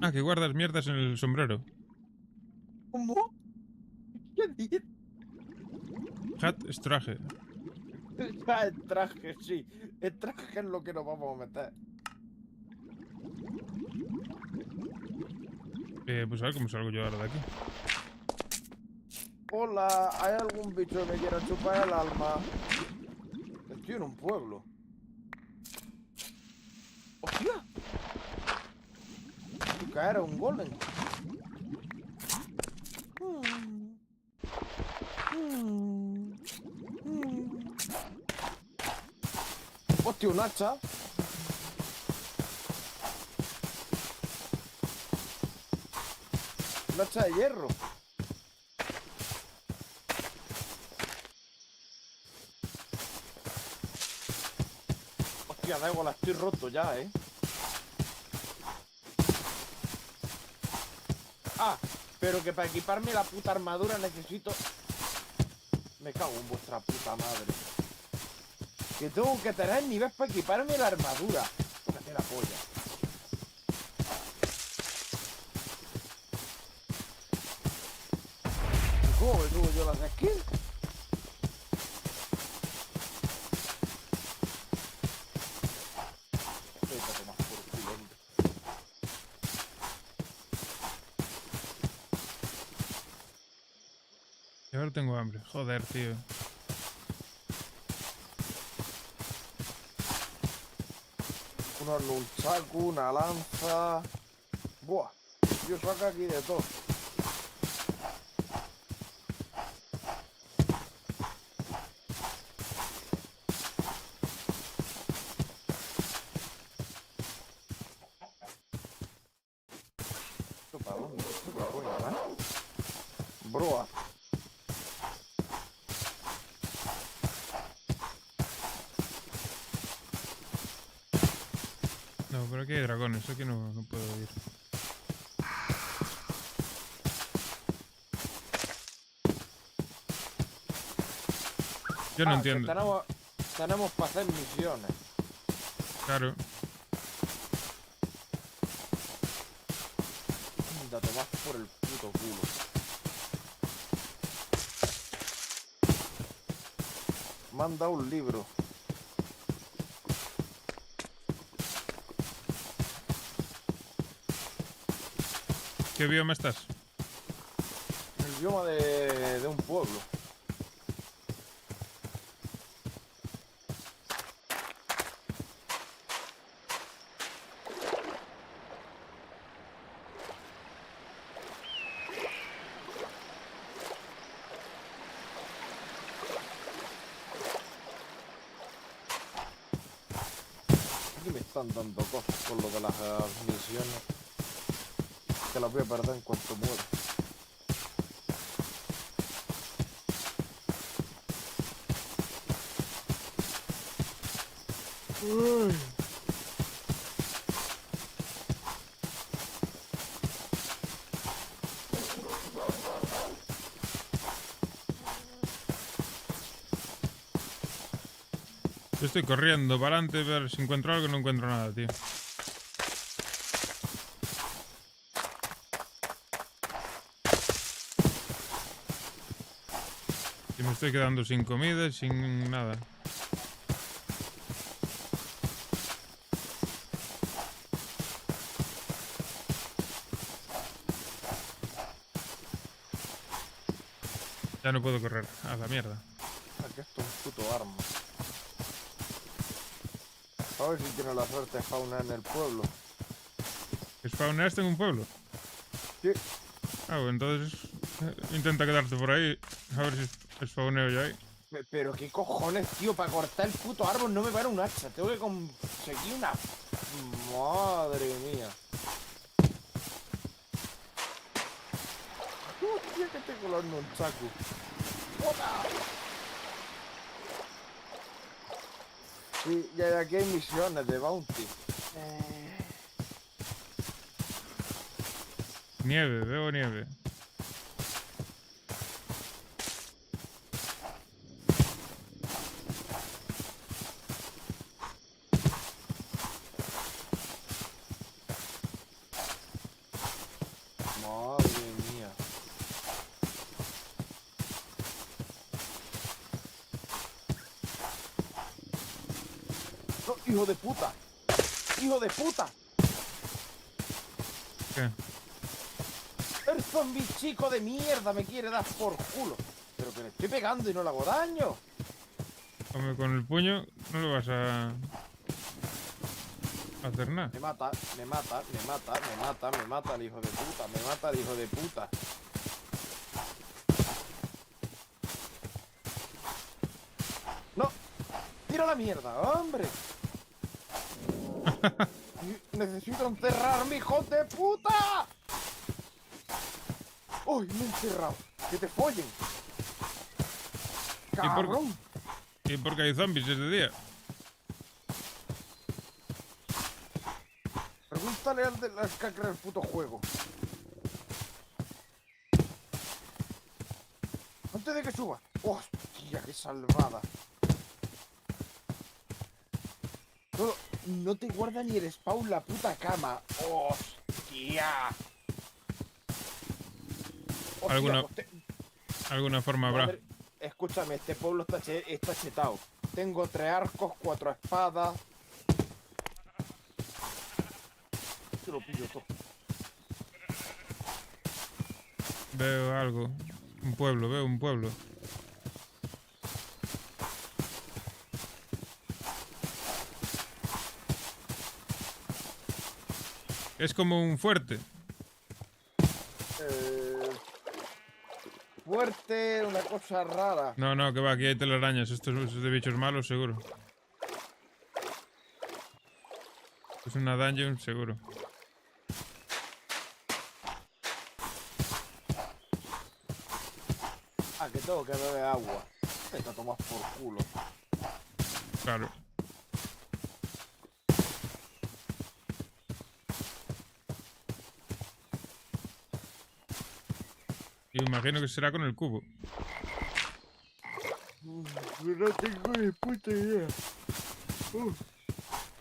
Speaker 2: Ah, que guardas mierdas en el sombrero.
Speaker 9: ¿Cómo? ¿Qué dices?
Speaker 2: Hat es traje.
Speaker 9: Ya, el traje, sí. El traje es lo que nos vamos a meter.
Speaker 2: Pues a ver cómo salgo yo ahora de aquí.
Speaker 9: Hola, ¿hay algún bicho que me quiera chupar el alma? Estoy en un pueblo. ¡Hostia! Era un golem. Hostia, un hacha. Un hacha de hierro. Hostia, da igual, estoy roto ya, Ah, pero que para equiparme la puta armadura necesito... Me cago en vuestra puta madre. Que tengo que tener nivel para equiparme la armadura. Tócate la polla. ¿Cómo me subo yo las skills?
Speaker 2: Y ahora tengo hambre. Joder, tío.
Speaker 9: unos nunchaku, una lanza. Buah, yo saco aquí de todo. ¿Esto para dónde? ¿Esto para dónde, broa.
Speaker 2: No, pero aquí hay dragones, aquí no puedo ir. Yo no entiendo.
Speaker 9: Tenemos para hacer misiones.
Speaker 2: Claro.
Speaker 9: Anda, te vas por el puto culo. Me han dado un libro.
Speaker 2: ¿Qué bioma estás?
Speaker 9: El bioma de un pueblo. Aquí me están dando cosas con lo de las misiones. Que las voy a perder en cuanto muera. Uy.
Speaker 2: Yo estoy corriendo para adelante a ver si encuentro algo, no encuentro nada, tío. Y me estoy quedando sin comida, sin nada. Ya no puedo correr, a la mierda.
Speaker 9: Aquí esto es un puto arma. A ver si tiene la suerte de spawnar en el pueblo.
Speaker 2: ¿Spawneaste en un pueblo?
Speaker 9: Sí.
Speaker 2: Ah, bueno, entonces intenta quedarte por ahí. A ver si spawneo yo ahí.
Speaker 9: Pero qué cojones, tío, para cortar el puto árbol no me vale un hacha. Tengo que conseguir una... Madre mía. Hostia, que tengo los nunchaku. ¡Hola! Sí, y aquí hay misiones de bounty.
Speaker 2: Nieve, veo nieve.
Speaker 9: Madre mía. No, hijo de puta. Hijo de puta.
Speaker 2: ¿Qué?
Speaker 9: El zombie chico de mierda me quiere dar por culo. Pero que le estoy pegando y no le hago daño.
Speaker 2: Hombre, con el puño no lo vas a hacer nada.
Speaker 9: Me mata, me mata, me mata, me mata, me mata el hijo de puta, me mata el hijo de puta. ¡No! ¡Tira la mierda, hombre! Necesito encerrarme, hijo de puta. ¡Uy, me he encerrado! ¡Que te follen! ¡Cabrón!
Speaker 2: ¿Y por qué hay zombies ese día?
Speaker 9: Pregúntale al de las que ha creado el puto juego. Antes de que suba. ¡Hostia, qué salvada! No te guarda ni el spawn la puta cama. ¡Hostia!
Speaker 2: ¿Alguna forma habrá?
Speaker 9: Madre, escúchame, este pueblo está chetado. Tengo 3 arcos, 4 espadas. Te lo pillo todo.
Speaker 2: Veo algo. Un pueblo, veo un pueblo. Es como un fuerte.
Speaker 9: Fuerte, una cosa rara.
Speaker 2: No, no, que va, aquí hay telarañas. Esto es de bichos malos, seguro. Es una dungeon, seguro.
Speaker 9: Ah, que tengo que beber agua. Te tomas por culo.
Speaker 2: Claro. Y me imagino que será con el cubo.
Speaker 9: No tengo ni puta idea.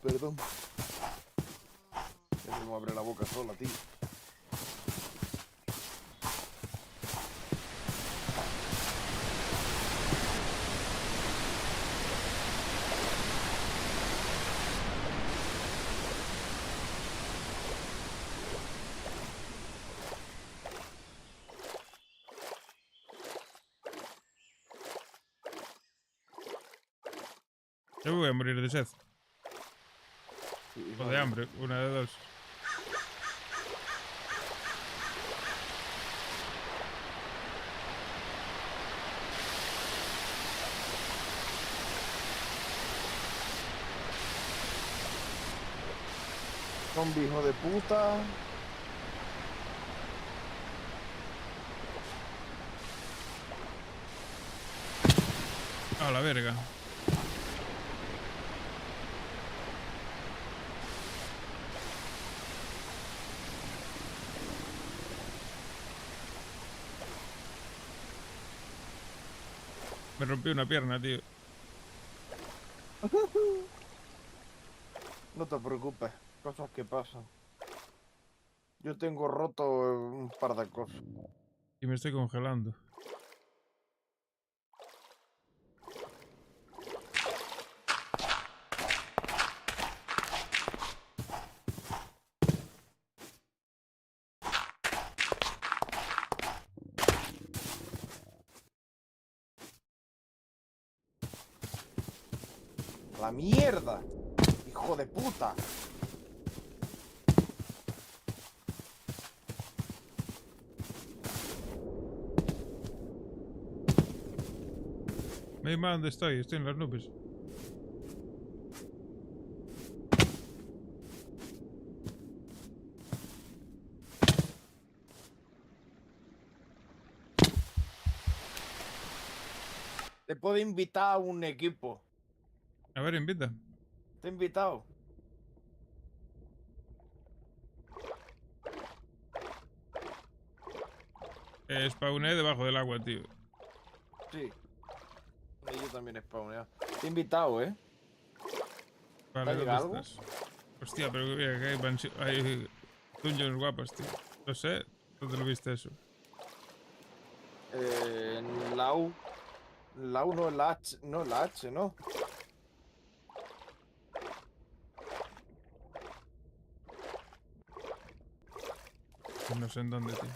Speaker 9: Perdón. Ya me abre la boca sola, tío.
Speaker 2: Yo me voy a morir de sed. O de hambre, una de dos.
Speaker 9: Zombie hijo de puta.
Speaker 2: A la verga. Me rompí una pierna, tío.
Speaker 9: No te preocupes, cosas que pasan. Yo tengo roto un par de cosas.
Speaker 2: Y me estoy congelando.
Speaker 9: ¡La mierda! ¡Hijo de puta!
Speaker 2: Me mal dónde estoy en las nubes.
Speaker 9: Te puedo invitar a un equipo.
Speaker 2: A ver, invita.
Speaker 9: Te he invitado.
Speaker 2: Spawné debajo del agua, tío.
Speaker 9: Sí. Y yo también he spawnado. Te he invitado, ¿eh?
Speaker 2: Vale,
Speaker 9: llega
Speaker 2: ¿dónde
Speaker 9: algo?
Speaker 2: estás? Hostia, pero mira que hay dungeons guapas, tío. No sé, ¿dónde lo viste eso?
Speaker 9: En la U. La U no en la H. No en la H, ¿no?
Speaker 2: No sé en dónde, tío.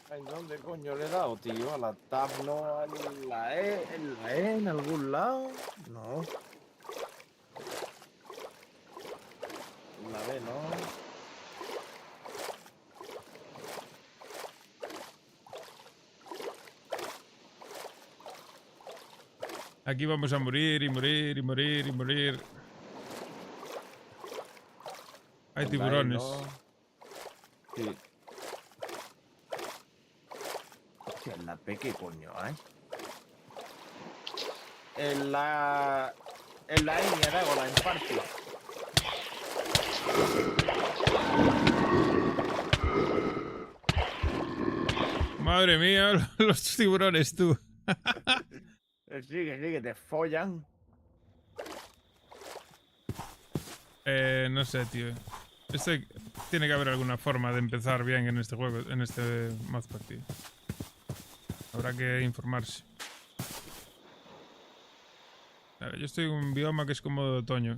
Speaker 9: ¿En dónde coño le he dado, tío? ¿A la tab no? ¿En la E? ¿En la E? ¿En algún lado? No. En la B, ¿no?
Speaker 2: Aquí vamos a morir y morir y morir y morir. Hay
Speaker 9: En la E,
Speaker 2: tiburones.
Speaker 9: ¿no? Sí. Hostia, en la P, ¿qué coño, eh? En la N, Dagola, en parte.
Speaker 2: Madre mía, los tiburones, tú.
Speaker 9: Sí, que te follan.
Speaker 2: No sé, tío. Tiene que haber alguna forma de empezar bien en este juego, en este mazpack, tío. Habrá que informarse. Claro, yo estoy en un bioma que es como de otoño.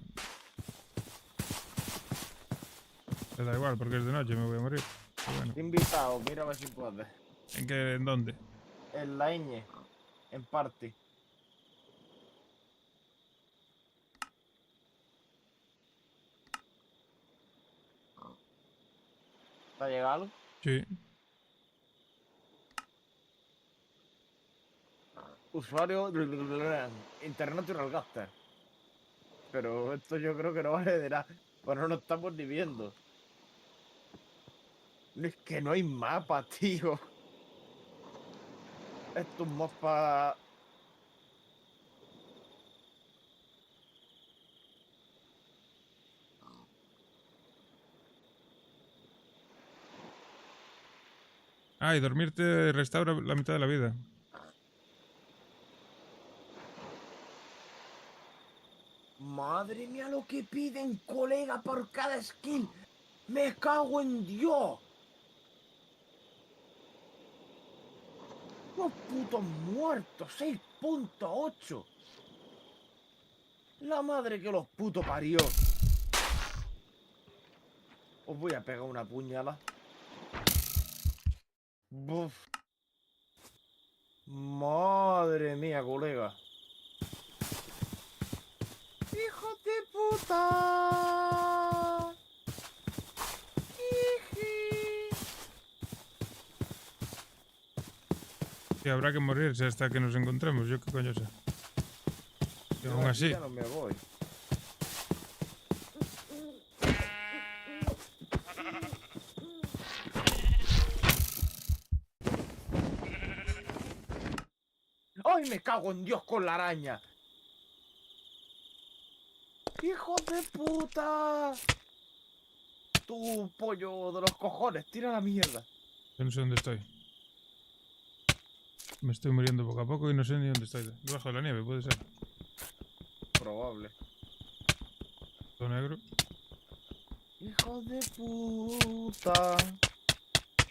Speaker 2: Te da igual, porque es de noche, me voy a morir. Pero bueno.
Speaker 9: Te he invitado, mira a ver si puedes.
Speaker 2: ¿En dónde?
Speaker 9: En la ñ, en parte. ¿Te ha llegado?
Speaker 2: Sí.
Speaker 9: Usuario Internet y Rollcaster. Pero esto yo creo que no vale de nada. Pues no nos estamos ni viendo. Es que no hay mapa, tío. Esto es un mapa.
Speaker 2: Ah, y dormirte restaura la mitad de la vida.
Speaker 9: Madre mía lo que piden, colega, por cada skill. Me cago en Dios. Los putos muertos, 6.8. La madre que los putos parió. Os voy a pegar una puñalada. Buf. Madre mía, colega. ¡Hijo de puta!
Speaker 2: Y habrá que morirse hasta que nos encontremos, yo qué coño sé. Y aún así.
Speaker 9: Ya no me voy. ¡Ay, me cago en Dios con la araña! ¡Hijo de puta! Tu pollo de los cojones, tira la mierda.
Speaker 2: Yo no sé dónde estoy. Me estoy muriendo poco a poco y no sé ni dónde estoy. Debajo de la nieve, puede ser.
Speaker 9: Probable.
Speaker 2: Todo negro.
Speaker 9: Hijo de puta.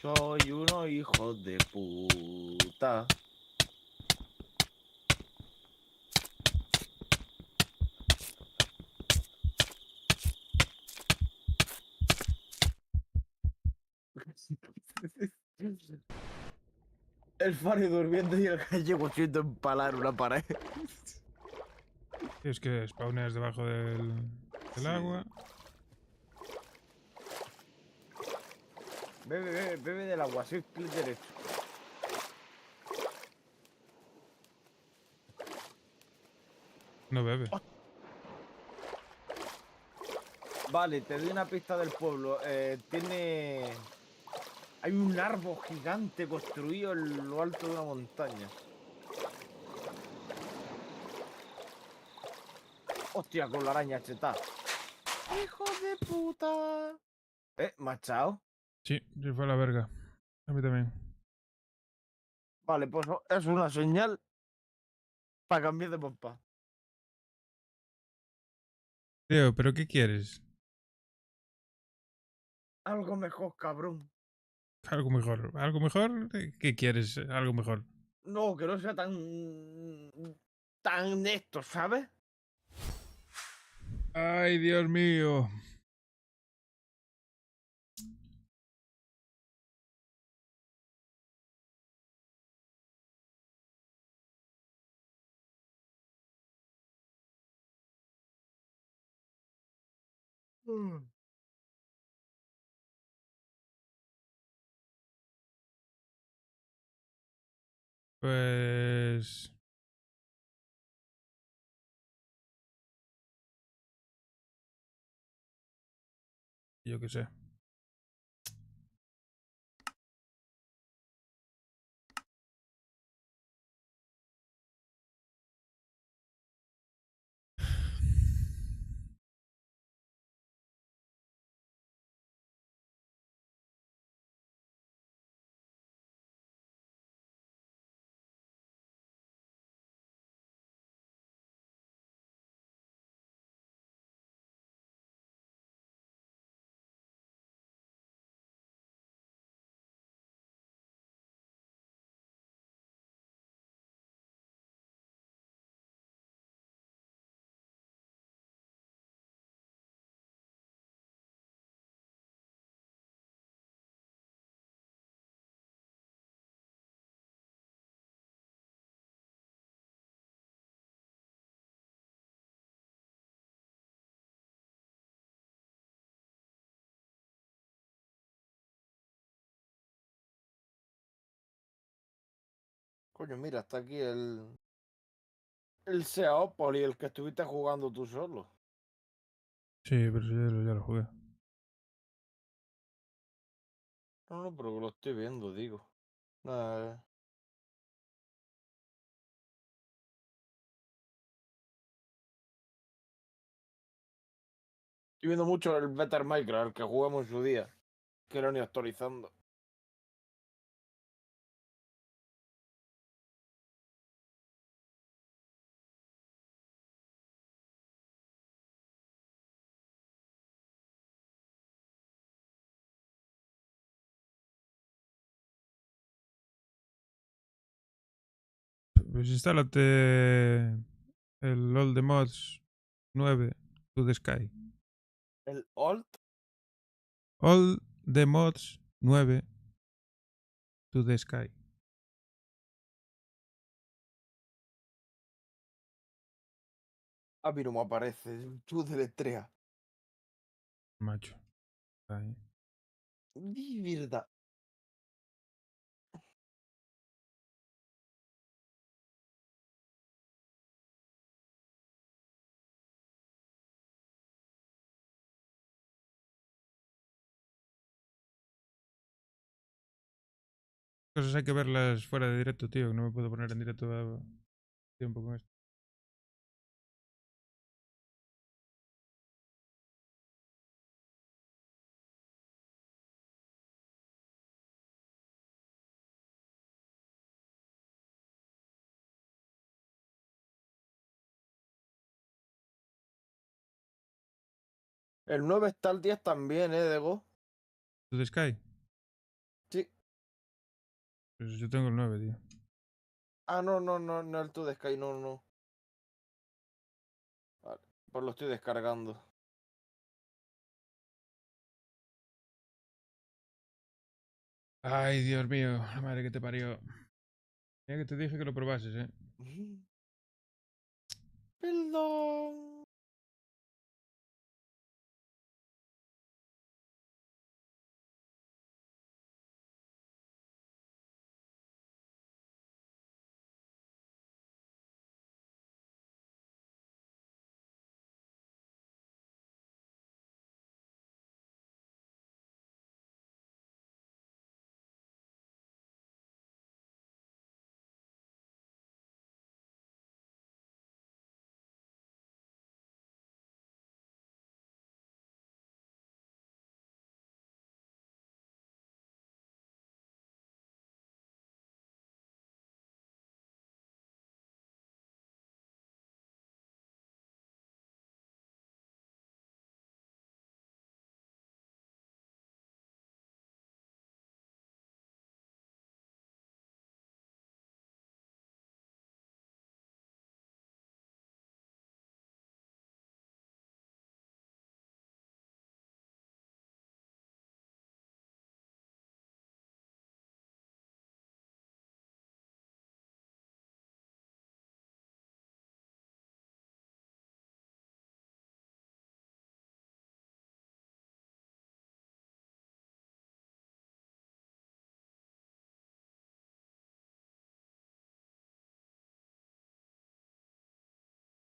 Speaker 9: Soy uno hijo de puta. El Fari durmiendo y el gallego haciendo empalar una pared.
Speaker 2: Es que spawneas debajo del agua.
Speaker 9: Bebe del agua, soy clic derecho.
Speaker 2: No bebe.
Speaker 9: Vale, te doy una pista del pueblo. Tiene... Hay un árbol gigante construido en lo alto de una montaña. Hostia, con la araña cheta. ¡Hijo de puta! ¿Machado?
Speaker 2: Sí, se fue a la verga. A mí también.
Speaker 9: Vale, pues es una señal para cambiar de pompa.
Speaker 2: Tío, ¿pero qué quieres?
Speaker 9: Algo mejor, cabrón.
Speaker 2: Algo mejor. ¿Algo mejor? ¿Qué quieres? Algo mejor.
Speaker 9: No, que no sea tan esto, ¿sabes?
Speaker 2: Ay, Dios mío. Pues... Yo qué sé.
Speaker 9: Coño, mira, está aquí el Seaópolis, el que estuviste jugando tú solo.
Speaker 2: Sí, pero ya lo jugué.
Speaker 9: No, pero que lo estoy viendo, digo. Nada, Estoy viendo mucho el Better Minecraft, el que jugamos en su día. Que lo han ido actualizando.
Speaker 2: Pues instálate el All the Mods 9 to the Sky.
Speaker 9: ¿El Alt?
Speaker 2: All the Mods 9 to the Sky.
Speaker 9: A mí no me aparece. Tú deletrea.
Speaker 2: Macho. Ahí.
Speaker 9: Di verdad.
Speaker 2: Cosas hay que verlas fuera de directo, tío. Que no me puedo poner en directo a tiempo con esto.
Speaker 9: El 9 está el 10 también, Dego.
Speaker 2: ¿To the Sky?
Speaker 9: Sí.
Speaker 2: Pues yo tengo el 9, tío.
Speaker 9: Ah, no, el To The Sky, no. Vale, pues lo estoy descargando.
Speaker 2: Ay, Dios mío, la madre que te parió. Mira que te dije que lo probases,
Speaker 9: Perdón.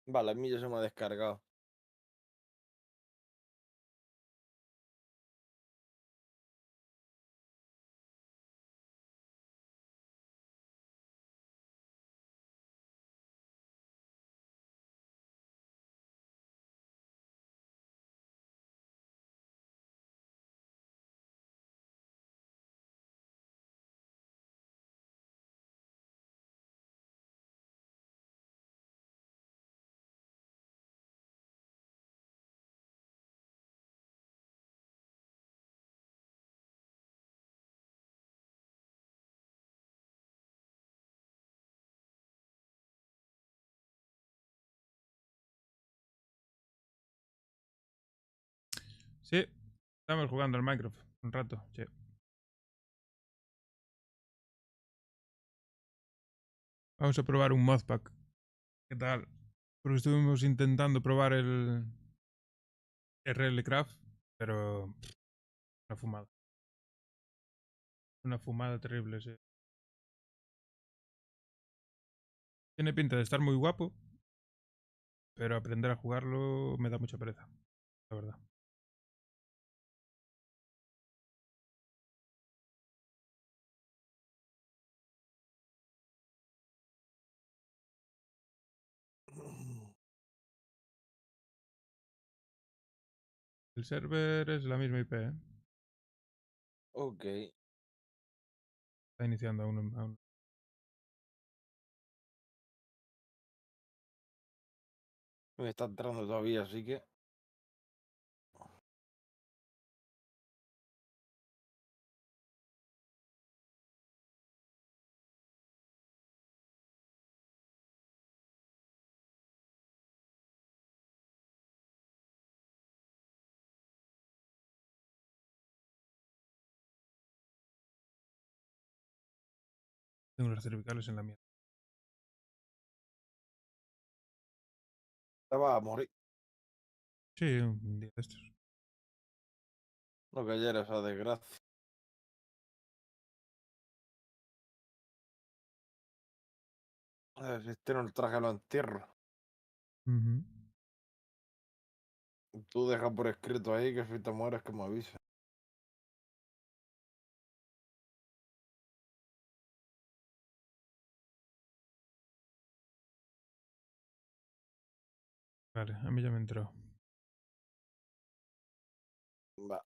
Speaker 9: Vale, a mí ya se me ha descargado.
Speaker 2: Sí, estamos jugando al Minecraft un rato, sí. Vamos a probar un modpack. ¿Qué tal? Porque estuvimos intentando probar el RLCraft, pero una fumada. Una fumada terrible, sí. Tiene pinta de estar muy guapo, pero aprender a jugarlo me da mucha pereza, la verdad. El server es la misma IP, ¿eh?
Speaker 9: Ok.
Speaker 2: Está iniciando aún.
Speaker 9: Me está entrando todavía, así que...
Speaker 2: Tengo las cervicales en la mierda.
Speaker 9: Te vas a morir.
Speaker 2: Sí, un día de estos.
Speaker 9: No que ayer esa desgracia. A ver, si este no el traje lo entierro. Tú deja por escrito ahí que si te mueres que me avisa.
Speaker 2: Vale, a mí ya me entró.
Speaker 9: Va.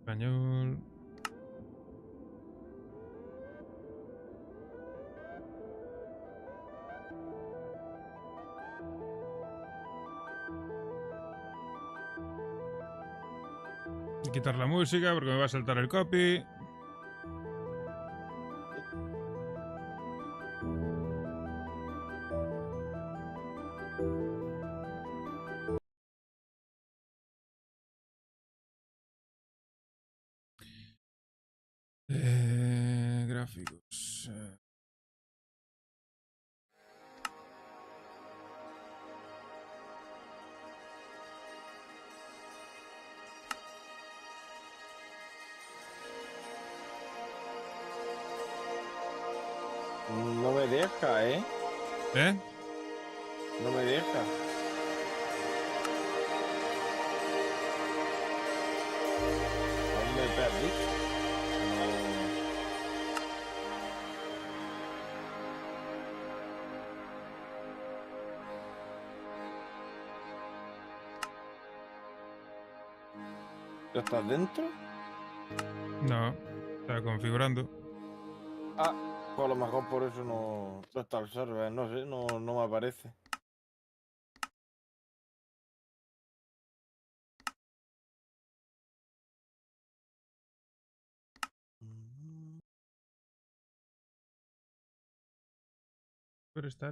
Speaker 2: Español. Voy a quitar la música porque me va a saltar el copy. Gráficos.
Speaker 9: No me deja, ¿eh?
Speaker 2: ¿Eh?
Speaker 9: No me deja. Aún me perdí. ¿Ya estás dentro?
Speaker 2: No, está configurando.
Speaker 9: Ah, pues a lo mejor por eso no está el server, no sé, no me aparece.
Speaker 2: Pero está.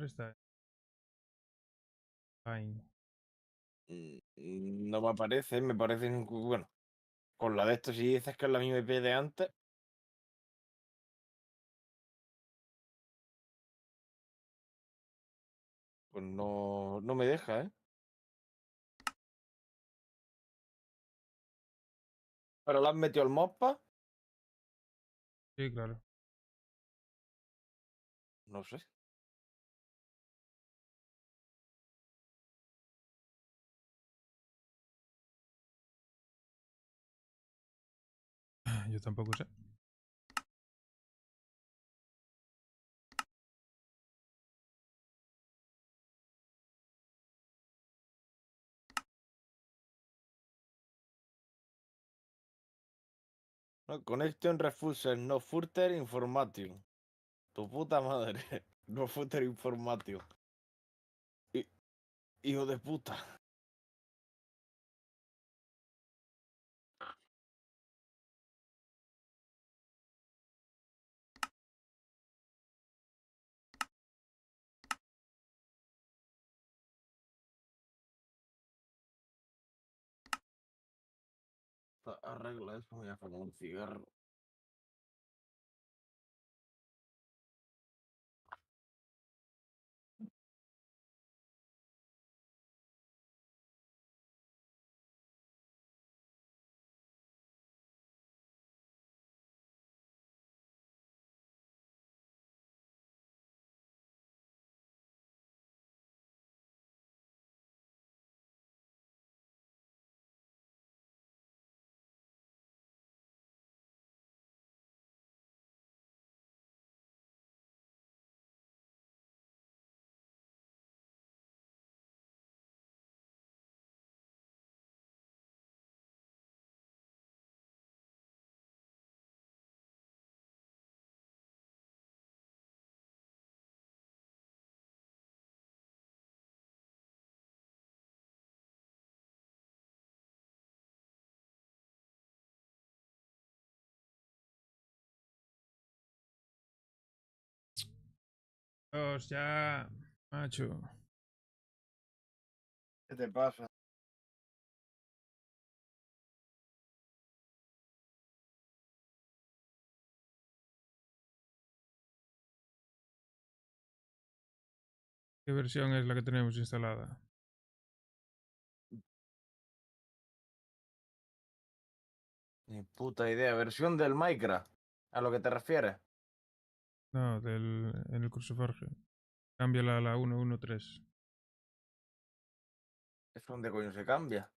Speaker 2: Fine.
Speaker 9: No me aparece, me parece, bueno, con la de esto si dices que es la misma IP de antes. Pues no me deja, ¿eh? ¿Pero la has metido al mapa?
Speaker 2: Sí, claro.
Speaker 9: No sé.
Speaker 2: Yo tampoco sé.
Speaker 9: No, Connection Refused, no further information. Tu puta madre. No further information. Hijo de puta. Arregla eso, voy a fumar un cigarro.
Speaker 2: Dios, ya, macho.
Speaker 9: ¿Qué te pasa?
Speaker 2: ¿Qué versión es la que tenemos instalada?
Speaker 9: Ni puta idea. Versión del Minecraft. ¿A lo que te refieres?
Speaker 2: No, en el Cruciforge. Cámbiala a la 1.1.3.
Speaker 9: ¿Eso dónde coño se cambia?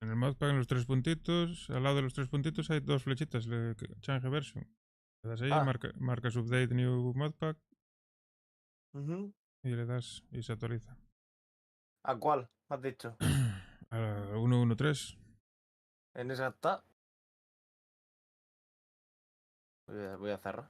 Speaker 2: En el modpack, en los tres puntitos, al lado de los tres puntitos hay dos flechitas, change version. Le das ahí, marcas update new modpack y le das y se actualiza.
Speaker 9: ¿A cuál? ¿Me has dicho?
Speaker 2: A la 1.1.3.
Speaker 9: En esa está. Voy a cerrar.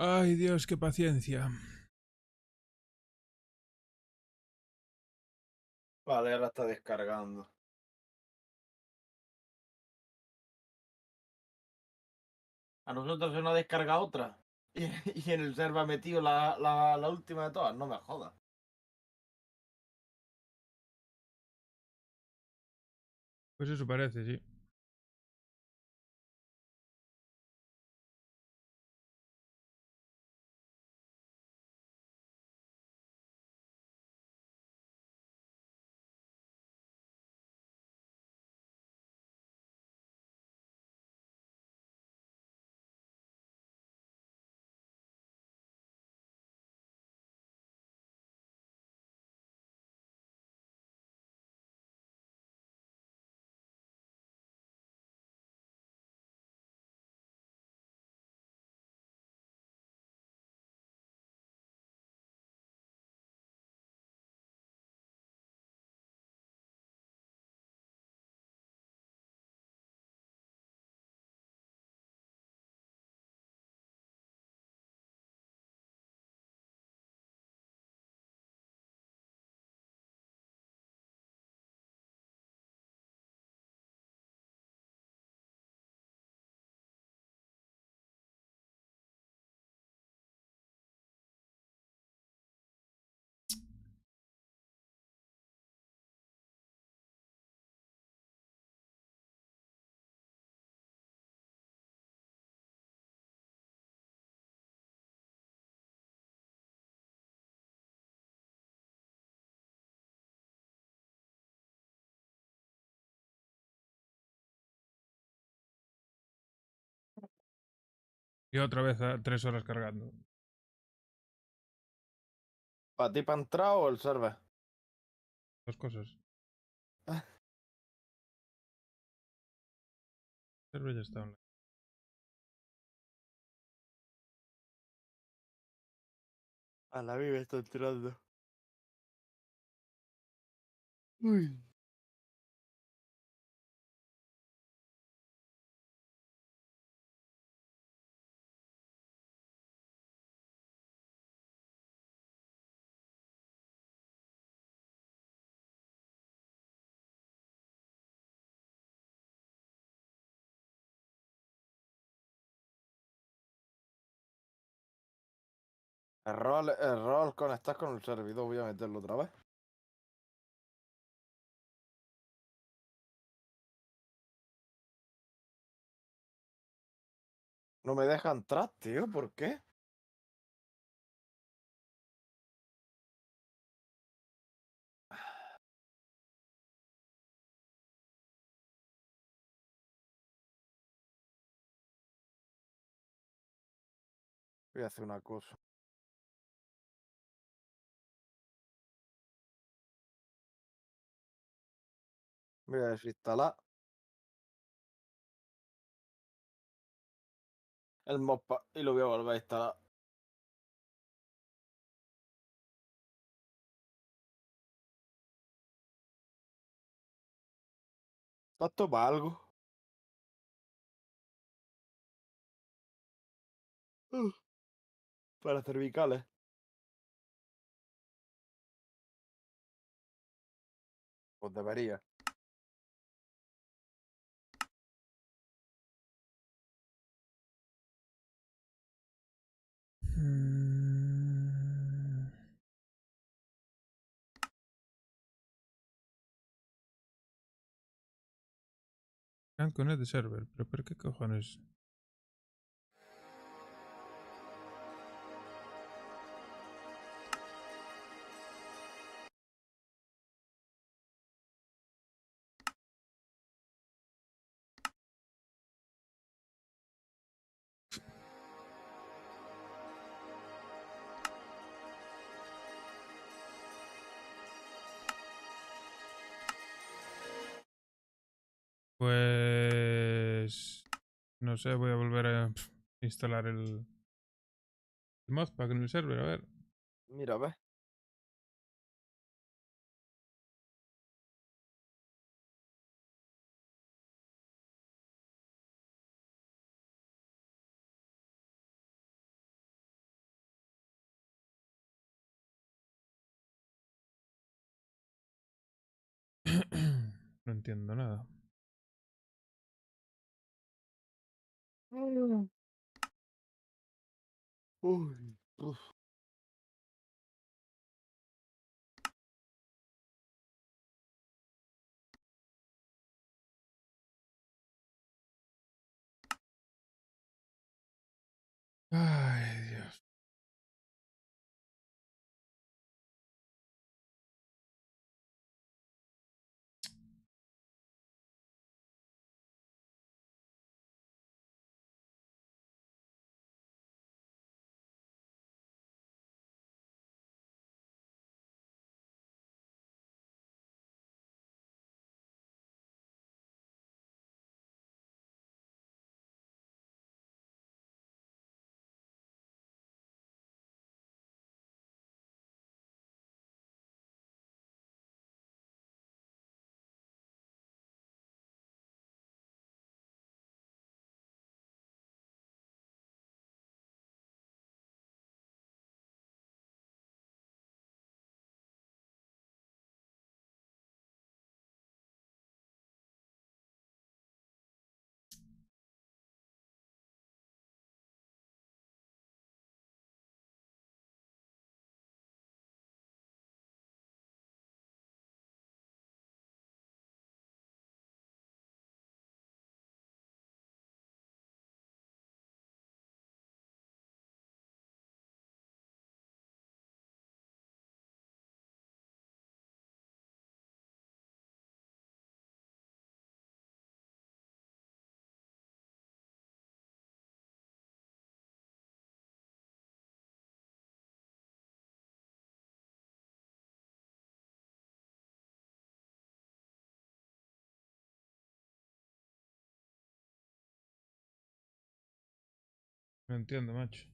Speaker 2: Ay, Dios, qué paciencia.
Speaker 9: Vale, ahora está descargando. A nosotros se nos descarga otra. Y en el server ha metido la última de todas. No me jodas.
Speaker 2: Pues eso parece, sí. Y otra vez a 3 horas cargando.
Speaker 9: ¿Para ti para entrar o el server?
Speaker 2: Dos cosas. El server ya está online.
Speaker 9: A la vive está entrando. Uy. Error, conectar con el servidor. Voy a meterlo otra vez. No me deja entrar, tío. ¿Por qué? Voy a hacer una cosa. Voy a desinstalar el modpack y lo voy a volver a instalar. ¿Esto para algo? Para cervicales. Pues debería.
Speaker 2: Can't connect the server. ¿Pero por qué cojones? Pues... No sé, voy a volver a instalar el modpack en el server, a ver.
Speaker 9: Mira, ve.
Speaker 2: No entiendo nada.
Speaker 9: Uy, uf.
Speaker 2: Ay, Dios. No entiendo, macho.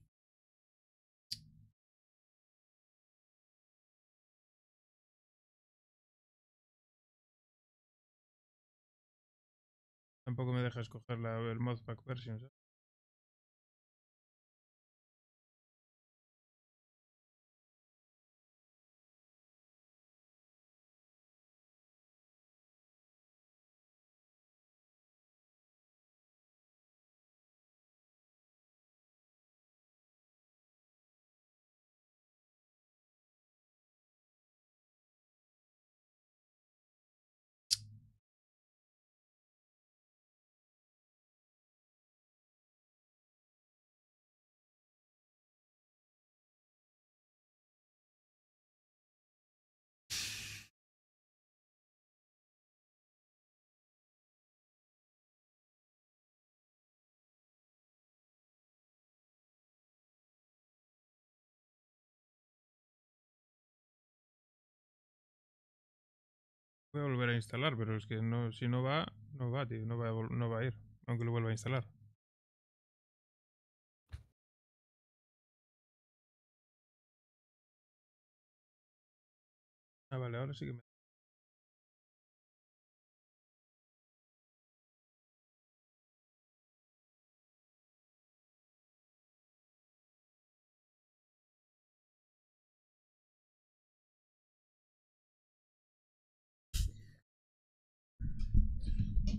Speaker 2: Tampoco me deja escoger el modpack version, ¿sabes? Voy a volver a instalar, pero es que no, si no va, no va, tío. No va a ir, aunque lo vuelva a instalar. Ah, vale, ahora sí que me...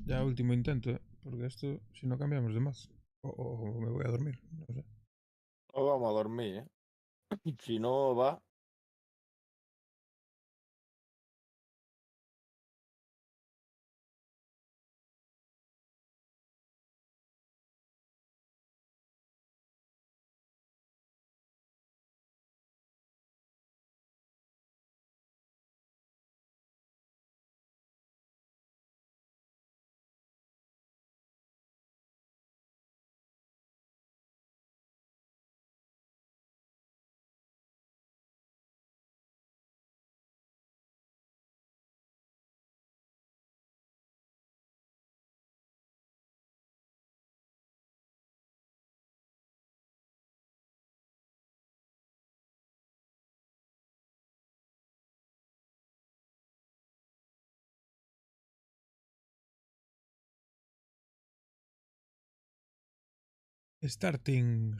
Speaker 2: Ya último intento, porque esto, si no cambiamos de más. O me voy a dormir, no sé.
Speaker 9: No vamos a dormir, ¿eh? Si no va...
Speaker 2: Starting.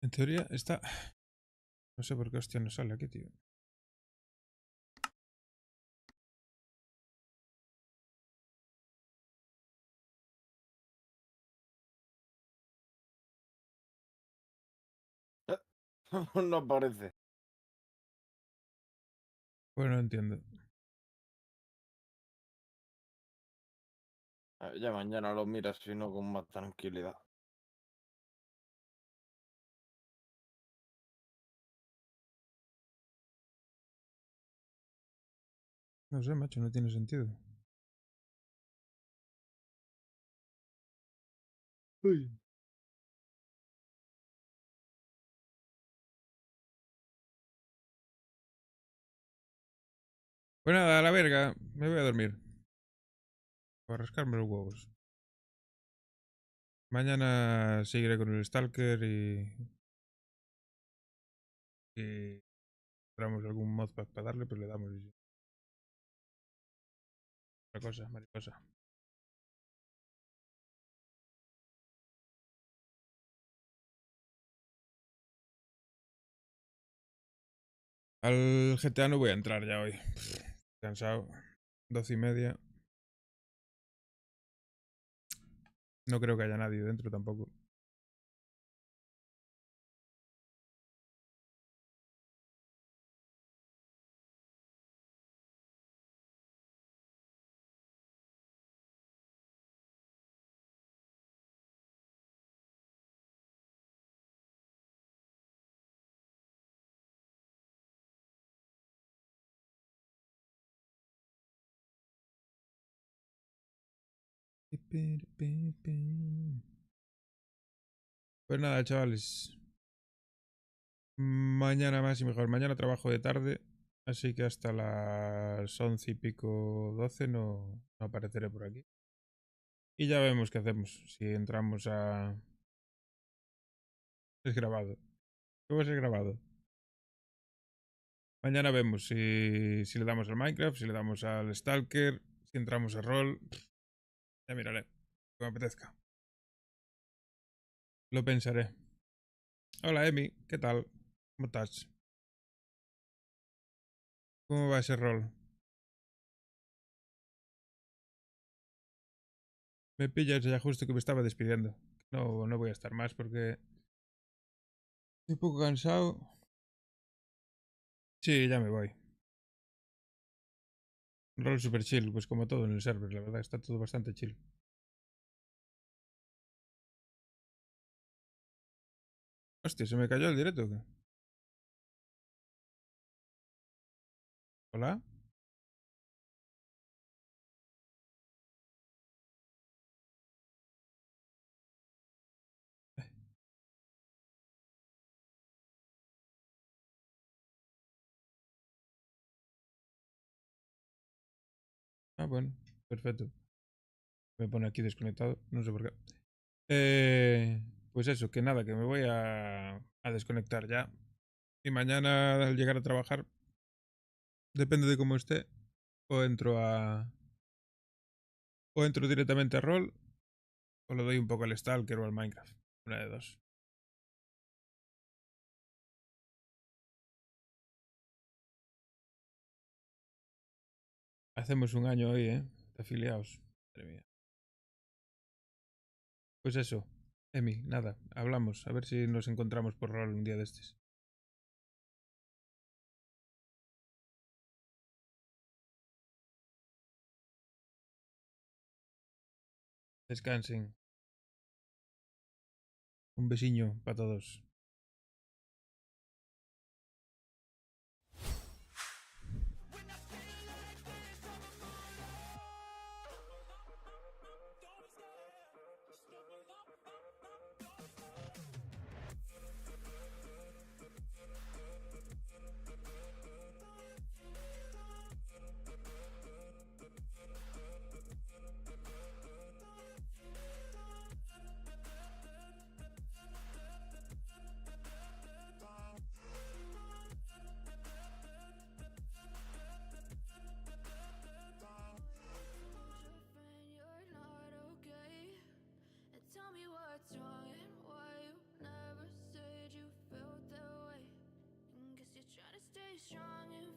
Speaker 2: En teoría está... No sé por qué hostia no sale aquí, tío.
Speaker 9: No aparece.
Speaker 2: Pues no entiendo.
Speaker 9: Ya mañana lo miras, si no, con más tranquilidad.
Speaker 2: No sé, macho, no tiene sentido. Uy. Pues nada, a la verga. Me voy a dormir. Para rascarme los huevos. Mañana seguiré con el Stalker y... Si encontramos algún modpack para darle, pues le damos. Otra cosa, mariposa. Al GTA no voy a entrar ya hoy. Cansado. 12:30. No creo que haya nadie dentro tampoco. Pues nada, chavales. Mañana más y mejor. Mañana trabajo de tarde, así que hasta las 11 y pico, 12 no apareceré por aquí. Y ya vemos qué hacemos. Si entramos a... Es grabado. ¿Cómo es grabado? Mañana vemos si le damos al Minecraft, si le damos al Stalker, si entramos a rol. Ya miraré. Que me apetezca. Lo pensaré. Hola, Emi. ¿Qué tal? ¿Cómo estás? ¿Cómo va ese rol? Me pillas ya justo que me estaba despidiendo. No voy a estar más porque... Estoy un poco cansado. Sí, ya me voy. Rol super chill, pues como todo en el server, la verdad, está todo bastante chill. Hostia, ¿se me cayó el directo o qué? ¿Hola? Ah, bueno, perfecto. Me pone aquí desconectado, no sé por qué. Pues eso, que nada, que me voy a desconectar ya. Y mañana al llegar a trabajar, depende de cómo esté, o entro directamente a rol, o le doy un poco al Stalker o al Minecraft. Una de dos. Hacemos un año hoy, de afiliados. Madre mía. Pues eso, Emi, nada, hablamos. A ver si nos encontramos por rol un día de estos. Descansen. Un besiño para todos.
Speaker 3: Tell me what's wrong and why you never said you felt that way. Guess you're trying to stay strong and